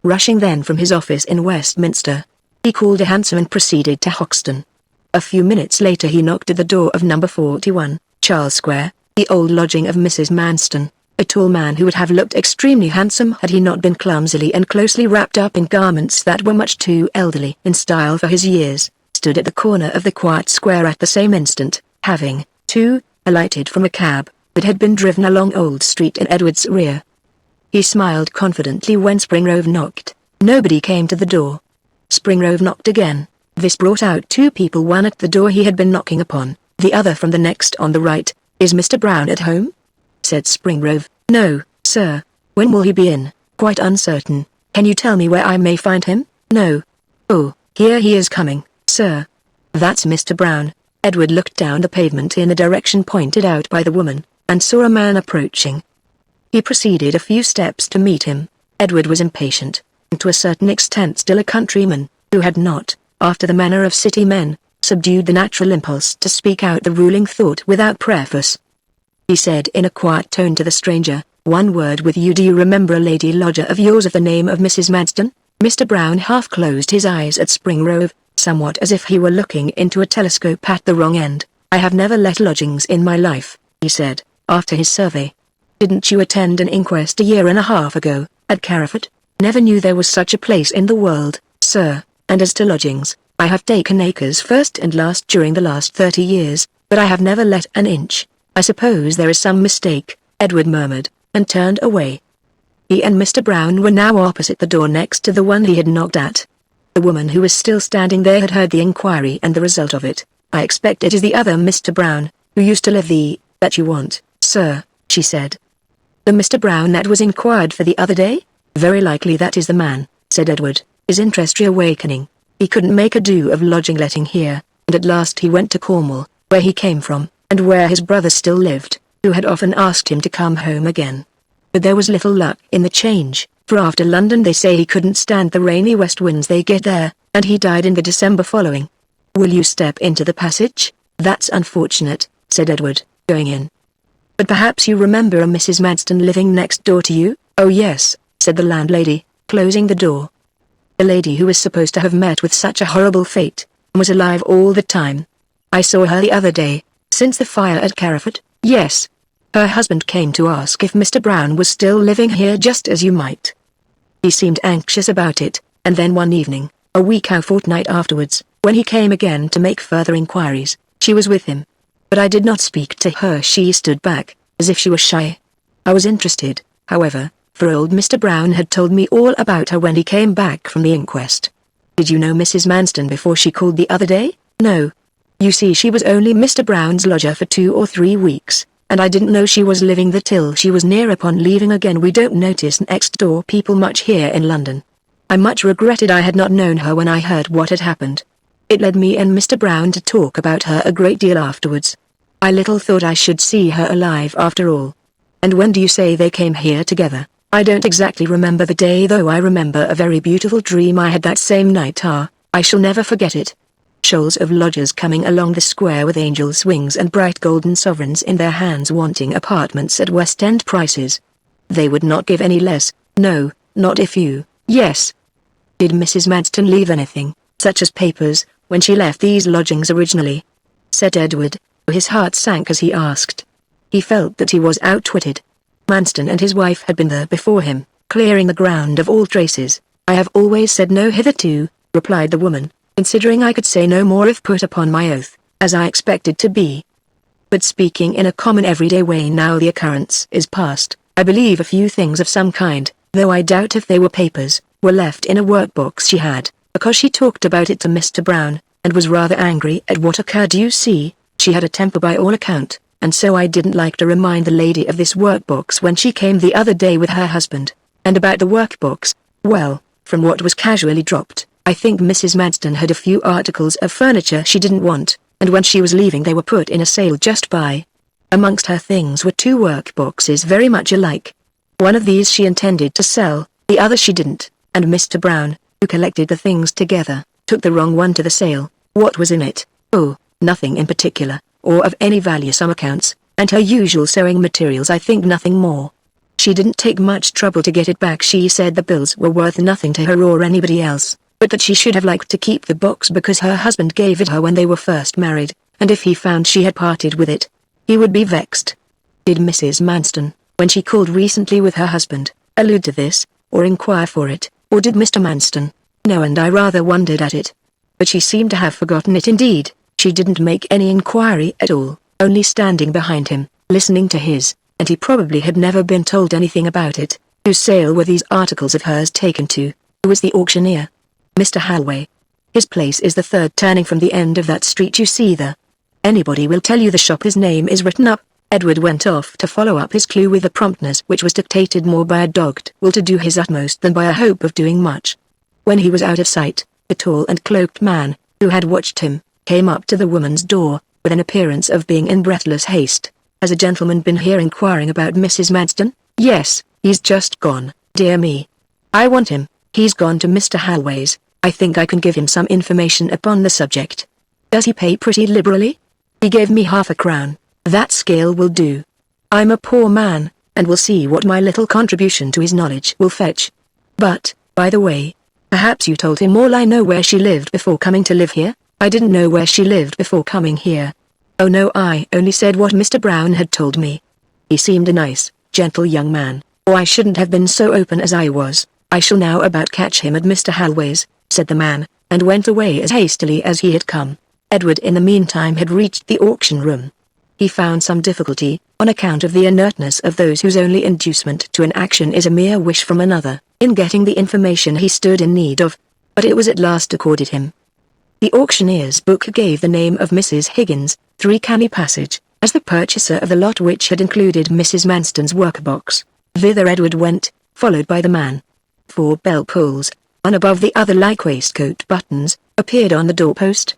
Rushing then from his office in Westminster, he called a hansom and proceeded to Hoxton. A few minutes later he knocked at the door of number 41, Charles Square, the old lodging of Mrs. Manston. A tall man who would have looked extremely handsome had he not been clumsily and closely wrapped up in garments that were much too elderly in style for his years, stood at the corner of the quiet square at the same instant, having, too, alighted from a cab that had been driven along Old Street in Edward's rear. He smiled confidently when Springrove knocked. Nobody came to the door. Springrove knocked again. This brought out 2 people, one at the door he had been knocking upon, the other from the next on the right. "Is Mr. Brown at home?" said Springrove. "No, sir." "When will he be in?" "Quite uncertain." "Can you tell me where I may find him?" No. Oh, here he is coming, sir. That's Mr. Brown. Edward looked down the pavement in the direction pointed out by the woman, and saw a man approaching. He proceeded a few steps to meet him. Edward was impatient, and to a certain extent still a countryman, who had not, after the manner of city men, subdued the natural impulse to speak out the ruling thought without preface. He said in a quiet tone to the stranger, "One word with you. Do you remember a lady lodger of yours of the name of Mrs. Madston?" Mr. Brown half closed his eyes at Spring Grove, somewhat as if he were looking into a telescope at the wrong end. "I have never let lodgings in my life," he said, after his survey. "Didn't you attend an inquest a year and a half ago, at Carriford?" "Never knew there was such a place in the world, sir, and as to lodgings, I have taken acres first and last during the last 30 years, but I have never let an inch." "I suppose there is some mistake," Edward murmured, and turned away. He and Mr. Brown were now opposite the door next to the one he had knocked at. The woman who was still standing there had heard the inquiry and the result of it. "I expect it is the other Mr. Brown, who used to live that you want, sir," she said. "The Mr. Brown that was inquired for the other day? Very likely that is the man," said Edward, his interest reawakening. He couldn't make a do of lodging letting here, and at last he went to Cornwall, where he came from, and where his brother still lived, who had often asked him to come home again. But there was little luck in the change, for after London they say he couldn't stand the rainy west winds they get there, and he died in the December following. "Will you step into the passage?" "That's unfortunate," said Edward, going in. "But perhaps you remember a Mrs. Madston living next door to you?" "Oh yes," said the landlady, closing the door. "The lady who was supposed to have met with such a horrible fate, and was alive all the time. I saw her the other day, since the fire at Carriford." "Yes. Her husband came to ask if Mr. Brown was still living here just as you might. He seemed anxious about it, and then one evening, a fortnight afterwards, when he came again to make further inquiries, she was with him. But I did not speak to her. She stood back, as if she was shy. I was interested, however, for old Mr. Brown had told me all about her when he came back from the inquest." "Did you know Mrs. Madston before she called the other day?" "No. You see, she was only Mr. Brown's lodger for 2 or 3 weeks. And I didn't know she was living there till she was near upon leaving again. We don't notice next-door people much here in London. I much regretted I had not known her when I heard what had happened. It led me and Mr. Brown to talk about her a great deal afterwards. I little thought I should see her alive after all." "And when do you say they came here together?" "I don't exactly remember the day, though I remember a very beautiful dream I had that same night. I shall never forget it. Shoals of lodgers coming along the square with angels' wings and bright golden sovereigns in their hands, wanting apartments at West End prices. They would not give any less, no, not if you—" "Yes." "Did Mrs. Madston leave anything, such as papers, when she left these lodgings originally?" said Edward. His heart sank as he asked. He felt that he was outwitted. Madston and his wife had been there before him, clearing the ground of all traces. "I have always said no hitherto," replied the woman, "considering I could say no more if put upon my oath, as I expected to be. But speaking in a common everyday way now the occurrence is past, I believe a few things of some kind, though I doubt if they were papers, were left in a workbox she had, because she talked about it to Mr. Brown, and was rather angry at what occurred. You see, she had a temper by all account, and so I didn't like to remind the lady of this workbox when she came the other day with her husband. And about the workbox, well, from what was casually dropped, I think Mrs. Madston had a few articles of furniture she didn't want, and when she was leaving they were put in a sale just by. Amongst her things were 2 workboxes very much alike. One of these she intended to sell, the other she didn't, and Mr. Brown, who collected the things together, took the wrong one to the sale." "What was in it?" "Oh, nothing in particular, or of any value. Some accounts, and her usual sewing materials. I think nothing more. She didn't take much trouble to get it back. She said the bills were worth nothing to her or anybody else, but that she should have liked to keep the box because her husband gave it her when they were first married, and if he found she had parted with it, he would be vexed." "Did Mrs. Madston, when she called recently with her husband, allude to this, or inquire for it, or did Mr. Madston?" "No, and I rather wondered at it. But she seemed to have forgotten it indeed. She didn't make any inquiry at all, only standing behind him, listening to his, and he probably had never been told anything about it." "Whose sale were these articles of hers taken to?" "Who was the auctioneer?" "Mr. Hallway. His place is the 3rd turning from the end of that street you see there. Anybody will tell you the shop. His name is written up." Edward went off to follow up his clue with a promptness which was dictated more by a dogged will to do his utmost than by a hope of doing much. When he was out of sight, the tall and cloaked man, who had watched him, came up to the woman's door, with an appearance of being in breathless haste. "Has a gentleman been here inquiring about Mrs. Madston?" "Yes, he's just gone, dear me. I want him. He's gone to Mr. Hallway's. I think I can give him some information upon the subject." "Does he pay pretty liberally?" "He gave me £half-a-crown. That scale will do. I'm a poor man, and will see what my little contribution to his knowledge will fetch. But, by the way, perhaps you told him all I know where she lived before coming to live here?" "I didn't know where she lived before coming here. Oh no, I only said what Mr. Brown had told me. He seemed a nice, gentle young man, or I shouldn't have been so open as I was. I shall now about catch him at Mr. Hallway's," said the man, and went away as hastily as he had come. Edward in the meantime had reached the auction room. He found some difficulty, on account of the inertness of those whose only inducement to an action is a mere wish from another, in getting the information he stood in need of, but it was at last accorded him. The auctioneer's book gave the name of Mrs. Higgins, 3 Canny Passage, as the purchaser of the lot which had included Mrs. Manston's workbox. Thither Edward went, followed by the man. 4 bell pulls, one above the other like waistcoat buttons, appeared on the doorpost.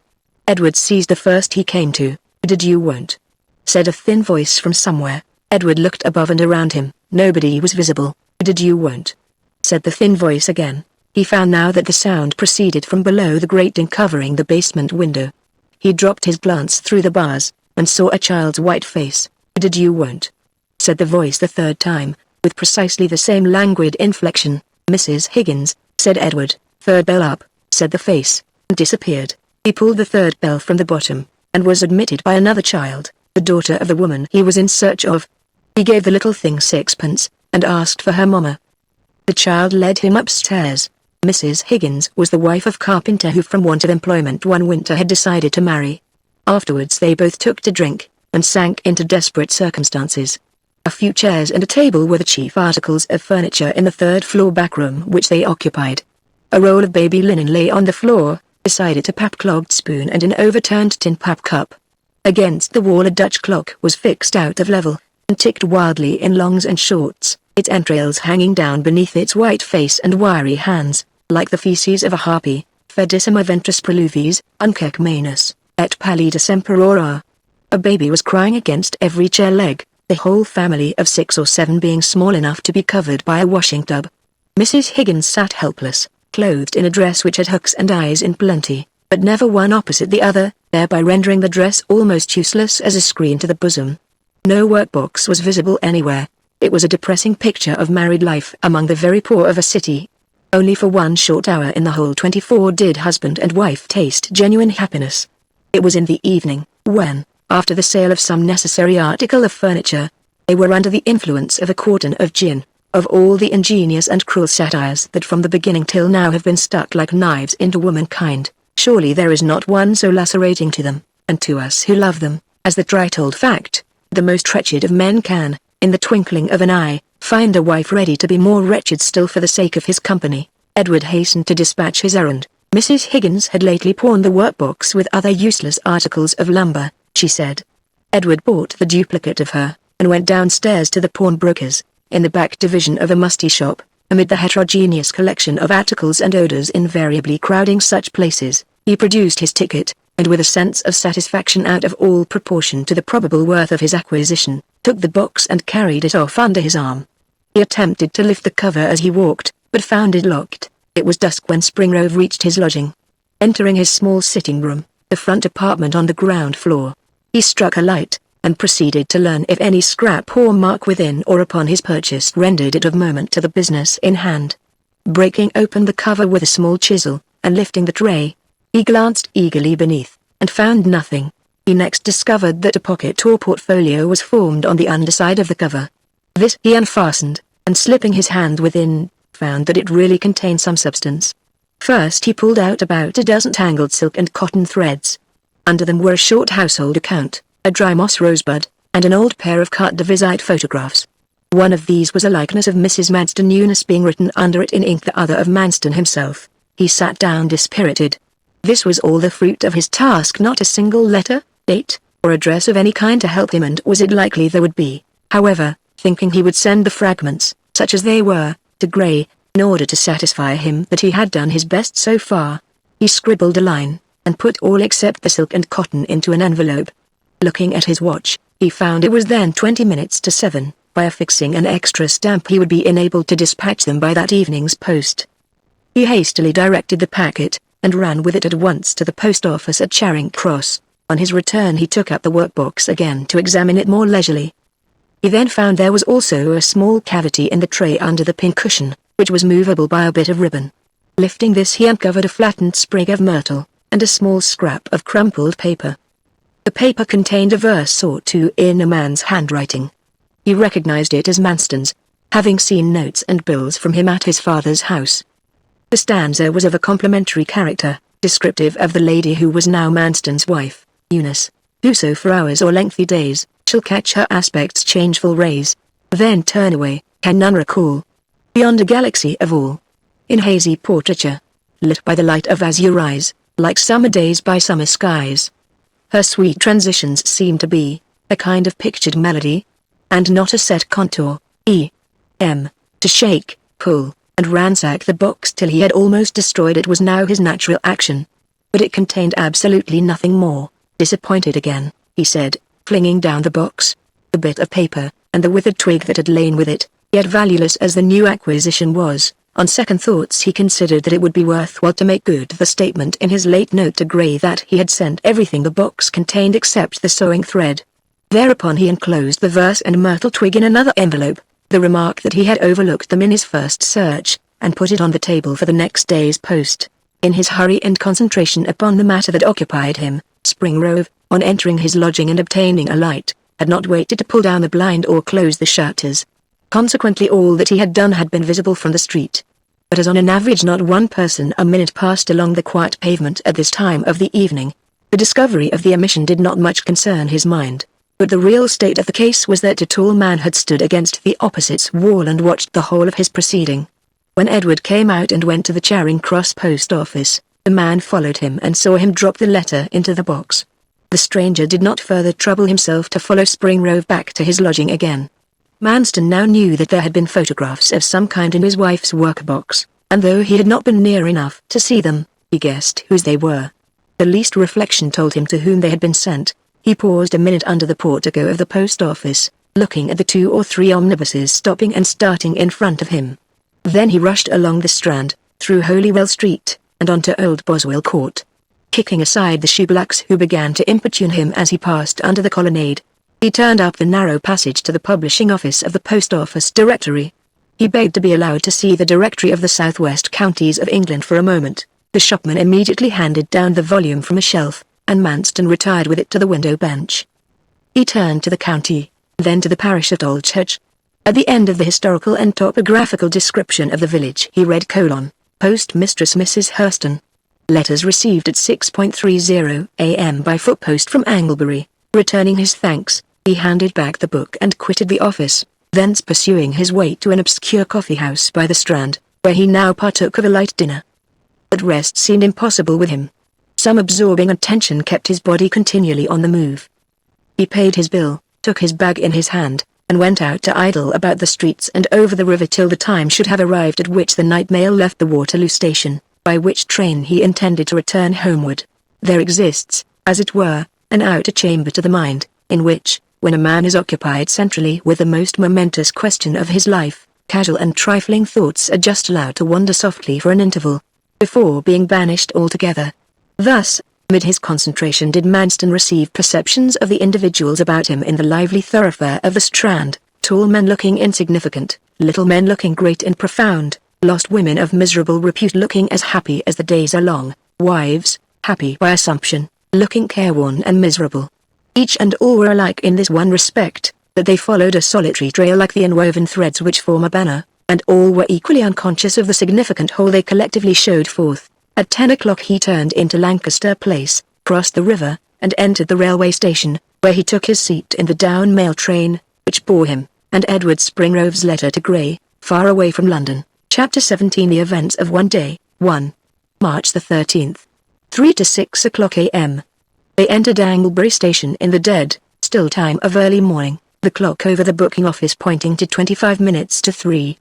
Edward seized the first he came to. "Did you won't?" said a thin voice from somewhere. Edward looked above and around him. Nobody was visible. "Did you won't?" said the thin voice again. He found now that the sound proceeded from below the grating covering the basement window. He dropped his glance through the bars, and saw a child's white face. "Did you won't?" said the voice the third time, with precisely the same languid inflection. "Mrs. Higgins," said Edward. "Third bell up," said the face, and disappeared. He pulled the third bell from the bottom, and was admitted by another child, the daughter of the woman he was in search of. He gave the little thing 6pence, and asked for her mamma. The child led him upstairs. Mrs. Higgins was the wife of carpenter who from want of employment one winter had decided to marry. Afterwards they both took to drink, and sank into desperate circumstances. A few chairs and a table were the chief articles of furniture in the third-floor back room which they occupied. A roll of baby linen lay on the floor, beside it a pap-clogged spoon and an overturned tin pap cup. Against the wall a Dutch clock was fixed out of level, and ticked wildly in longs and shorts, its entrails hanging down beneath its white face and wiry hands, like the feces of a harpy. Fedissima ventris preluvis, uncec manus, et pallida semperora. A baby was crying against every chair leg, the whole family of 6 or 7 being small enough to be covered by a washing tub. Mrs. Higgins sat helpless, clothed in a dress which had hooks and eyes in plenty, but never one opposite the other, thereby rendering the dress almost useless as a screen to the bosom. No workbox was visible anywhere. It was a depressing picture of married life among the very poor of a city. Only for one short hour in the whole 24 did husband and wife taste genuine happiness. It was in the evening, when, after the sale of some necessary article of furniture, they were under the influence of a quartern of gin, of all the ingenious and cruel satires that from the beginning till now have been stuck like knives into womankind. Surely there is not one so lacerating to them, and to us who love them, as the trite-old fact, the most wretched of men can, in the twinkling of an eye, find a wife ready to be more wretched still for the sake of his company. Edward hastened to dispatch his errand. Mrs. Higgins had lately pawned the workbox with other useless articles of lumber, she said. Edward bought the duplicate of her, and went downstairs to the pawnbroker's, in the back division of a musty shop, amid the heterogeneous collection of articles and odors invariably crowding such places. He produced his ticket, and with a sense of satisfaction out of all proportion to the probable worth of his acquisition, took the box and carried it off under his arm. He attempted to lift the cover as he walked, but found it locked. It was dusk when Springrove reached his lodging. Entering his small sitting room, the front apartment on the ground floor, he struck a light, and proceeded to learn if any scrap or mark within or upon his purchase rendered it of moment to the business in hand. Breaking open the cover with a small chisel, and lifting the tray, he glanced eagerly beneath, and found nothing. He next discovered that a pocket or portfolio was formed on the underside of the cover. This he unfastened, and slipping his hand within, found that it really contained some substance. First he pulled out about a dozen tangled silk and cotton threads. Under them were a short household account, a dry moss rosebud, and an old pair of carte de visite photographs. One of these was a likeness of Mrs. Madston Eunice being written under it in ink, the other of Manston himself. He sat down dispirited. This was all the fruit of his task, not a single letter, date, or address of any kind to help him, and was it likely there would be? However, thinking he would send the fragments, such as they were, to Gray, In order to satisfy him that he had done his best so far, he scribbled a line, and put all except the silk and cotton into an envelope. Looking at his watch, he found it was then 20 minutes to 7. By affixing an extra stamp he would be enabled to dispatch them by that evening's post. He hastily directed the packet, and ran with it at once to the post office at Charing Cross. On his return he took up the workbox again to examine it more leisurely. He then found there was also a small cavity in the tray under the pincushion, which was movable by a bit of ribbon. Lifting this he uncovered a flattened sprig of myrtle, and a small scrap of crumpled paper. The paper contained a verse or two in a man's handwriting. He recognized it as Manston's, having seen notes and bills from him at his father's house. The stanza was of a complimentary character, descriptive of the lady who was now Manston's wife, Eunice, whoso for hours or lengthy days, shall catch her aspect's changeful rays, then turn away, can none recall. Beyond a galaxy of all, in hazy portraiture, lit by the light of azure eyes, like summer days by summer skies. Her sweet transitions seem to be a kind of pictured melody, and not a set contour, to shake, pull, and ransack the box till he had almost destroyed it was now his natural action. But it contained absolutely nothing more. Disappointed again, he said, flinging down the box, the bit of paper, and the withered twig that had lain with it, yet valueless as the new acquisition was. On second thoughts he considered that it would be worthwhile to make good the statement in his late note to Gray that he had sent everything the box contained except the sewing thread. Thereupon he enclosed the verse and myrtle twig in another envelope, the remark that he had overlooked them in his first search, and put it on the table for the next day's post. In his hurry and concentration upon the matter that occupied him, Springrove, on entering his lodging and obtaining a light, had not waited to pull down the blind or close the shutters. Consequently all that he had done had been visible from the street. But as on an average not one person a minute passed along the quiet pavement at this time of the evening, the discovery of the omission did not much concern his mind. But the real state of the case was that a tall man had stood against the opposite wall and watched the whole of his proceeding. When Edward came out and went to the Charing Cross post office, the man followed him and saw him drop the letter into the box. The stranger did not further trouble himself to follow Springrove back to his lodging again. Manston now knew that there had been photographs of some kind in his wife's workbox, and though he had not been near enough to see them, he guessed whose they were. The least reflection told him to whom they had been sent. He paused a minute under the portico of the post office, looking at the 2 or 3 omnibuses stopping and starting in front of him. Then he rushed along the Strand, through Holywell Street, and onto Old Boswell Court. Kicking aside the shoeblacks who began to importune him as he passed under the colonnade, he turned up the narrow passage to the publishing office of the Post Office Directory. He begged to be allowed to see the directory of the southwest counties of England for a moment. The shopman immediately handed down the volume from a shelf, and Manston retired with it to the window bench. He turned to the county, then to the parish at Old Church. At the end of the historical and topographical description of the village he read : Postmistress Mrs. Hurston. Letters received at 6:30 a.m. by footpost from Anglebury. Returning his thanks, he handed back the book and quitted the office, thence pursuing his way to an obscure coffee-house by the Strand, where he now partook of a light dinner. But rest seemed impossible with him. Some absorbing attention kept his body continually on the move. He paid his bill, took his bag in his hand, and went out to idle about the streets and over the river till the time should have arrived at which the night mail left the Waterloo station, by which train he intended to return homeward. There exists, as it were, an outer chamber to the mind, in which, when a man is occupied centrally with the most momentous question of his life, casual and trifling thoughts are just allowed to wander softly for an interval, before being banished altogether. Thus, amid his concentration did Manston receive perceptions of the individuals about him in the lively thoroughfare of the Strand, tall men looking insignificant, little men looking great and profound, lost women of miserable repute looking as happy as the days are long, wives, happy by assumption, looking careworn and miserable. Each and all were alike in this one respect, that they followed a solitary trail like the inwoven threads which form a banner, and all were equally unconscious of the significant whole they collectively showed forth. At 10 o'clock he turned into Lancaster Place, crossed the river, and entered the railway station, where he took his seat in the down mail train, which bore him, and Edward Springrove's letter to Gray, far away from London. Chapter 17 The Events of One Day, 1. March the 13th. 3 to 6 o'clock a.m. They entered Anglebury Station in the dead, still time of early morning, the clock over the booking office pointing to 25 minutes to 3.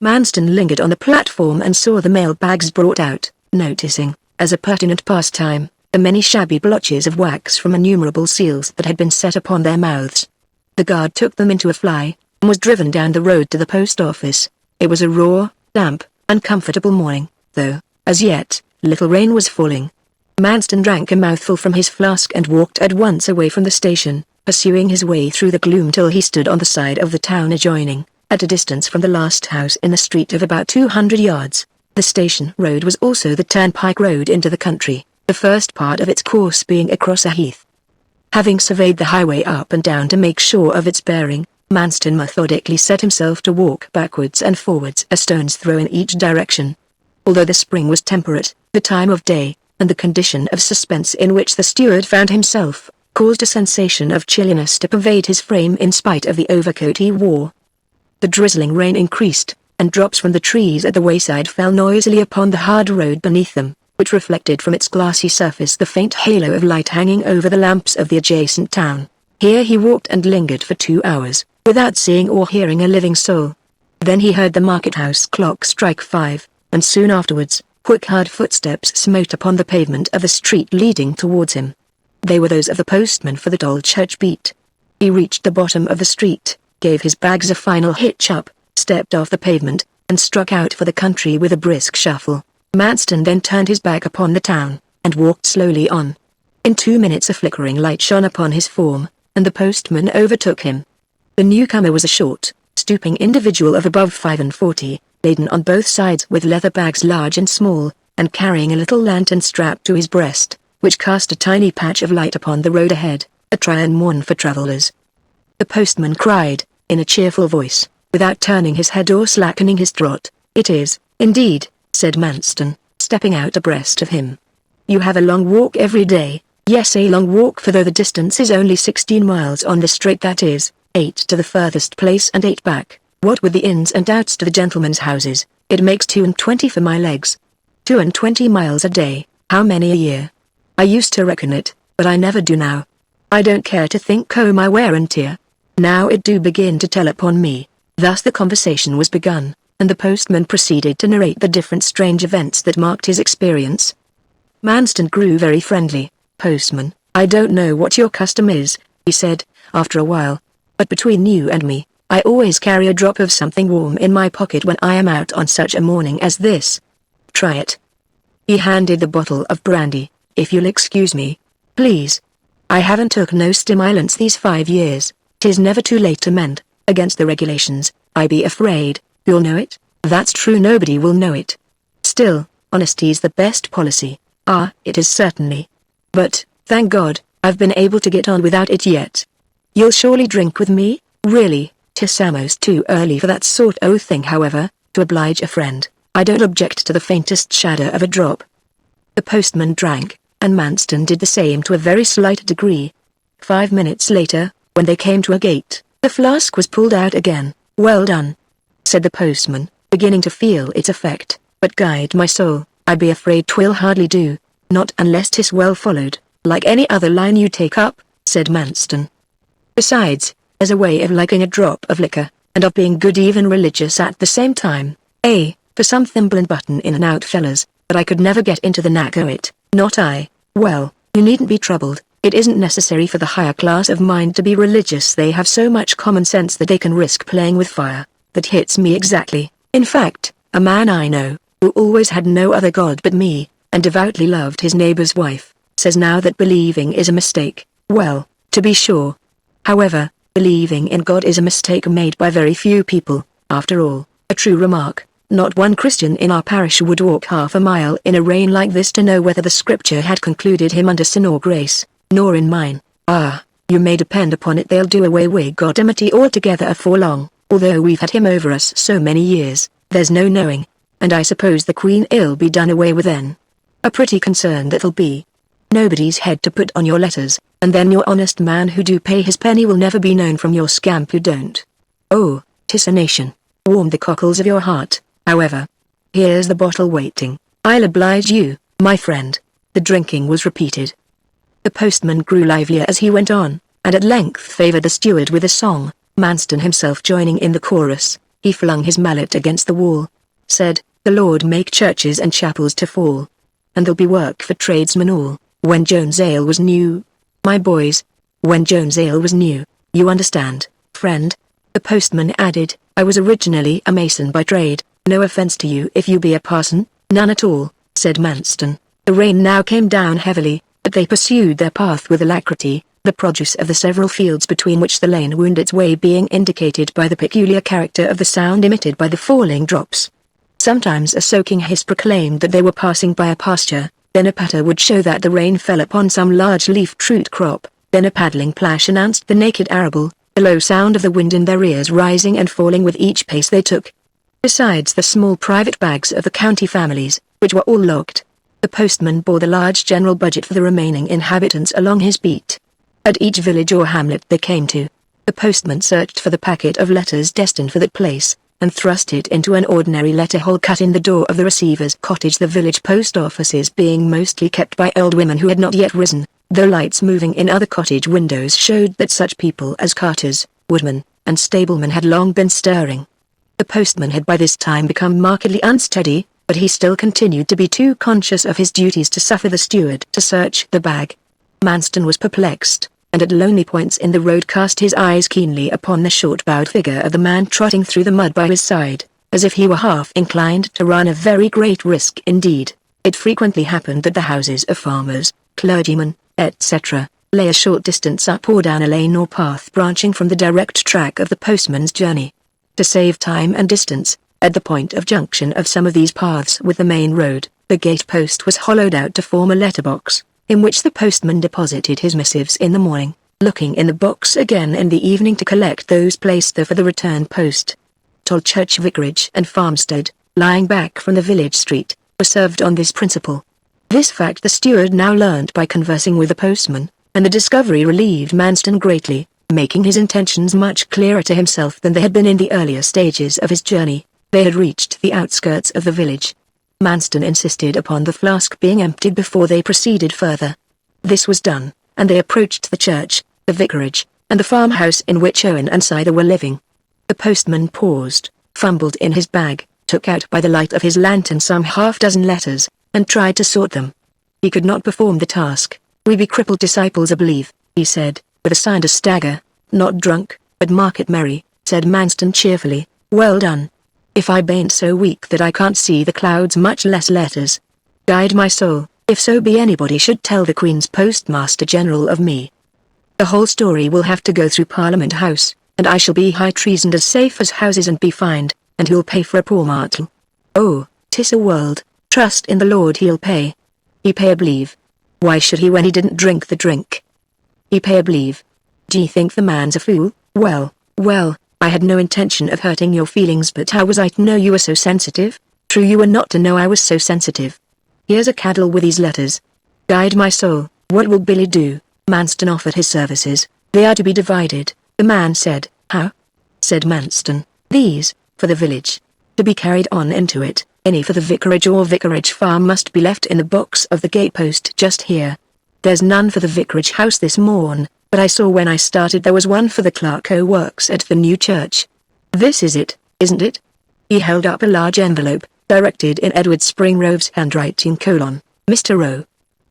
Manston lingered on the platform and saw the mail bags brought out, noticing, as a pertinent pastime, the many shabby blotches of wax from innumerable seals that had been set upon their mouths. The guard took them into a fly, and was driven down the road to the post office. It was a raw, damp, uncomfortable morning, though, as yet, little rain was falling. Manston drank a mouthful from his flask and walked at once away from the station, pursuing his way through the gloom till he stood on the side of the town adjoining, at a distance from the last house in the street of about 200 yards. The station road was also the turnpike road into the country, the first part of its course being across a heath. Having surveyed the highway up and down to make sure of its bearing, Manston methodically set himself to walk backwards and forwards a stone's throw in each direction. Although the spring was temperate, the time of day, and the condition of suspense in which the steward found himself, caused a sensation of chilliness to pervade his frame in spite of the overcoat he wore. The drizzling rain increased, and drops from the trees at the wayside fell noisily upon the hard road beneath them, which reflected from its glassy surface the faint halo of light hanging over the lamps of the adjacent town. Here he walked and lingered for 2 hours, without seeing or hearing a living soul. Then he heard the market-house clock strike 5, and soon afterwards, quick hard footsteps smote upon the pavement of the street leading towards him. They were those of the postman for the Dolchurch beat. He reached the bottom of the street, gave his bags a final hitch up, stepped off the pavement, and struck out for the country with a brisk shuffle. Manston then turned his back upon the town, and walked slowly on. In 2 minutes a flickering light shone upon his form, and the postman overtook him. The newcomer was a short, stooping individual of above 45, laden on both sides with leather bags large and small, and carrying a little lantern strapped to his breast, which cast a tiny patch of light upon the road ahead, a try-and one for travellers. The postman cried, in a cheerful voice, without turning his head or slackening his trot, "It is, indeed," said Manston, stepping out abreast of him. "You have a long walk every day." "Yes, a long walk, for though the distance is only 16 miles on the straight, that is, 8 to the furthest place and 8 back, what with the ins and outs to the gentlemen's houses, it makes 22 for my legs. 22 miles a day, how many a year? I used to reckon it, but I never do now. I don't care to think o' my wear and tear. Now it do begin to tell upon me." Thus the conversation was begun, and the postman proceeded to narrate the different strange events that marked his experience. Manston grew very friendly. "Postman, I don't know what your custom is," he said, after a while, "but between you and me, I always carry a drop of something warm in my pocket when I am out on such a morning as this. Try it." He handed the bottle of brandy. "If you'll excuse me, please. I haven't took no stimulants these 5 years. 'Tis never too late to mend, against the regulations, I be afraid, you'll know it." "That's true, nobody will know it. Still, honesty's the best policy." "Ah, it is certainly. But, thank God, I've been able to get on without it yet. You'll surely drink with me?" "Really, 'tis almost too early for that sort o' thing, however, to oblige a friend, I don't object to the faintest shadow of a drop." The postman drank, and Manston did the same to a very slight degree. 5 minutes later, when they came to a gate, the flask was pulled out again. "Well done," said the postman, beginning to feel its effect, "but guide my soul, I be afraid 'twill hardly do, not unless 'tis well followed, like any other line you take up," said Manston. "Besides, as a way of liking a drop of liquor, and of being good even religious at the same time, for some thimble and button in and out fellas, but I could never get into the knack o' it, not I." "Well, you needn't be troubled, it isn't necessary for the higher class of mind to be religious. They have so much common sense that they can risk playing with fire. That hits me exactly. In fact, a man I know, who always had no other god but me, and devoutly loved his neighbor's wife, says now that believing is a mistake. Well, to be sure. However, believing in God is a mistake made by very few people, after all, a true remark. Not one Christian in our parish would walk half a mile in a rain like this to know whether the scripture had concluded him under sin or grace, nor in mine. Ah, you may depend upon it they'll do away with Godimity altogether afore long, although we've had him over us so many years, there's no knowing, and I suppose the Queen 'll be done away with then. A pretty concern that'll be. Nobody's head to put on your letters, and then your honest man who do pay his penny will never be known from your scamp who don't. Oh, 'tis a nation. Warm the cockles of your heart, however. Here's the bottle waiting. I'll oblige you, my friend." The drinking was repeated. The postman grew livelier as he went on, and at length favoured the steward with a song, Manston himself joining in the chorus. He flung his mallet against the wall. Said, "The Lord make churches and chapels to fall. And there'll be work for tradesmen all, when Jones Ale was new. My boys. When Jones Ale was new, you understand, friend." The postman added, "I was originally a mason by trade, no offense to you if you be a parson." "None at all," said Manston. The rain now came down heavily, but they pursued their path with alacrity, the produce of the several fields between which the lane wound its way being indicated by the peculiar character of the sound emitted by the falling drops. Sometimes a soaking hiss proclaimed that they were passing by a pasture, then a patter would show that the rain fell upon some large leaf fruit crop, then a paddling plash announced the naked arable, the low sound of the wind in their ears rising and falling with each pace they took. Besides the small private bags of the county families, which were all locked, the postman bore the large general budget for the remaining inhabitants along his beat. At each village or hamlet they came to, the postman searched for the packet of letters destined for that place, and thrust it into an ordinary letter-hole cut in the door of the receiver's cottage, the village post offices being mostly kept by old women who had not yet risen, though lights moving in other cottage windows showed that such people as carters, woodmen, and stablemen had long been stirring. The postman had by this time become markedly unsteady, but he still continued to be too conscious of his duties to suffer the steward to search the bag. Manston was perplexed, and at lonely points in the road cast his eyes keenly upon the short-bowed figure of the man trotting through the mud by his side, as if he were half inclined to run a very great risk indeed. It frequently happened that the houses of farmers, clergymen, etc., lay a short distance up or down a lane or path branching from the direct track of the postman's journey. To save time and distance, at the point of junction of some of these paths with the main road, the gate-post was hollowed out to form a letterbox, in which the postman deposited his missives in the morning, looking in the box again in the evening to collect those placed there for the return post. Tolchurch Vicarage and Farmstead, lying back from the village street, were served on this principle. This fact the steward now learnt by conversing with the postman, and the discovery relieved Manston greatly, making his intentions much clearer to himself than they had been in the earlier stages of his journey. They had reached the outskirts of the village. Manston insisted upon the flask being emptied before they proceeded further. This was done, and they approached the church, the vicarage, and the farmhouse in which Owen and Scyther were living. The postman paused, fumbled in his bag, took out by the light of his lantern some half-dozen letters, and tried to sort them. He could not perform the task. "We be crippled disciples, I believe," he said, with a sign to stagger. "Not drunk, but market merry," said Manston cheerfully. "Well done. If I bain't so weak that I can't see the clouds, much less letters. Guide my soul, if so be anybody should tell the Queen's Postmaster General of me. The whole story will have to go through Parliament House, and I shall be high treasoned as safe as houses and be fined, and who'll pay for a poor martel? Oh, 'tis a world, trust in the Lord he'll pay. He pay a believe. Why should he when he didn't drink the drink? He pay a believe. D'ye think the man's a fool? Well, I had no intention of hurting your feelings, but how was I to know you were so sensitive? True, you were not to know I was so sensitive. Here's a caddle with these letters. Guide my soul, what will Billy do?" Manston offered his services. "They are to be divided," the man said. "How?" said Manston. "These, for the village. To be carried on into it, any for the vicarage or vicarage farm must be left in the box of the gatepost just here. There's none for the vicarage house this morn, but I saw when I started there was one for the clerk who works at the new church. This is it, isn't it?" He held up a large envelope, directed in Edward Springrove's handwriting: Mr. Rowe,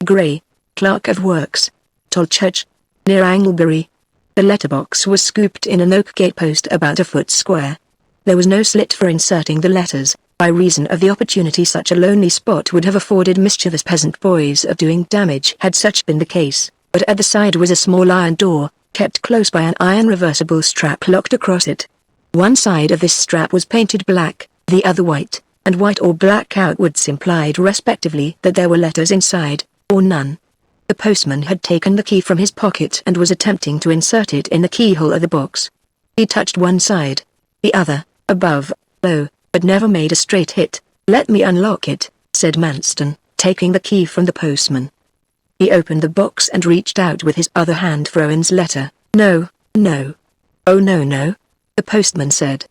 Gray, Clerk of Works, Tolchurch, near Anglebury. The letterbox was scooped in an oak gatepost about a foot square. There was no slit for inserting the letters, by reason of the opportunity such a lonely spot would have afforded mischievous peasant boys of doing damage had such been the case, but at the side was a small iron door, kept close by an iron reversible strap locked across it. One side of this strap was painted black, the other white, and white or black outwards implied respectively that there were letters inside, or none. The postman had taken the key from his pocket and was attempting to insert it in the keyhole of the box. He touched one side, the other, above, low, but never made a straight hit. "Let me unlock it," said Manston, taking the key from the postman. He opened the box and reached out with his other hand for Owen's letter. "No. Oh no," the postman said.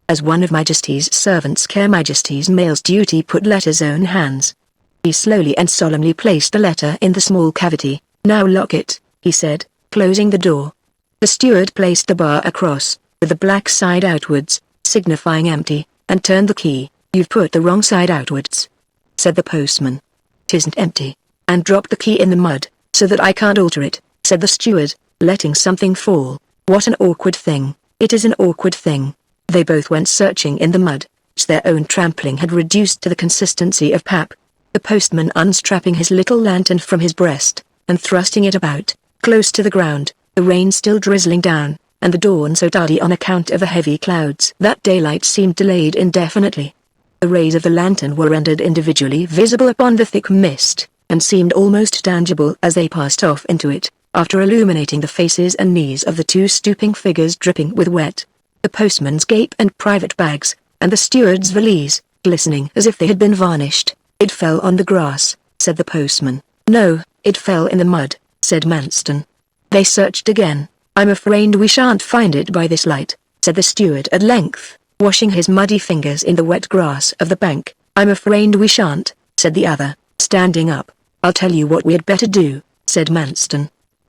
"As one of Majesty's servants, care Majesty's mail's duty put letters own hands." He slowly and solemnly placed the letter in the small cavity. "Now lock it," he said, closing the door. The steward placed the bar across, with the black side outwards, signifying empty, and turned the key. "You've put the wrong side outwards," said the postman. "'Tisn't empty," and dropped the key in the mud, "so that I can't alter it," said the steward, letting something fall. "What an awkward thing." "It is an awkward thing." They both went searching in the mud, which their own trampling had reduced to the consistency of pap. The postman unstrapping his little lantern from his breast, and thrusting it about, close to the ground, the rain still drizzling down, and the dawn so tardy on account of the heavy clouds that daylight seemed delayed indefinitely. The rays of the lantern were rendered individually visible upon the thick mist, and seemed almost tangible as they passed off into it, after illuminating the faces and knees of the two stooping figures dripping with wet. The postman's cape and private bags, and the steward's valise, glistening as if they had been varnished. "It fell on the grass," said the postman. "No, it fell in the mud," said Manston. They searched again. "I'm afraid we shan't find it by this light," said the steward at length, washing his muddy fingers in the wet grass of the bank. "I'm afraid we shan't," said the other, standing up. "I'll tell you what we had better do," said Manston.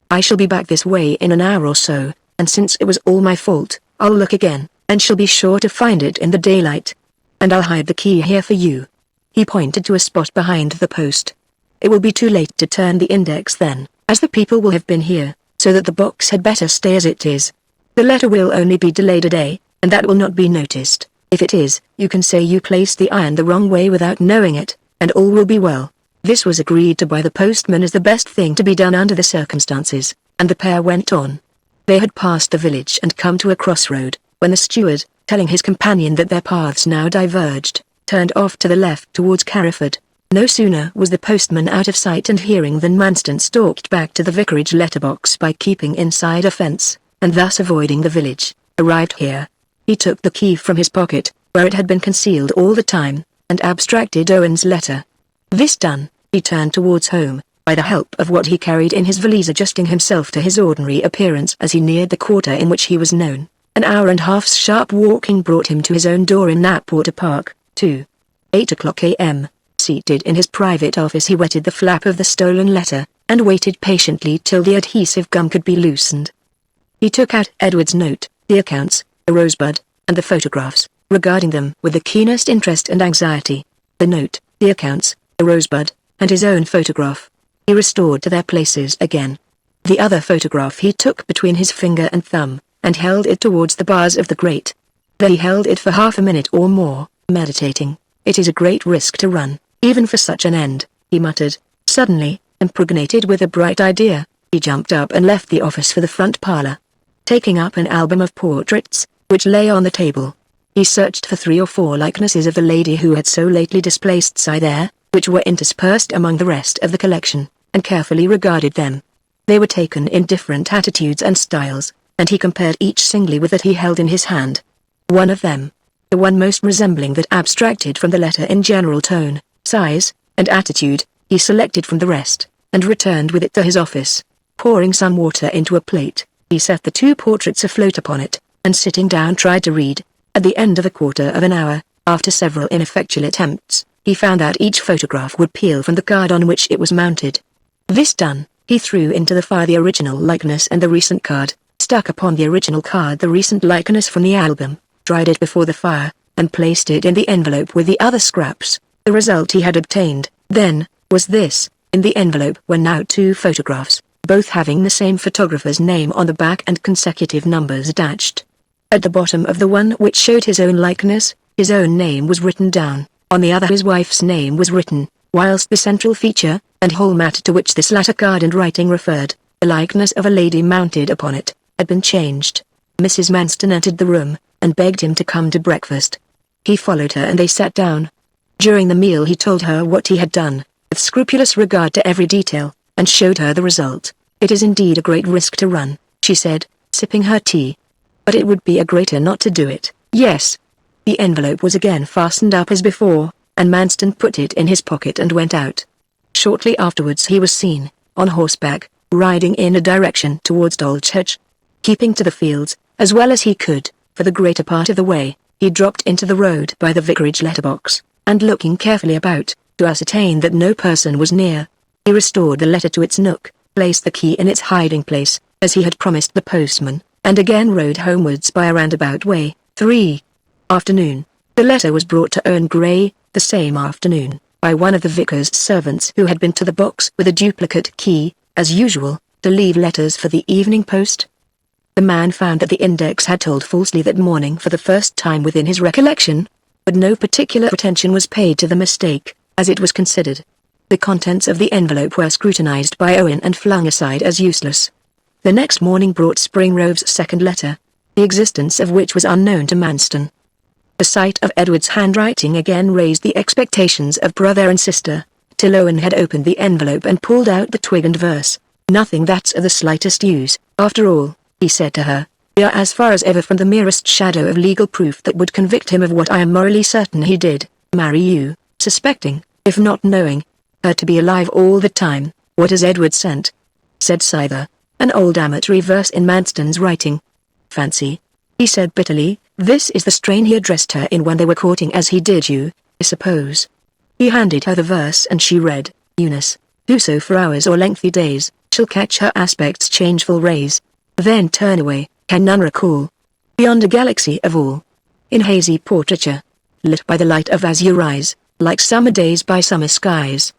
"I shall be back this way in an hour or so, and since it was all my fault, I'll look again, and shall be sure to find it in the daylight. And I'll hide the key here for you." He pointed to a spot behind the post. "It will be too late to turn the index then, as the people will have been here, so that the box had better stay as it is. The letter will only be delayed a day, and that will not be noticed. If it is, you can say you placed the iron the wrong way without knowing it, and all will be well." This was agreed to by the postman as the best thing to be done under the circumstances, and the pair went on. They had passed the village and come to a crossroad, when the steward, telling his companion that their paths now diverged, turned off to the left towards Carriford. No sooner was the postman out of sight and hearing than Manston stalked back to the vicarage letterbox by keeping inside a fence, and thus avoiding the village. Arrived here, he took the key from his pocket, where it had been concealed all the time, and abstracted Owen's letter. This done, he turned towards home, by the help of what he carried in his valise, adjusting himself to his ordinary appearance as he neared the quarter in which he was known. An hour and a half's sharp walking brought him to his own door in Knapwater Park, 8:00 a.m. Seated in his private office, he wetted the flap of the stolen letter, and waited patiently till the adhesive gum could be loosened. He took out Edward's note, the accounts, a rosebud, and the photographs, regarding them with the keenest interest and anxiety. The note, the accounts, a rosebud, and his own photograph, he restored to their places again. The other photograph he took between his finger and thumb, and held it towards the bars of the grate. There he held it for half a minute or more, meditating. "It is a great risk to run, even for such an end," he muttered. Suddenly, impregnated with a bright idea, he jumped up and left the office for the front parlour. Taking up an album of portraits, which lay on the table, he searched for 3 or 4 likenesses of the lady who had so lately displaced Cy there, which were interspersed among the rest of the collection, and carefully regarded them. They were taken in different attitudes and styles, and he compared each singly with that he held in his hand. One of them, the one most resembling that abstracted from the letter in general tone, size, and attitude, he selected from the rest, and returned with it to his office. Pouring some water into a plate, he set the 2 portraits afloat upon it, and sitting down tried to read. At the end of a quarter of an hour, after several ineffectual attempts, he found that each photograph would peel from the card on which it was mounted. This done, he threw into the fire the original likeness and the recent card, stuck upon the original card the recent likeness from the album, dried it before the fire, and placed it in the envelope with the other scraps. The result he had obtained, then, was this: in the envelope were now 2 photographs, both having the same photographer's name on the back and consecutive numbers attached. At the bottom of the one which showed his own likeness, his own name was written down, on the other his wife's name was written, whilst the central feature, and whole matter to which this latter card and writing referred, the likeness of a lady mounted upon it, had been changed. Mrs. Manston entered the room, and begged him to come to breakfast. He followed her and they sat down. During the meal he told her what he had done, with scrupulous regard to every detail, and showed her the result. "It is indeed a great risk to run," she said, sipping her tea. "But it would be a greater not to do it." "Yes." The envelope was again fastened up as before, and Manston put it in his pocket and went out. Shortly afterwards he was seen, on horseback, riding in a direction towards Dolchurch. Keeping to the fields, as well as he could, for the greater part of the way, he dropped into the road by the vicarage letterbox, and looking carefully about, to ascertain that no person was near, he restored the letter to its nook, placed the key in its hiding place, as he had promised the postman, and again rode homewards by a roundabout way. 3. Afternoon. The letter was brought to Owen Gray, the same afternoon, by one of the vicar's servants who had been to the box with a duplicate key, as usual, to leave letters for the evening post. The man found that the index had told falsely that morning for the first time within his recollection, but no particular attention was paid to the mistake, as it was considered. The contents of the envelope were scrutinized by Owen and flung aside as useless. The next morning brought Springrove's second letter, the existence of which was unknown to Manston. The sight of Edward's handwriting again raised the expectations of brother and sister, till Owen had opened the envelope and pulled out the twig and verse. "Nothing that's of the slightest use, after all," he said to her. "We are as far as ever from the merest shadow of legal proof that would convict him of what I am morally certain he did, marry you, suspecting, if not knowing, her to be alive all the time. What has Edward sent?" said Scyther, an old amatory verse in Manston's writing. "Fancy," he said bitterly, "this is the strain he addressed her in when they were courting as he did you, I suppose." He handed her the verse and she read, "Eunice, whoso for hours or lengthy days, shall catch her aspect's changeful rays, then turn away, can none recall. Beyond a galaxy of all, in hazy portraiture, lit by the light of azure eyes, like summer days by summer skies.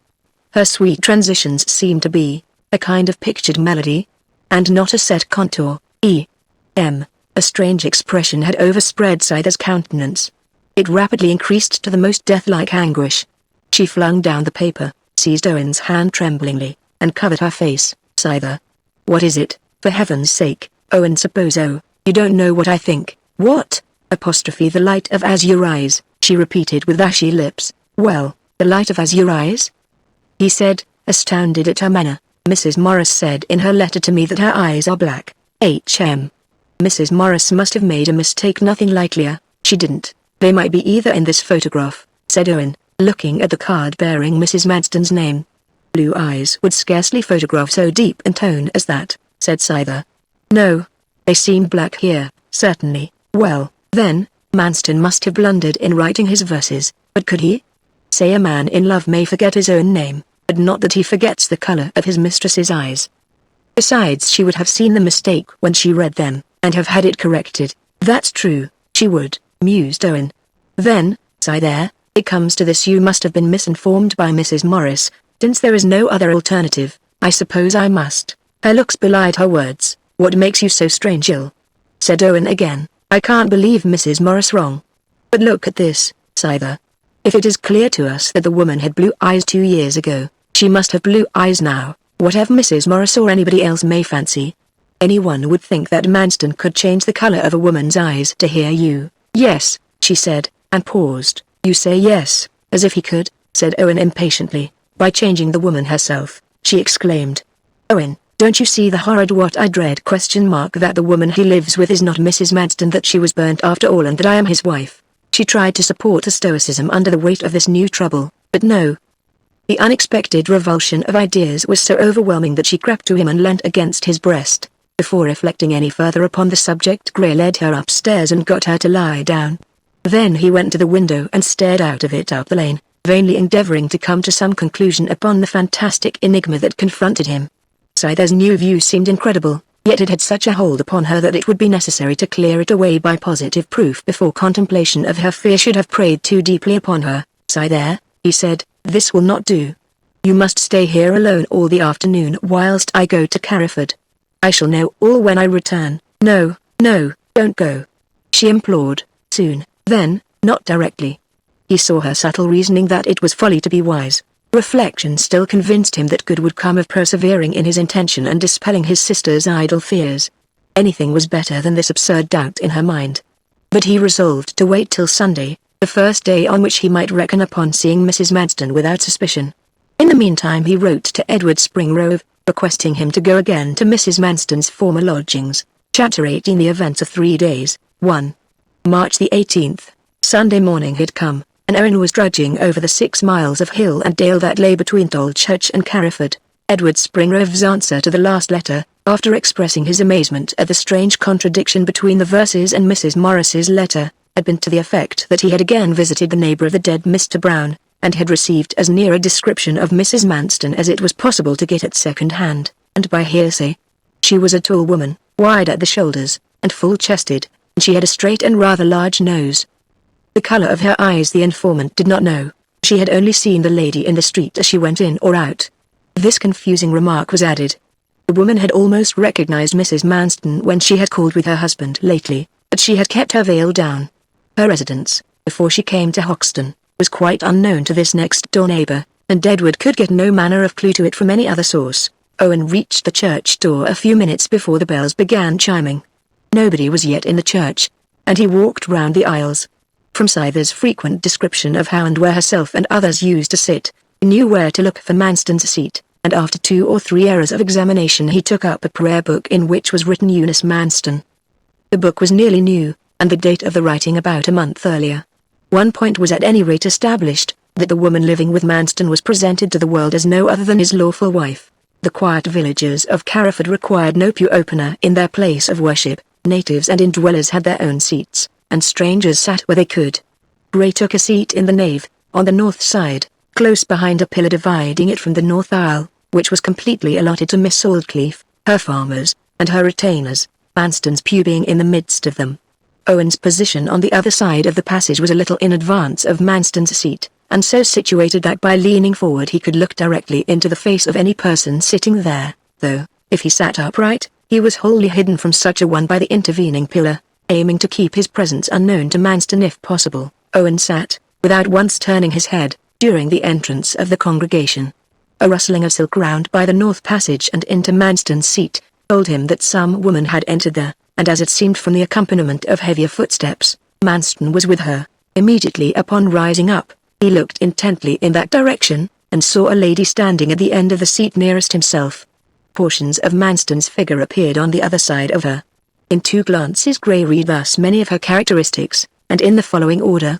Her sweet transitions seem to be a kind of pictured melody, and not a set contour. A strange expression had overspread Scyther's countenance. It rapidly increased to the most death-like anguish. She flung down the paper, seized Owen's hand tremblingly, and covered her face. "Scyther, what is it, for heaven's sake, Owen? Suppose you don't know what I think." "What?" The light of azure eyes, she repeated with ashy lips. "Well, the light of azure eyes?" he said, astounded at her manner. "Mrs. Morris said in her letter to me that her eyes are black. Mrs. Morris must have made a mistake, nothing likelier. She didn't. They might be either in this photograph," said Owen, looking at the card bearing Mrs. Manston's name. "Blue eyes would scarcely photograph so deep in tone as that," said Scyther. "No. They seem black here, certainly. Well, then, Manston must have blundered in writing his verses, but could he? Say a man in love may forget his own name, but not that he forgets the color of his mistress's eyes. Besides, she would have seen the mistake when she read them, and have had it corrected." "That's true, she would," mused Owen. "Then, Scyther, it comes to this: you must have been misinformed by Mrs. Morris. Since there is no other alternative, I suppose I must." Her looks belied her words. "What makes you so strange ill?" said Owen again. "I can't believe Mrs. Morris wrong. But look at this, Scyther. If it is clear to us that the woman had blue eyes 2 years ago, she must have blue eyes now, whatever Mrs. Morris or anybody else may fancy. Anyone would think that Manston could change the color of a woman's eyes to hear you." "Yes," she said, and paused. "You say yes, as if he could," said Owen impatiently. "By changing the woman herself," she exclaimed. "Owen, don't you see the horrid what I dread ? That the woman he lives with is not Mrs. Manston, that she was burnt after all, and that I am his wife." She tried to support a stoicism under the weight of this new trouble, but no. The unexpected revulsion of ideas was so overwhelming that she crept to him and leant against his breast. Before reflecting any further upon the subject, Gray led her upstairs and got her to lie down. Then he went to the window and stared out of it up the lane, vainly endeavoring to come to some conclusion upon the fantastic enigma that confronted him. Scyther's new view seemed incredible, yet it had such a hold upon her that it would be necessary to clear it away by positive proof before contemplation of her fear should have preyed too deeply upon her. "Scyther," he said, "this will not do. You must stay here alone all the afternoon whilst I go to Carriford. I shall know all when I return." "No, don't go," she implored. "Soon, then, not directly." He saw her subtle reasoning that it was folly to be wise. Reflection still convinced him that good would come of persevering in his intention and dispelling his sister's idle fears. Anything was better than this absurd doubt in her mind. But he resolved to wait till Sunday, the first day on which he might reckon upon seeing Mrs. Manston without suspicion. In the meantime he wrote to Edward Springrove, requesting him to go again to Mrs. Manston's former lodgings. Chapter 18: The Events of 3 Days. 1. March the 18th. Sunday morning had come, and Owen was drudging over the 6 miles of hill and dale that lay between Tolchurch and Carriford. Edward Springrove's answer to the last letter, after expressing his amazement at the strange contradiction between the verses and Mrs. Morris's letter, had been to the effect that he had again visited the neighbour of the dead Mr. Brown, and had received as near a description of Mrs. Manston as it was possible to get at second hand, and by hearsay. She was a tall woman, wide at the shoulders, and full-chested, and she had a straight and rather large nose. The color of her eyes the informant did not know. She had only seen the lady in the street as she went in or out. This confusing remark was added. The woman had almost recognized Mrs. Manston when she had called with her husband lately, but she had kept her veil down. Her residence, before she came to Hoxton, was quite unknown to this next-door neighbor, and Edward could get no manner of clue to it from any other source. Owen reached the church door a few minutes before the bells began chiming. Nobody was yet in the church, and he walked round the aisles. From Scyther's frequent description of how and where herself and others used to sit, he knew where to look for Manston's seat, and after 2 or 3 errors of examination he took up a prayer book in which was written Eunice Manston. The book was nearly new, and the date of the writing about a month earlier. One point was at any rate established, that the woman living with Manston was presented to the world as no other than his lawful wife. The quiet villagers of Carriford required no pew opener in their place of worship. Natives and indwellers had their own seats, and strangers sat where they could. Gray took a seat in the nave, on the north side, close behind a pillar dividing it from the north aisle, which was completely allotted to Miss Aldclyffe, her farmers, and her retainers, Manston's pew being in the midst of them. Owen's position on the other side of the passage was a little in advance of Manston's seat, and so situated that by leaning forward he could look directly into the face of any person sitting there, though, if he sat upright, he was wholly hidden from such a one by the intervening pillar. Aiming to keep his presence unknown to Manston if possible, Owen sat, without once turning his head, during the entrance of the congregation. A rustling of silk round by the north passage and into Manston's seat, told him that some woman had entered there, and as it seemed from the accompaniment of heavier footsteps, Manston was with her. Immediately upon rising up, he looked intently in that direction, and saw a lady standing at the end of the seat nearest himself. Portions of Manston's figure appeared on the other side of her. In 2 glances Gray read thus many of her characteristics, and in the following order: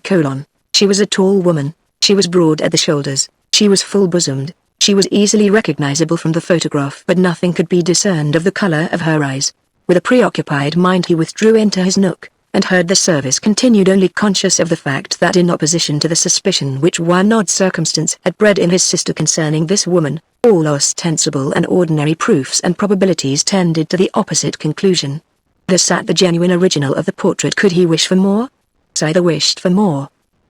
she was a tall woman, she was broad at the shoulders, she was full-bosomed, she was easily recognizable from the photograph, but nothing could be discerned of the color of her eyes. With a preoccupied mind he withdrew into his nook, and heard the service continued, only conscious of the fact that in opposition to the suspicion which one odd circumstance had bred in his sister concerning this woman, all ostensible and ordinary proofs and probabilities tended to the opposite conclusion. There sat the genuine original of the portrait. Could he wish for more? Scyther wished for more.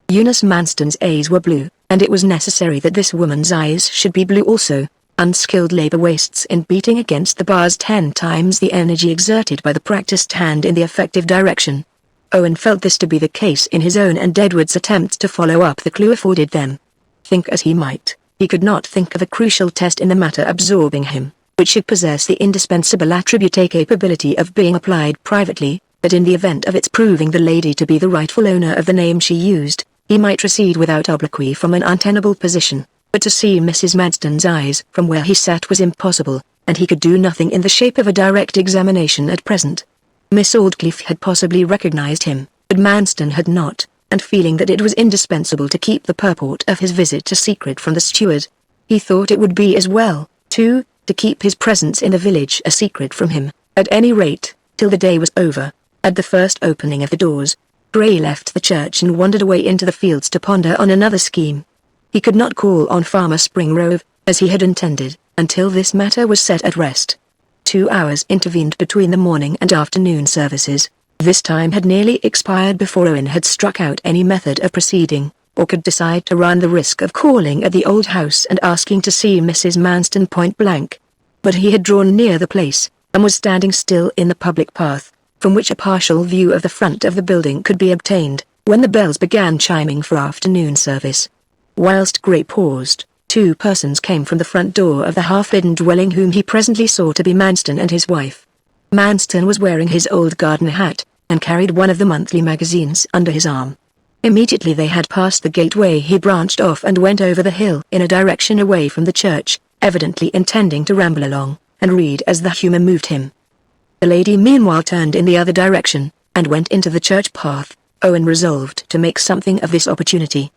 Eunice Manston's eyes were blue, and it was necessary that this woman's eyes should be blue also. Unskilled labor wastes in beating against the bars 10 times the energy exerted by the practiced hand in the effective direction. Owen felt this to be the case in his own and Edward's attempt to follow up the clue afforded them. Think as he might, he could not think of a crucial test in the matter absorbing him, which should possess the indispensable attribute, a capability of being applied privately, that in the event of its proving the lady to be the rightful owner of the name she used, he might recede without obloquy from an untenable position. But to see Mrs. Manston's eyes from where he sat was impossible, and he could do nothing in the shape of a direct examination at present. Miss Aldclyffe had possibly recognized him, but Manston had not, and feeling that it was indispensable to keep the purport of his visit a secret from the steward, he thought it would be as well, too, to keep his presence in the village a secret from him, at any rate, till the day was over. At the first opening of the doors, Gray left the church and wandered away into the fields to ponder on another scheme. He could not call on Farmer Springrove, as he had intended, until this matter was set at rest. 2 hours intervened between the morning and afternoon services. This time had nearly expired before Owen had struck out any method of proceeding, or could decide to run the risk of calling at the old house and asking to see Mrs. Manston point blank. But he had drawn near the place, and was standing still in the public path, from which a partial view of the front of the building could be obtained, when the bells began chiming for afternoon service. Whilst Gray paused, 2 persons came from the front door of the half-hidden dwelling, whom he presently saw to be Manston and his wife. Manston was wearing his old garden hat, and carried one of the monthly magazines under his arm. Immediately they had passed the gateway he branched off and went over the hill in a direction away from the church, evidently intending to ramble along, and read as the humour moved him. The lady meanwhile turned in the other direction, and went into the church path. Owen resolved to make something of this opportunity.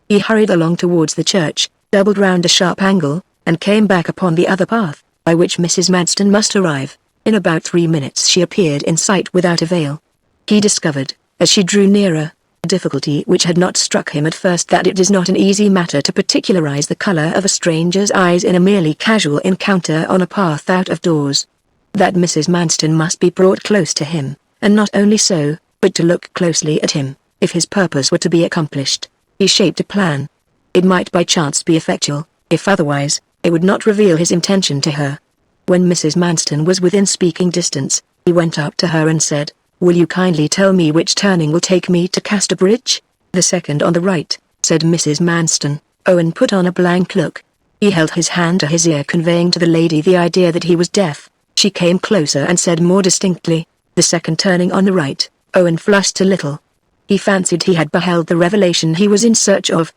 He hurried along towards the church, doubled round a sharp angle, and came back upon the other path, by which Mrs. Manston must arrive. In about 3 minutes she appeared in sight without a veil. He discovered, as she drew nearer, a difficulty which had not struck him at first, that it is not an easy matter to particularize the color of a stranger's eyes in a merely casual encounter on a path out of doors. That Mrs. Manston must be brought close to him, and not only so, but to look closely at him, If his purpose were to be accomplished, he shaped a plan. It might by chance be effectual; if otherwise, it would not reveal his intention to her. When Mrs. Manston was within speaking distance, he went up to her and said, "Will you kindly tell me which turning will take me to Casterbridge?" "The second on the right," said Mrs. Manston. Owen put on a blank look. He held his hand to his ear, conveying to the lady the idea that he was deaf. She came closer and said more distinctly, "The second turning on the right." Owen flushed a little. He fancied he had beheld the revelation he was in search of.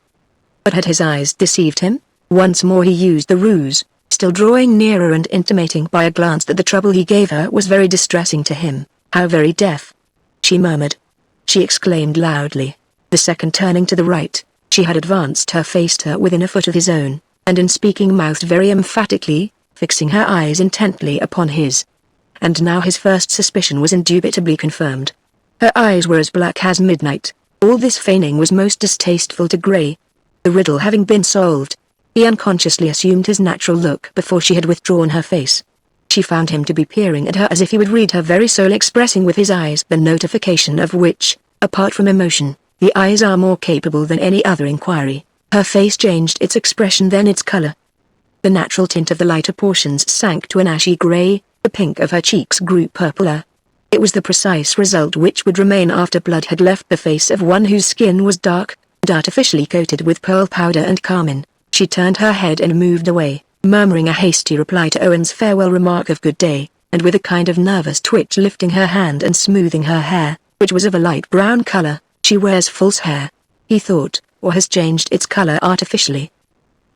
But had his eyes deceived him? Once more he used the ruse, still drawing nearer and intimating by a glance that the trouble he gave her was very distressing to him. "How very deaf!" she murmured. She exclaimed loudly. The second turning to the right. She had advanced her face to within a foot of his own, and in speaking mouthed very emphatically, fixing her eyes intently upon his. And now his first suspicion was indubitably confirmed. Her eyes were as black as midnight. All this feigning was most distasteful to Gray. The riddle having been solved, he unconsciously assumed his natural look before she had withdrawn her face. She found him to be peering at her as if he would read her very soul, expressing with his eyes the notification of which, apart from emotion, the eyes are more capable than any other inquiry. Her face changed its expression, then its color. The natural tint of the lighter portions sank to an ashy gray, the pink of her cheeks grew purpler. It was the precise result which would remain after blood had left the face of one whose skin was dark, and artificially coated with pearl powder and carmine. She turned her head and moved away, murmuring a hasty reply to Owen's farewell remark of good day, and with a kind of nervous twitch lifting her hand and smoothing her hair, which was of a light brown color. "She wears false hair," he thought, "or has changed its color artificially."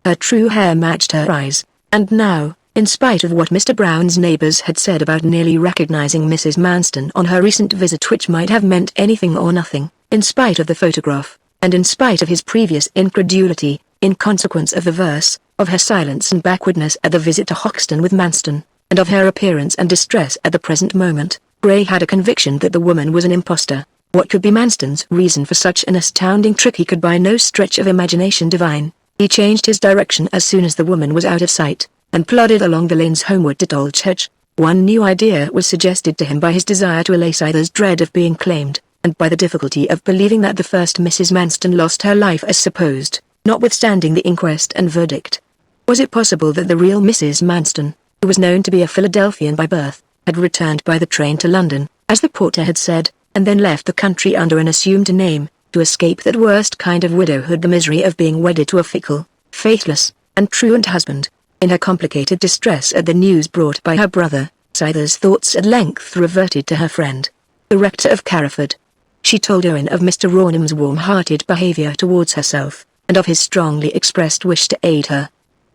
Her true hair matched her eyes, and now, in spite of what Mr. Brown's neighbors had said about nearly recognizing Mrs. Manston on her recent visit, which might have meant anything or nothing, in spite of the photograph, and in spite of his previous incredulity, in consequence of the verse, of her silence and backwardness at the visit to Hoxton with Manston, and of her appearance and distress at the present moment, Gray had a conviction that the woman was an impostor. What could be Manston's reason for such an astounding trick he could by no stretch of imagination divine. He changed his direction as soon as the woman was out of sight, and plodded along the lanes homeward to Dolchurch. One new idea was suggested to him by his desire to allay Scyther's dread of being claimed, and by the difficulty of believing that the first Mrs. Manston lost her life as supposed, notwithstanding the inquest and verdict. Was it possible that the real Mrs. Manston, who was known to be a Philadelphian by birth, had returned by the train to London, as the porter had said, and then left the country under an assumed name, to escape that worst kind of widowhood, the misery of being wedded to a fickle, faithless, and truant husband? In her complicated distress at the news brought by her brother, Scyther's thoughts at length reverted to her friend, the rector of Carriford. She told Owen of Mr. Rawnham's warm-hearted behavior towards herself, and of his strongly expressed wish to aid her.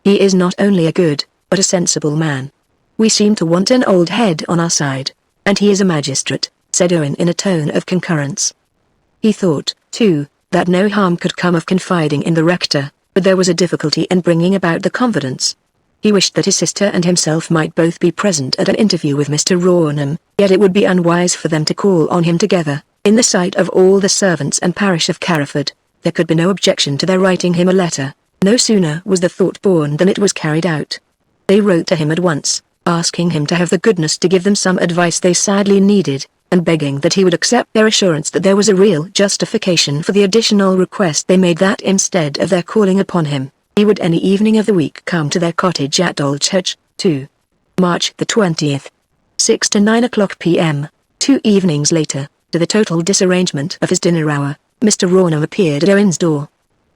"He is not only a good, but a sensible man. We seem to want an old head on our side, and he is a magistrate," said Owen in a tone of concurrence. He thought, too, that no harm could come of confiding in the rector, but there was a difficulty in bringing about the confidence. He wished that his sister and himself might both be present at an interview with Mr. Rawnham, yet it would be unwise for them to call on him together, in the sight of all the servants and parish of Carriford. There could be no objection to their writing him a letter. No sooner was the thought born than it was carried out. They wrote to him at once, asking him to have the goodness to give them some advice they sadly needed, and begging that he would accept their assurance that there was a real justification for the additional request they made, that instead of their calling upon him, he would any evening of the week come to their cottage at Dolchurch, 2. March the 20th. 6 to 9 o'clock p.m. 2 evenings later, to the total disarrangement of his dinner hour, Mr. Rawnham appeared at Owen's door.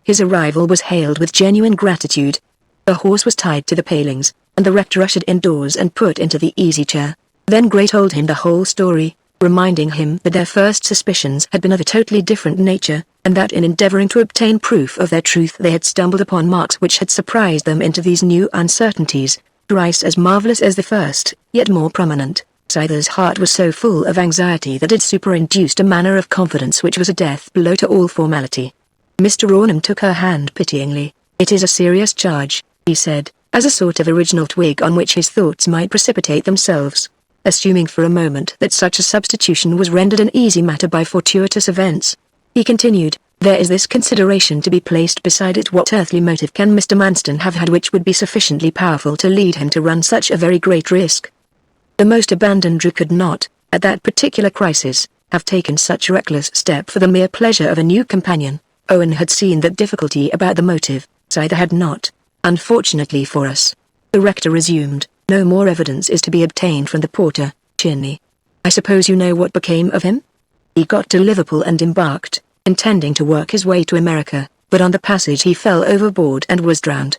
His arrival was hailed with genuine gratitude. The horse was tied to the palings, and the rector ushered indoors and put into the easy-chair. Then Gray told him the whole story, reminding him that their first suspicions had been of a totally different nature, and that in endeavoring to obtain proof of their truth they had stumbled upon marks which had surprised them into these new uncertainties, thrice as marvelous as the first, yet more prominent. Scyther's heart was so full of anxiety that it superinduced a manner of confidence which was a death blow to all formality. Mr. Rawnham took her hand pityingly. "It is a serious charge," he said, as a sort of original twig on which his thoughts might precipitate themselves. Assuming for a moment that such a substitution was rendered an easy matter by fortuitous events, he continued, "There is this consideration to be placed beside it: what earthly motive can Mr. Manston have had which would be sufficiently powerful to lead him to run such a very great risk?" The most abandoned Drew could not, at that particular crisis, have taken such a reckless step for the mere pleasure of a new companion. Owen had seen that difficulty about the motive, Scyther had not. Unfortunately for us. The rector resumed, no more evidence is to be obtained from the porter, Chinley. I suppose you know what became of him? He got to Liverpool and embarked, intending to work his way to America, but on the passage he fell overboard and was drowned.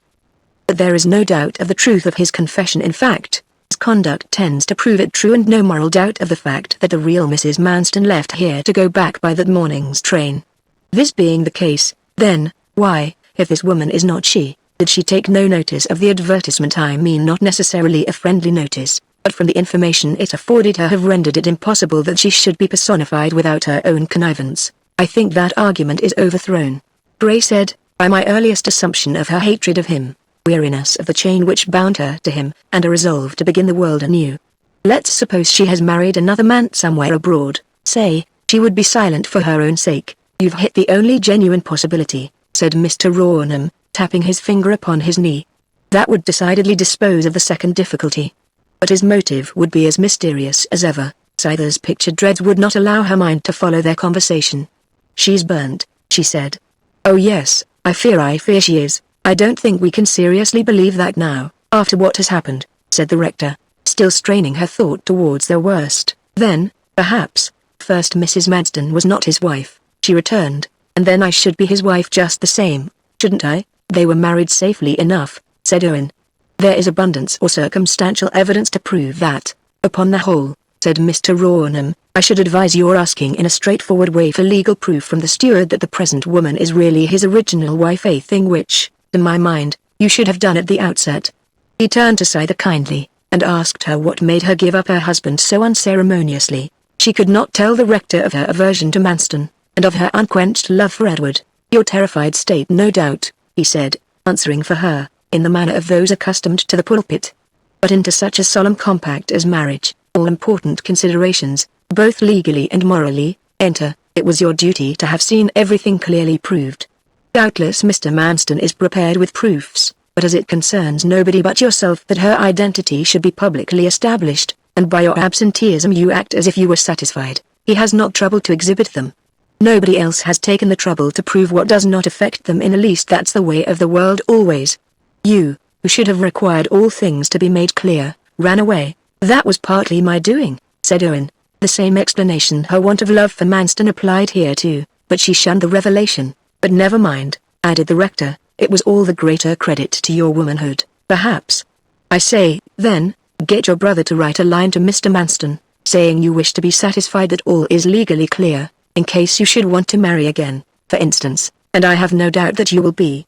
But there is no doubt of the truth of his confession. In fact, his conduct tends to prove it true, and no moral doubt of the fact that the real Mrs. Manston left here to go back by that morning's train. This being the case, then, why, if this woman is not she, did she take no notice of the advertisement? I mean not necessarily a friendly notice, but from the information it afforded her have rendered it impossible that she should be personified without her own connivance. I think that argument is overthrown. Gray said, by my earliest assumption of her hatred of him, weariness of the chain which bound her to him, and a resolve to begin the world anew. Let's suppose she has married another man somewhere abroad, say, she would be silent for her own sake. You've hit the only genuine possibility, said Mr. Rawnham, tapping his finger upon his knee. That would decidedly dispose of the second difficulty. But his motive would be as mysterious as ever. Scyther's pictured dreads would not allow her mind to follow their conversation. She's burnt, she said. Oh yes, I fear she is. I don't think we can seriously believe that now, after what has happened, said the rector, still straining her thought towards the worst. Then, perhaps, first Mrs. Manston was not his wife, she returned, and then I should be his wife just the same, shouldn't I? They were married safely enough, said Owen. There is abundance or circumstantial evidence to prove that. Upon the whole, said Mr. Rawnham, I should advise your asking in a straightforward way for legal proof from the steward that the present woman is really his original wife, a thing which, to my mind, you should have done at the outset. He turned to Scyther kindly, and asked her what made her give up her husband so unceremoniously. She could not tell the rector of her aversion to Manston, and of her unquenched love for Edward. Your terrified state, no doubt, he said, answering for her, in the manner of those accustomed to the pulpit. But into such a solemn compact as marriage, all important considerations, both legally and morally, enter. It was your duty to have seen everything clearly proved. Doubtless Mr. Manston is prepared with proofs, but as it concerns nobody but yourself that her identity should be publicly established, and by your absenteeism you act as if you were satisfied, he has not troubled to exhibit them. Nobody else has taken the trouble to prove what does not affect them in the least. That's the way of the world always. You, who should have required all things to be made clear, ran away. That was partly my doing, said Owen. The same explanation her want of love for Manston applied here too, but she shunned the revelation. But never mind, added the rector, it was all the greater credit to your womanhood, perhaps. I say, then, get your brother to write a line to Mr. Manston, saying you wish to be satisfied that all is legally clear, in case you should want to marry again, for instance, and I have no doubt that you will be.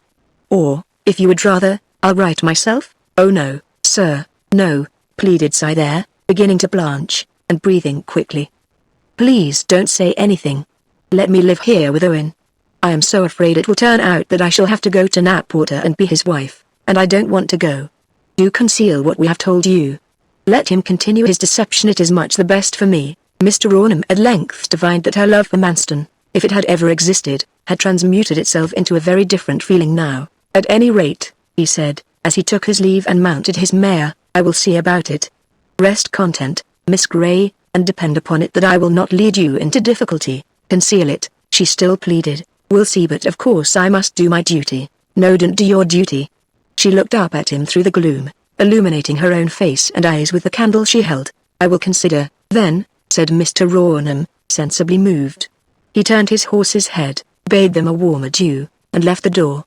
Or, if you would rather, I'll write myself. Oh no, sir, no, pleaded Scyther, beginning to blanch, and breathing quickly. Please don't say anything. Let me live here with Owen. I am so afraid it will turn out that I shall have to go to Knapwater and be his wife, and I don't want to go. Do conceal what we have told you. Let him continue his deception. It is much the best for me. Mr. Rawnham at length divined that her love for Manston, if it had ever existed, had transmuted itself into a very different feeling now. At any rate, he said, as he took his leave and mounted his mare, I will see about it. Rest content, Miss Gray, and depend upon it that I will not lead you into difficulty. Conceal it, she still pleaded. We'll see, but of course I must do my duty. No, don't do your duty. She looked up at him through the gloom, illuminating her own face and eyes with the candle she held. I will consider, then, said Mr. Rawnham, sensibly moved. He turned his horse's head, bade them a warm adieu, and left the door.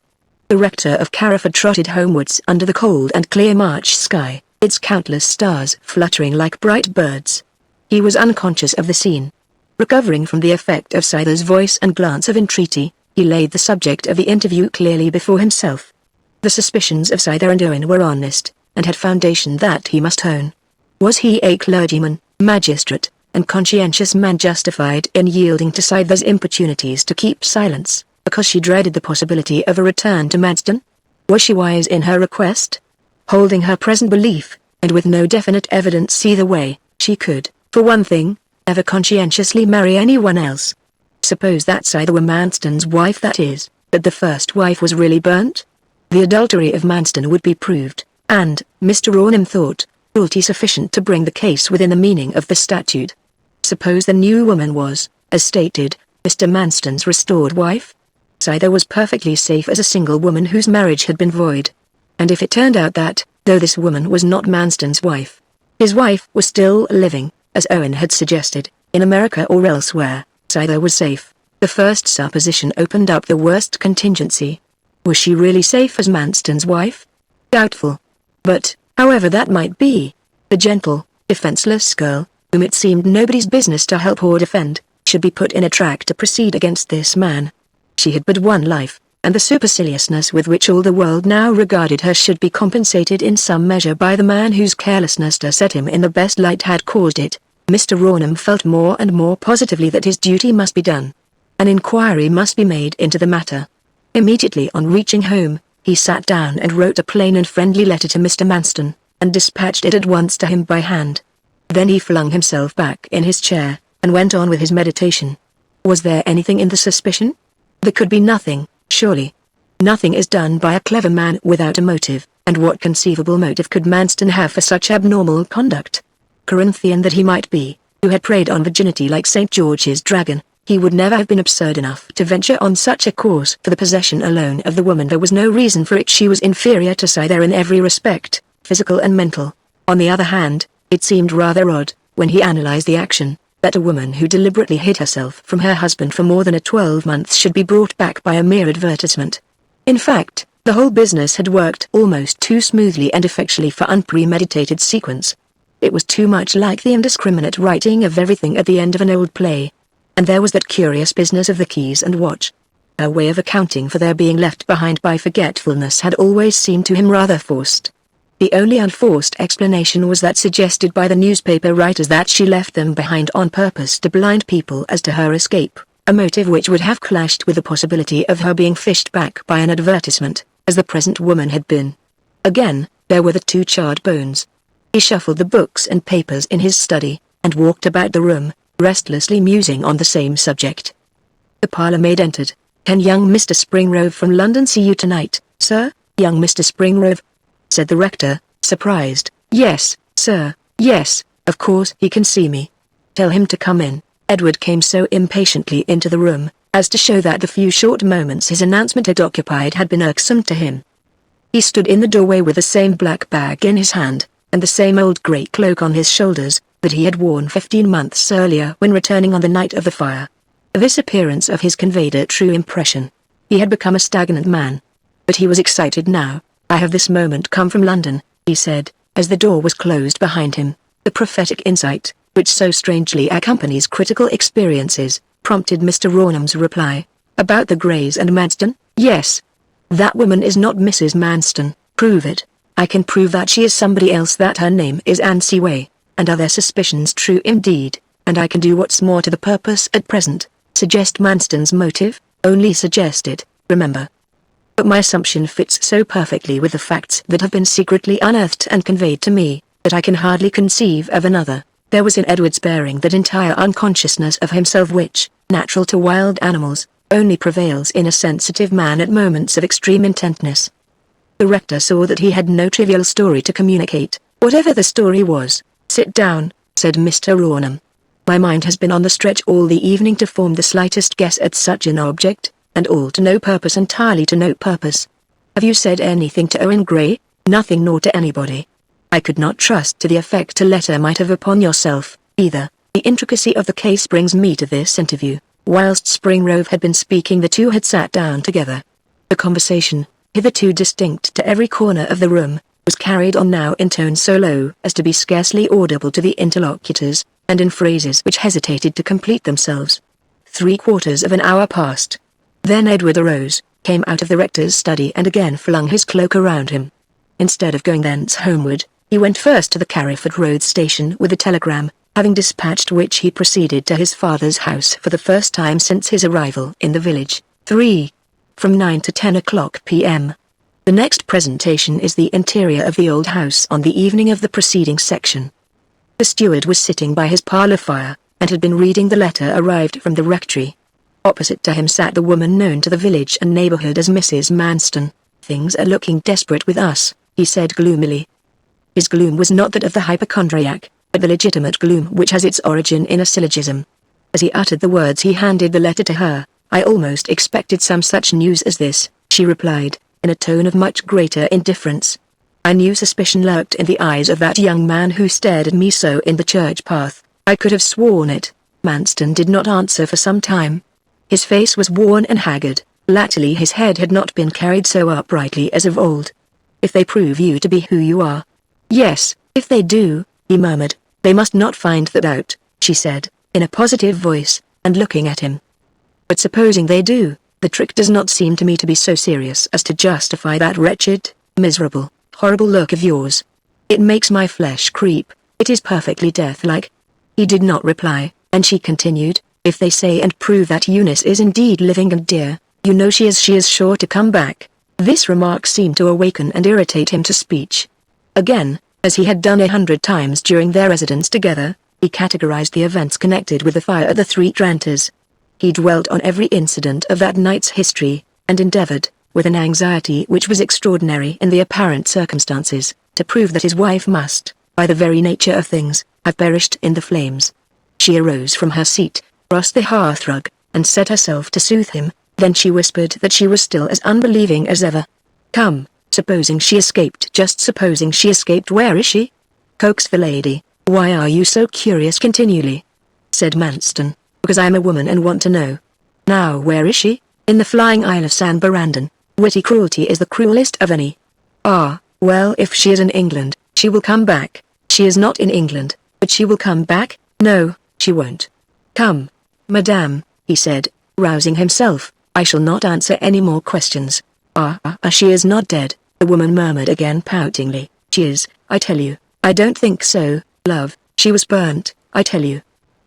The rector of Carriford trotted homewards under the cold and clear March sky, its countless stars fluttering like bright birds. He was unconscious of the scene. Recovering from the effect of Scyther's voice and glance of entreaty, he laid the subject of the interview clearly before himself. The suspicions of Scyther and Owen were honest, and had foundation that he must own. Was he a clergyman, magistrate, and conscientious man justified in yielding to Scyther's importunities to keep silence, because she dreaded the possibility of a return to Manston? Was she wise in her request? Holding her present belief, and with no definite evidence either way, she could, for one thing, never conscientiously marry anyone else. Suppose that Scyther were Manston's wife, that is, that the first wife was really burnt? The adultery of Manston would be proved, and, Mr. Rawnham thought, guilty sufficient to bring the case within the meaning of the statute. suppose the new woman was, as stated, Mr. Manston's restored wife? Either was perfectly safe as a single woman whose marriage had been void. And if it turned out that, though this woman was not Manston's wife, his wife was still living, as Owen had suggested, in America or elsewhere, either was safe. The first supposition opened up the worst contingency. Was she really safe as Manston's wife? Doubtful. But, however that might be, the gentle, defenseless girl, whom it seemed nobody's business to help or defend, should be put in a track to proceed against this man. She had but one life, and the superciliousness with which all the world now regarded her should be compensated in some measure by the man whose carelessness to set him in the best light had caused it. Mr. Rawnham felt more and more positively that his duty must be done. An inquiry must be made into the matter. Immediately on reaching home, he sat down and wrote a plain and friendly letter to Mr. Manston, and dispatched it at once to him by hand. Then he flung himself back in his chair, and went on with his meditation. Was there anything in the suspicion? There could be nothing, surely. Nothing is done by a clever man without a motive, and what conceivable motive could Manston have for such abnormal conduct? Corinthian that he might be, who had preyed on virginity like St. George's dragon, he would never have been absurd enough to venture on such a course for the possession alone of the woman. There was no reason for it. She was inferior to Scyther in every respect, physical and mental. On the other hand, it seemed rather odd, when he analyzed the action, that a woman who deliberately hid herself from her husband for more than a 12 months should be brought back by a mere advertisement. In fact, the whole business had worked almost too smoothly and effectually for unpremeditated sequence. It was too much like the indiscriminate writing of everything at the end of an old play. And there was that curious business of the keys and watch. Her way of accounting for their being left behind by forgetfulness had always seemed to him rather forced. The only unforced explanation was that suggested by the newspaper writers, that she left them behind on purpose to blind people as to her escape, a motive which would have clashed with the possibility of her being fished back by an advertisement, as the present woman had been. Again, there were the 2 charred bones. He shuffled the books and papers in his study, and walked about the room, restlessly musing on the same subject. The parlour-maid entered. "Can young Mr. Springrove from London see you tonight, sir?" "Young Mr. Springrove?" said the rector, surprised. "Yes, sir, yes, of course he can see me. Tell him to come in." Edward came so impatiently into the room, as to show that the few short moments his announcement had occupied had been irksome to him. He stood in the doorway with the same black bag in his hand, and the same old grey cloak on his shoulders, that he had worn 15 months earlier when returning on the night of the fire. This appearance of his conveyed a true impression. He had become a stagnant man. But he was excited now. "I have this moment come from London," he said, as the door was closed behind him. The prophetic insight, which so strangely accompanies critical experiences, prompted Mr. Rawnham's reply. "About the Greys and Manston?" "Yes. That woman is not Mrs. Manston." "Prove it." "I can prove that she is somebody else, that her name is Anne Seaway, and are their suspicions true indeed, and I can do what's more to the purpose at present, suggest Manston's motive, only suggest it, remember. But my assumption fits so perfectly with the facts that have been secretly unearthed and conveyed to me, that I can hardly conceive of another." There was in Edward's bearing that entire unconsciousness of himself which, natural to wild animals, only prevails in a sensitive man at moments of extreme intentness. The rector saw that he had no trivial story to communicate, whatever the story was. "Sit down," said Mr. Rawnham. "My mind has been on the stretch all the evening to form the slightest guess at such an object, and all to no purpose, entirely to no purpose. Have you said anything to Owen Gray?" "Nothing, nor to anybody. I could not trust to the effect a letter might have upon yourself, either. The intricacy of the case brings me to this interview." Whilst Springrove had been speaking, the two had sat down together. The conversation, hitherto distinct to every corner of the room, was carried on now in tone so low as to be scarcely audible to the interlocutors, and in phrases which hesitated to complete themselves. 3/4 of an hour passed. Then Edward arose, came out of the rector's study, and again flung his cloak around him. Instead of going thence homeward, he went first to the Carriford Road station with a telegram, having dispatched which he proceeded to his father's house for the first time since his arrival in the village. 3. From 9 to 10 o'clock p.m. The next presentation is the interior of the old house on the evening of the preceding section. The steward was sitting by his parlour fire, and had been reading the letter arrived from the rectory. Opposite to him sat the woman known to the village and neighbourhood as Mrs. Manston. "Things are looking desperate with us," he said gloomily. His gloom was not that of the hypochondriac, but the legitimate gloom which has its origin in a syllogism. As he uttered the words he handed the letter to her. "I almost expected some such news as this," she replied, in a tone of much greater indifference. I knew suspicion lurked in the eyes of that young man who stared at me so in the church path. I could have sworn it. Manston did not answer for some time. His face was worn and haggard. Latterly his head had not been carried so uprightly as of old. "If they prove you to be who you are." "Yes, if they do," he murmured. "They must not find that out," she said, in a positive voice, and looking at him. "But supposing they do, the trick does not seem to me to be so serious as to justify that wretched, miserable, horrible look of yours. It makes my flesh creep. It is perfectly death-like." He did not reply, and she continued, "If they say and prove that Eunice is indeed living and dear, you know she is sure to come back." This remark seemed to awaken and irritate him to speech. Again, as he had done 100 times during their residence together, he categorized the events connected with the fire at the Three Tranters. He dwelt on every incident of that night's history, and endeavored, with an anxiety which was extraordinary in the apparent circumstances, to prove that his wife must, by the very nature of things, have perished in the flames. She arose from her seat, crossed the hearthrug, and set herself to soothe him. Then she whispered that she was still as unbelieving as ever. "Come, supposing she escaped, just supposing she escaped, where is she?" coaxed the lady. "Why are you so curious continually?" said Manston. "Because I am a woman and want to know. Now where is she?" "In the flying Isle of San Barandon. Witty cruelty is the cruelest of any." "Ah, well, if she is in England, she will come back." "She is not in England, but she will come back." "No, she won't." "Come, madame," he said, rousing himself, "I shall not answer any more questions." She is not dead," the woman murmured again poutingly. "She is, I tell you." "I don't think so, love. She was burnt, I tell you,"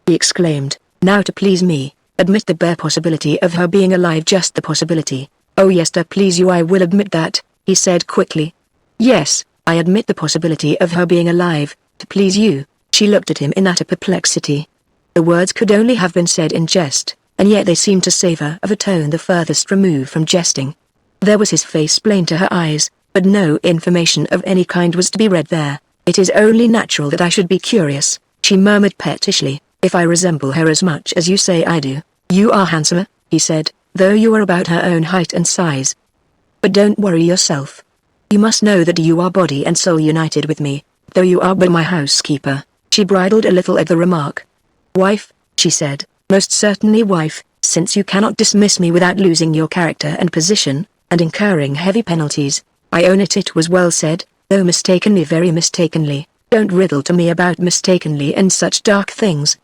he exclaimed. "Now to please me, admit the bare possibility of her being alive, just the possibility." "Oh yes, to please you I will admit that," he said quickly. "Yes, I admit the possibility of her being alive, to please you." She looked at him in utter perplexity. The words could only have been said in jest, and yet they seemed to savor of a tone the furthest remove from jesting. There was his face plain to her eyes, but no information of any kind was to be read there. "It is only natural that I should be curious," she murmured pettishly, "if I resemble her as much as you say I do." "You are handsomer," he said, "though you are about her own height and size. But don't worry yourself. You must know that you are body and soul united with me, though you are but my housekeeper." She bridled a little at the remark. "Wife," she said, "most certainly wife, since you cannot dismiss me without losing your character and position, and incurring heavy penalties. I own it, it was well said, though mistakenly, very mistakenly. Don't riddle to me about mistakenly and such dark things.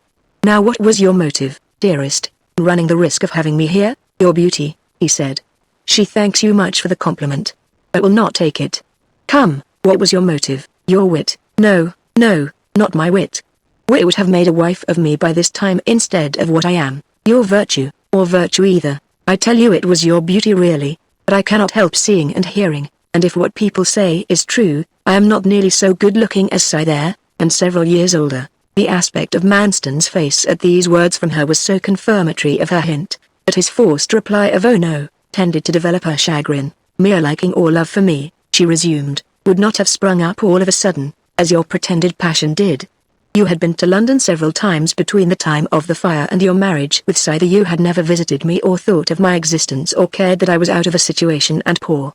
Now what was your motive, dearest, in running the risk of having me here?" "Your beauty," he said. "She thanks you much for the compliment, but will not take it." "Come, what was your motive?" "Your wit." "No, no, not my wit. Wit would have made a wife of me by this time instead of what I am." "Your virtue, or virtue either." "I tell you it was your beauty really, but I cannot help seeing and hearing, and if what people say is true, I am not nearly so good looking as Cy there, and several years older." The aspect of Manston's face at these words from her was so confirmatory of her hint, that his forced reply of "oh no," tended to develop her chagrin. "Mere liking or love for me," she resumed, "would not have sprung up all of a sudden, as your pretended passion did. You had been to London several times between the time of the fire and your marriage with Cy. You had never visited me or thought of my existence or cared that I was out of a situation and poor.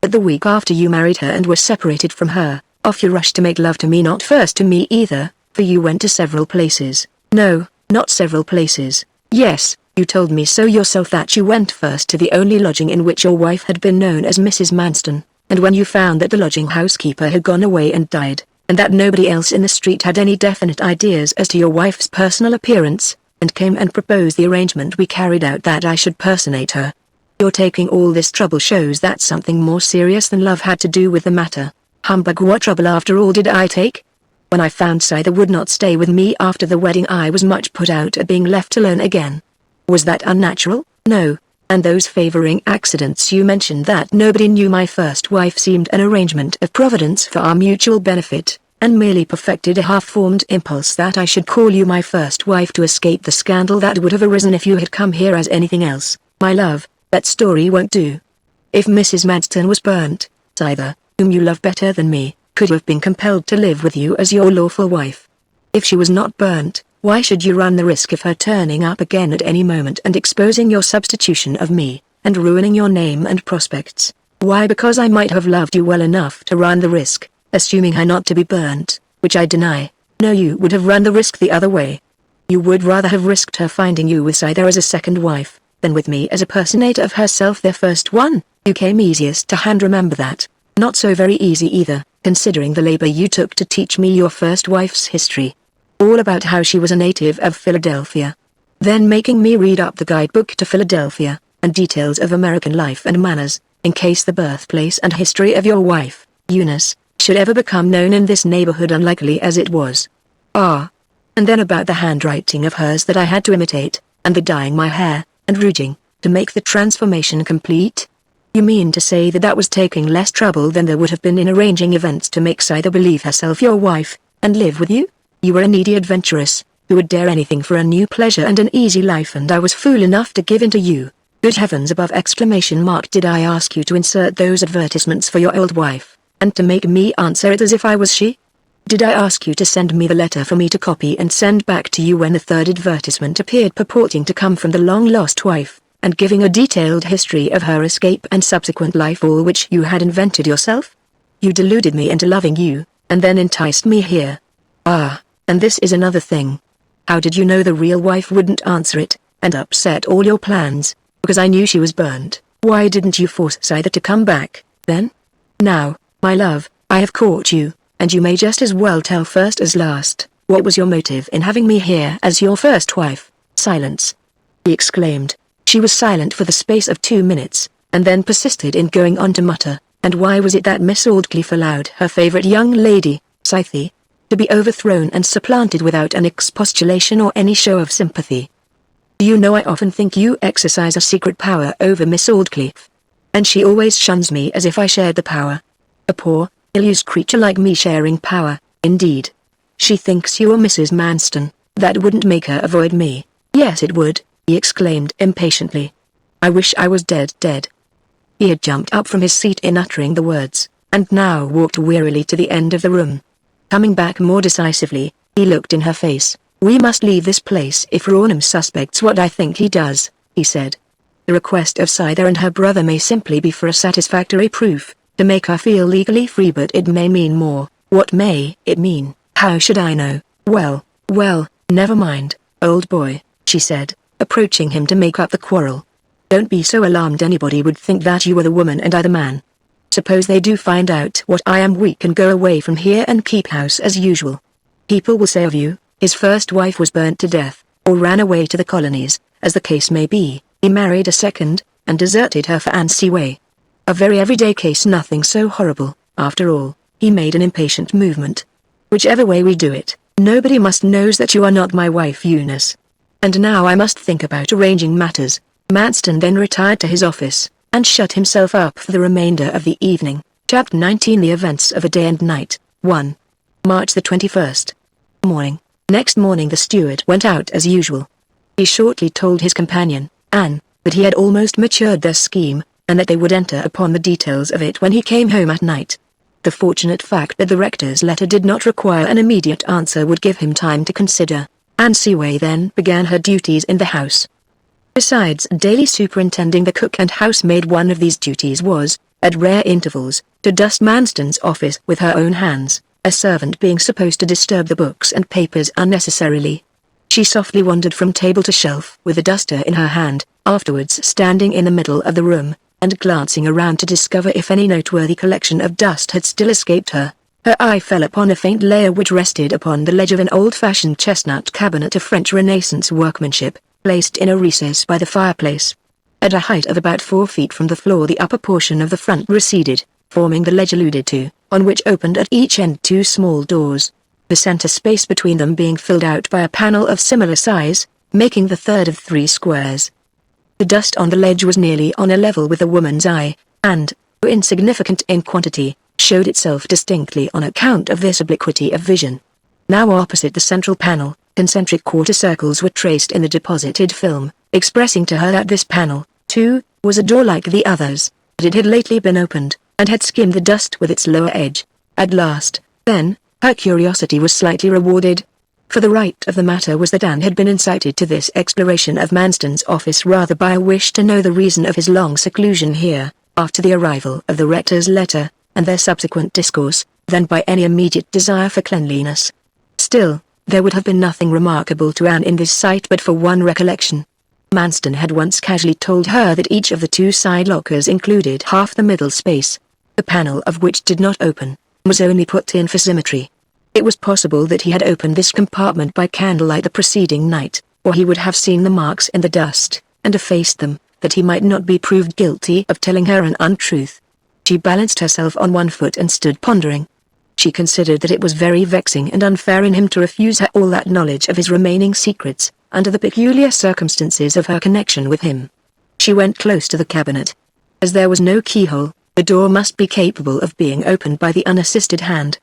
But the week after you married her and were separated from her, off you rushed to make love to me, not first to me either, for you went to several places." "No, not several places." "Yes, you told me so yourself that you went first to the only lodging in which your wife had been known as Mrs. Manston, and when you found that the lodging housekeeper had gone away and died, and that nobody else in the street had any definite ideas as to your wife's personal appearance, and came and proposed the arrangement we carried out that I should personate her. Your taking all this trouble shows that something more serious than love had to do with the matter." "Humbug, what trouble after all did I take? When I found Scyther would not stay with me after the wedding, I was much put out at being left alone again. Was that unnatural? No. And those favoring accidents you mentioned that nobody knew my first wife seemed an arrangement of Providence for our mutual benefit, and merely perfected a half-formed impulse that I should call you my first wife to escape the scandal that would have arisen if you had come here as anything else. My love, that story won't do. If Mrs. Manston was burnt, Scyther, whom you love better than me, could have been compelled to live with you as your lawful wife. If she was not burnt, why should you run the risk of her turning up again at any moment and exposing your substitution of me, and ruining your name and prospects? Why? Because I might have loved you well enough to run the risk, assuming her not to be burnt, which I deny. No, you would have run the risk the other way. You would rather have risked her finding you with Scyther as a second wife, than with me as a personator of herself, their first one. You came easiest to hand, remember that. Not so very easy either, considering the labor you took to teach me your first wife's history. All about how she was a native of Philadelphia. Then making me read up the guidebook to Philadelphia, and details of American life and manners, in case the birthplace and history of your wife, Eunice, should ever become known in this neighborhood, unlikely as it was. Ah. And then about the handwriting of hers that I had to imitate, and the dyeing my hair, and rouging, to make the transformation complete? You mean to say that that was taking less trouble than there would have been in arranging events to make Scyther believe herself your wife, and live with you? You were a needy adventuress, who would dare anything for a new pleasure and an easy life, and I was fool enough to give in to you. Good heavens above! Did I ask you to insert those advertisements for your old wife, and to make me answer it as if I was she? Did I ask you to send me the letter for me to copy and send back to you when the third advertisement appeared, purporting to come from the long-lost wife, and giving a detailed history of her escape and subsequent life, all which you had invented yourself? You deluded me into loving you, and then enticed me here. Ah, and this is another thing. How did you know the real wife wouldn't answer it, and upset all your plans? Because I knew she was burnt. Why didn't you force Scyther to come back, then? Now, my love, I have caught you, and you may just as well tell first as last. What was your motive in having me here as your first wife? Silence. He exclaimed. She was silent for the space of 2 minutes, and then persisted in going on to mutter, and why was it that Miss Aldclyffe allowed her favorite young lady, Scythe, to be overthrown and supplanted without an expostulation or any show of sympathy? Do you know, I often think you exercise a secret power over Miss Aldclyffe. And she always shuns me as if I shared the power. A poor, ill-used creature like me sharing power, indeed. She thinks you are Mrs. Manston. That wouldn't make her avoid me. Yes it would, he exclaimed impatiently. I wish I was dead. He had jumped up from his seat in uttering the words, and now walked wearily to the end of the room. Coming back more decisively, he looked in her face. We must leave this place if Rawnham suspects what I think he does, he said. The request of Scyther and her brother may simply be for a satisfactory proof, to make her feel legally free, but it may mean more. What may it mean? How should I know? Well, never mind, old boy, she said, approaching him to make up the quarrel. Don't be so alarmed. Anybody would think that you were the woman and I the man. Suppose they do find out what I am, we can go away from here and keep house as usual. People will say of you, his first wife was burnt to death, or ran away to the colonies, as the case may be. He married a second, and deserted her for Anne Seaway. A very everyday case, nothing so horrible, after all. He made an impatient movement. Whichever way we do it, nobody must know that you are not my wife, Eunice. And now I must think about arranging matters. Manston then retired to his office, and shut himself up for the remainder of the evening. Chapter 19 The Events of a Day and Night. 1. March the 21st. Morning. Next morning the steward went out as usual. He shortly told his companion, Anne, that he had almost matured their scheme, and that they would enter upon the details of it when he came home at night. The fortunate fact that the rector's letter did not require an immediate answer would give him time to consider. Anne Seaway then began her duties in the house. Besides daily superintending the cook and housemaid, one of these duties was, at rare intervals, to dust Manston's office with her own hands, a servant being supposed to disturb the books and papers unnecessarily. She softly wandered from table to shelf with a duster in her hand, afterwards standing in the middle of the room, and glancing around to discover if any noteworthy collection of dust had still escaped her. Her eye fell upon a faint layer which rested upon the ledge of an old-fashioned chestnut cabinet of French Renaissance workmanship, placed in a recess by the fireplace. At a height of about 4 feet from the floor, the upper portion of the front receded, forming the ledge alluded to, on which opened at each end 2 small doors, the center space between them being filled out by a panel of similar size, making the third of 3 squares. The dust on the ledge was nearly on a level with a woman's eye, and, though insignificant in quantity, showed itself distinctly on account of this obliquity of vision. Now opposite the central panel, concentric quarter circles were traced in the deposited film, expressing to her that this panel, too, was a door like the others, but it had lately been opened, and had skimmed the dust with its lower edge. At last, then, her curiosity was slightly rewarded. For the right of the matter was that Anne had been incited to this exploration of Manston's office rather by a wish to know the reason of his long seclusion here, after the arrival of the rector's letter, and their subsequent discourse, than by any immediate desire for cleanliness. Still, there would have been nothing remarkable to Anne in this sight but for one recollection. Manston had once casually told her that each of the two side lockers included half the middle space, the panel of which did not open, was only put in for symmetry. It was possible that he had opened this compartment by candlelight the preceding night, or he would have seen the marks in the dust, and effaced them, that he might not be proved guilty of telling her an untruth. She balanced herself on one foot and stood pondering. She considered that it was very vexing and unfair in him to refuse her all that knowledge of his remaining secrets, under the peculiar circumstances of her connection with him. She went close to the cabinet. As there was no keyhole, the door must be capable of being opened by the unassisted hand.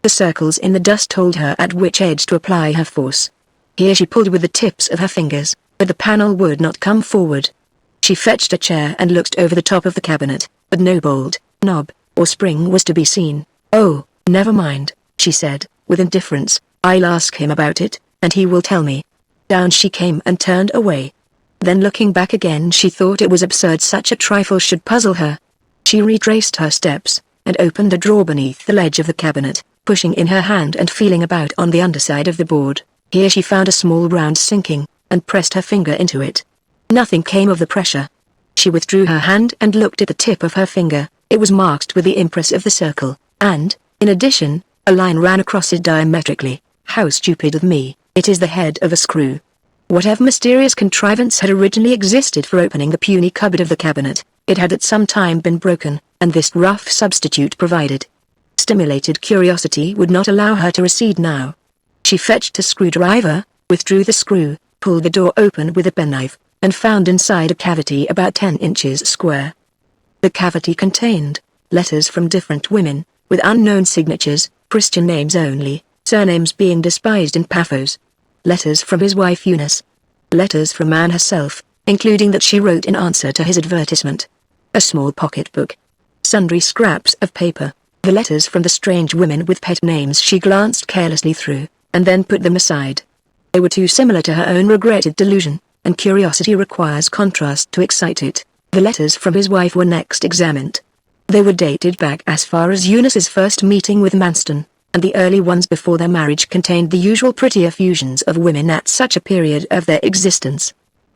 The circles in the dust told her at which edge to apply her force. Here she pulled with the tips of her fingers, but the panel would not come forward. She fetched a chair and looked over the top of the cabinet, but no bolt, knob, or spring was to be seen. "Oh, never mind," she said, with indifference, "I'll ask him about it, and he will tell me." Down she came and turned away. Then looking back again she thought it was absurd such a trifle should puzzle her. She retraced her steps, and opened a drawer beneath the ledge of the cabinet, pushing in her hand and feeling about on the underside of the board. Here she found a small round sinking, and pressed her finger into it. Nothing came of the pressure. She withdrew her hand and looked at the tip of her finger. It was marked with the impress of the circle, and, in addition, a line ran across it diametrically. "How stupid of me, it is the head of a screw." Whatever mysterious contrivance had originally existed for opening the puny cupboard of the cabinet, it had at some time been broken, and this rough substitute provided. Stimulated curiosity would not allow her to recede now. She fetched a screwdriver, withdrew the screw, pulled the door open with a penknife, and found inside a cavity about 10 inches square. The cavity contained letters from different women, with unknown signatures, Christian names only, surnames being despised in Paphos. Letters from his wife Eunice. Letters from Anne herself, including that she wrote in answer to his advertisement. A small pocketbook. Sundry scraps of paper. The letters from the strange women with pet names she glanced carelessly through, and then put them aside. They were too similar to her own regretted delusion, and curiosity requires contrast to excite it. The letters from his wife were next examined. They were dated back as far as Eunice's first meeting with Manston, and the early ones before their marriage contained the usual pretty effusions of women at such a period of their existence.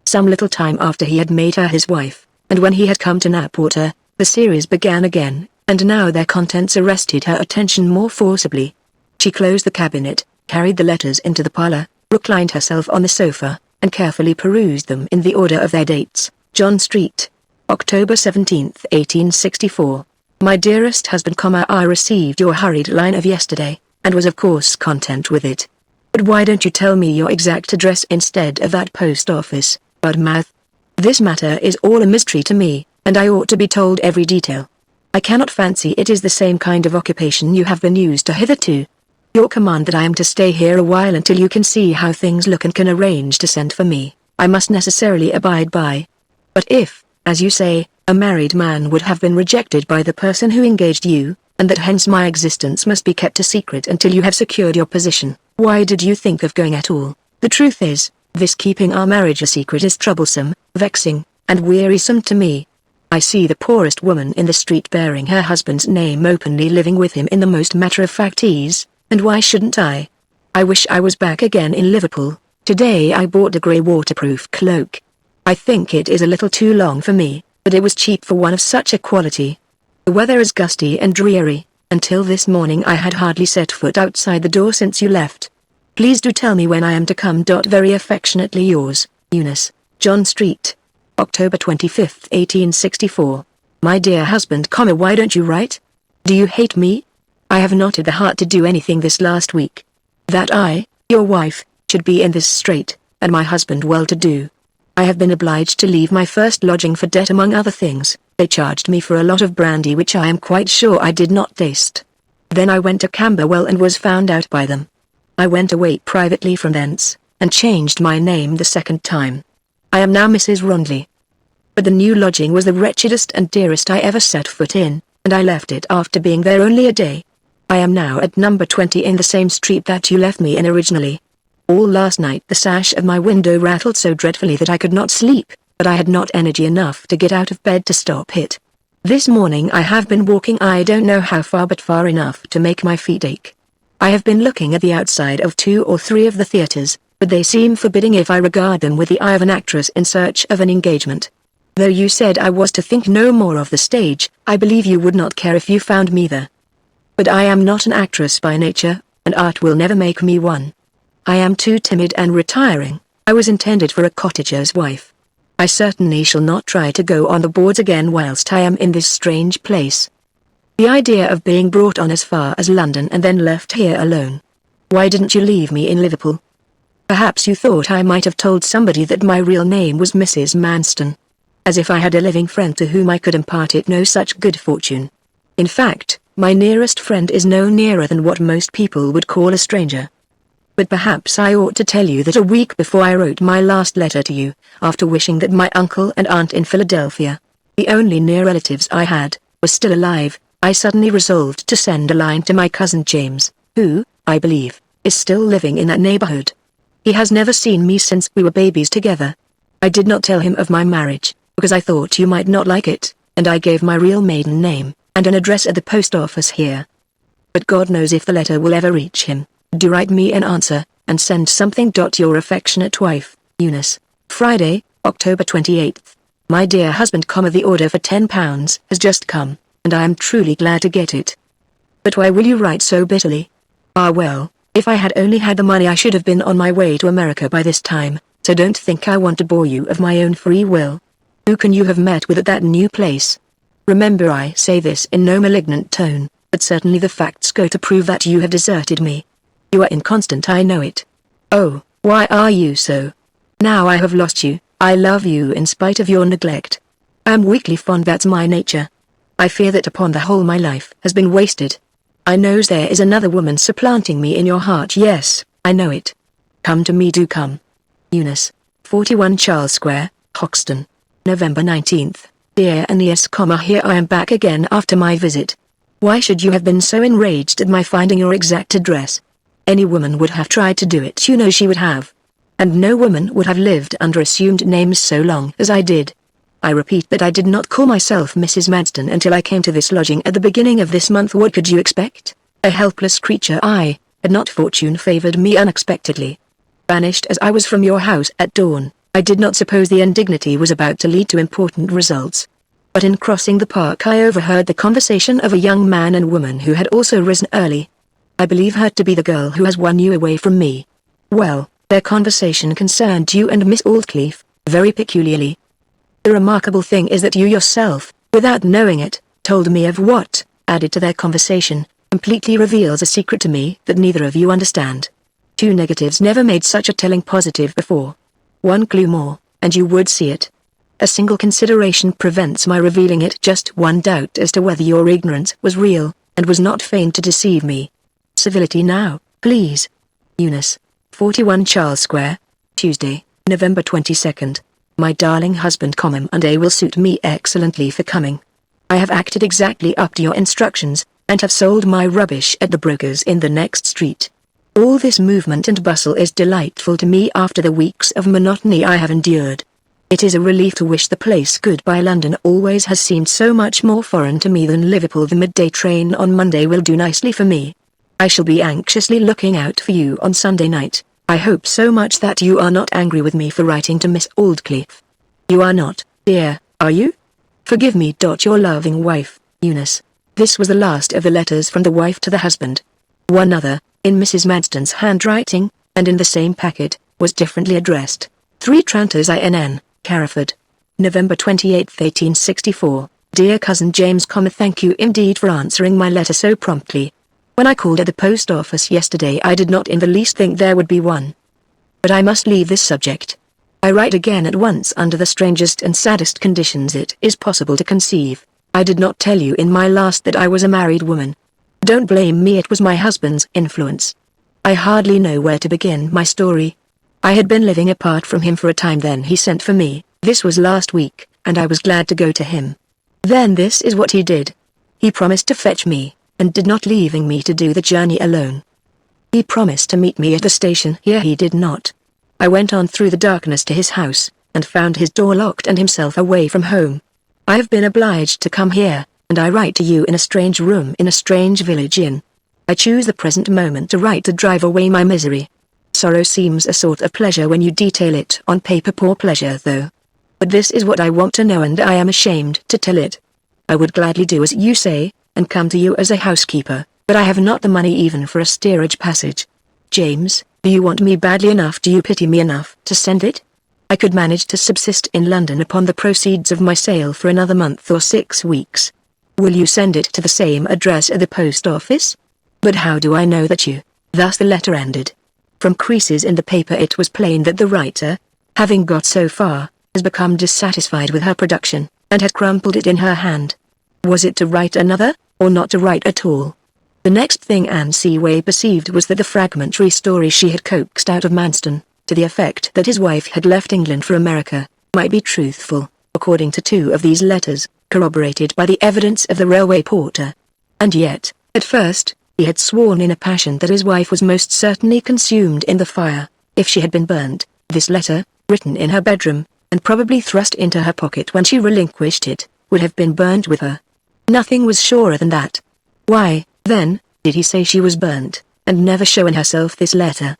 Some little time after he had made her his wife, and when he had come to Knapwater, the series began again, and now their contents arrested her attention more forcibly. She closed the cabinet, carried the letters into the parlor, reclined herself on the sofa, and carefully perused them in the order of their dates. John Street, October 17, 1864. My dearest husband, I received your hurried line of yesterday, and was of course content with it. But why don't you tell me your exact address instead of that post office, Budmouth? This matter is all a mystery to me, and I ought to be told every detail. I cannot fancy it is the same kind of occupation you have been used to hitherto. Your command that I am to stay here a while until you can see how things look and can arrange to send for me, I must necessarily abide by. But if, as you say, a married man would have been rejected by the person who engaged you, and that hence my existence must be kept a secret until you have secured your position, why did you think of going at all? The truth is, this keeping our marriage a secret is troublesome, vexing, and wearisome to me. I see the poorest woman in the street bearing her husband's name openly living with him in the most matter-of-fact ease, and why shouldn't I? I wish I was back again in Liverpool. Today I bought a grey waterproof cloak. I think it is a little too long for me, but it was cheap for one of such a quality. The weather is gusty and dreary. Until this morning I had hardly set foot outside the door since you left. Please do tell me when I am to come. Very affectionately yours, Eunice. John Street, October 25, 1864. My dear husband, why don't you write? Do you hate me? I have not had the heart to do anything this last week. That I, your wife, should be in this strait, and my husband well-to-do. I have been obliged to leave my first lodging for debt among other things. They charged me for a lot of brandy which I am quite sure I did not taste. Then I went to Camberwell and was found out by them. I went away privately from thence, and changed my name the second time. I am now Mrs. Rondley. But the new lodging was the wretchedest and dearest I ever set foot in, and I left it after being there only a day. I am now at number 20 in the same street that you left me in originally. All last night the sash of my window rattled so dreadfully that I could not sleep, but I had not energy enough to get out of bed to stop it. This morning I have been walking I don't know how far but far enough to make my feet ache. I have been looking at the outside of 2 or 3 of the theaters, but they seem forbidding if I regard them with the eye of an actress in search of an engagement. Though you said I was to think no more of the stage, I believe you would not care if you found me there. But I am not an actress by nature, and art will never make me one. I am too timid and retiring. I was intended for a cottager's wife. I certainly shall not try to go on the boards again whilst I am in this strange place. The idea of being brought on as far as London and then left here alone. Why didn't you leave me in Liverpool? Perhaps you thought I might have told somebody that my real name was Mrs. Manston. As if I had a living friend to whom I could impart it no such good fortune. In fact, my nearest friend is no nearer than what most people would call a stranger. But perhaps I ought to tell you that a week before I wrote my last letter to you, after wishing that my uncle and aunt in Philadelphia, the only near relatives I had, were still alive, I suddenly resolved to send a line to my cousin James, who, I believe, is still living in that neighborhood. He has never seen me since we were babies together. I did not tell him of my marriage, because I thought you might not like it, and I gave my real maiden name, and an address at the post office here. But God knows if the letter will ever reach him. Do write me an answer, and send something. Your affectionate wife, Eunice. Friday, October 28th. My dear husband, the order for £10 has just come, and I am truly glad to get it. But why will you write so bitterly? Ah well, if I had only had the money I should have been on my way to America by this time, so don't think I want to bore you of my own free will. Who can you have met with at that new place? Remember, I say this in no malignant tone, but certainly the facts go to prove that you have deserted me. You are inconstant, I know it. Oh, why are you so? Now I have lost you, I love you in spite of your neglect. I am weakly fond, that's my nature. I fear that upon the whole my life has been wasted. I know there is another woman supplanting me in your heart. Yes, I know it. Come to me, do come. Eunice. 41 Charles Square, Hoxton. November 19th. Dear Aeneas, here I am back again after my visit. Why should you have been so enraged at my finding your exact address? Any woman would have tried to do it, you know she would have. And no woman would have lived under assumed names so long as I did. I repeat that I did not call myself Mrs. Manston until I came to this lodging at the beginning of this month. What could you expect? A helpless creature I, had not fortune favored me unexpectedly. Banished as I was from your house at dawn, I did not suppose the indignity was about to lead to important results. But in crossing the park I overheard the conversation of a young man and woman who had also risen early. I believe her to be the girl who has won you away from me. Well, their conversation concerned you and Miss Aldclyffe, very peculiarly. The remarkable thing is that you yourself, without knowing it, told me of what, added to their conversation, completely reveals a secret to me that neither of you understand. 2 negatives never made such a telling positive before. 1 clue more, and you would see it. A single consideration prevents my revealing it. Just 1 doubt as to whether your ignorance was real, and was not feigned to deceive me. Civility now, please. Eunice. 41 Charles Square, Tuesday, November 22nd. My darling husband, Monday will suit me excellently for coming. I have acted exactly up to your instructions, and have sold my rubbish at the broker's in the next street. All this movement and bustle is delightful to me after the weeks of monotony I have endured. It is a relief to wish the place goodbye. London always has seemed so much more foreign to me than Liverpool. The midday train on Monday will do nicely for me. I shall be anxiously looking out for you on Sunday night. I hope so much that you are not angry with me for writing to Miss Aldclyffe. You are not, dear, are you? Forgive me. Your loving wife, Eunice. This was the last of the letters from the wife to the husband. One other, in Mrs. Manston's handwriting, and in the same packet, was differently addressed. 3 Tranters Inn, Carriford. November 28, 1864. Dear Cousin James, thank you indeed for answering my letter so promptly. When I called at the post office yesterday I did not in the least think there would be one. But I must leave this subject. I write again at once under the strangest and saddest conditions it is possible to conceive. I did not tell you in my last that I was a married woman. Don't blame me, it was my husband's influence. I hardly know where to begin my story. I had been living apart from him for a time, then he sent for me. This was last week, and I was glad to go to him. Then this is what he did. He promised to fetch me, and did not, leaving me to do the journey alone. He promised to meet me at the station. Here he did not. I went on through the darkness to his house, and found his door locked and himself away from home. I have been obliged to come here, and I write to you in a strange room in a strange village inn. I choose the present moment to write to drive away my misery. Sorrow seems a sort of pleasure when you detail it on paper, poor pleasure though. But this is what I want to know, and I am ashamed to tell it. I would gladly do as you say, and come to you as a housekeeper, but I have not the money even for a steerage passage. James, do you want me badly enough? Do you pity me enough to send it? I could manage to subsist in London upon the proceeds of my sale for another month or 6 weeks. Will you send it to the same address at the post office? But how do I know that you... Thus the letter ended. From creases in the paper it was plain that the writer, having got so far, has become dissatisfied with her production, and had crumpled it in her hand. Was it to write another, or not to write at all? The next thing Anne Seaway perceived was that the fragmentary story she had coaxed out of Manston, to the effect that his wife had left England for America, might be truthful, according to 2 of these letters, corroborated by the evidence of the railway porter. And yet, at first, he had sworn in a passion that his wife was most certainly consumed in the fire. If she had been burnt, this letter, written in her bedroom, and probably thrust into her pocket when she relinquished it, would have been burnt with her. Nothing was surer than that. Why, then, did he say she was burnt, and never show in herself this letter?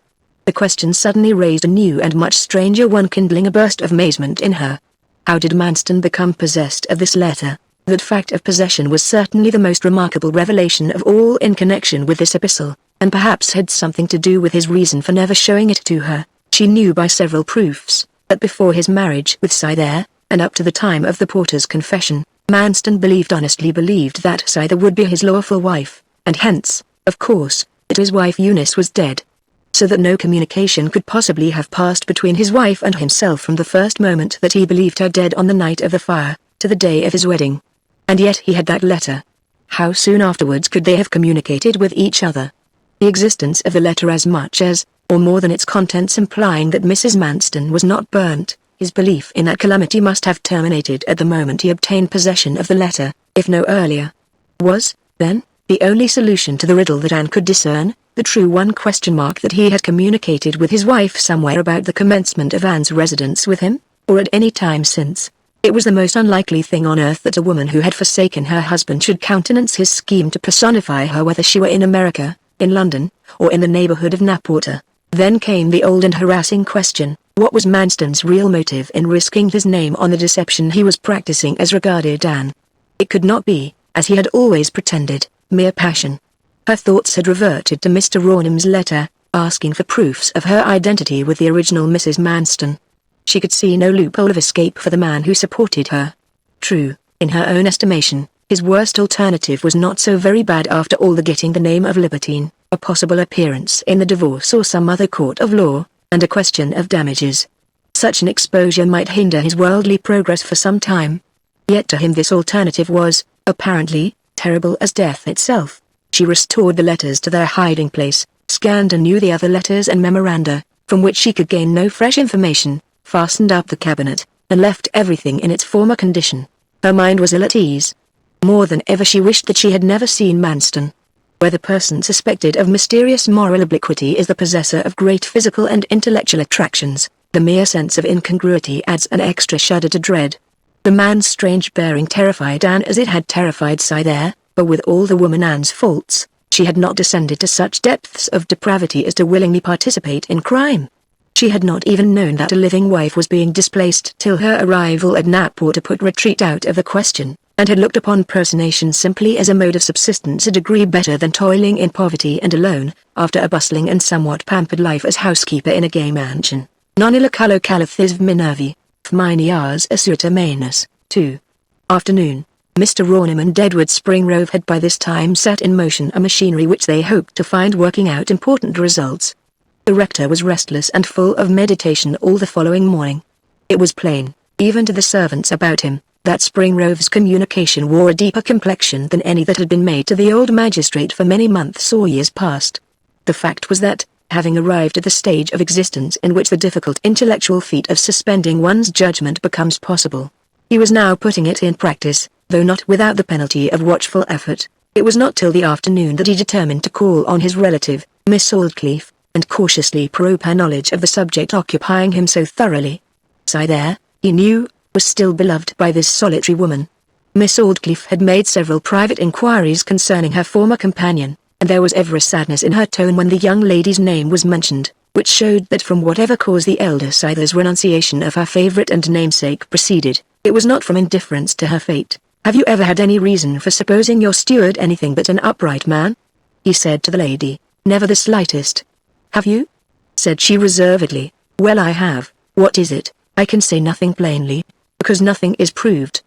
The question suddenly raised a new and much stranger one, kindling a burst of amazement in her. How did Manston become possessed of this letter? That fact of possession was certainly the most remarkable revelation of all in connection with this epistle, and perhaps had something to do with his reason for never showing it to her. She knew by several proofs, that before his marriage with Scyther, and up to the time of the porter's confession, Manston honestly believed that Scyther would be his lawful wife, and hence, of course, that his wife Eunice was dead. So that no communication could possibly have passed between his wife and himself from the first moment that he believed her dead on the night of the fire, to the day of his wedding. And yet he had that letter. How soon afterwards could they have communicated with each other? The existence of the letter as much as, or more than its contents implying that Mrs. Manston was not burnt, his belief in that calamity must have terminated at the moment he obtained possession of the letter, if no earlier. Was, then, the only solution to the riddle that Anne could discern, the true one? That he had communicated with his wife somewhere about the commencement of Anne's residence with him, or at any time since. It was the most unlikely thing on earth that a woman who had forsaken her husband should countenance his scheme to personify her, whether she were in America, in London, or in the neighborhood of Knapwater. Then came the old and harassing question, what was Manston's real motive in risking his name on the deception he was practicing as regarded Anne? It could not be, as he had always pretended, mere passion. Her thoughts had reverted to Mr. Rawnham's letter, asking for proofs of her identity with the original Mrs. Manston. She could see no loophole of escape for the man who supported her. True, in her own estimation, his worst alternative was not so very bad after all, the getting the name of libertine, a possible appearance in the divorce or some other court of law, and a question of damages. Such an exposure might hinder his worldly progress for some time. Yet to him this alternative was, apparently, terrible as death itself. She restored the letters to their hiding place, scanned anew the other letters and memoranda, from which she could gain no fresh information, fastened up the cabinet, and left everything in its former condition. Her mind was ill at ease. More than ever she wished that she had never seen Manston. Where the person suspected of mysterious moral obliquity is the possessor of great physical and intellectual attractions, the mere sense of incongruity adds an extra shudder to dread. The man's strange bearing terrified Anne as it had terrified Scyther, but with all the woman Anne's faults, she had not descended to such depths of depravity as to willingly participate in crime. She had not even known that a living wife was being displaced till her arrival at Knapwater put retreat out of the question, and had looked upon personation simply as a mode of subsistence a degree better than toiling in poverty and alone, after a bustling and somewhat pampered life as housekeeper in a gay mansion. Non illa calo calathis Minervi, Fminias assurta manus, 2. Afternoon. Mr. Rawnham and Edward Springrove had by this time set in motion a machinery which they hoped to find working out important results. The rector was restless and full of meditation all the following morning. It was plain, even to the servants about him, that Springrove's communication wore a deeper complexion than any that had been made to the old magistrate for many months or years past. The fact was that, having arrived at the stage of existence in which the difficult intellectual feat of suspending one's judgment becomes possible, he was now putting it in practice, though not without the penalty of watchful effort. It was not till the afternoon that he determined to call on his relative, Miss Aldclyffe, and cautiously probe her knowledge of the subject occupying him so thoroughly. Sigh there, he knew, was still beloved by this solitary woman. Miss Aldclyffe had made several private inquiries concerning her former companion, and there was ever a sadness in her tone when the young lady's name was mentioned, which showed that from whatever cause the elder Scyther's renunciation of her favourite and namesake proceeded, it was not from indifference to her fate. "Have you ever had any reason for supposing your steward anything but an upright man?" he said to the lady. "Never the slightest." "Have you?" said she reservedly. "Well, I have. What is it?" "I can say nothing plainly, because nothing is proved.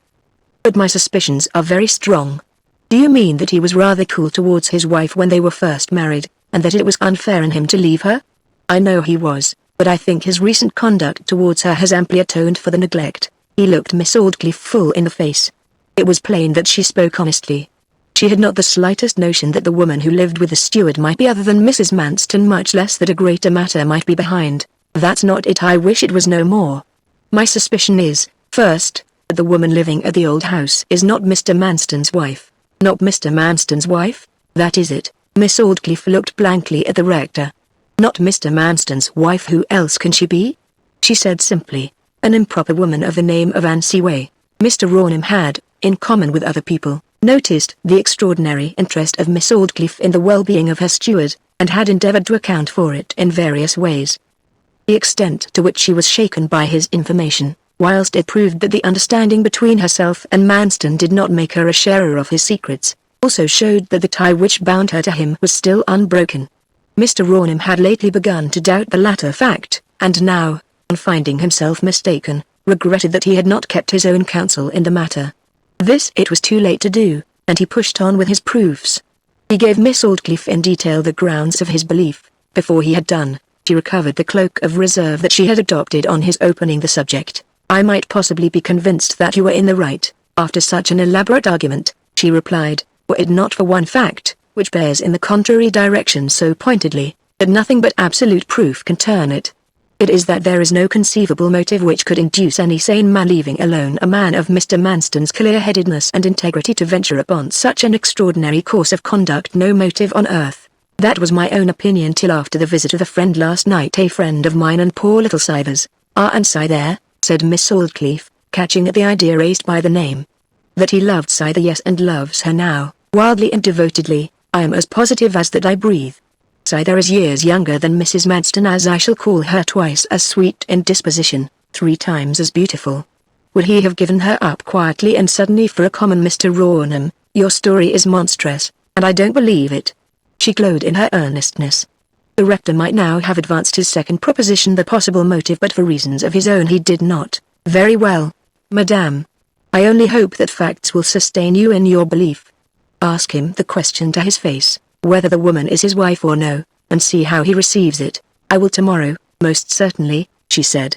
But my suspicions are very strong." "Do you mean that he was rather cool towards his wife when they were first married, and that it was unfair in him to leave her?" "I know he was, but I think his recent conduct towards her has amply atoned for the neglect." He looked Miss Aldclyffe full in the face. It was plain that she spoke honestly. She had not the slightest notion that the woman who lived with the steward might be other than Mrs. Manston, much less that a greater matter might be behind. "That's not it. I wish it was no more. My suspicion is, first, that the woman living at the old house is not Mr. Manston's wife." "Not Mr. Manston's wife? That is it." Miss Aldclyffe looked blankly at the rector. "Not Mr. Manston's wife? Who else can she be?" she said simply. "An improper woman of the name of Way." Mr. Rawnham had, in common with other people, noticed the extraordinary interest of Miss Aldclyffe in the well-being of her steward, and had endeavoured to account for it in various ways. The extent to which she was shaken by his information, whilst it proved that the understanding between herself and Manston did not make her a sharer of his secrets, also showed that the tie which bound her to him was still unbroken. Mr. Rawnham had lately begun to doubt the latter fact, and now, on finding himself mistaken, regretted that he had not kept his own counsel in the matter. This it was too late to do, and he pushed on with his proofs. He gave Miss Aldclyffe in detail the grounds of his belief. Before he had done, she recovered the cloak of reserve that she had adopted on his opening the subject. "I might possibly be convinced that you were in the right, after such an elaborate argument," she replied, "were it not for one fact, which bears in the contrary direction so pointedly, that nothing but absolute proof can turn it. It is that there is no conceivable motive which could induce any sane man, leaving alone a man of Mr. Manston's clear-headedness and integrity, to venture upon such an extraordinary course of conduct. No motive on earth. That was my own opinion till after the visit of a friend last night, a friend of mine and poor little Scyther's." "Ah, and Scyther there," said Miss Aldclyffe, catching at the idea raised by the name. "That he loved Scyther, yes, and loves her now, wildly and devotedly, I am as positive as that I breathe. Scyther is years younger than Mrs. Manston, as I shall call her, twice as sweet in disposition, 3 times as beautiful. Would he have given her up quietly and suddenly for a common Mr. Rawnham? Your story is monstrous, and I don't believe it." She glowed in her earnestness. The rector might now have advanced his second proposition, the possible motive, but for reasons of his own he did not. "Very well, madame. I only hope that facts will sustain you in your belief. Ask him the question to his face, whether the woman is his wife or no, and see how he receives it." "I will tomorrow, most certainly," she said.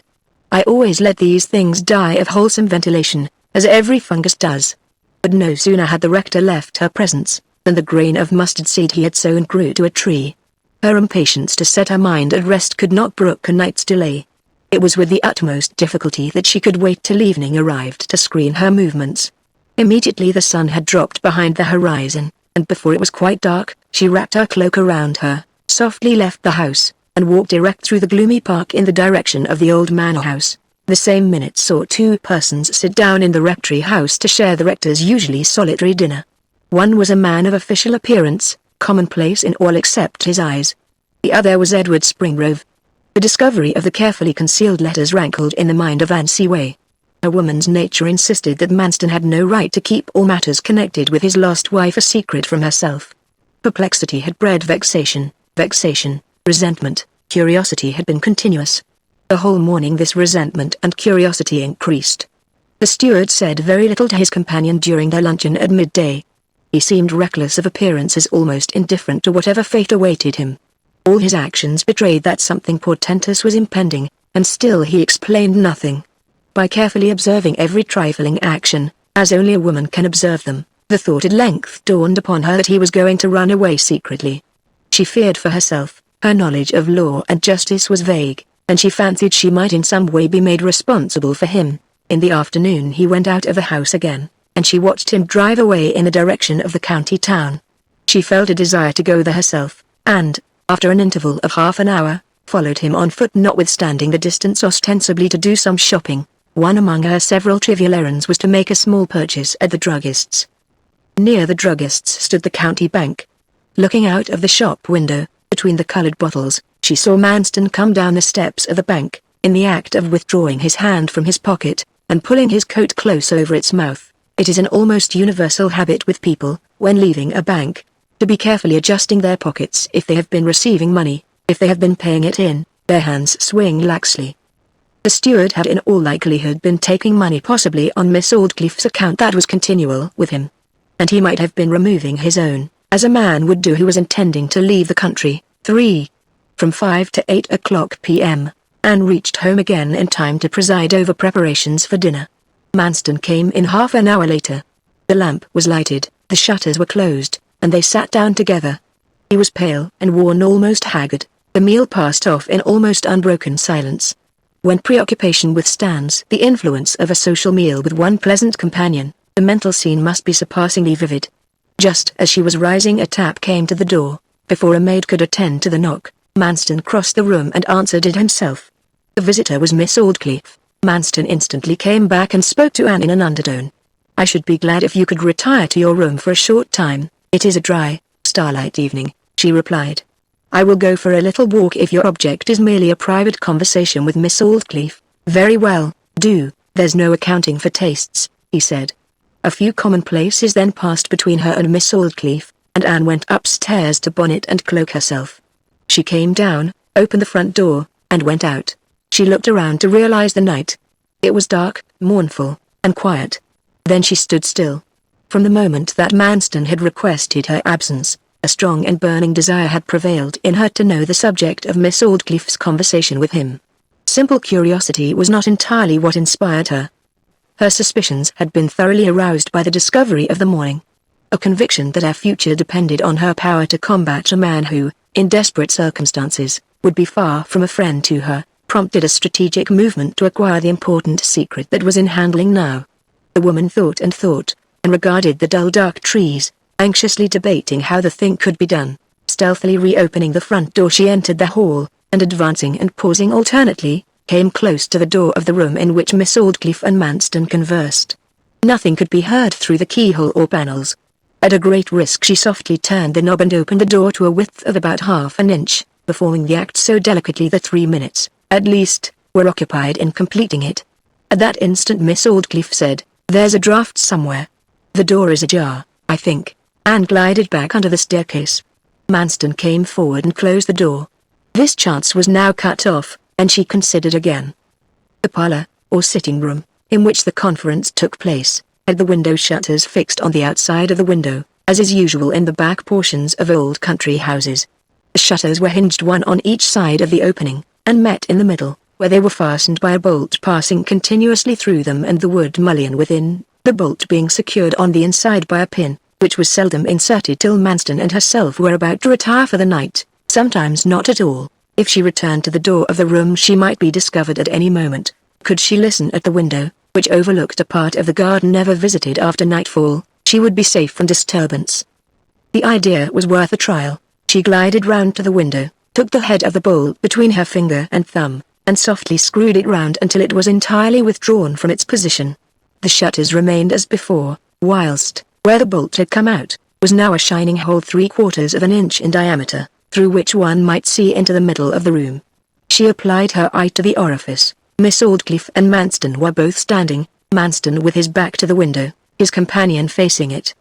"I always let these things die of wholesome ventilation, as every fungus does." But no sooner had the rector left her presence, than the grain of mustard seed he had sown grew to a tree. Her impatience to set her mind at rest could not brook a night's delay. It was with the utmost difficulty that she could wait till evening arrived to screen her movements. Immediately the sun had dropped behind the horizon, and before it was quite dark, she wrapped her cloak around her, softly left the house, and walked direct through the gloomy park in the direction of the old manor house. The same minute saw 2 persons sit down in the rectory house to share the rector's usually solitary dinner. One was a man of official appearance, commonplace in all except his eyes. The other was Edward Springrove. The discovery of the carefully concealed letters rankled in the mind of Way. A woman's nature insisted that Manston had no right to keep all matters connected with his lost wife a secret from herself. Perplexity had bred vexation, resentment, curiosity had been continuous. The whole morning this resentment and curiosity increased. The steward said very little to his companion during their luncheon at midday. He seemed reckless of appearances, almost indifferent to whatever fate awaited him. All his actions betrayed that something portentous was impending, and still he explained nothing. By carefully observing every trifling action, as only a woman can observe them, the thought at length dawned upon her that he was going to run away secretly. She feared for herself. Her knowledge of law and justice was vague, and she fancied she might in some way be made responsible for him. In the afternoon he went out of the house again, and she watched him drive away in the direction of the county town. She felt a desire to go there herself, and, After an interval of half an hour, followed him on foot notwithstanding the distance ostensibly to do some shopping. One among her several trivial errands was to make a small purchase at the druggist's. Near the druggist's stood the county bank. Looking out of the shop window, between the colored bottles, she saw Manston come down the steps of the bank, in the act of withdrawing his hand from his pocket, and pulling his coat close over its mouth. It is an almost universal habit with people, when leaving a bank, to be carefully adjusting their pockets if they have been receiving money. If they have been paying it in, their hands swing laxly. The steward had in all likelihood been taking money possibly on Miss Aldclyffe's account that was continual with him. And he might have been removing his own, as a man would do who was intending to leave the country. 3. From 5 to 8 o'clock p.m., Anne reached home again in time to preside over preparations for dinner. Manston came in half an hour later. The lamp was lighted, the shutters were closed, and they sat down together. He was pale and worn, almost haggard. The meal passed off in almost unbroken silence. When preoccupation withstands the influence of a social meal with one pleasant companion, the mental scene must be surpassingly vivid. Just as she was rising, a tap came to the door. Before a maid could attend to the knock, Manston crossed the room and answered it himself. The visitor was Miss Aldclyffe. Manston instantly came back and spoke to Anne in an undertone. "I should be glad if you could retire to your room for a short time. It is a dry, starlight evening," she replied. "I will go for a little walk if your object is merely a private conversation with Miss Aldclyffe." "Very well, do. There's no accounting for tastes," he said. A few commonplaces then passed between her and Miss Aldclyffe, and Anne went upstairs to bonnet and cloak herself. She came down, opened the front door, and went out. She looked around to realize the night. It was dark, mournful, and quiet. Then she stood still. From the moment that Manston had requested her absence, a strong and burning desire had prevailed in her to know the subject of Miss Aldclyffe's conversation with him. Simple curiosity was not entirely what inspired her. Her suspicions had been thoroughly aroused by the discovery of the morning. A conviction that her future depended on her power to combat a man who, in desperate circumstances, would be far from a friend to her, prompted a strategic movement to acquire the important secret that was in handling now. The woman thought, and regarded the dull dark trees, anxiously debating how the thing could be done. Stealthily reopening the front door, she entered the hall, and advancing and pausing alternately, came close to the door of the room in which Miss Aldclyffe and Manston conversed. Nothing could be heard through the keyhole or panels. At a great risk she softly turned the knob and opened the door to a width of about half an inch, performing the act so delicately that 3 minutes, at least, were occupied in completing it. At that instant Miss Aldclyffe said, "There's a draught somewhere. The door is ajar, I think." Anne glided back under the staircase. Manston came forward and closed the door. This chance was now cut off, and she considered again. The parlour, or sitting room, in which the conference took place, had the window shutters fixed on the outside of the window, as is usual in the back portions of old country houses. The shutters were hinged one on each side of the opening, and met in the middle, where they were fastened by a bolt passing continuously through them and the wood mullion within, the bolt being secured on the inside by a pin, which was seldom inserted till Manston and herself were about to retire for the night, sometimes not at all. If she returned to the door of the room she might be discovered at any moment. Could she listen at the window, which overlooked a part of the garden never visited after nightfall, she would be safe from disturbance. The idea was worth a trial. She glided round to the window, took the head of the bolt between her finger and thumb, and softly screwed it round until it was entirely withdrawn from its position. The shutters remained as before, whilst, where the bolt had come out, was now a shining hole 3/4 of an inch in diameter, through which one might see into the middle of the room. She applied her eye to the orifice. Miss Aldclyffe and Manston were both standing, Manston with his back to the window, his companion facing it.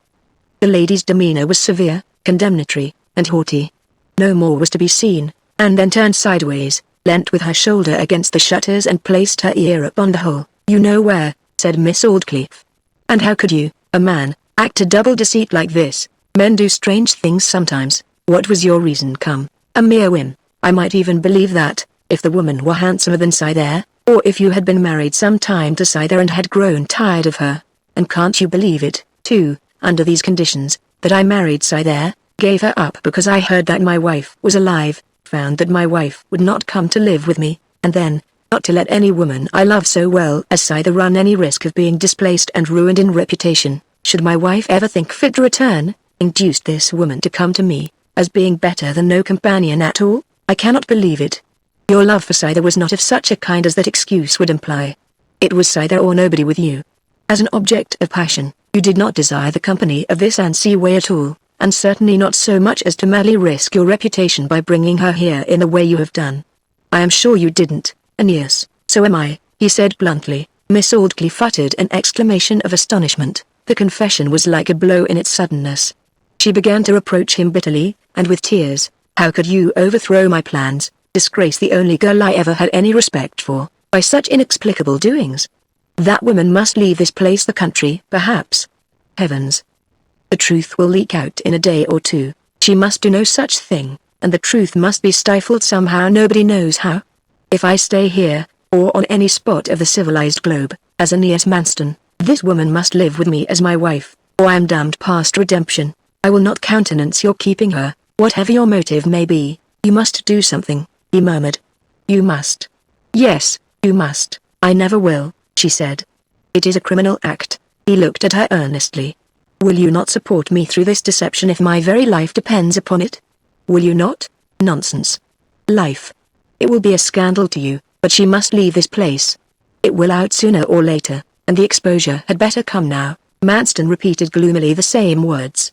The lady's demeanour was severe, condemnatory, and haughty. No more was to be seen, and then turned sideways, leant with her shoulder against the shutters and placed her ear upon the hole. "You know where," said Miss Aldclyffe. "And how could you, a man, act a double deceit like this? Men do strange things sometimes. What was your reason? Come, a mere whim. I might even believe that, if the woman were handsomer than Cythere, or if you had been married some time to Cythere and had grown tired of her. And can't you believe it, too, under these conditions, that I married Cythere, gave her up because I heard that my wife was alive, found that my wife would not come to live with me, and then, not to let any woman I love so well as Cythere run any risk of being displaced and ruined in reputation, should my wife ever think fit to return, induced this woman to come to me. as being better than no companion at all? I cannot believe it. Your love for Scyther was not of such a kind as that excuse would imply. It was Scyther or nobody with you. As an object of passion, you did not desire the company of this Ansiway at all, and certainly not so much as to madly risk your reputation by bringing her here in the way you have done. I am sure you didn't, and yes, so am I, he said bluntly. Miss Aldclyffe uttered an exclamation of astonishment. The confession was like a blow in its suddenness. She began to reproach him bitterly, and with tears. How could you overthrow my plans, disgrace the only girl I ever had any respect for, by such inexplicable doings? That woman must leave this place, the country, perhaps. Heavens! The truth will leak out in a day or two. She must do no such thing, and the truth must be stifled somehow, nobody knows how. If I stay here, or on any spot of the civilized globe, as Aeneas Manston, this woman must live with me as my wife, or I am damned past redemption. I will not countenance your keeping her, whatever your motive may be. You must do something, he murmured. You must. Yes, you must. I never will, she said. It is a criminal act. He looked at her earnestly. Will you not support me through this deception if my very life depends upon it? Will you not? Nonsense. Life. It will be a scandal to you, but she must leave this place. It will out sooner or later, and the exposure had better come now. Manston repeated gloomily the same words.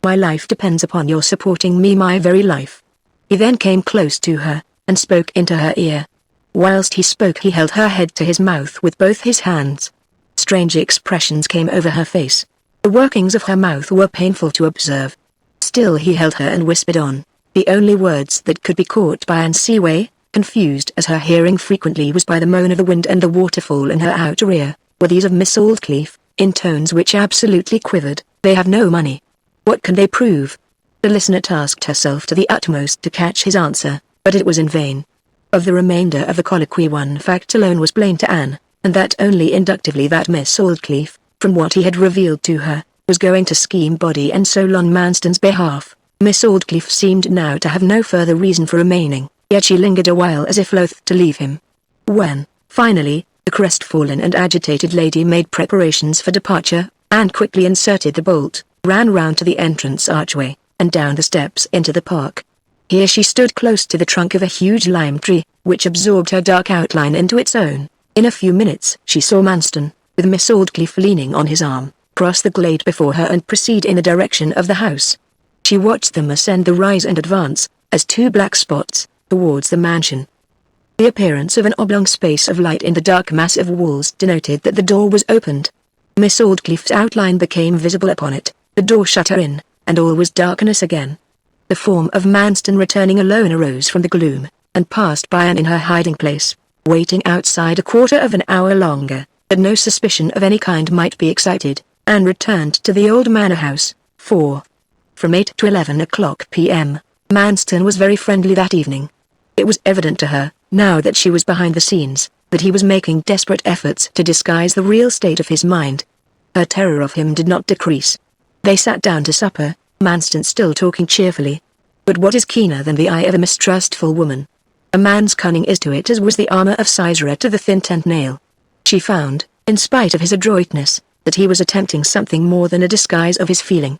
My life depends upon your supporting me, my very life. He then came close to her, and spoke into her ear. Whilst he spoke he held her head to his mouth with both his hands. Strange expressions came over her face. The workings of her mouth were painful to observe. Still he held her and whispered on, the only words that could be caught by Ansiway, confused as her hearing frequently was by the moan of the wind and the waterfall in her outer ear, were these of Miss Aldclyffe, in tones which absolutely quivered. They have no money. What can they prove? The listener tasked herself to the utmost to catch his answer, but it was in vain. Of the remainder of the colloquy one fact alone was plain to Anne, and that only inductively, that Miss Aldclyffe, from what he had revealed to her, was going to scheme body and soul on Manston's behalf. Miss Aldclyffe seemed now to have no further reason for remaining, yet she lingered a while as if loath to leave him. When, finally, the crestfallen and agitated lady made preparations for departure, Anne quickly inserted the bolt, ran round to the entrance archway, and down the steps into the park. Here she stood close to the trunk of a huge lime tree, which absorbed her dark outline into its own. In a few minutes she saw Manston, with Miss Aldclyffe leaning on his arm, cross the glade before her and proceed in the direction of the house. She watched them ascend the rise and advance, as two black spots, towards the mansion. The appearance of an oblong space of light in the dark mass of walls denoted that the door was opened. Miss Aldclyffe's outline became visible upon it, the door shut her in, and all was darkness again. The form of Manston returning alone arose from the gloom, and passed by Anne in her hiding place, waiting outside a quarter of an hour longer, that no suspicion of any kind might be excited. Anne returned to the old manor house, for, from 8 to 11 o'clock p.m., Manston was very friendly that evening. It was evident to her, now that she was behind the scenes, that he was making desperate efforts to disguise the real state of his mind. Her terror of him did not decrease. They sat down to supper, Manston still talking cheerfully. But what is keener than the eye of a mistrustful woman? A man's cunning is to it as was the armor of Sisera to the thin-tent nail. She found, in spite of his adroitness, that he was attempting something more than a disguise of his feeling.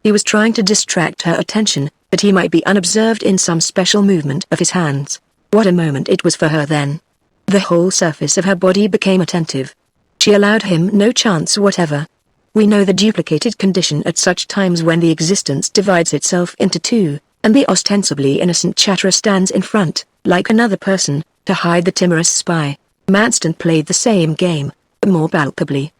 He was trying to distract her attention, that he might be unobserved in some special movement of his hands. What a moment it was for her then! The whole surface of her body became attentive. She allowed him no chance whatever. We know the duplicated condition at such times when the existence divides itself into two, and the ostensibly innocent chatterer stands in front, like another person, to hide the timorous spy. Manston played the same game, but more palpably.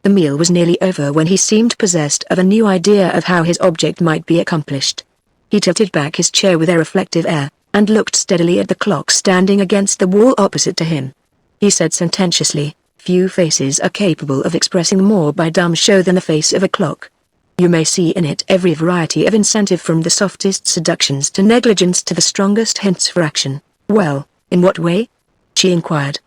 The meal was nearly over when he seemed possessed of a new idea of how his object might be accomplished. He tilted back his chair with a reflective air, and looked steadily at the clock standing against the wall opposite to him. He said sententiously, "Few faces are capable of expressing more by dumb show than the face of a clock. You may see in it every variety of incentive, from the softest seductions to negligence to the strongest hints for action." "Well, in what way?" she inquired.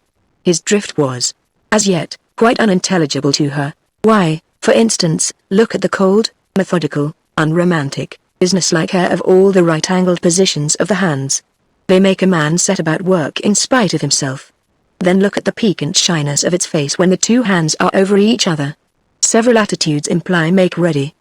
His drift was, as yet, quite unintelligible to her. "Why, for instance, look at the cold, methodical, unromantic, businesslike air of all the right-angled positions of the hands. They make a man set about work in spite of himself. Then look at the piquant shyness of its face when the two hands are over each other. Several attitudes imply make ready.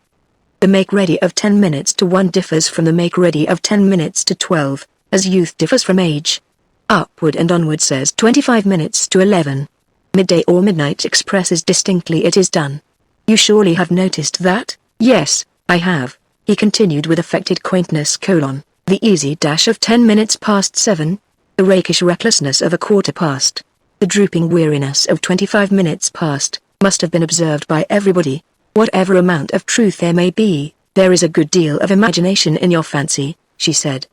The make-ready of 10 minutes to 1 differs from the make-ready of 10 minutes to 12, as youth differs from age. Upward and onward says 25 minutes to 11. Midday or midnight expresses distinctly it is done. You surely have noticed that? Yes, I have, he continued with affected quaintness: the easy dash of 10 minutes past 7, the rakish recklessness of a quarter past, the drooping weariness of 25 minutes past, must have been observed by everybody. Whatever amount of truth there may be, there is a good deal of imagination in your fancy, she said.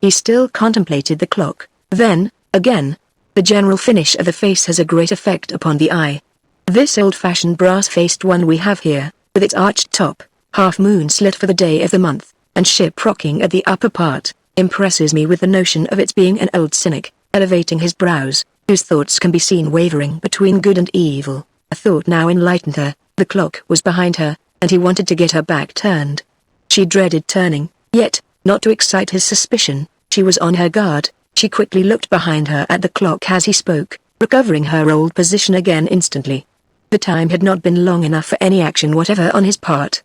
He still contemplated the clock. Then, again, the general finish of the face has a great effect upon the eye. This old-fashioned brass-faced one we have here, with its arched top, half-moon slit for the day of the month, and ship rocking at the upper part, impresses me with the notion of its being an old cynic, elevating his brows, whose thoughts can be seen wavering between good and evil. A thought now enlightened her. The clock was behind her, and he wanted to get her back turned. She dreaded turning, yet, not to excite his suspicion, she was on her guard. She quickly looked behind her at the clock as he spoke, recovering her old position again instantly. The time had not been long enough for any action whatever on his part.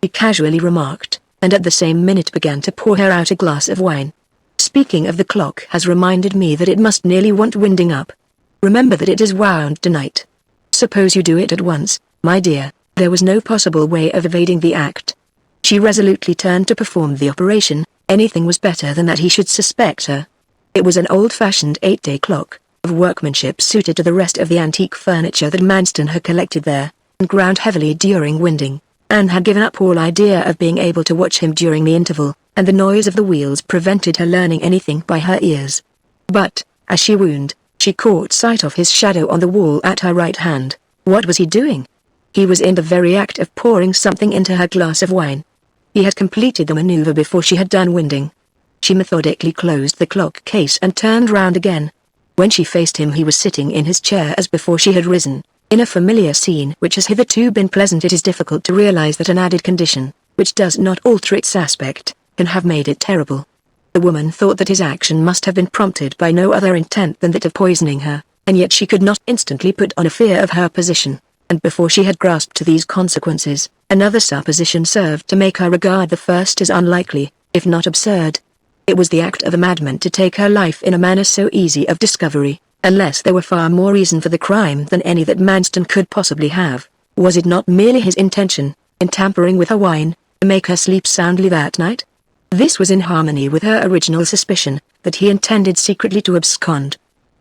He casually remarked, and at the same minute began to pour her out a glass of wine. Speaking of the clock has reminded me that it must nearly want winding up. Remember that it is wound tonight. Suppose you do it at once, my dear. There was no possible way of evading the act. She resolutely turned to perform the operation. Anything was better than that he should suspect her. It was an old-fashioned 8-day clock, of workmanship suited to the rest of the antique furniture that Manston had collected there, and ground heavily during winding. Anne had given up all idea of being able to watch him during the interval, and the noise of the wheels prevented her learning anything by her ears. But, as she wound, she caught sight of his shadow on the wall at her right hand. What was he doing? He was in the very act of pouring something into her glass of wine. He had completed the maneuver before she had done winding. She methodically closed the clock case and turned round again. When she faced him he was sitting in his chair as before she had risen. In a familiar scene which has hitherto been pleasant, it is difficult to realize that an added condition, which does not alter its aspect, can have made it terrible. The woman thought that his action must have been prompted by no other intent than that of poisoning her, and yet she could not instantly put on a fear of her position, and before she had grasped to these consequences, another supposition served to make her regard the first as unlikely, if not absurd. It was the act of a madman to take her life in a manner so easy of discovery, unless there were far more reason for the crime than any that Manston could possibly have. Was it not merely his intention, in tampering with her wine, to make her sleep soundly that night? This was in harmony with her original suspicion, that he intended secretly to abscond.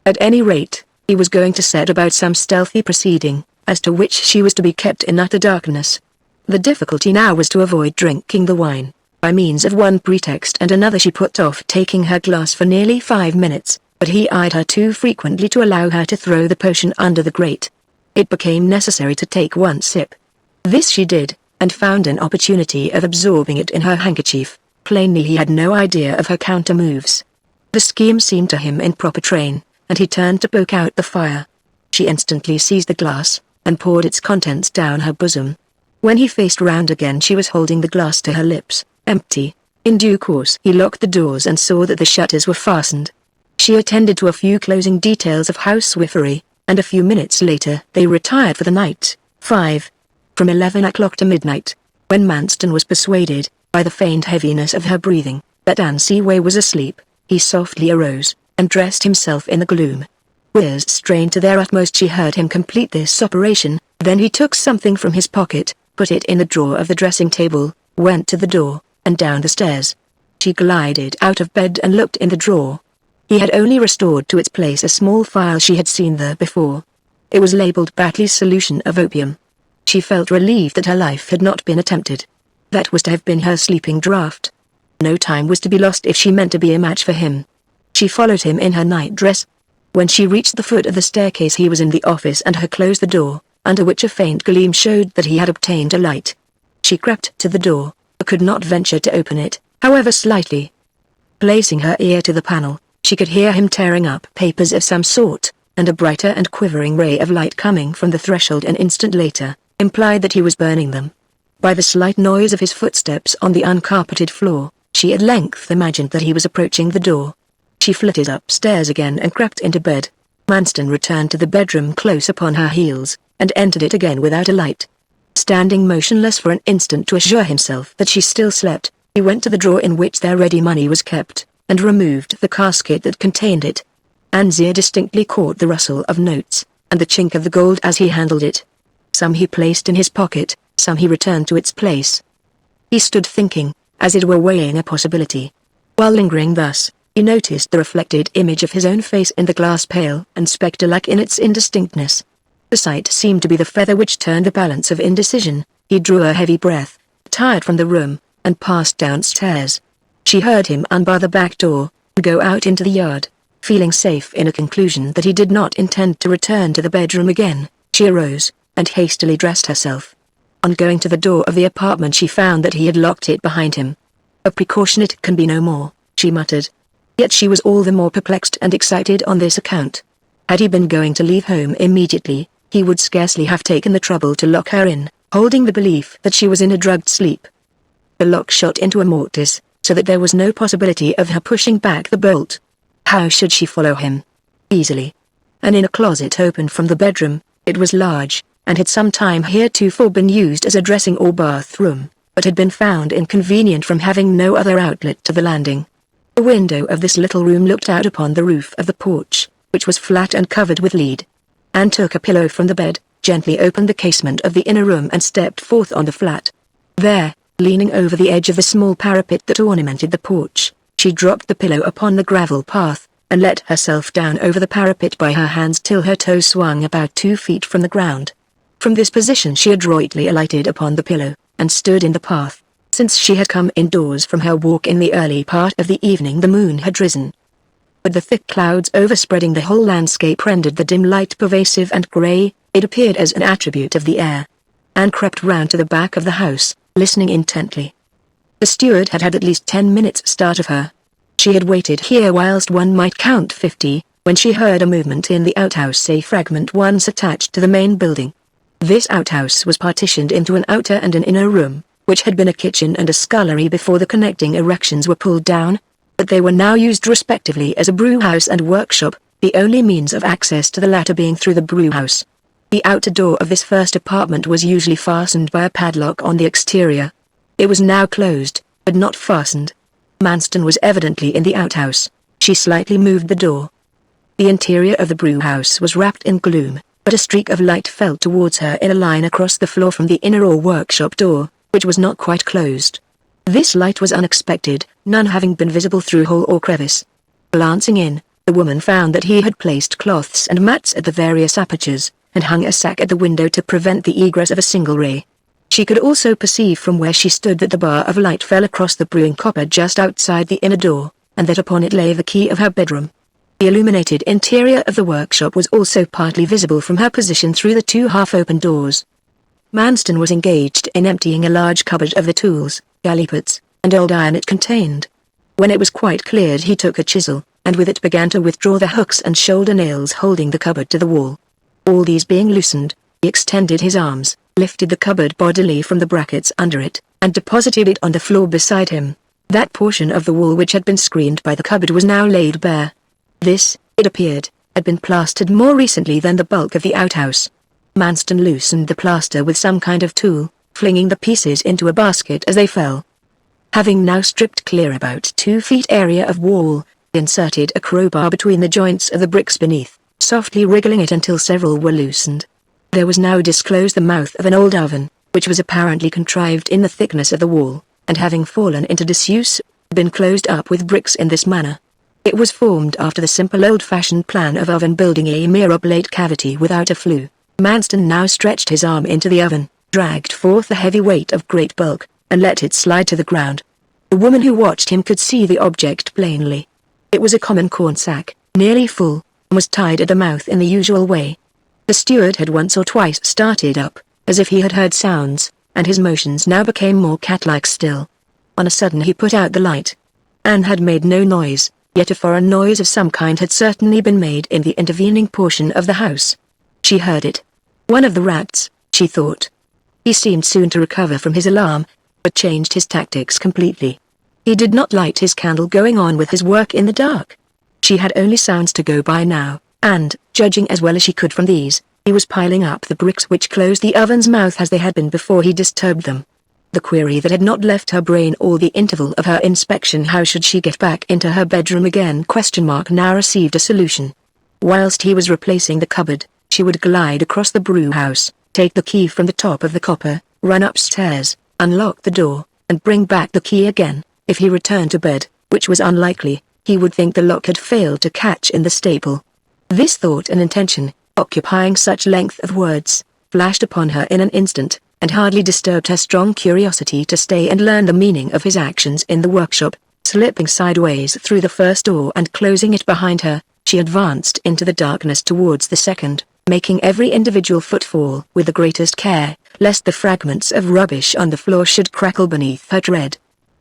At any rate, he was going to set about some stealthy proceeding, as to which she was to be kept in utter darkness. The difficulty now was to avoid drinking the wine. By means of one pretext and another she put off taking her glass for nearly 5 minutes, but he eyed her too frequently to allow her to throw the potion under the grate. It became necessary to take one sip. This she did, and found an opportunity of absorbing it in her handkerchief. Plainly he had no idea of her counter-moves. The scheme seemed to him in proper train, and he turned to poke out the fire. She instantly seized the glass, and poured its contents down her bosom. When he faced round again she was holding the glass to her lips, empty. In due course he locked the doors and saw that the shutters were fastened. She attended to a few closing details of housewifery, and a few minutes later they retired for the night. 5. From 11 o'clock to midnight, when Manston was persuaded, by the faint heaviness of her breathing, that Anne Seaway was asleep, he softly arose, and dressed himself in the gloom. Ears strained to their utmost she heard him complete this operation, then he took something from his pocket, put it in the drawer of the dressing-table, went to the door, and down the stairs. She glided out of bed and looked in the drawer. He had only restored to its place a small phial she had seen there before. It was labelled Batley's solution of opium. She felt relieved that her life had not been attempted. That was to have been her sleeping draught. No time was to be lost if she meant to be a match for him. She followed him in her night-dress. When she reached the foot of the staircase he was in the office and had closed the door, under which a faint gleam showed that he had obtained a light. She crept to the door, but could not venture to open it, however slightly. Placing her ear to the panel, she could hear him tearing up papers of some sort, and a brighter and quivering ray of light coming from the threshold an instant later, implied that he was burning them. By the slight noise of his footsteps on the uncarpeted floor, she at length imagined that he was approaching the door. She flitted upstairs again and crept into bed. Manston returned to the bedroom close upon her heels, and entered it again without a light. Standing motionless for an instant to assure himself that she still slept, he went to the drawer in which their ready money was kept, and removed the casket that contained it. Anzir distinctly caught the rustle of notes, and the chink of the gold as he handled it. Some he placed in his pocket, some he returned to its place. He stood thinking, as it were weighing a possibility. While lingering thus, he noticed the reflected image of his own face in the glass pale and spectre-like in its indistinctness. The sight seemed to be the feather which turned the balance of indecision. He drew a heavy breath, tired from the room, and passed downstairs. She heard him unbar the back door, and go out into the yard. Feeling safe in a conclusion that he did not intend to return to the bedroom again, she arose, and hastily dressed herself. On going to the door of the apartment she found that he had locked it behind him. A precaution it can be no more, she muttered. Yet she was all the more perplexed and excited on this account. Had he been going to leave home immediately, he would scarcely have taken the trouble to lock her in, holding the belief that she was in a drugged sleep. The lock shot into a mortise, so that there was no possibility of her pushing back the bolt. How should she follow him? Easily. An inner closet opened from the bedroom. It was large, and had some time heretofore been used as a dressing or bathroom, but had been found inconvenient from having no other outlet to the landing. The window of this little room looked out upon the roof of the porch, which was flat and covered with lead. Anne took a pillow from the bed, gently opened the casement of the inner room and stepped forth on the flat. There, leaning over the edge of the small parapet that ornamented the porch, she dropped the pillow upon the gravel path, and let herself down over the parapet by her hands till her toes swung about 2 feet from the ground. From this position she adroitly alighted upon the pillow, and stood in the path. Since she had come indoors from her walk in the early part of the evening the moon had risen. But the thick clouds overspreading the whole landscape rendered the dim light pervasive and grey. It appeared as an attribute of the air. Anne crept round to the back of the house, listening intently. The steward had had at least 10 minutes start of her. She had waited here whilst one might count 50, when she heard a movement in the outhouse, a fragment once attached to the main building. This outhouse was partitioned into an outer and an inner room, which had been a kitchen and a scullery before the connecting erections were pulled down, but they were now used respectively as a brewhouse and workshop, the only means of access to the latter being through the brewhouse. The outer door of this first apartment was usually fastened by a padlock on the exterior. It was now closed, but not fastened. Manston was evidently in the outhouse. She slightly moved the door. The interior of the brewhouse was wrapped in gloom, but a streak of light fell towards her in a line across the floor from the inner or workshop door, which was not quite closed. This light was unexpected, none having been visible through hole or crevice. Glancing in, the woman found that he had placed cloths and mats at the various apertures, and hung a sack at the window to prevent the egress of a single ray. She could also perceive from where she stood that the bar of light fell across the brewing copper just outside the inner door, and that upon it lay the key of her bedroom. The illuminated interior of the workshop was also partly visible from her position through the 2 half-open doors. Manston was engaged in emptying a large cupboard of the tools, gallipots, and old iron it contained. When it was quite cleared he took a chisel, and with it began to withdraw the hooks and shoulder nails holding the cupboard to the wall. All these being loosened, he extended his arms, lifted the cupboard bodily from the brackets under it, and deposited it on the floor beside him. That portion of the wall which had been screened by the cupboard was now laid bare. This, it appeared, had been plastered more recently than the bulk of the outhouse. Manston loosened the plaster with some kind of tool, flinging the pieces into a basket as they fell. Having now stripped clear about 2 feet area of wall, he inserted a crowbar between the joints of the bricks beneath, softly wriggling it until several were loosened. There was now disclosed the mouth of an old oven, which was apparently contrived in the thickness of the wall, and having fallen into disuse, been closed up with bricks in this manner. It was formed after the simple old-fashioned plan of oven building a mere oblate cavity without a flue. Manston now stretched his arm into the oven, dragged forth a heavy weight of great bulk, and let it slide to the ground. The woman who watched him could see the object plainly. It was a common corn sack, nearly full, and was tied at the mouth in the usual way. The steward had once or twice started up, as if he had heard sounds, and his motions now became more cat-like still. On a sudden he put out the light. Anne had made no noise, yet a foreign noise of some kind had certainly been made in the intervening portion of the house. She heard it. One of the rats, she thought. He seemed soon to recover from his alarm, but changed his tactics completely. He did not light his candle, going on with his work in the dark. She had only sounds to go by now, and, judging as well as she could from these, He was piling up the bricks which closed the oven's mouth as they had been before he disturbed them. The query that had not left her brain all the interval of her inspection, how should she get back into her bedroom again, now received a solution. Whilst he was replacing the cupboard, she would glide across the brew house, take the key from the top of the copper, run upstairs, unlock the door, and bring back the key again. If he returned to bed, which was unlikely, he would think the lock had failed to catch in the staple. This thought and intention, occupying such length of words, flashed upon her in an instant, and hardly disturbed her strong curiosity to stay and learn the meaning of his actions in the workshop. Slipping sideways through the first door and closing it behind her, she advanced into the darkness towards the second, making every individual footfall with the greatest care, lest the fragments of rubbish on the floor should crackle beneath her tread.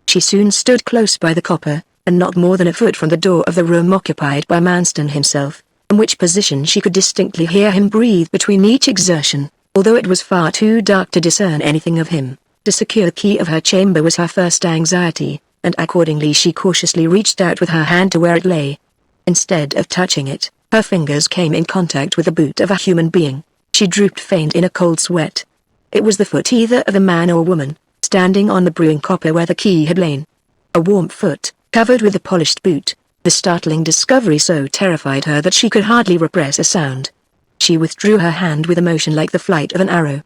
She soon stood close by the copper, and not more than a foot from the door of the room occupied by Manston himself, in which position she could distinctly hear him breathe between each exertion, although it was far too dark to discern anything of him. To secure the key of her chamber was her first anxiety, and accordingly she cautiously reached out with her hand to where it lay. Instead of touching it, her fingers came in contact with the boot of a human being. She drooped faint in a cold sweat. It was the foot either of a man or woman, standing on the brewing copper where the key had lain. A warm foot, covered with a polished boot. The startling discovery so terrified her that she could hardly repress a sound. She withdrew her hand with a motion like the flight of an arrow.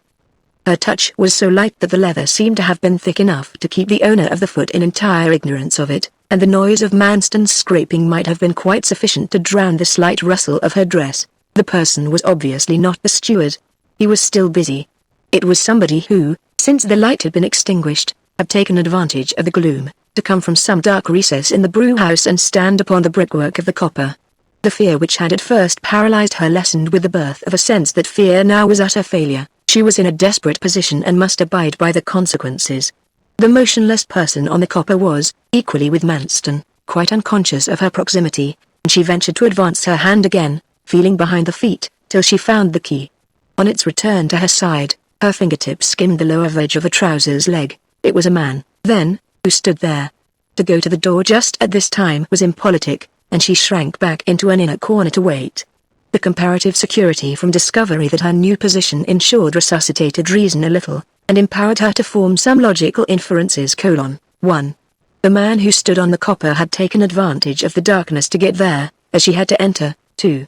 Her touch was so light that the leather seemed to have been thick enough to keep the owner of the foot in entire ignorance of it, and the noise of Manston's scraping might have been quite sufficient to drown the slight rustle of her dress. The person was obviously not the steward. He was still busy. It was somebody who, since the light had been extinguished, had taken advantage of the gloom, to come from some dark recess in the brew house and stand upon the brickwork of the copper. The fear which had at first paralyzed her lessened with the birth of a sense that fear now was utter failure. She was in a desperate position and must abide by the consequences. The motionless person on the copper was, equally with Manston, quite unconscious of her proximity, and she ventured to advance her hand again, feeling behind the feet, till she found the key. On its return to her side, her fingertips skimmed the lower edge of a trouser's leg. It was a man, then, who stood there. To go to the door just at this time was impolitic, and she shrank back into an inner corner to wait. The comparative security from discovery that her new position ensured resuscitated reason a little, and empowered her to form some logical inferences. 1. The man who stood on the copper had taken advantage of the darkness to get there, as she had to enter. 2.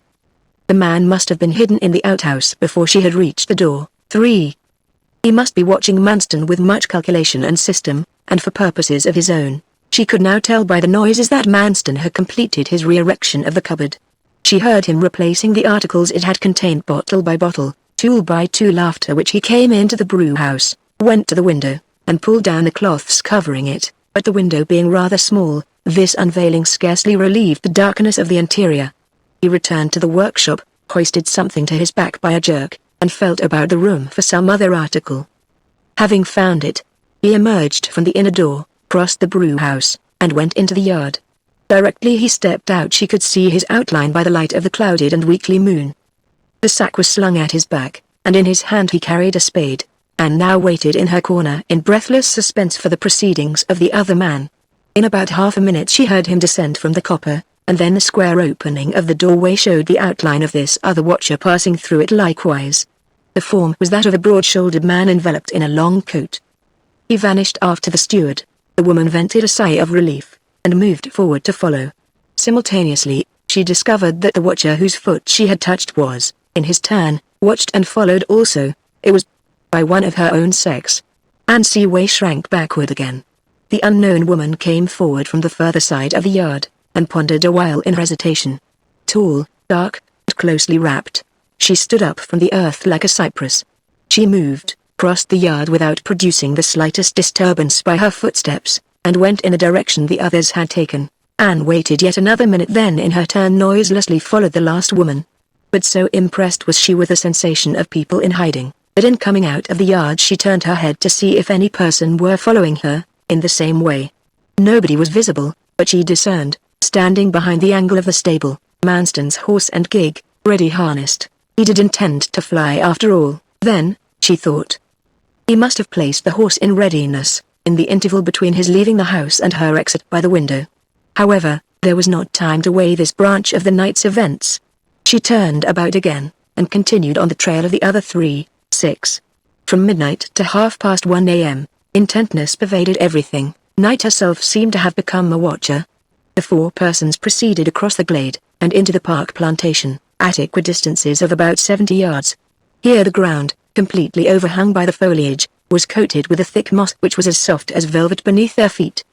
The man must have been hidden in the outhouse before she had reached the door. 3. He must be watching Manston with much calculation and system, and for purposes of his own. She could now tell by the noises that Manston had completed his re-erection of the cupboard. She heard him replacing the articles it had contained bottle by bottle, tool by tool, after which he came into the brew house, went to the window, and pulled down the cloths covering it, but the window being rather small, this unveiling scarcely relieved the darkness of the interior. He returned to the workshop, hoisted something to his back by a jerk, and felt about the room for some other article. Having found it, he emerged from the inner door, crossed the brew house, and went into the yard. Directly he stepped out she could see his outline by the light of the clouded and weekly moon. The sack was slung at his back, and in his hand he carried a spade, and now waited in her corner in breathless suspense for the proceedings of the other man. In about half a minute she heard him descend from the copper, and then the square opening of the doorway showed the outline of this other watcher passing through it likewise. The form was that of a broad-shouldered man enveloped in a long coat. He vanished after the steward. The woman vented a sigh of relief, and moved forward to follow. Simultaneously, she discovered that the watcher whose foot she had touched was, in his turn, watched and followed also. It was by one of her own sex. Anne Seaway shrank backward again. The unknown woman came forward from the further side of the yard, and pondered a while in hesitation. Tall, dark, and closely wrapped, she stood up from the earth like a cypress. She moved, crossed the yard without producing the slightest disturbance by her footsteps, and went in a direction the others had taken. Anne waited yet another minute, then in her turn noiselessly followed the last woman. But so impressed was she with the sensation of people in hiding, that in coming out of the yard she turned her head to see if any person were following her, in the same way. Nobody was visible, but she discerned, standing behind the angle of the stable, Manston's horse and gig, ready harnessed. He did intend to fly after all, then, she thought. He must have placed the horse in readiness, in the interval between his leaving the house and her exit by the window. However, there was not time to weigh this branch of the night's events. She turned about again, and continued on the trail of the other 3, 6. From midnight to 1:30 a.m., intentness pervaded everything. Night herself seemed to have become a watcher. The 4 persons proceeded across the glade, and into the park plantation, at equidistances of about 70 yards. Here the ground, completely overhung by the foliage, was coated with a thick moss which was as soft as velvet beneath their feet.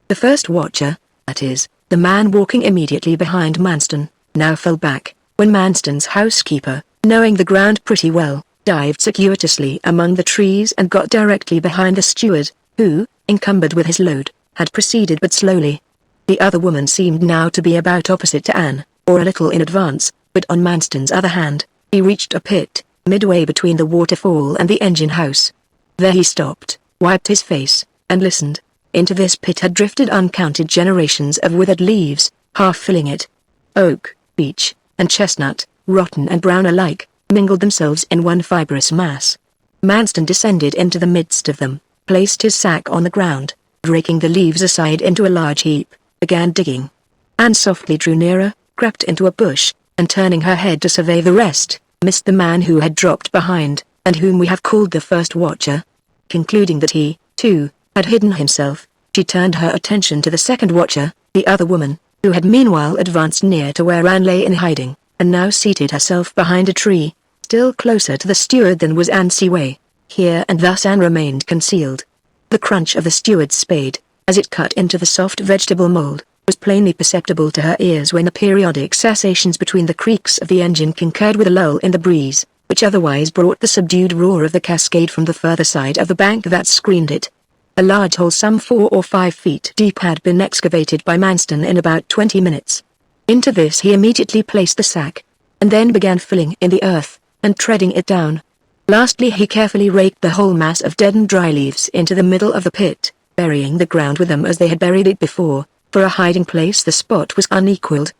The first watcher, that is, the man walking immediately behind Manston, now fell back, when Manston's housekeeper, knowing the ground pretty well, dived circuitously among the trees and got directly behind the steward, who, encumbered with his load, had proceeded but slowly. The other woman seemed now to be about opposite to Anne, or a little in advance, but on Manston's other hand, he reached a pit, midway between the waterfall and the engine house. There he stopped, wiped his face, and listened. Into this pit had drifted uncounted generations of withered leaves, half filling it. Oak, beech, and chestnut, rotten and brown alike, mingled themselves in one fibrous mass. Manston descended into the midst of them, placed his sack on the ground, raking the leaves aside into a large heap, began digging. Anne softly drew nearer, crept into a bush, and turning her head to survey the rest, missed the man who had dropped behind, and whom we have called the first watcher. Concluding that he, too, had hidden himself, she turned her attention to the second watcher, the other woman, who had meanwhile advanced near to where Anne lay in hiding, and now seated herself behind a tree, still closer to the steward than was Anne Seaway. Here and thus Anne remained concealed. The crunch of the steward's spade, as it cut into the soft vegetable mold, was plainly perceptible to her ears when the periodic cessations between the creaks of the engine concurred with a lull in the breeze, which otherwise brought the subdued roar of the cascade from the further side of the bank that screened it. A large hole some 4 or 5 feet deep had been excavated by Manston in about 20 minutes. Into this he immediately placed the sack, and then began filling in the earth, and treading it down. Lastly he carefully raked the whole mass of dead and dry leaves into the middle of the pit, burying the ground with them as they had buried it before. For a hiding place the spot was unequalled.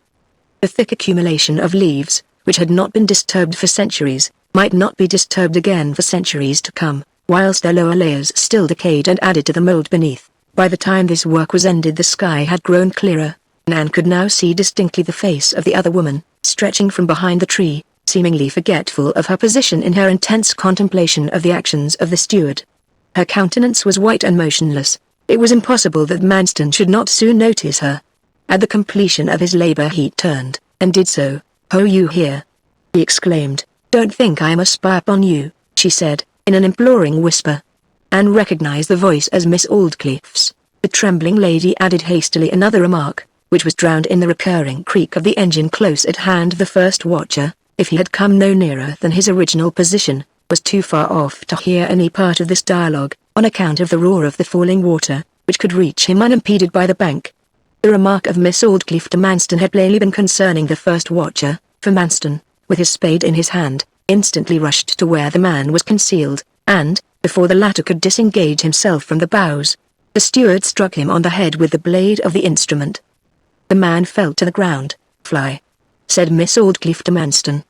The thick accumulation of leaves, which had not been disturbed for centuries, might not be disturbed again for centuries to come, whilst their lower layers still decayed and added to the mold beneath. By the time this work was ended the sky had grown clearer, and Anne could now see distinctly the face of the other woman, stretching from behind the tree, seemingly forgetful of her position in her intense contemplation of the actions of the steward. Her countenance was white and motionless. It was impossible that Manston should not soon notice her. At the completion of his labor he turned, and did so. "Oh, you here?" he exclaimed. "Don't think I am a spy upon you," she said, in an imploring whisper. Anne recognized the voice as Miss Aldclyffe's. The trembling lady added hastily another remark, which was drowned in the recurring creak of the engine close at hand. The first watcher, if he had come no nearer than his original position, was too far off to hear any part of this dialogue, on account of the roar of the falling water, which could reach him unimpeded by the bank. The remark of Miss Aldclyffe to Manston had plainly been concerning the first watcher, for Manston, with his spade in his hand, instantly rushed to where the man was concealed, and, before the latter could disengage himself from the boughs, the steward struck him on the head with the blade of the instrument. The man fell to the ground. "Fly," said Miss Aldclyffe to Manston.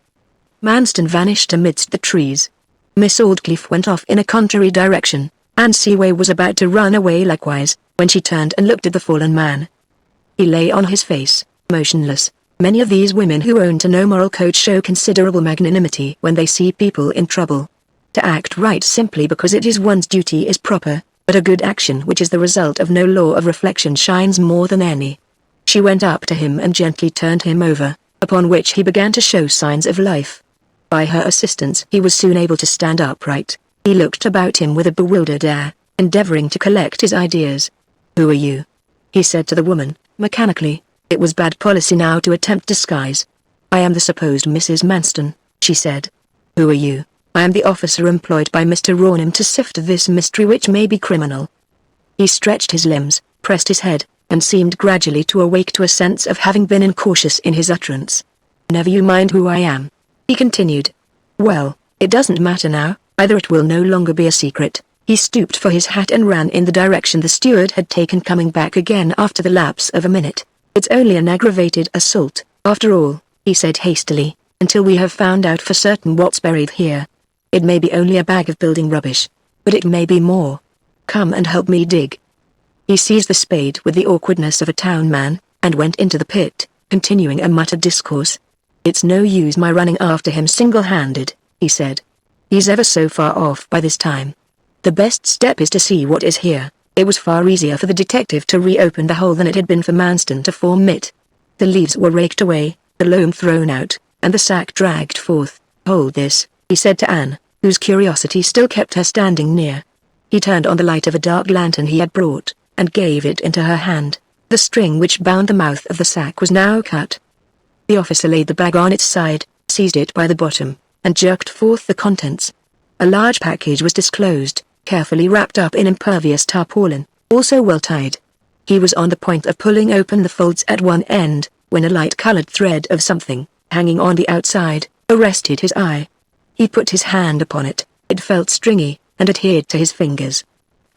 Manston vanished amidst the trees. Miss Aldclyffe went off in a contrary direction. Anne Seaway was about to run away likewise, when she turned and looked at the fallen man. He lay on his face, motionless. Many of these women who own to no moral code show considerable magnanimity when they see people in trouble. To act right simply because it is one's duty is proper, but a good action which is the result of no law of reflection shines more than any. She went up to him and gently turned him over, upon which he began to show signs of life. By her assistance he was soon able to stand upright. He looked about him with a bewildered air, endeavoring to collect his ideas. "Who are you?" he said to the woman, mechanically. It was bad policy now to attempt disguise. "I am the supposed Mrs. Manston," she said. "Who are you?" "I am the officer employed by Mr. Rawnham to sift this mystery which may be criminal." He stretched his limbs, pressed his head, and seemed gradually to awake to a sense of having been incautious in his utterance. "Never you mind who I am," he continued. "Well, it doesn't matter now. Either it will no longer be a secret." He stooped for his hat and ran in the direction the steward had taken, coming back again after the lapse of a minute. "It's only an aggravated assault, after all," he said hastily, "until we have found out for certain what's buried here. It may be only a bag of building rubbish, but it may be more. Come and help me dig." He seized the spade with the awkwardness of a town man, and went into the pit, continuing a muttered discourse. "It's no use my running after him single-handed," he said. "He's ever so far off by this time. The best step is to see what is here." It was far easier for the detective to reopen the hole than it had been for Manston to form it. The leaves were raked away, the loam thrown out, and the sack dragged forth. "Hold this," he said to Anne, whose curiosity still kept her standing near. He turned on the light of a dark lantern he had brought, and gave it into her hand. The string which bound the mouth of the sack was now cut. The officer laid the bag on its side, seized it by the bottom, and jerked forth the contents. A large package was disclosed, carefully wrapped up in impervious tarpaulin, also well tied. He was on the point of pulling open the folds at one end, when a light-colored thread of something, hanging on the outside, arrested his eye. He put his hand upon it. It felt stringy, and adhered to his fingers.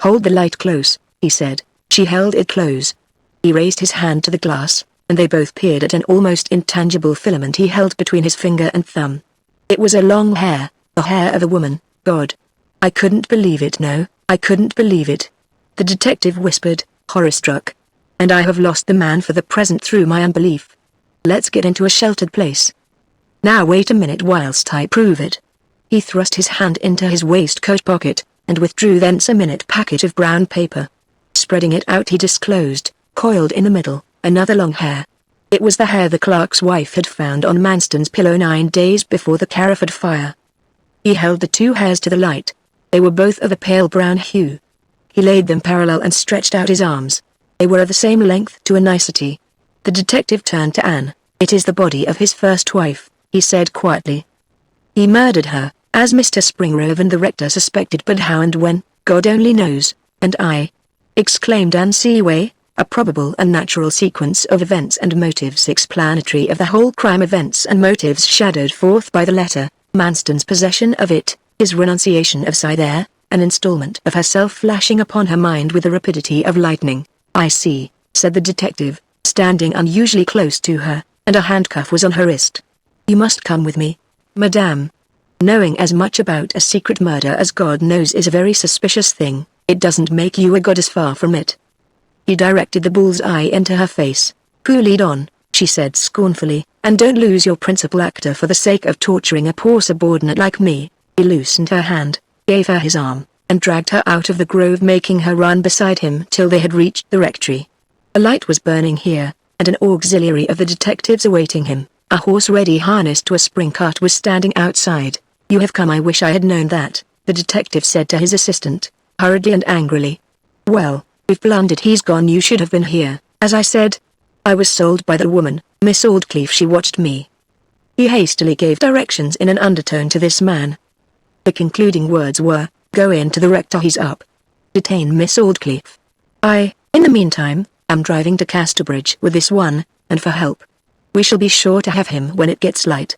"Hold the light close," he said. She held it close. He raised his hand to the glass, and they both peered at an almost intangible filament he held between his finger and thumb. It was a long hair, the hair of a woman. God! I couldn't believe it. No, I couldn't believe it. The detective whispered, horror-struck. "And I have lost the man for the present through my unbelief. Let's get into a sheltered place. Now wait a minute whilst I prove it." He thrust his hand into his waistcoat pocket, and withdrew thence a minute package of brown paper. Spreading it out he disclosed, coiled in the middle, another long hair. It was the hair the clerk's wife had found on Manston's pillow 9 days bore the Carriford fire. He held the two hairs to the light. They were both of a pale brown hue. He laid them parallel and stretched out his arms. They were of the same length to a nicety. The detective turned to Anne. "It is the body of his first wife," he said quietly. "He murdered her, as Mr. Springrove and the rector suspected, but how and when, God only knows." "And I," exclaimed Anne Seaway, "a probable and natural sequence of events and motives explanatory of the whole crime, events and motives shadowed forth by the letter, Manston's possession of it, his renunciation of Scythere, an installment of herself flashing upon her mind with the rapidity of lightning." "I see," said the detective, standing unusually close to her, and a handcuff was on her wrist. "You must come with me, madame. Knowing as much about a secret murder as God knows is a very suspicious thing. It doesn't make you a goddess, far from it." He directed the bull's eye into her face. "Who lead on," she said scornfully, "and don't lose your principal actor for the sake of torturing a poor subordinate like me." He loosened her hand, gave her his arm, and dragged her out of the grove, making her run beside him till they had reached the rectory. A light was burning here, and an auxiliary of the detectives awaiting him. A horse ready harnessed to a spring cart was standing outside. "You have come. I wish I had known that," the detective said to his assistant, hurriedly and angrily. "Well, we've blundered. He's gone. You should have been here, as I said. I was sold by the woman, Miss Aldclyffe. She watched me." He hastily gave directions in an undertone to this man. The concluding words were, "Go in to the rector. He's up. Detain Miss Aldclyffe. In the meantime, am driving to Casterbridge with this one, and for help. We shall be sure to have him when it gets light."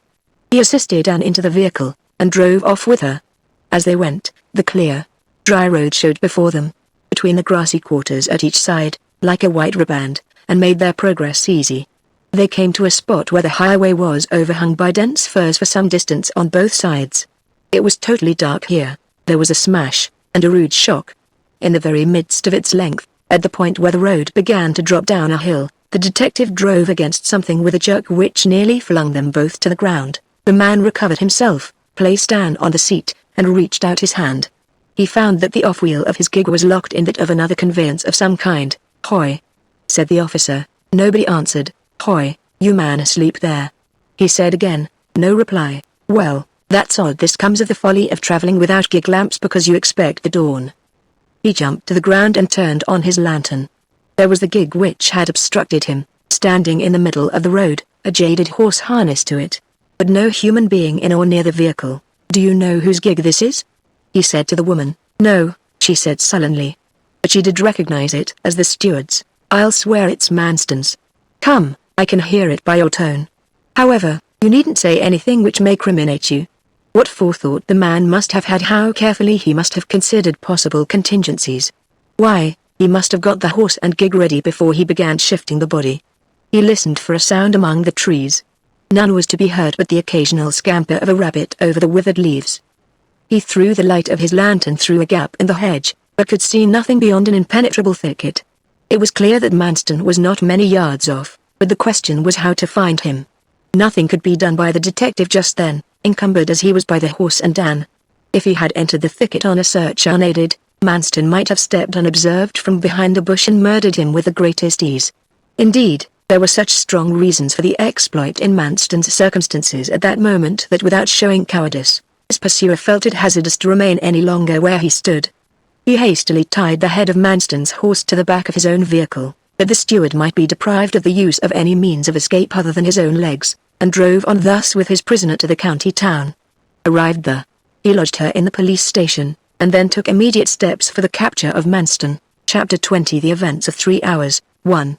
He assisted Anne into the vehicle, and drove off with her. As they went, the clear, dry road showed before them, between the grassy quarters at each side, like a white riband, and made their progress easy. They came to a spot where the highway was overhung by dense firs for some distance on both sides. It was totally dark here. There was a smash, and a rude shock. In the very midst of its length, at the point where the road began to drop down a hill, the detective drove against something with a jerk which nearly flung them both to the ground. The man recovered himself, placed Anne on the seat, and reached out his hand. He found that the off-wheel of his gig was locked in that of another conveyance of some kind. "Hoy!" said the officer. Nobody answered. "Hoy, you man asleep there?" he said again. No reply. "Well, that's odd. This comes of the folly of travelling without gig lamps because you expect the dawn." He jumped to the ground and turned on his lantern. There was the gig which had obstructed him, standing in the middle of the road, a jaded horse harnessed to it. But no human being in or near the vehicle. "Do you know whose gig this is?" he said to the woman. "No," she said sullenly. But she did recognize it as the steward's. "I'll swear it's Manston's. Come, I can hear it by your tone. However, you needn't say anything which may criminate you." What forethought the man must have had! How carefully he must have considered possible contingencies. Why, he must have got the horse and gig ready before he began shifting the body. He listened for a sound among the trees. None was to be heard but the occasional scamper of a rabbit over the withered leaves. He threw the light of his lantern through a gap in the hedge, but could see nothing beyond an impenetrable thicket. It was clear that Manston was not many yards off, but the question was how to find him. Nothing could be done by the detective just then, encumbered as he was by the horse and Dan. If he had entered the thicket on a search unaided, Manston might have stepped unobserved from behind a bush and murdered him with the greatest ease. Indeed, there were such strong reasons for the exploit in Manston's circumstances at that moment that without showing cowardice, his pursuer felt it hazardous to remain any longer where he stood. He hastily tied the head of Manston's horse to the back of his own vehicle, that the steward might be deprived of the use of any means of escape other than his own legs, and drove on thus with his prisoner to the county town. Arrived there, he lodged her in the police station, and then took immediate steps for the capture of Manston. Chapter 20 The Events of 3 Hours, 1.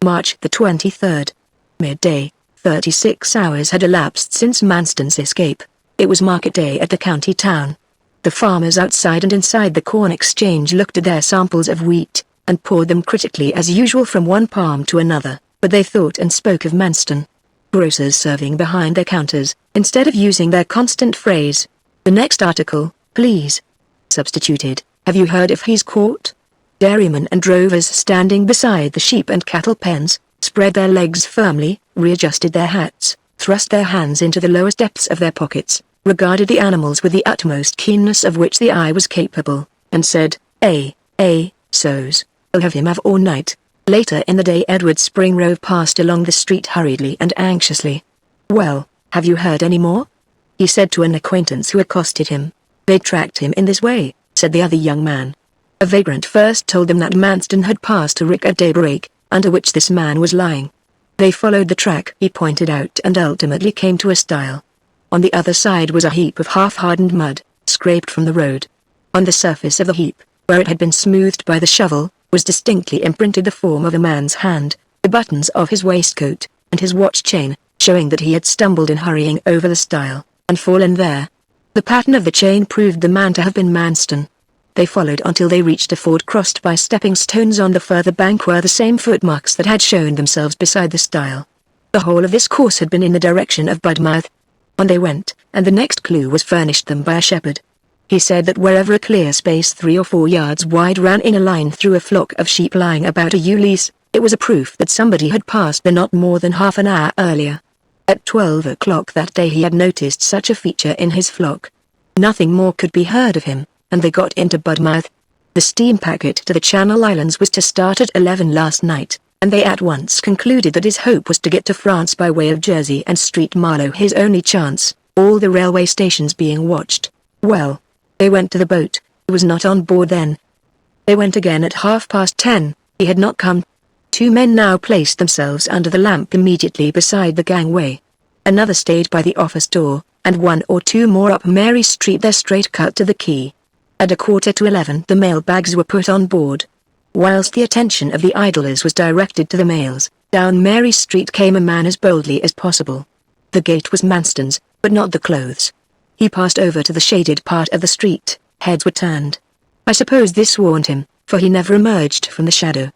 March the 23rd. Midday, 36 hours had elapsed since Manston's escape. It was market day at the county town. The farmers outside and inside the corn exchange looked at their samples of wheat, and poured them critically as usual from one palm to another, but they thought and spoke of Manston. Grocers serving behind their counters, instead of using their constant phrase, "The next article, please," substituted, "Have you heard if he's caught?" Dairymen and drovers standing beside the sheep and cattle pens, spread their legs firmly, readjusted their hats, thrust their hands into the lowest depths of their pockets, regarded the animals with the utmost keenness of which the eye was capable, and said, so's, I'll have him have all night." Later in the day Edward Springrove passed along the street hurriedly and anxiously. "Well, have you heard any more?" he said to an acquaintance who accosted him. "They tracked him in this way," said the other young man. A vagrant first told them that Manston had passed a rick at daybreak, under which this man was lying. They followed the track he pointed out and ultimately came to a stile. On the other side was a heap of half-hardened mud, scraped from the road. On the surface of the heap, where it had been smoothed by the shovel, was distinctly imprinted the form of a man's hand, the buttons of his waistcoat, and his watch chain, showing that he had stumbled in hurrying over the stile, and fallen there. The pattern of the chain proved the man to have been Manston. They followed until they reached a ford crossed by stepping stones. On the further bank were the same footmarks that had shown themselves beside the stile. The whole of this course had been in the direction of Budmouth. On they went, and the next clue was furnished them by a shepherd. He said that wherever a clear space 3 or 4 yards wide ran in a line through a flock of sheep lying about a ewe lease, it was a proof that somebody had passed there not more than half an hour earlier. At 12 o'clock that day he had noticed such a feature in his flock. Nothing more could be heard of him, and they got into Budmouth. The steam packet to the Channel Islands was to start at 11 last night, and they at once concluded that his hope was to get to France by way of Jersey and Street Marlow, his only chance, all the railway stations being watched. Well, they went to the boat. He was not on board then. They went again at 10:30. He had not come. 2 men now placed themselves under the lamp immediately beside the gangway. Another stayed by the office door, and 1 or 2 more up Mary Street, their straight cut to the quay. At 11:15 the mail bags were put on board. Whilst the attention of the idlers was directed to the mails, down Mary Street came a man as boldly as possible. The gate was Manston's, but not the clothes. He passed over to the shaded part of the street. Heads were turned. I suppose this warned him, for he never emerged from the shadow.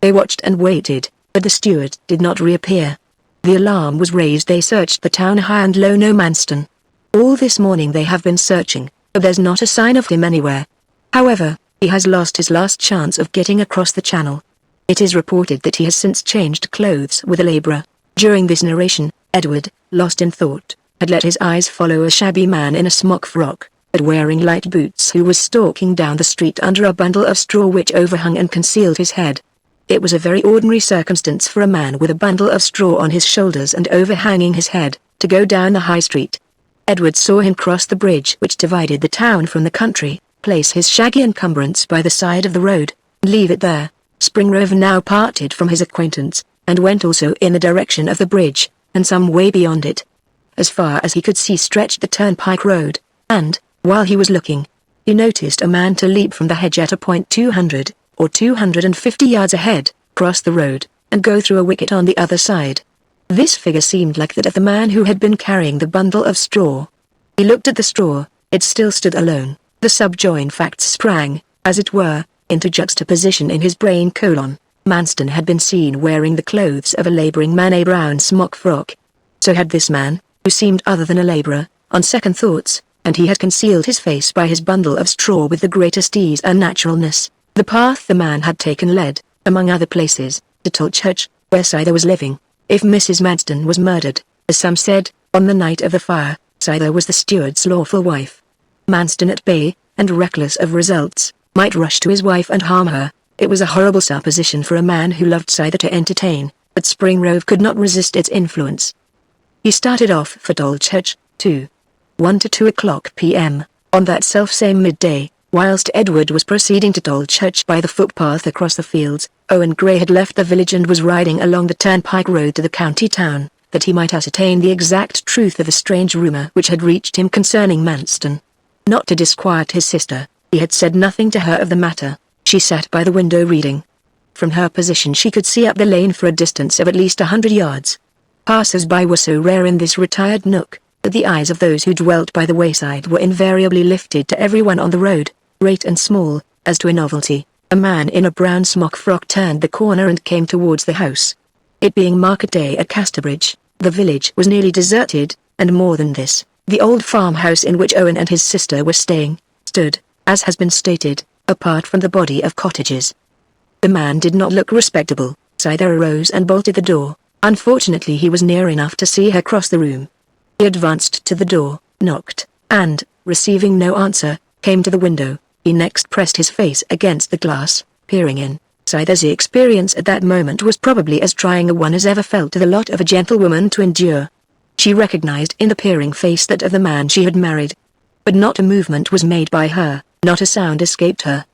They watched and waited, but the steward did not reappear. The alarm was raised. They searched the town high and low. No Manston. All this morning they have been searching, but there's not a sign of him anywhere. However, he has lost his last chance of getting across the channel. It is reported that he has since changed clothes with a labourer. During this narration, Edward, lost in thought, had let his eyes follow a shabby man in a smock frock, but wearing light boots, who was stalking down the street under a bundle of straw which overhung and concealed his head. It was a very ordinary circumstance for a man with a bundle of straw on his shoulders and overhanging his head, to go down the high street. Edward saw him cross the bridge which divided the town from the country, place his shaggy encumbrance by the side of the road, and leave it there. Springrove now parted from his acquaintance, and went also in the direction of the bridge, and some way beyond it. As far as he could see stretched the turnpike road, and, while he was looking, he noticed a man to leap from the hedge at a point 200, or 250 yards ahead, cross the road, and go through a wicket on the other side. This figure seemed like that of the man who had been carrying the bundle of straw. He looked at the straw. It still stood alone. The subjoined facts sprang, as it were, into juxtaposition in his brain. Manston had been seen wearing the clothes of a labouring man, a brown smock frock. So had this man, who seemed other than a labourer, on second thoughts, and he had concealed his face by his bundle of straw with the greatest ease and naturalness. The path the man had taken led, among other places, to Tolchurch, where Scyther was living. If Mrs. Manston was murdered, some said, on the night of the fire, Scyther was the steward's lawful wife. Manston, at bay, and reckless of results, might rush to his wife and harm her. It was a horrible supposition for a man who loved Scyther to entertain, but Springrove could not resist its influence. He started off for Dolchurch, 1 to 2 o'clock p.m., on that self-same midday. Whilst Edward was proceeding to Dolchurch by the footpath across the fields, Owen Gray had left the village and was riding along the turnpike road to the county town, that he might ascertain the exact truth of a strange rumour which had reached him concerning Manston. Not to disquiet his sister, he had said nothing to her of the matter. She sat by the window reading. From her position she could see up the lane for a distance of at least 100 yards. Passers-by were so rare in this retired nook, that the eyes of those who dwelt by the wayside were invariably lifted to everyone on the road, great and small, as to a novelty. A man in a brown smock frock turned the corner and came towards the house. It being market day at Casterbridge, the village was nearly deserted, and more than this, the old farmhouse in which Owen and his sister were staying, stood, as has been stated, apart from the body of cottages. The man did not look respectable. Scyther arose and bolted the door. Unfortunately he was near enough to see her cross the room. He advanced to the door, knocked, and, receiving no answer, came to the window. He next pressed his face against the glass, peering in. Scyther's experience at that moment was probably as trying a one as ever fell to the lot of a gentlewoman to endure. She recognized in the peering face that of the man she had married. But not a movement was made by her, not a sound escaped her.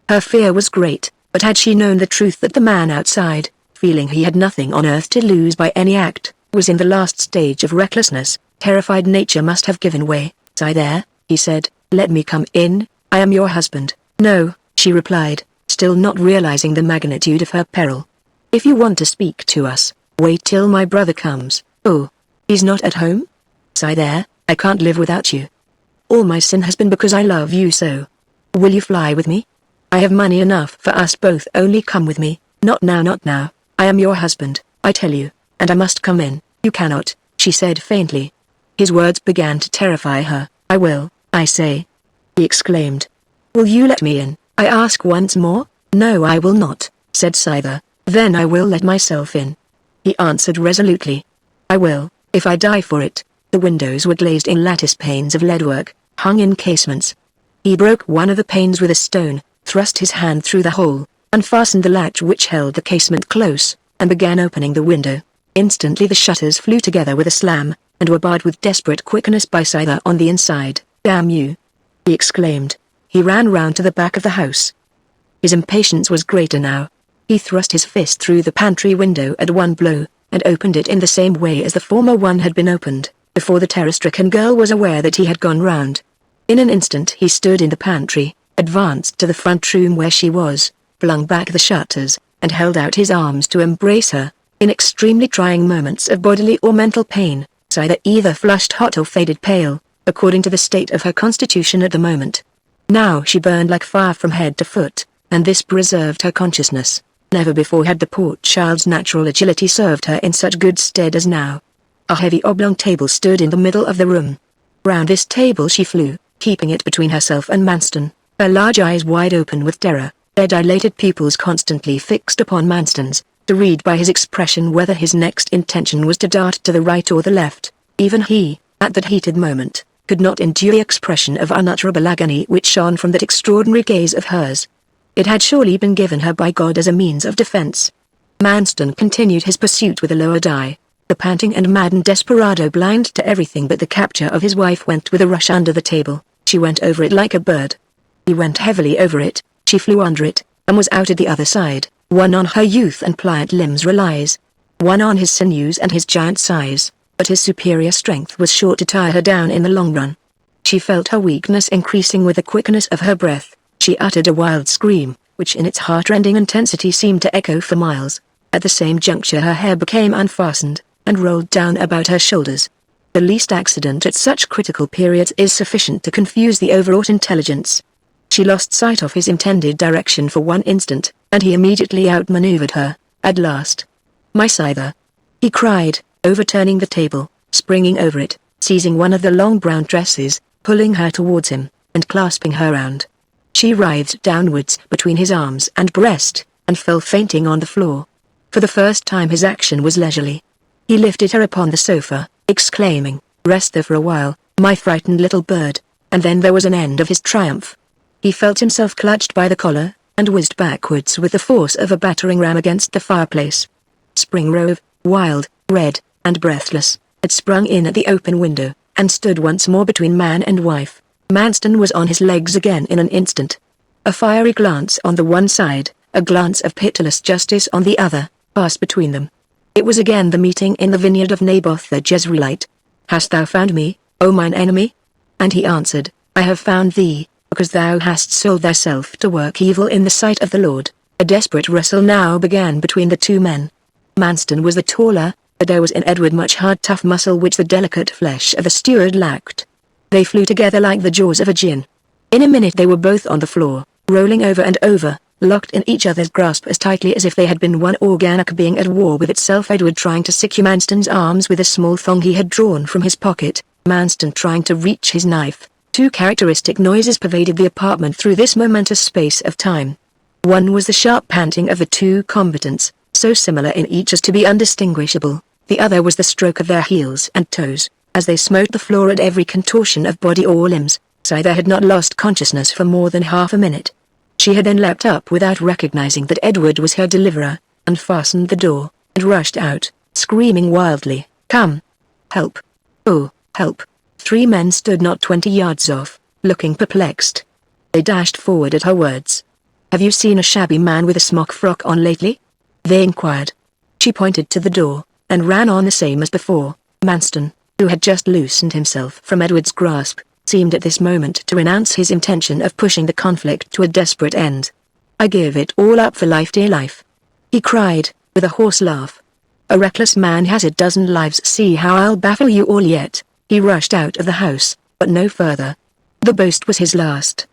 Her fear was great, but had she known the truth that the man outside, feeling he had nothing on earth to lose by any act, was in the last stage of recklessness, terrified nature must have given way. "Scyther," he said, "let me come in. I am your husband." "No," she replied, still not realizing the magnitude of her peril. "If you want to speak to us, wait till my brother comes." "Oh, he's not at home?" "Scyther, I can't live without you. All my sin has been because I love you so. Will you fly with me? I have money enough for us both, only come with me." "Not now, not now. I am your husband, I tell you, and I must come in." "You cannot," she said faintly. His words began to terrify her. "I will, I say," he exclaimed. "Will you let me in, I ask once more?" "No, I will not," said Scyther. "Then I will let myself in," he answered resolutely. "I will, if I die for it." The windows were glazed in lattice panes of leadwork, hung in casements. He broke one of the panes with a stone, thrust his hand through the hole, unfastened the latch which held the casement close, and began opening the window. Instantly the shutters flew together with a slam, and were barred with desperate quickness by Scyther on the inside. "Damn you!" he exclaimed. He ran round to the back of the house. His impatience was greater now. He thrust his fist through the pantry window at one blow, and opened it in the same way as the former one had been opened, before the terror-stricken girl was aware that he had gone round. In an instant he stood in the pantry, advanced to the front room where she was, flung back the shutters, and held out his arms to embrace her. In extremely trying moments of bodily or mental pain, Scyther either flushed hot or faded pale, according to the state of her constitution at the moment. Now she burned like fire from head to foot, and this preserved her consciousness. Never before had the poor child's natural agility served her in such good stead as now. A heavy oblong table stood in the middle of the room. Round this table she flew, keeping it between herself and Manston, her large eyes wide open with terror, their dilated pupils constantly fixed upon Manston's, to read by his expression whether his next intention was to dart to the right or the left. Even he, at that heated moment, could not endure the expression of unutterable agony which shone from that extraordinary gaze of hers. It had surely been given her by God as a means of defense. Manston continued his pursuit with a lowered eye. The panting and maddened desperado, blind to everything but the capture of his wife, went with a rush under the table. She went over it like a bird. He went heavily over it. She flew under it, and was out at the other side. One on her youth and pliant limbs relies, one on his sinews and his giant size, but his superior strength was sure to tie her down in the long run. She felt her weakness increasing with the quickness of her breath. She uttered a wild scream, which in its heart-rending intensity seemed to echo for miles. At the same juncture her hair became unfastened, and rolled down about her shoulders. The least accident at such critical periods is sufficient to confuse the overwrought intelligence. She lost sight of his intended direction for one instant, and he immediately outmaneuvered her, at last. "My Scyther!" he cried, overturning the table, springing over it, seizing one of the long brown dresses, pulling her towards him, and clasping her round. She writhed downwards between his arms and breast, and fell fainting on the floor. For the first time his action was leisurely. He lifted her upon the sofa, exclaiming, "Rest there for a while, my frightened little bird," and then there was an end of his triumph. He felt himself clutched by the collar, and whizzed backwards with the force of a battering ram against the fireplace. Springrove, wild, red, and breathless, had sprung in at the open window, and stood once more between man and wife. Manston was on his legs again in an instant. A fiery glance on the one side, a glance of pitiless justice on the other, passed between them. It was again the meeting in the vineyard of Naboth the Jezreelite. "Hast thou found me, O mine enemy?" And he answered, "I have found thee, because thou hast sold thyself to work evil in the sight of the Lord." A desperate wrestle now began between the two men. Manston was the taller, but there was in Edward much hard tough muscle which the delicate flesh of the steward lacked. They flew together like the jaws of a gin. In a minute they were both on the floor, rolling over and over, locked in each other's grasp as tightly as if they had been one organic being at war with itself. Edward trying to secure Manston's arms with a small thong he had drawn from his pocket, Manston trying to reach his knife. Two characteristic noises pervaded the apartment through this momentous space of time. One was the sharp panting of the two combatants, so similar in each as to be undistinguishable. The other was the stroke of their heels and toes, as they smote the floor at every contortion of body or limbs. Scyther had not lost consciousness for more than half a minute. She had then leapt up without recognizing that Edward was her deliverer, unfastened the door, and rushed out, screaming wildly, "Come! Help! Oh, help!" Three men stood not 20 yards off, looking perplexed. They dashed forward at her words. "Have you seen a shabby man with a smock frock on lately?" they inquired. She pointed to the door, and ran on the same as before. Manston, who had just loosened himself from Edward's grasp, seemed at this moment to renounce his intention of pushing the conflict to a desperate end. "I give it all up for life, dear life," he cried, with a hoarse laugh. "A reckless man has a dozen lives. See how I'll baffle you all yet." He rushed out of the house, but no further. The boast was his last.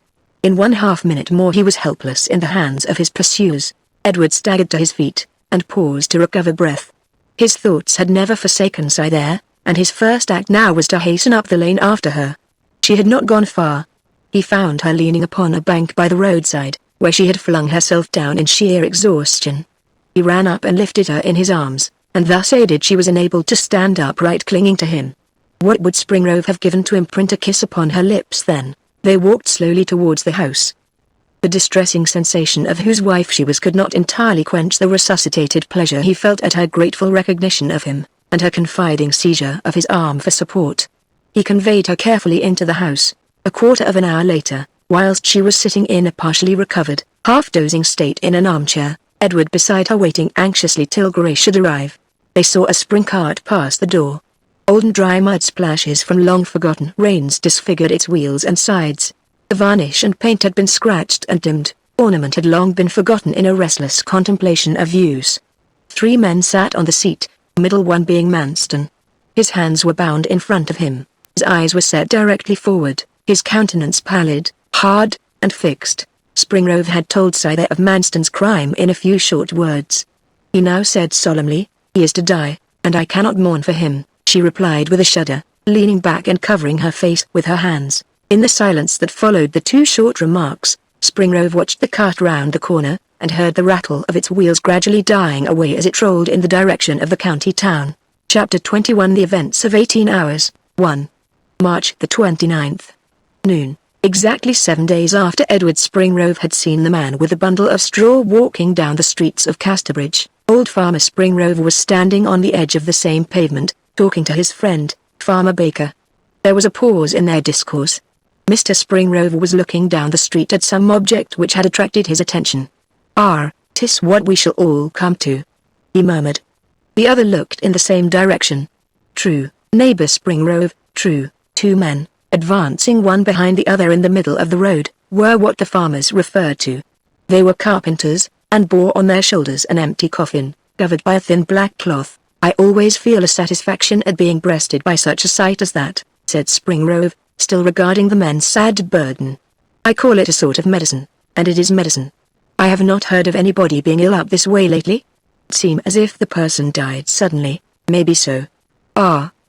In 1/2 minute more he was helpless in the hands of his pursuers. Edward staggered to his feet, and paused to recover breath. His thoughts had never forsaken Scyther, and his first act now was to hasten up the lane after her. She had not gone far. He found her leaning upon a bank by the roadside, where she had flung herself down in sheer exhaustion. He ran up and lifted her in his arms, and thus aided she was enabled to stand upright, clinging to him. What would Springrove have given to imprint a kiss upon her lips then? They walked slowly towards the house. The distressing sensation of whose wife she was could not entirely quench the resuscitated pleasure he felt at her grateful recognition of him, and her confiding seizure of his arm for support. He conveyed her carefully into the house. A quarter of an hour later, whilst she was sitting in a partially recovered, half-dozing state in an armchair, Edward beside her waiting anxiously till Gray should arrive, they saw a spring cart pass the door. Old and dry mud splashes from long-forgotten rains disfigured its wheels and sides. The varnish and paint had been scratched and dimmed, ornament had long been forgotten in a restless contemplation of use. Three men sat on the seat, the middle one being Manston. His hands were bound in front of him, his eyes were set directly forward, his countenance pallid, hard, and fixed. Springrove had told Scyther of Manston's crime in a few short words. He now said solemnly, "He is to die, and I cannot mourn for him," she replied with a shudder, leaning back and covering her face with her hands. In the silence that followed the two short remarks, Springrove watched the cart round the corner, and heard the rattle of its wheels gradually dying away as it rolled in the direction of the county town. Chapter 21 The Events of 18 Hours, 1. March the 29th. Noon. Exactly 7 days after Edward Springrove had seen the man with a bundle of straw walking down the streets of Casterbridge, old Farmer Springrove was standing on the edge of the same pavement, talking to his friend, Farmer Baker. There was a pause in their discourse. Mr. Springrove was looking down the street at some object which had attracted his attention. "'Tis what we shall all come to," he murmured. The other looked in the same direction. "True, neighbor Springrove, true." Two men, advancing one behind the other in the middle of the road, were what the farmers referred to. They were carpenters, and bore on their shoulders an empty coffin, covered by a thin black cloth. "I always feel a satisfaction at being breasted by such a sight as that," said Springrove, still regarding the men's sad burden. "I call it a sort of medicine, and it is medicine. I have not heard of anybody being ill up this way lately. It seems as if the person died suddenly." "Maybe so.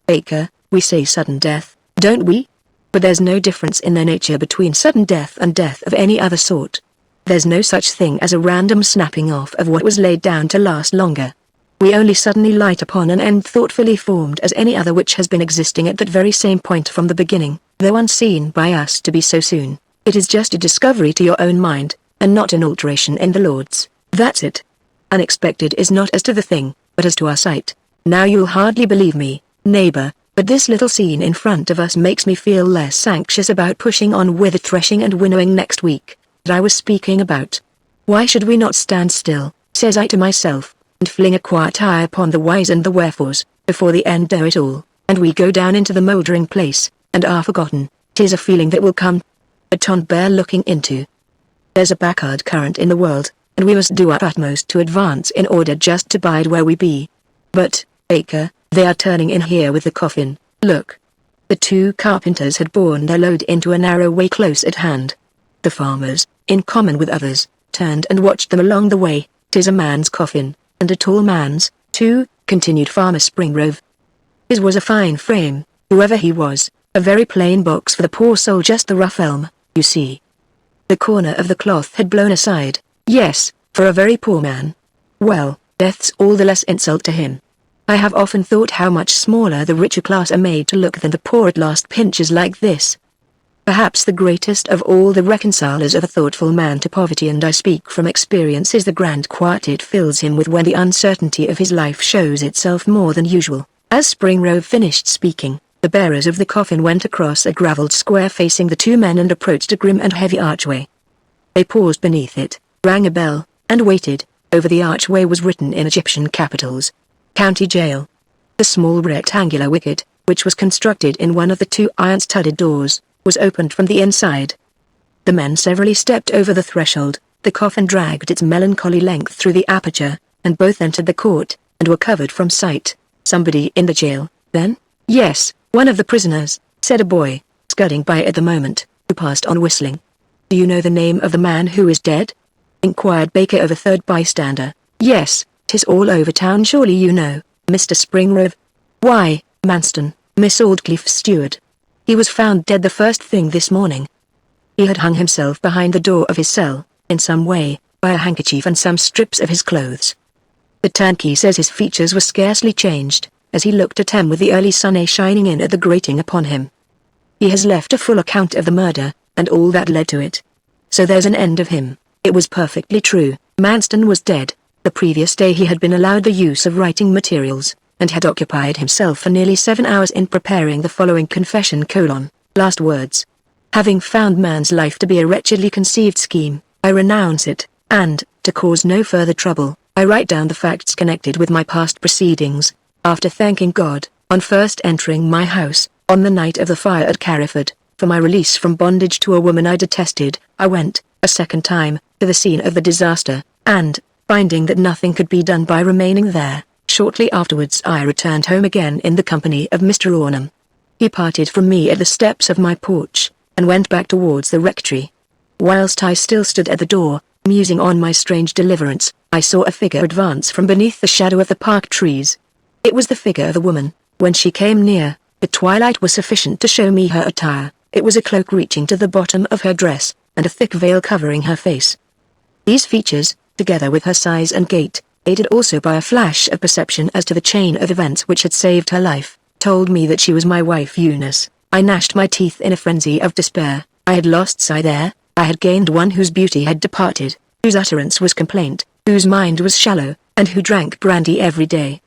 Baker, we say sudden death, don't we? But there's no difference in their nature between sudden death and death of any other sort. There's no such thing as a random snapping off of what was laid down to last longer. We only suddenly light upon an end thoughtfully formed as any other which has been existing at that very same point from the beginning, though unseen by us to be so soon. It is just a discovery to your own mind, and not an alteration in the Lord's. That's it. Unexpected is not as to the thing, but as to our sight. Now you'll hardly believe me, neighbor, but this little scene in front of us makes me feel less anxious about pushing on with the threshing and winnowing next week, that I was speaking about. Why should we not stand still, says I to myself, and fling a quiet eye upon the whys and the wherefores, before the end o' it all, and we go down into the mouldering place, and are forgotten. 'Tis a feeling that will come. A ton bear looking into. There's a backward current in the world, and we must do our utmost to advance in order just to bide where we be. But, Acre, they are turning in here with the coffin, look. The two carpenters had borne their load into a narrow way close at hand. The farmers, in common with others, turned and watched them along the way. 'Tis a man's coffin, and a tall man's, too, continued Farmer Springrove. His was a fine frame, whoever he was, a very plain box for the poor soul, just the rough elm, you see. The corner of the cloth had blown aside. Yes, for a very poor man. Well, death's all the less insult to him. I have often thought how much smaller the richer class are made to look than the poor at last pinches like this. Perhaps the greatest of all the reconcilers of a thoughtful man to poverty, and I speak from experience, is the grand quiet it fills him with when the uncertainty of his life shows itself more than usual. As Springrove finished speaking, the bearers of the coffin went across a gravelled square facing the two men and approached a grim and heavy archway. They paused beneath it, rang a bell, and waited. Over the archway was written in Egyptian capitals, County Jail. The small rectangular wicket, which was constructed in one of the two iron-studded doors, was opened from the inside. The men severally stepped over the threshold, the coffin dragged its melancholy length through the aperture, and both entered the court, and were covered from sight. Somebody in the jail, then? Yes, one of the prisoners, said a boy, scudding by at the moment, who passed on whistling. Do you know the name of the man who is dead? Inquired Baker of a third bystander. Yes, 'tis all over town, surely you know, Mr. Springrove. Why, Manston, Miss Aldcliffe's steward. He was found dead the first thing this morning. He had hung himself behind the door of his cell, in some way, by a handkerchief and some strips of his clothes. The turnkey says his features were scarcely changed, as he looked at him with the early sun shining in at the grating upon him. He has left a full account of the murder, and all that led to it. So there's an end of him. It was perfectly true. Manston was dead. The previous day he had been allowed the use of writing materials, and had occupied himself for nearly 7 hours in preparing the following confession: last words. Having found man's life to be a wretchedly conceived scheme, I renounce it, and, to cause no further trouble, I write down the facts connected with my past proceedings. After thanking God, on first entering my house, on the night of the fire at Carriford, for my release from bondage to a woman I detested, I went, a second time, to the scene of the disaster, and, finding that nothing could be done by remaining there, shortly afterwards I returned home again in the company of Mr. Ornham. He parted from me at the steps of my porch, and went back towards the rectory. Whilst I still stood at the door, musing on my strange deliverance, I saw a figure advance from beneath the shadow of the park trees. It was the figure of a woman. When she came near, the twilight was sufficient to show me her attire. It was a cloak reaching to the bottom of her dress, and a thick veil covering her face. These features, together with her size and gait, aided also by a flash of perception as to the chain of events which had saved her life, told me that she was my wife Eunice. I gnashed my teeth in a frenzy of despair. I had lost sight there. I had gained one whose beauty had departed, whose utterance was complaint, whose mind was shallow, and who drank brandy every day.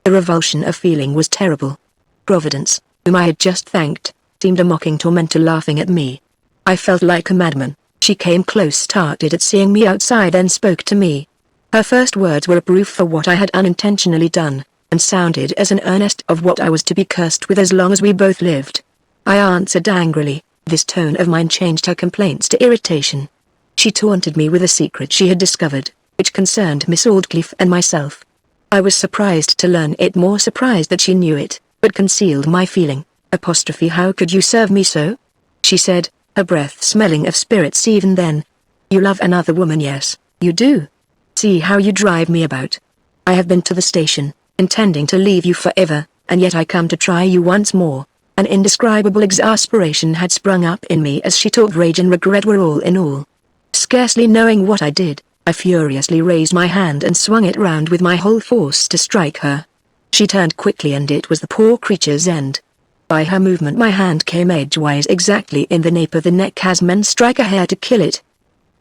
The revulsion of feeling was terrible. Providence, whom I had just thanked, seemed a mocking tormentor laughing at me. I felt like a madman. She came close, started at seeing me outside, and spoke to me. Her first words were a proof for what I had unintentionally done, and sounded as an earnest of what I was to be cursed with as long as we both lived. I answered angrily. This tone of mine changed her complaints to irritation. She taunted me with a secret she had discovered, which concerned Miss Aldclyffe and myself. I was surprised to learn it, more surprised that she knew it, but concealed my feeling. Apostrophe, how could you serve me so? She said, her breath smelling of spirits even then. You love another woman, yes, you do. See how you drive me about. I have been to the station, intending to leave you forever, and yet I come to try you once more. An indescribable exasperation had sprung up in me as she talked. Rage and regret were all in all. Scarcely knowing what I did, I furiously raised my hand and swung it round with my whole force to strike her. She turned quickly and it was the poor creature's end. By her movement my hand came edgewise exactly in the nape of the neck as men strike a hare to kill it.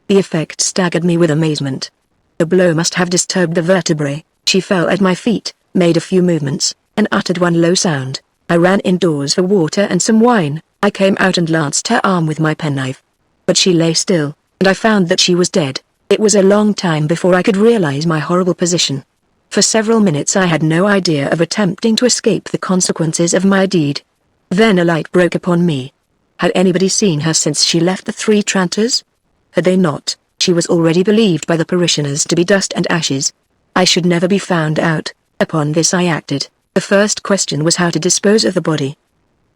The effect staggered me with amazement. The blow must have disturbed the vertebrae. She fell at my feet, made a few movements, and uttered one low sound. I ran indoors for water and some wine. I came out and lanced her arm with my penknife. But she lay still, and I found that she was dead. It was a long time before I could realize my horrible position. For several minutes I had no idea of attempting to escape the consequences of my deed. Then a light broke upon me. Had anybody seen her since she left the three tranters? Had they not, she was already believed by the parishioners to be dust and ashes. I should never be found out. Upon this I acted. The first question was how to dispose of the body.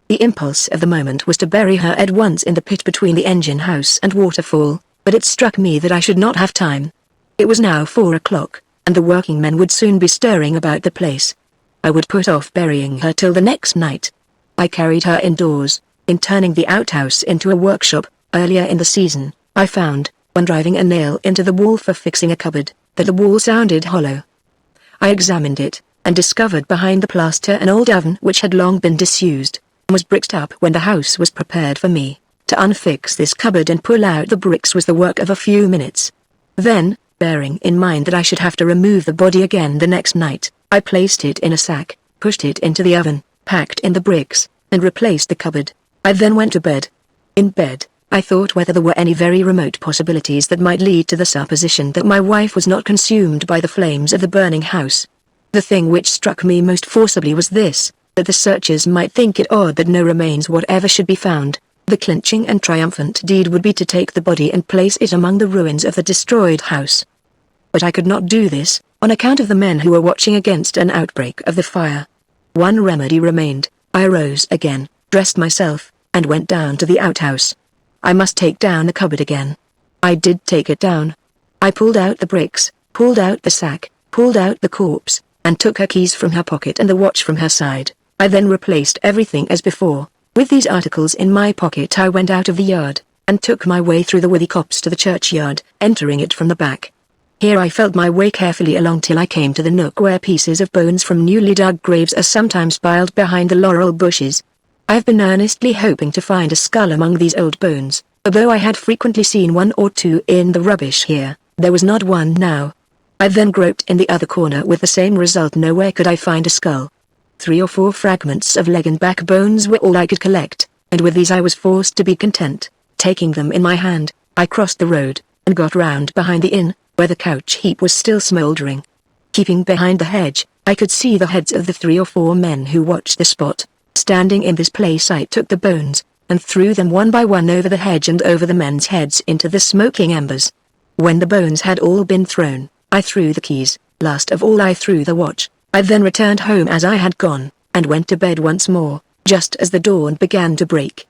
The impulse of the moment was to bury her at once in the pit between the engine house and waterfall, but it struck me that I should not have time. It was now 4 o'clock, and the working men would soon be stirring about the place. I would put off burying her till the next night. I carried her indoors. In turning the outhouse into a workshop, earlier in the season, I found, when driving a nail into the wall for fixing a cupboard, that the wall sounded hollow. I examined it, and discovered behind the plaster an old oven which had long been disused, and was bricked up when the house was prepared for me. To unfix this cupboard and pull out the bricks was the work of a few minutes. Then, bearing in mind that I should have to remove the body again the next night, I placed it in a sack, pushed it into the oven, packed in the bricks, and replaced the cupboard. I then went to bed. In bed, I thought whether there were any very remote possibilities that might lead to the supposition that my wife was not consumed by the flames of the burning house. The thing which struck me most forcibly was this, that the searchers might think it odd that no remains whatever should be found. The clinching and triumphant deed would be to take the body and place it among the ruins of the destroyed house. But I could not do this, on account of the men who were watching against an outbreak of the fire. One remedy remained. I arose again, dressed myself, and went down to the outhouse. I must take down the cupboard again. I did take it down. I pulled out the bricks, pulled out the sack, pulled out the corpse, and took her keys from her pocket and the watch from her side. I then replaced everything as before. With these articles in my pocket I went out of the yard, and took my way through the woody copse to the churchyard, entering it from the back. Here I felt my way carefully along till I came to the nook where pieces of bones from newly dug graves are sometimes piled behind the laurel bushes. I have been earnestly hoping to find a skull among these old bones, although I had frequently seen one or two in the rubbish here, there was not one now. I then groped in the other corner with the same result. Nowhere could I find a skull. 3 or 4 fragments of leg and backbones were all I could collect, and with these I was forced to be content. Taking them in my hand, I crossed the road, and got round behind the inn, where the couch heap was still smouldering. Keeping behind the hedge, I could see the heads of the 3 or 4 men who watched the spot. Standing in this place I took the bones, and threw them one by one over the hedge and over the men's heads into the smoking embers. When the bones had all been thrown, I threw the keys. Last of all I threw the watch. I then returned home as I had gone, and went to bed once more, just as the dawn began to break.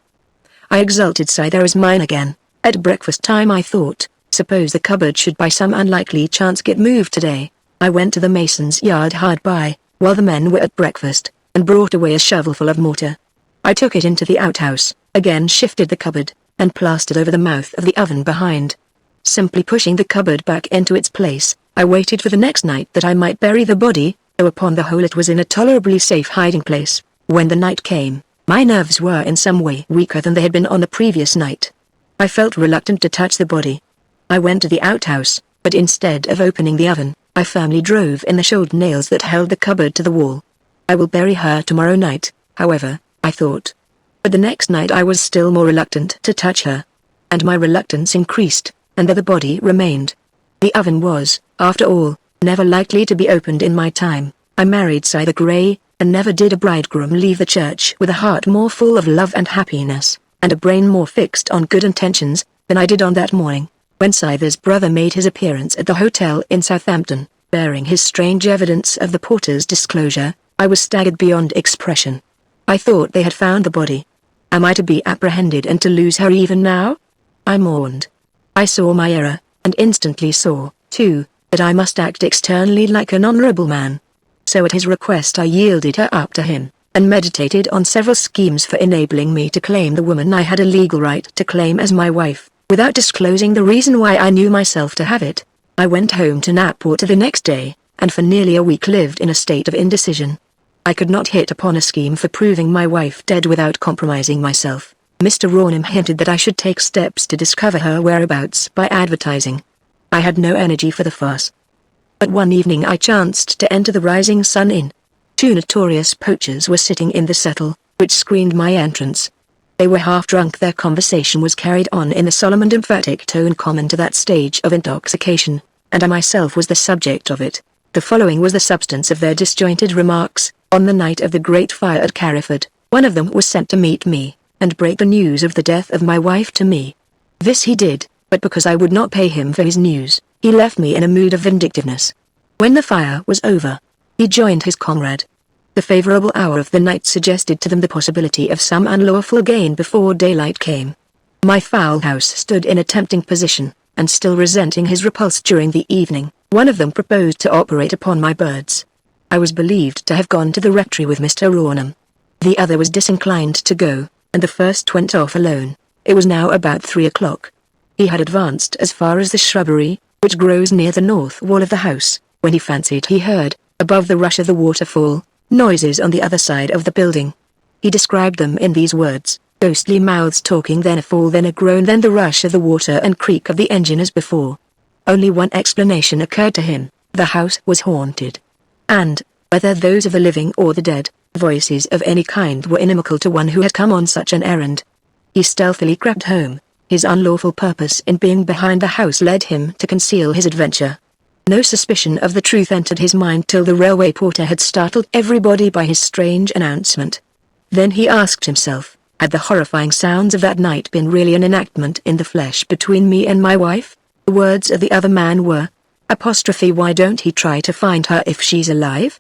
I exulted, sigh, there is mine again. At breakfast time I thought, suppose the cupboard should by some unlikely chance get moved today. I went to the mason's yard hard by, while the men were at breakfast, and brought away a shovelful of mortar. I took it into the outhouse, again shifted the cupboard, and plastered over the mouth of the oven behind. Simply pushing the cupboard back into its place, I waited for the next night that I might bury the body, though upon the whole it was in a tolerably safe hiding place. When the night came, my nerves were in some way weaker than they had been on the previous night. I felt reluctant to touch the body. I went to the outhouse, but instead of opening the oven, I firmly drove in the shoulder nails that held the cupboard to the wall. I will bury her tomorrow night, however, I thought. But the next night I was still more reluctant to touch her. And my reluctance increased, and there the body remained. The oven was, after all, never likely to be opened in my time. I married Cy the Grey, and never did a bridegroom leave the church with a heart more full of love and happiness, and a brain more fixed on good intentions, than I did on that morning, when Scyther's brother made his appearance at the hotel in Southampton, bearing his strange evidence of the porter's disclosure. I was staggered beyond expression. I thought they had found the body. Am I to be apprehended and to lose her even now? I mourned. I saw my error, and instantly saw, too, that I must act externally like an honorable man. So at his request I yielded her up to him, and meditated on several schemes for enabling me to claim the woman I had a legal right to claim as my wife, without disclosing the reason why I knew myself to have it. I went home to Knapwater the next day, and for nearly a week lived in a state of indecision. I could not hit upon a scheme for proving my wife dead without compromising myself. Mr. Rawnham hinted that I should take steps to discover her whereabouts by advertising. I had no energy for the farce. But one evening I chanced to enter the Rising Sun Inn. Two notorious poachers were sitting in the settle, which screened my entrance. They were half drunk. Their conversation was carried on in the solemn and emphatic tone common to that stage of intoxication, and I myself was the subject of it. The following was the substance of their disjointed remarks. On the night of the great fire at Carriford, one of them was sent to meet me, and break the news of the death of my wife to me. This he did, but because I would not pay him for his news, he left me in a mood of vindictiveness. When the fire was over, he joined his comrade. The favorable hour of the night suggested to them the possibility of some unlawful gain before daylight came. My fowl house stood in a tempting position, and still resenting his repulse during the evening, one of them proposed to operate upon my birds. I was believed to have gone to the rectory with Mr. Rawnham. The other was disinclined to go, and the first went off alone. It was now about 3 o'clock. He had advanced as far as the shrubbery, which grows near the north wall of the house, when he fancied he heard, above the rush of the waterfall, noises on the other side of the building. He described them in these words: ghostly mouths talking, then a fall, then a groan, then the rush of the water and creak of the engine as before. Only one explanation occurred to him: the house was haunted. And, whether those of the living or the dead, voices of any kind were inimical to one who had come on such an errand. He stealthily crept home. His unlawful purpose in being behind the house led him to conceal his adventure. No suspicion of the truth entered his mind till the railway porter had startled everybody by his strange announcement. Then he asked himself, had the horrifying sounds of that night been really an enactment in the flesh between me and my wife? The words of the other man were, "Why don't he try to find her if she's alive?"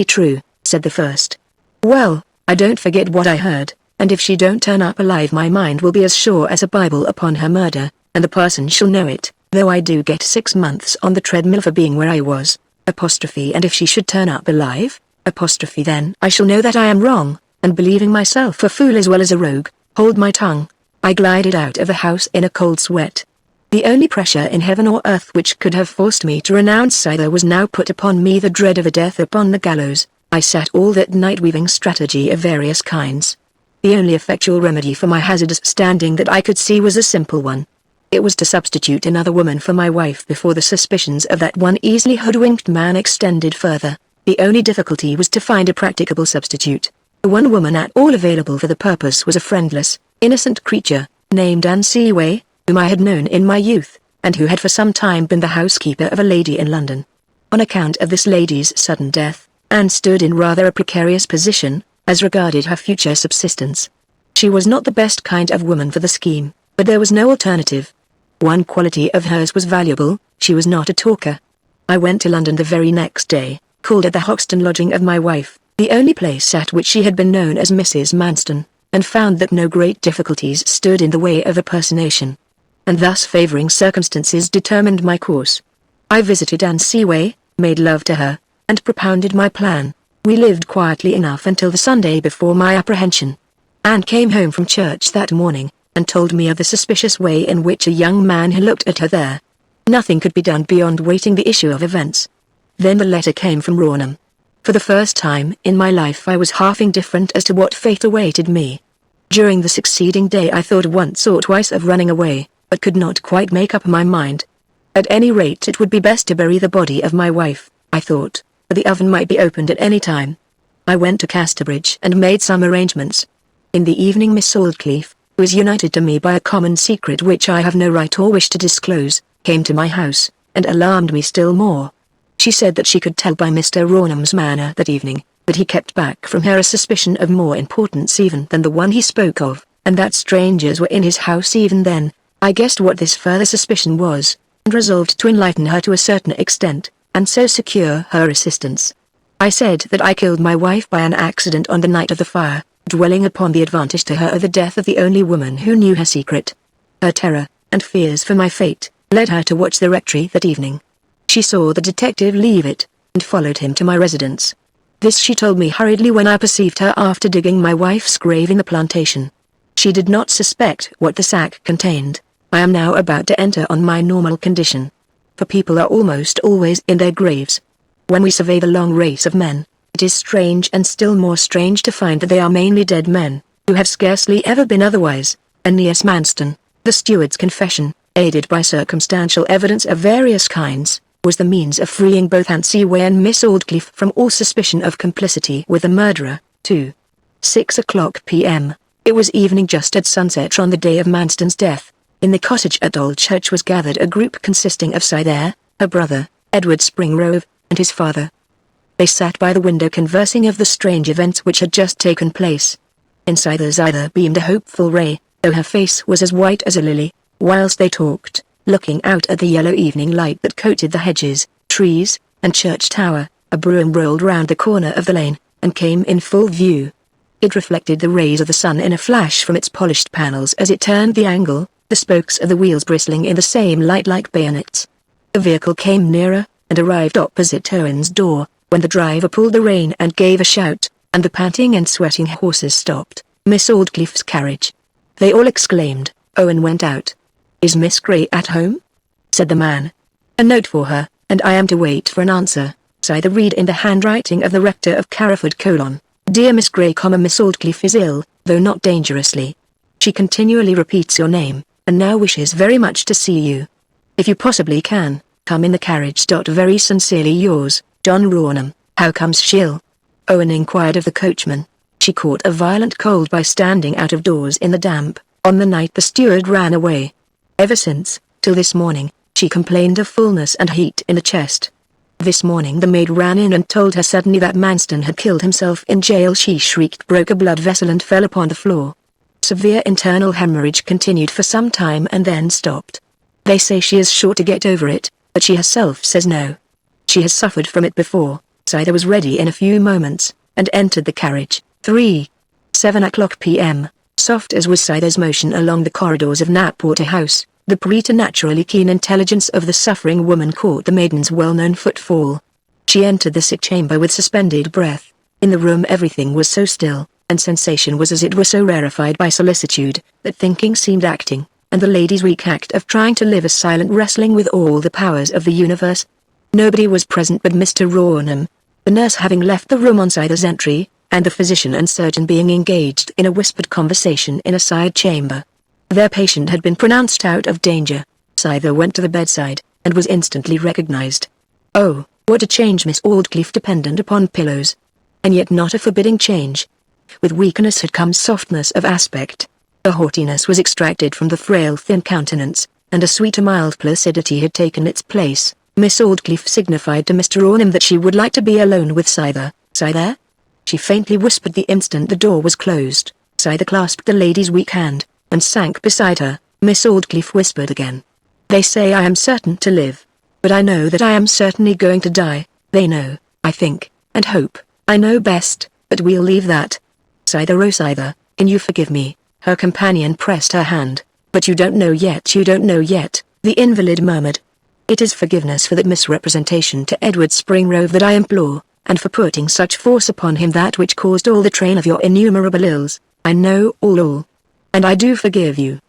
True, said the first. Well, I don't forget what I heard, and if she don't turn up alive my mind will be as sure as a Bible upon her murder, and the parson shall know it, though I do get 6 months on the treadmill for being where I was. And if she should turn up alive? Then I shall know that I am wrong, and believing myself a fool as well as a rogue, hold my tongue. I glided out of the house in a cold sweat. The only pressure in heaven or earth which could have forced me to renounce either was now put upon me: the dread of a death upon the gallows. I sat all that night weaving strategy of various kinds. The only effectual remedy for my hazardous standing that I could see was a simple one. It was to substitute another woman for my wife before the suspicions of that one easily hoodwinked man extended further. The only difficulty was to find a practicable substitute. The one woman at all available for the purpose was a friendless, innocent creature, named Anne Seaway, whom I had known in my youth, and who had for some time been the housekeeper of a lady in London. On account of this lady's sudden death, Anne stood in rather a precarious position, as regarded her future subsistence. She was not the best kind of woman for the scheme, but there was no alternative. One quality of hers was valuable: she was not a talker. I went to London the very next day, called at the Hoxton lodging of my wife, the only place at which she had been known as Mrs. Manston, and found that no great difficulties stood in the way of a personation. And thus favouring circumstances determined my course. I visited Anne Seaway, made love to her, and propounded my plan. We lived quietly enough until the Sunday before my apprehension. Anne came home from church that morning, and told me of the suspicious way in which a young man had looked at her there. Nothing could be done beyond waiting the issue of events. Then the letter came from Rawnham. For the first time in my life I was half indifferent as to what fate awaited me. During the succeeding day I thought once or twice of running away, but could not quite make up my mind. At any rate it would be best to bury the body of my wife, I thought, for the oven might be opened at any time. I went to Casterbridge and made some arrangements. In the evening Miss Aldclyffe, who is united to me by a common secret which I have no right or wish to disclose, came to my house, and alarmed me still more. She said that she could tell by Mr. Rawnham's manner that evening, that he kept back from her a suspicion of more importance even than the one he spoke of, and that strangers were in his house even then. I guessed what this further suspicion was, and resolved to enlighten her to a certain extent, and so secure her assistance. I said that I killed my wife by an accident on the night of the fire, dwelling upon the advantage to her of the death of the only woman who knew her secret. Her terror, and fears for my fate, led her to watch the rectory that evening. She saw the detective leave it, and followed him to my residence. This she told me hurriedly when I perceived her after digging my wife's grave in the plantation. She did not suspect what the sack contained. I am now about to enter on my normal condition. for people are almost always in their graves. When we survey the long race of men, it is strange and still more strange to find that they are mainly dead men, who have scarcely ever been otherwise. Aeneas Manston, the steward's confession, aided by circumstantial evidence of various kinds, was the means of freeing both Aunt Seaway and Miss Aldclyffe from all suspicion of complicity with the murderer. 6:00 p.m. It was evening just at sunset on the day of Manston's death. In the cottage at Old Church was gathered a group consisting of Scythere, her brother, Edward Springrove, and his father. They sat by the window conversing of the strange events which had just taken place. In Scythere's eye there beamed a hopeful ray, though her face was as white as a lily, whilst they talked, looking out at the yellow evening light that coated the hedges, trees, and church tower. A brougham rolled round the corner of the lane, and came in full view. It reflected the rays of the sun in a flash from its polished panels as it turned the angle, the spokes of the wheels bristling in the same light like bayonets. The vehicle came nearer, and arrived opposite Owen's door, when the driver pulled the rein and gave a shout, and the panting and sweating horses stopped. Miss Aldclyffe's carriage. They all exclaimed. Owen went out. "Is Miss Grey at home?" said the man. "A note for her, and I am to wait for an answer." Scythere read in the handwriting of the rector of Carriford: "Dear Miss Grey, Miss Aldclyffe is ill, though not dangerously. She continually repeats your name, and now wishes very much to see you. If you possibly can, come in the carriage. Very sincerely yours, John Rawnham." "How comes she ill?" Owen inquired of the coachman. "She caught a violent cold by standing out of doors in the damp, on the night the steward ran away. Ever since, till this morning, she complained of fullness and heat in the chest. This morning the maid ran in and told her suddenly that Manston had killed himself in jail. She shrieked, broke a blood vessel and fell upon the floor. Severe internal hemorrhage continued for some time and then stopped. They say she is sure to get over it, but she herself says no. She has suffered from it before." Scythere was ready in a few moments, and entered the carriage. 7:00 p.m. Soft as was Scythere's motion along the corridors of Knapwater House, the preternaturally keen intelligence of the suffering woman caught the maiden's well-known footfall. She entered the sick chamber with suspended breath. In the room everything was so still, and sensation was as it were so rarefied by solicitude, that thinking seemed acting, and the lady's weak act of trying to live a silent wrestling with all the powers of the universe. Nobody was present but Mr. Rawnham, the nurse having left the room on Scythere's entry, and the physician and surgeon being engaged in a whispered conversation in a side chamber. Their patient had been pronounced out of danger. Scythere went to the bedside, and was instantly recognized. Oh, what a change! Miss Aldclyffe dependent upon pillows. And yet not a forbidding change. With weakness had come softness of aspect. A haughtiness was extracted from the frail thin countenance, and a sweet mild placidity had taken its place. Miss Aldclyffe signified to Mr. Rawnham that she would like to be alone with Scythere. "Scythere?" she faintly whispered the instant the door was closed. Scythere clasped the lady's weak hand, and sank beside her. Miss Aldclyffe whispered again. "They say I am certain to live. But I know that I am certainly going to die. They know, I think, and hope, I know best, but we'll leave that." "Scythere, oh Scythere, can you forgive me?" Her companion pressed her hand. "But you don't know yet, you don't know yet," the invalid murmured. "It is forgiveness for that misrepresentation to Edward Springrove that I implore, and for putting such force upon him that which caused all the train of your innumerable ills. I know all. And I do forgive you.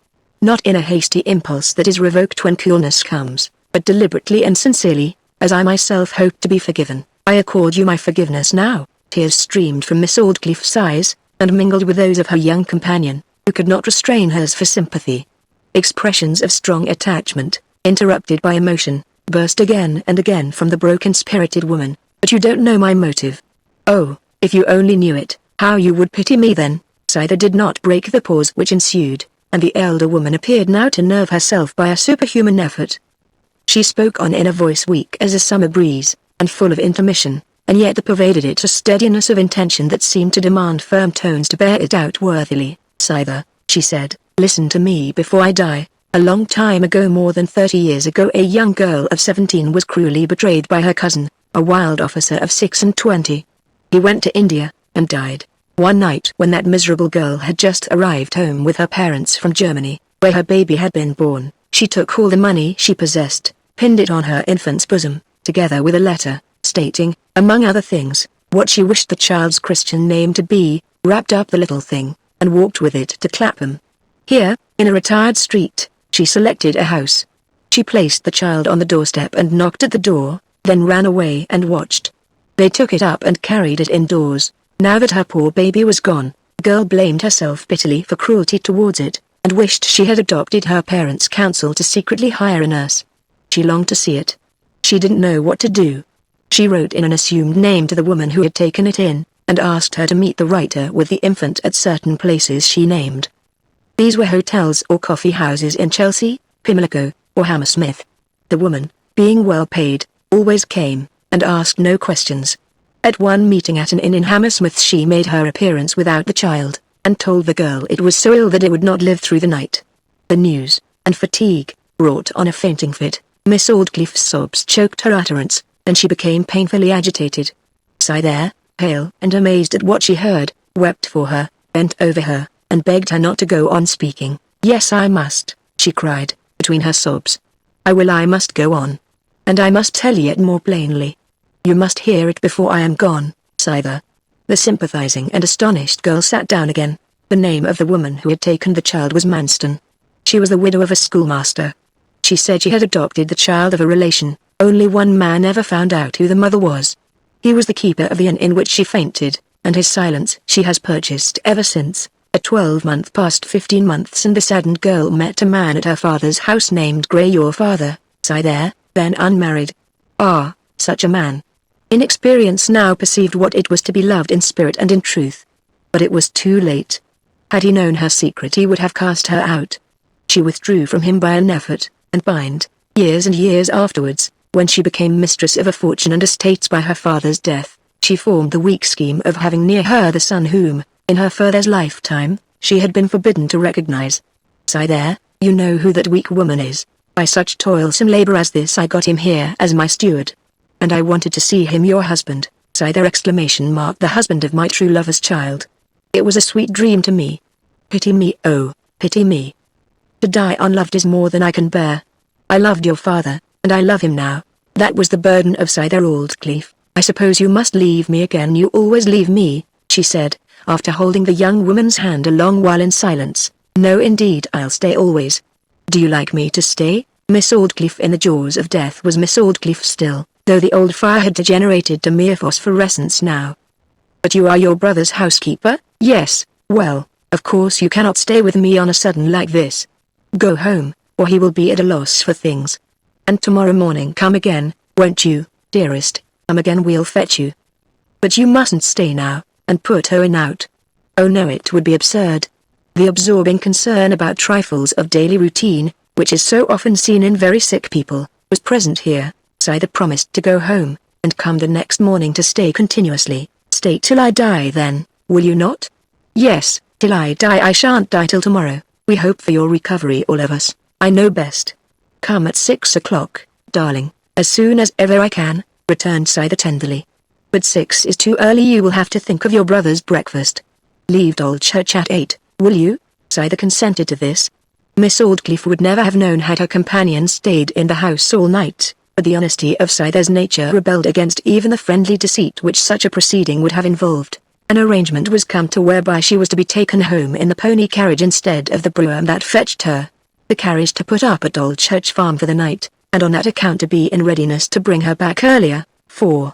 Not in a hasty impulse that is revoked when coolness comes, but deliberately and sincerely, as I myself hope to be forgiven. I accord you my forgiveness now." Tears streamed from Miss Aldclyffe's eyes, and mingled with those of her young companion, who could not restrain hers for sympathy. Expressions of strong attachment, interrupted by emotion, burst again and again from the broken-spirited woman. "But you don't know my motive. Oh, if you only knew it, how you would pity me then." Scythere did not break the pause which ensued, and the elder woman appeared now to nerve herself by a superhuman effort. She spoke on in a voice weak as a summer breeze, and full of intermission, and yet there pervaded it a steadiness of intention that seemed to demand firm tones to bear it out worthily. "Scythere," she said, "listen to me before I die. A long time ago, more than 30 years ago, a young girl of 17 was cruelly betrayed by her cousin, a wild officer of 26. He went to India, and died. One night when that miserable girl had just arrived home with her parents from Germany, where her baby had been born, she took all the money she possessed, pinned it on her infant's bosom, together with a letter, stating, among other things, what she wished the child's Christian name to be, wrapped up the little thing, and walked with it to Clapham. Here, in a retired street, she selected a house. She placed the child on the doorstep and knocked at the door, then ran away and watched. They took it up and carried it indoors. Now that her poor baby was gone, the girl blamed herself bitterly for cruelty towards it, and wished she had adopted her parents' counsel to secretly hire a nurse. She longed to see it. She didn't know what to do. She wrote in an assumed name to the woman who had taken it in, and asked her to meet the writer with the infant at certain places she named. These were hotels or coffee houses in Chelsea, Pimlico, or Hammersmith. The woman, being well paid, always came, and asked no questions. At one meeting at an inn in Hammersmith she made her appearance without the child, and told the girl it was so ill that it would not live through the night. The news, and fatigue, brought on a fainting fit. Miss Aldclyffe's sobs choked her utterance, and she became painfully agitated. There, pale and amazed at what she heard, wept for her, bent over her, and begged her not to go on speaking. "Yes, I must," she cried, between her sobs. I must go on. And I must tell you it more plainly. You must hear it before I am gone, Scyther." The sympathizing and astonished girl sat down again. The name of the woman who had taken the child was Manston. She was the widow of a schoolmaster. She said she had adopted the child of a relation. Only one man ever found out who the mother was. He was the keeper of the inn in which she fainted, and his silence she has purchased ever since. A 12-month past 15 months and the saddened girl met a man at her father's house named Grey, your father, Scyther, then unmarried. Ah, such a man. Inexperience now perceived what it was to be loved in spirit and in truth. But it was too late. Had he known her secret he would have cast her out. She withdrew from him by an effort, and pined, years and years afterwards, when she became mistress of a fortune and estates by her father's death. She formed the weak scheme of having near her the son whom, in her father's lifetime, she had been forbidden to recognize. Scyther, you know who that weak woman is. By such toilsome labor as this I got him here as my steward. And I wanted to see him your husband. Scyther exclamation marked the husband of my true lover's child. It was a sweet dream to me. Pity me, oh, pity me. To die unloved is more than I can bear. I loved your father, and I love him now. That was the burden of Scyther Aldclyffe. I suppose you must leave me again. You always leave me, she said, after holding the young woman's hand a long while in silence. No indeed, I'll stay always. Do you like me to stay? Miss Aldclyffe in the jaws of death was Miss Aldclyffe still, though the old fire had degenerated to mere phosphorescence now. But you are your brother's housekeeper? Yes, well, of course you cannot stay with me on a sudden like this. Go home, or he will be at a loss for things. And tomorrow morning come again, won't you, dearest? Come again, we'll fetch you. But you mustn't stay now, and put Owen out. Oh no, it would be absurd. The absorbing concern about trifles of daily routine, which is so often seen in very sick people, was present here. Scyther promised to go home, and come the next morning to stay continuously. Stay till I die then, will you not? Yes, till I die. I shan't die till tomorrow. We hope for your recovery, all of us. I know best. Come at 6 o'clock, darling, as soon as ever I can, returned Scyther tenderly. But 6 is too early. You will have to think of your brother's breakfast. Leave Dulchurch at 8, will you? Scyther consented to this. Miss Aldclyffe would never have known had her companion stayed in the house all night, but the honesty of Scyther's nature rebelled against even the friendly deceit which such a proceeding would have involved. An arrangement was come to whereby she was to be taken home in the pony carriage instead of the brougham that fetched her. The carriage to put up at Dulchurch Farm for the night, and on that account to be in readiness to bring her back earlier. 4.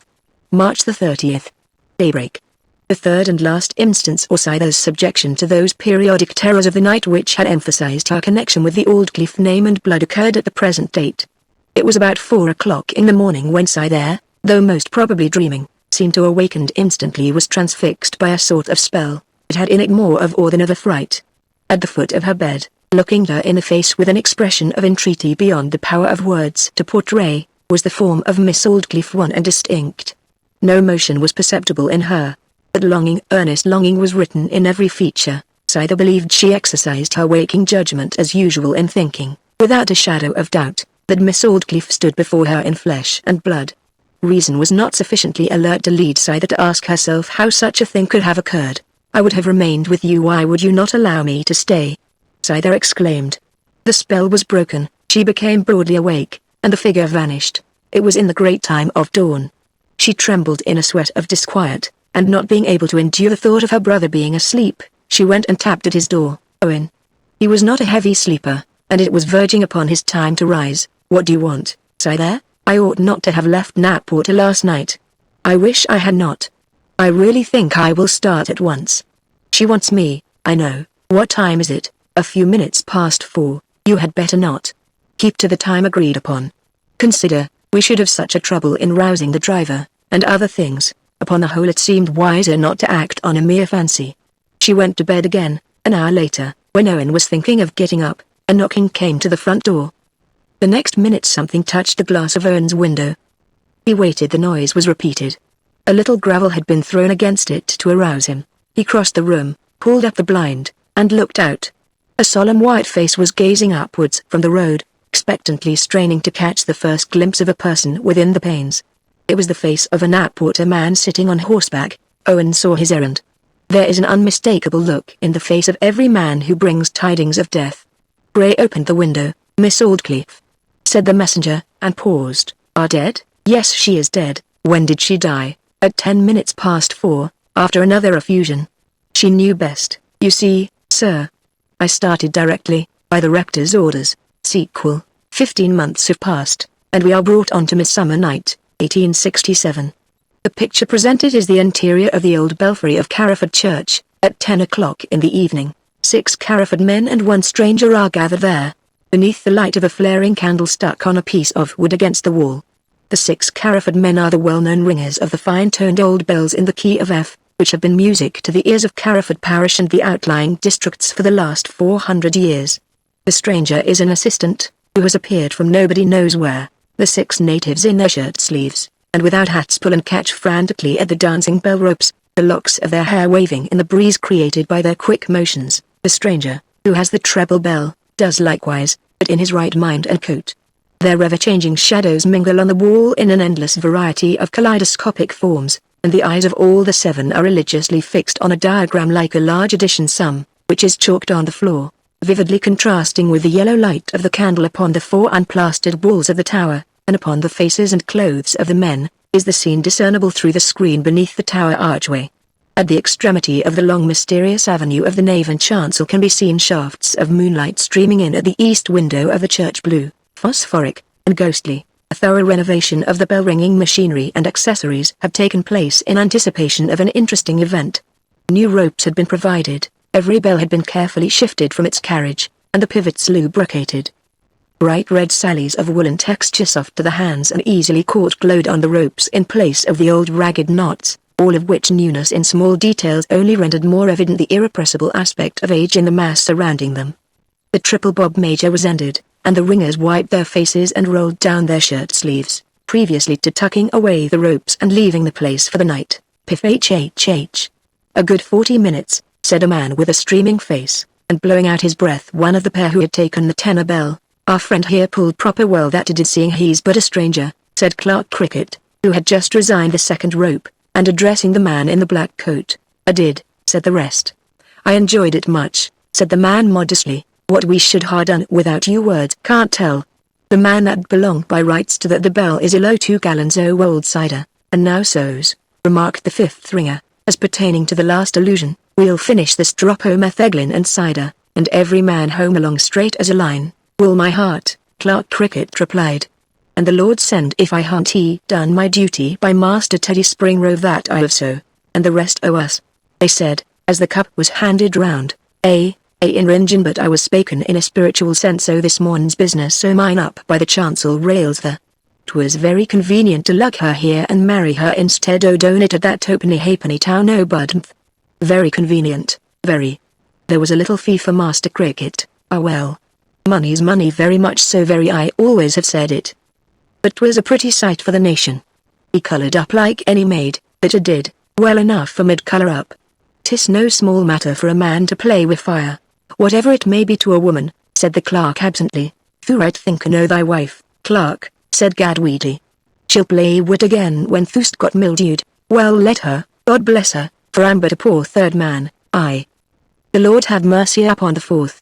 March the 30th. Daybreak. The third and last instance or Scyther's subjection to those periodic terrors of the night which had emphasized her connection with the Aldclyffe name and blood occurred at the present date. It was about 4 o'clock in the morning when Scyther, though most probably dreaming, seemed to awaken and instantly was transfixed by a sort of spell. It had in it more of awe than of affright. At the foot of her bed, looking her in the face with an expression of entreaty beyond the power of words to portray, was the form of Miss Aldclyffe, one and distinct. No motion was perceptible in her, but longing, earnest longing was written in every feature. Scyther believed she exercised her waking judgment as usual in thinking, without a shadow of doubt, that Miss Aldclyffe stood before her in flesh and blood. Reason was not sufficiently alert to lead Scyther to ask herself how such a thing could have occurred. I would have remained with you. Why would you not allow me to stay? Scyther exclaimed. The spell was broken. She became broadly awake, and the figure vanished. It was in the great time of dawn. She trembled in a sweat of disquiet, and not being able to endure the thought of her brother being asleep, she went and tapped at his door. Owen. He was not a heavy sleeper, and it was verging upon his time to rise. What do you want, sir there? I ought not to have left Knapwater last night. I wish I had not. I really think I will start at once. She wants me, I know. What time is it? A few minutes past 4. You had better not. Keep to the time agreed upon. Consider, we should have such a trouble in rousing the driver, and other things. Upon the whole it seemed wiser not to act on a mere fancy. She went to bed again. An hour later, when Owen was thinking of getting up, a knocking came to the front door. The next minute something touched the glass of Owen's window. He waited. The noise was repeated. A little gravel had been thrown against it to arouse him. He crossed the room, pulled up the blind, and looked out. A solemn white face was gazing upwards from the road, expectantly straining to catch the first glimpse of a person within the panes. It was the face of a Knapwater man sitting on horseback. Owen saw his errand. There is an unmistakable look in the face of every man who brings tidings of death. Gray opened the window. "Miss Aldclyffe," said the messenger, and paused. "Are dead?" "Yes, she is dead." "When did she die?" "At 10 minutes past 4, after another effusion. She knew best, you see, sir. I started directly, by the rector's orders. Sequel. 15 months have passed, and we are brought on to Midsummer Night, 1867. The picture presented is the interior of the old belfry of Carriford Church. At 10 o'clock in the evening, 6 Carriford men and 1 stranger are gathered there, beneath the light of a flaring candle stuck on a piece of wood against the wall. The 6 Carriford men are the well-known ringers of the fine-toned old bells in the key of F, which have been music to the ears of Carriford parish and the outlying districts for the last 400 years. The stranger is an assistant, who has appeared from nobody knows where. The 6 natives in their shirt sleeves, and without hats, pull and catch frantically at the dancing bell ropes, the locks of their hair waving in the breeze created by their quick motions. The stranger, who has the treble bell, does likewise, but in his right mind and coat. Their ever-changing shadows mingle on the wall in an endless variety of kaleidoscopic forms, and the eyes of all the 7 are religiously fixed on a diagram like a large addition sum, which is chalked on the floor, vividly contrasting with the yellow light of the candle upon the 4 unplastered walls of the tower, and upon the faces and clothes of the men, is the scene discernible through the screen beneath the tower archway. At the extremity of the long mysterious avenue of the nave and chancel can be seen shafts of moonlight streaming in at the east window of the church, blue, phosphoric, and ghostly. A thorough renovation of the bell-ringing machinery and accessories had taken place in anticipation of an interesting event. New ropes had been provided, every bell had been carefully shifted from its carriage, and the pivots lubricated. Bright red sallies of woolen texture soft to the hands and easily caught glowed on the ropes in place of the old ragged knots, all of which newness in small details only rendered more evident the irrepressible aspect of age in the mass surrounding them. The triple bob major was ended, and the ringers wiped their faces and rolled down their shirt sleeves, previously to tucking away the ropes and leaving the place for the night. "Piff hhh. A good 40 minutes, said a man with a streaming face, and blowing out his breath one of the pair who had taken the tenor bell. "Our friend here pulled proper well that did, seeing he's but a stranger," said Clerk Cricket, who had just resigned the second rope, and addressing the man in the black coat. "I did," said the rest. "I enjoyed it much," said the man modestly. "What we should ha' done without you words can't tell. The man that belonged by rights to the bell is ilo 2 gallons o' old cider, and now so's," remarked the 5th ringer, as pertaining to the last allusion, "we'll finish this drop o' metheglin and cider, and every man home along straight as a line." "Will my heart," Clerk Cricket replied. "And the Lord send if I ha'n't done my duty by Master Teddy Springrove that I have so, and the rest o' us," they said, as the cup was handed round. In Ringen, but I was spaken in a spiritual sense o' this morn's business, so mine up by the chancel rails there. 'Twas very convenient to lug her here and marry her instead o' doin' it at that twopenny halfpenny town o' Budmouth. Very convenient, very. There was a little fee for Master Cricket. Ah well. Money's money, very much so, very, I always have said it. But 'twas a pretty sight for the nation. He coloured up like any maid, but it did, well enough for mid colour up. 'Tis no small matter for a man to play with fire, whatever it may be to a woman, said the clerk absently. "Thou right thinkin' o' thy wife, clerk," said Gadweedy. "She'll play wit again when thou'st got mildewed. Well, let her, God bless her, for I'm but a poor third man. Aye. The Lord have mercy upon the fourth.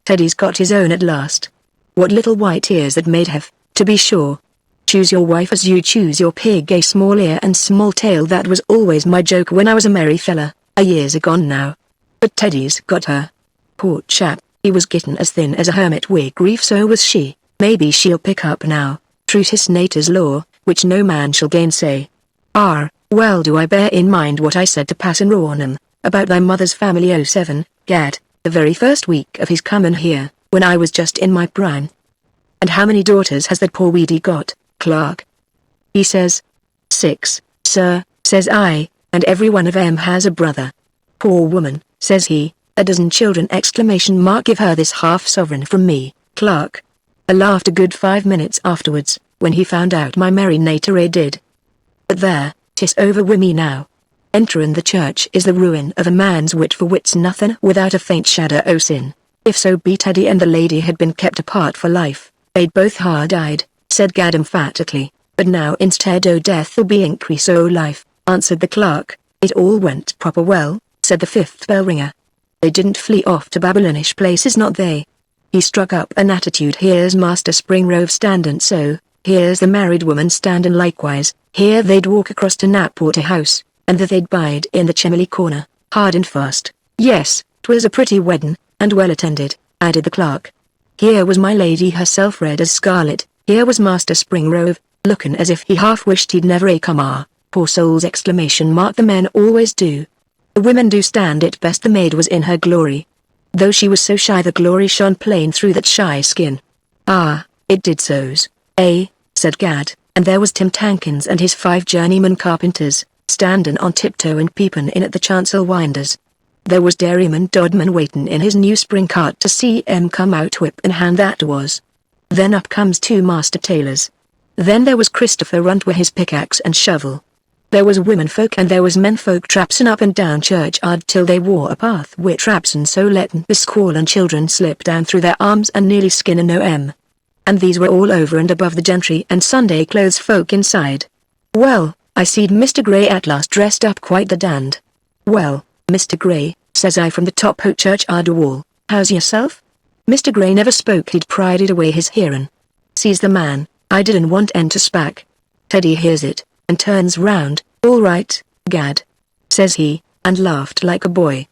Teddy's got his own at last. What little white ears that maid have, to be sure. Choose your wife as you choose your pig, a small ear and small tail, that was always my joke when I was a merry fella, a years agone now. But Teddy's got her. Poor chap, he was gettin' as thin as a hermit wi' grief, so was she. Maybe she'll pick up now. Trutis natus law, which no man shall gainsay. Well, do I bear in mind what I said to Passon Rawnham, about thy mother's family 07, Gad, the very first week of his coming here, when I was just in my prime. And how many daughters has that poor weedy got, clerk? He says. 6, sir, says I, and every one of 'em has a brother. Poor woman, says he, a dozen children ! Give her this half-sovereign from me, clerk. I laughed a good 5 minutes afterwards, when he found out my merry nature did. But there, 'tis over wi' me now. Entering the church is the ruin of a man's wit, for wit's nothing without a faint shadow o' sin. If so be Teddy and the lady had been kept apart for life, they'd both died, said Gad emphatically, but now instead o' death 'll be increase o' life, answered the clerk. It all went proper well, said the fifth bell ringer. They didn't flee off to Babylonish places, not they. He struck up an attitude. Here's Master Springrove standin' so, here's the married woman standin' likewise, here they'd walk across to Knapwater House, and that they'd bide in the chimney corner, hard and fast. Yes, 'twas a pretty weddin', and well attended, added the clerk. Here was my lady herself red as scarlet, here was Master Springrove, lookin' as if he half wished he'd never come. Poor souls! ! The men always do. The women do stand it best. The maid was in her glory. Though she was so shy, the glory shone plain through that shy skin. It did so's, said Gad, and there was Tim Tankins and his 5 journeyman carpenters, standin' on tiptoe and peepin' in at the chancel winders. There was Dairyman Dodman waitin' in his new spring cart to see 'em come out, whip in hand that was. Then up comes 2 master tailors. Then there was Christopher Runt with his pickaxe and shovel. There was womenfolk and there was menfolk trapsin' up and down churchyard till they wore a path wi' trapsin' so lettin' the squalin' children slip down through their arms and nearly skinnin' o' 'em. And these were all over and above the gentry and Sunday clothes folk inside. Well, I seed Mr. Gray at last dressed up quite the dand. Well, Mr. Gray, says I from the top o' churchyard wall, how's yourself? Mr. Gray never spoke, he'd prided away his hearin'. Sees the man, I didn't want to spak. Teddy hears it, and turns round. All right, Gad, says he, and laughed like a boy.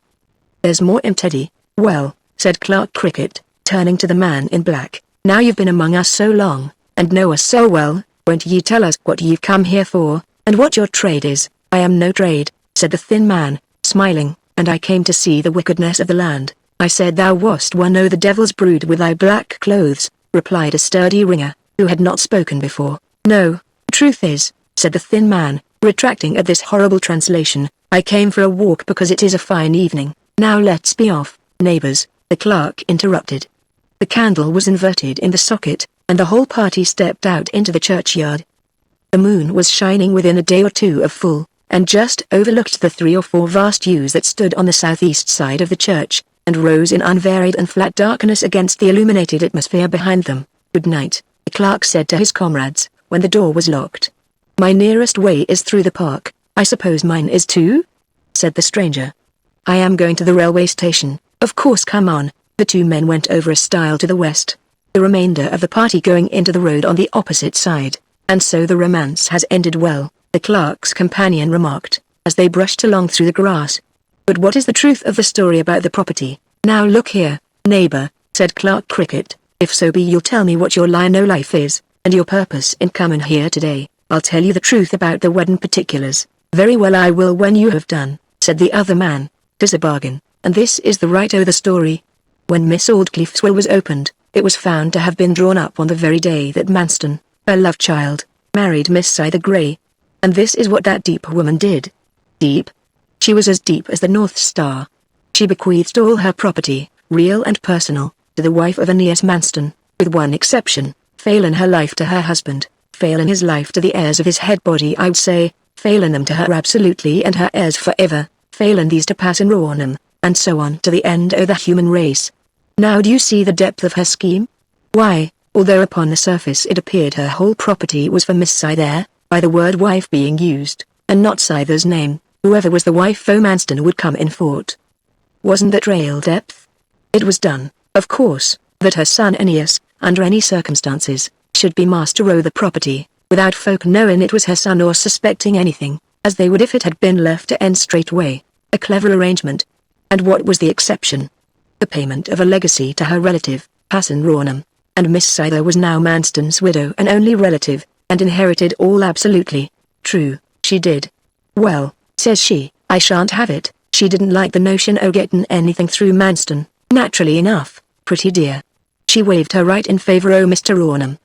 There's more in Teddy. Well, said Clark Cricket, turning to the man in black, now you've been among us so long, and know us so well, won't ye tell us what you've come here for, and what your trade is? I am no trade, said the thin man, smiling, and I came to see the wickedness of the land. I said thou wast one o' the devil's brood with thy black clothes, replied a sturdy ringer, who had not spoken before. No, truth is, said the thin man, retracting at this horrible translation, I came for a walk because it is a fine evening. Now let's be off, neighbors, the clerk interrupted. The candle was inverted in the socket, and the whole party stepped out into the churchyard. The moon was shining within a day or two of full, and just overlooked the 3 or 4 vast yews that stood on the southeast side of the church, and rose in unvaried and flat darkness against the illuminated atmosphere behind them. Good night, the clerk said to his comrades, when the door was locked. My nearest way is through the park. I suppose mine is too? Said the stranger. I am going to the railway station. Of course, come on. The 2 men went over a stile to the west, the remainder of the party going into the road on the opposite side. And so the romance has ended well, the clerk's companion remarked, as they brushed along through the grass. But what is the truth of the story about the property? Now look here, neighbor, said Clark Cricket, if so be you'll tell me what your line o' life is, and your purpose in coming here today, I'll tell you the truth about the wedding particulars. Very well, I will when you have done, said the other man. 'Tis a bargain, and this is the right o' the story. When Miss Aldclyffe's will was opened, it was found to have been drawn up on the very day that Manston, her love child, married Miss Scyther Grey. And this is what that deep woman did. Deep? She was as deep as the North Star. She bequeathed all her property, real and personal, to the wife of Aeneas Manston, with one exception, failin' her life to her husband, failin' his life to the heirs of his head body, I'd say, failin' them to her absolutely and her heirs forever, failin' these to Passon Rawnham, and so on to the end o' the human race. Now do you see the depth of her scheme? Why, although upon the surface it appeared her whole property was for Miss Scyther, by the word wife being used, and not Scyther's name, whoever was the wife o' Manston would come in fault. Wasn't that real depth? It was done, of course, that her son Aeneas, under any circumstances, should be master o' the property, without folk knowing it was her son or suspecting anything, as they would if it had been left to end straightway. A clever arrangement. And what was the exception? The payment of a legacy to her relative, Passon Rawnham. and Miss Scyther was now Manston's widow and only relative, and inherited all absolutely. True, she did. Well, says she, I shan't have it. She didn't like the notion o' getting anything through Manston, naturally enough, pretty dear. She waved her right in favour o' Mr. Rawnham.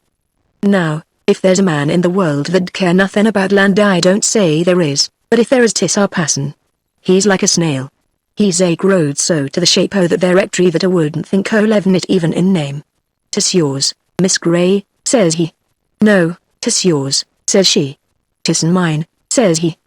Now, if there's a man in the world that'd care nothing about land, I don't say there is, but if there is 'tis our passon. He's like a snail. He's a growed so to the shape o' that directory that I wouldn't think o' leaving it even in name. 'Tis yours, Miss Grey, says he. No, 'tis yours, says she. 'Tisn't mine, says he.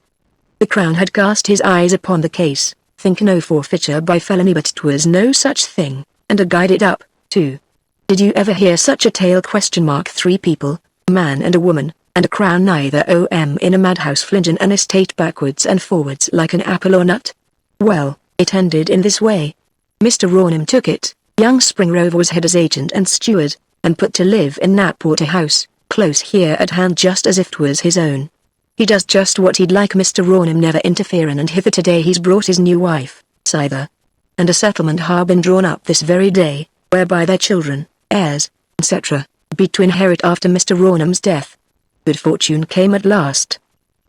The Crown had cast his eyes upon the case, thinking no forfeiture by felony, but 'twas no such thing, and a guided up, too. Did you ever hear such a tale? 3 people, a man and a woman, and a crown neither in a madhouse flinging an estate backwards and forwards like an apple or nut? Well, it ended in this way. Mr. Rawnham took it, young Springrove was head as agent and steward, and put to live in Knapwater House, close here at hand, just as if 'twas his own. He does just what he'd like, Mr. Rawnham never interfering, and hither today he's brought his new wife, Scyther. And a settlement ha' been drawn up this very day, whereby their children, heirs, etc., be to inherit after Mr. Rawnham's death. Good fortune came at last.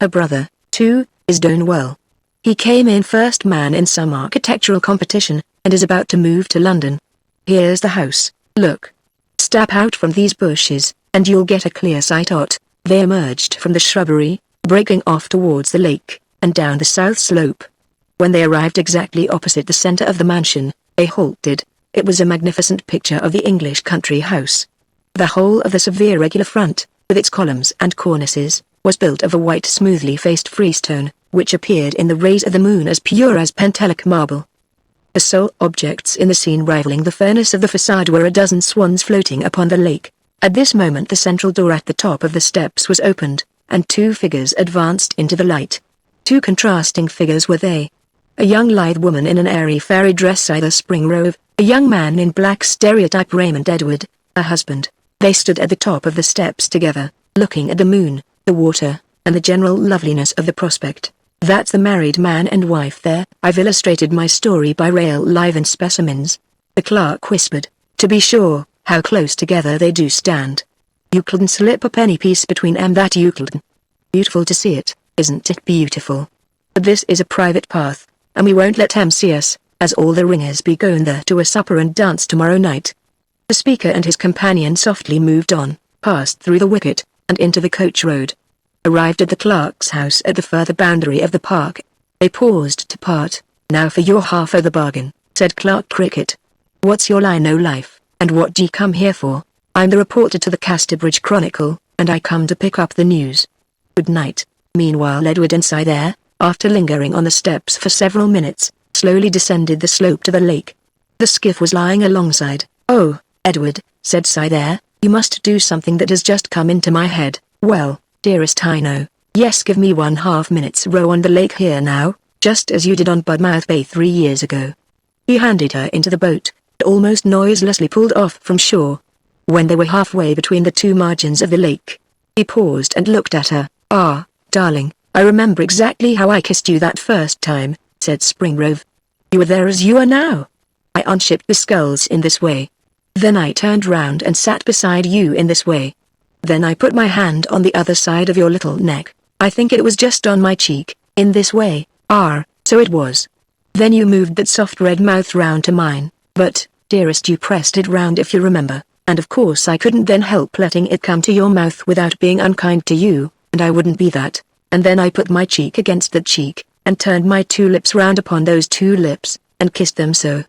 Her brother, too, is doing well. He came in first man in some architectural competition, and is about to move to London. Here's the house, look. Step out from these bushes, and you'll get a clear sight on't. They emerged from the shrubbery, breaking off towards the lake, and down the south slope. When they arrived exactly opposite the centre of the mansion, they halted. It was a magnificent picture of the English country house. The whole of the severe regular front, with its columns and cornices, was built of a white smoothly faced freestone, which appeared in the rays of the moon as pure as Pentelic marble. The sole objects in the scene rivaling the fairness of the facade were a dozen swans floating upon the lake. At this moment the central door at the top of the steps was opened, and 2 figures advanced into the light. 2 contrasting figures were they. A young lithe woman in an airy fairy dress, either Springrove, a young man in black stereotype raiment, Edward, her husband. They stood at the top of the steps together, looking at the moon, the water, and the general loveliness of the prospect. That's the married man and wife there. I've illustrated my story by real live specimens. The clerk whispered, to be sure, how close together they do stand. You couldn't slip a penny piece between 'em, that you couldn't. Beautiful to see it, isn't it beautiful? But this is a private path, and we won't let 'em see us, as all the ringers be going there to a supper and dance tomorrow night. The speaker and his companion softly moved on, passed through the wicket, and into the coach road. Arrived at the clerk's house at the further boundary of the park. They paused to part. Now for your half o' the bargain, said Clerk Cricket. What's your line o' life, and what d'ye come here for? I'm the reporter to the Casterbridge Chronicle, and I come to pick up the news. Good night. Meanwhile Edward and Scyther, after lingering on the steps for several minutes, slowly descended the slope to the lake. The skiff was lying alongside. Oh, Edward, said Scyther, you must do something that has just come into my head. Well, dearest, I know. Yes, give me 1/2 minute's row on the lake here now, just as you did on Budmouth Bay 3 years ago. He handed her into the boat, and almost noiselessly pulled off from shore. When they were halfway between the 2 margins of the lake, he paused and looked at her. Ah, darling, I remember exactly how I kissed you that first time, said Springrove. You were there as you are now. I unshipped the sculls in this way. Then I turned round and sat beside you in this way. Then I put my hand on the other side of your little neck. I think it was just on my cheek, in this way. So it was. Then you moved that soft red mouth round to mine, but, dearest, you pressed it round, if you remember, and of course I couldn't then help letting it come to your mouth without being unkind to you, and I wouldn't be that. And then I put my cheek against that cheek, and turned my 2 lips round upon those 2 lips, and kissed them so.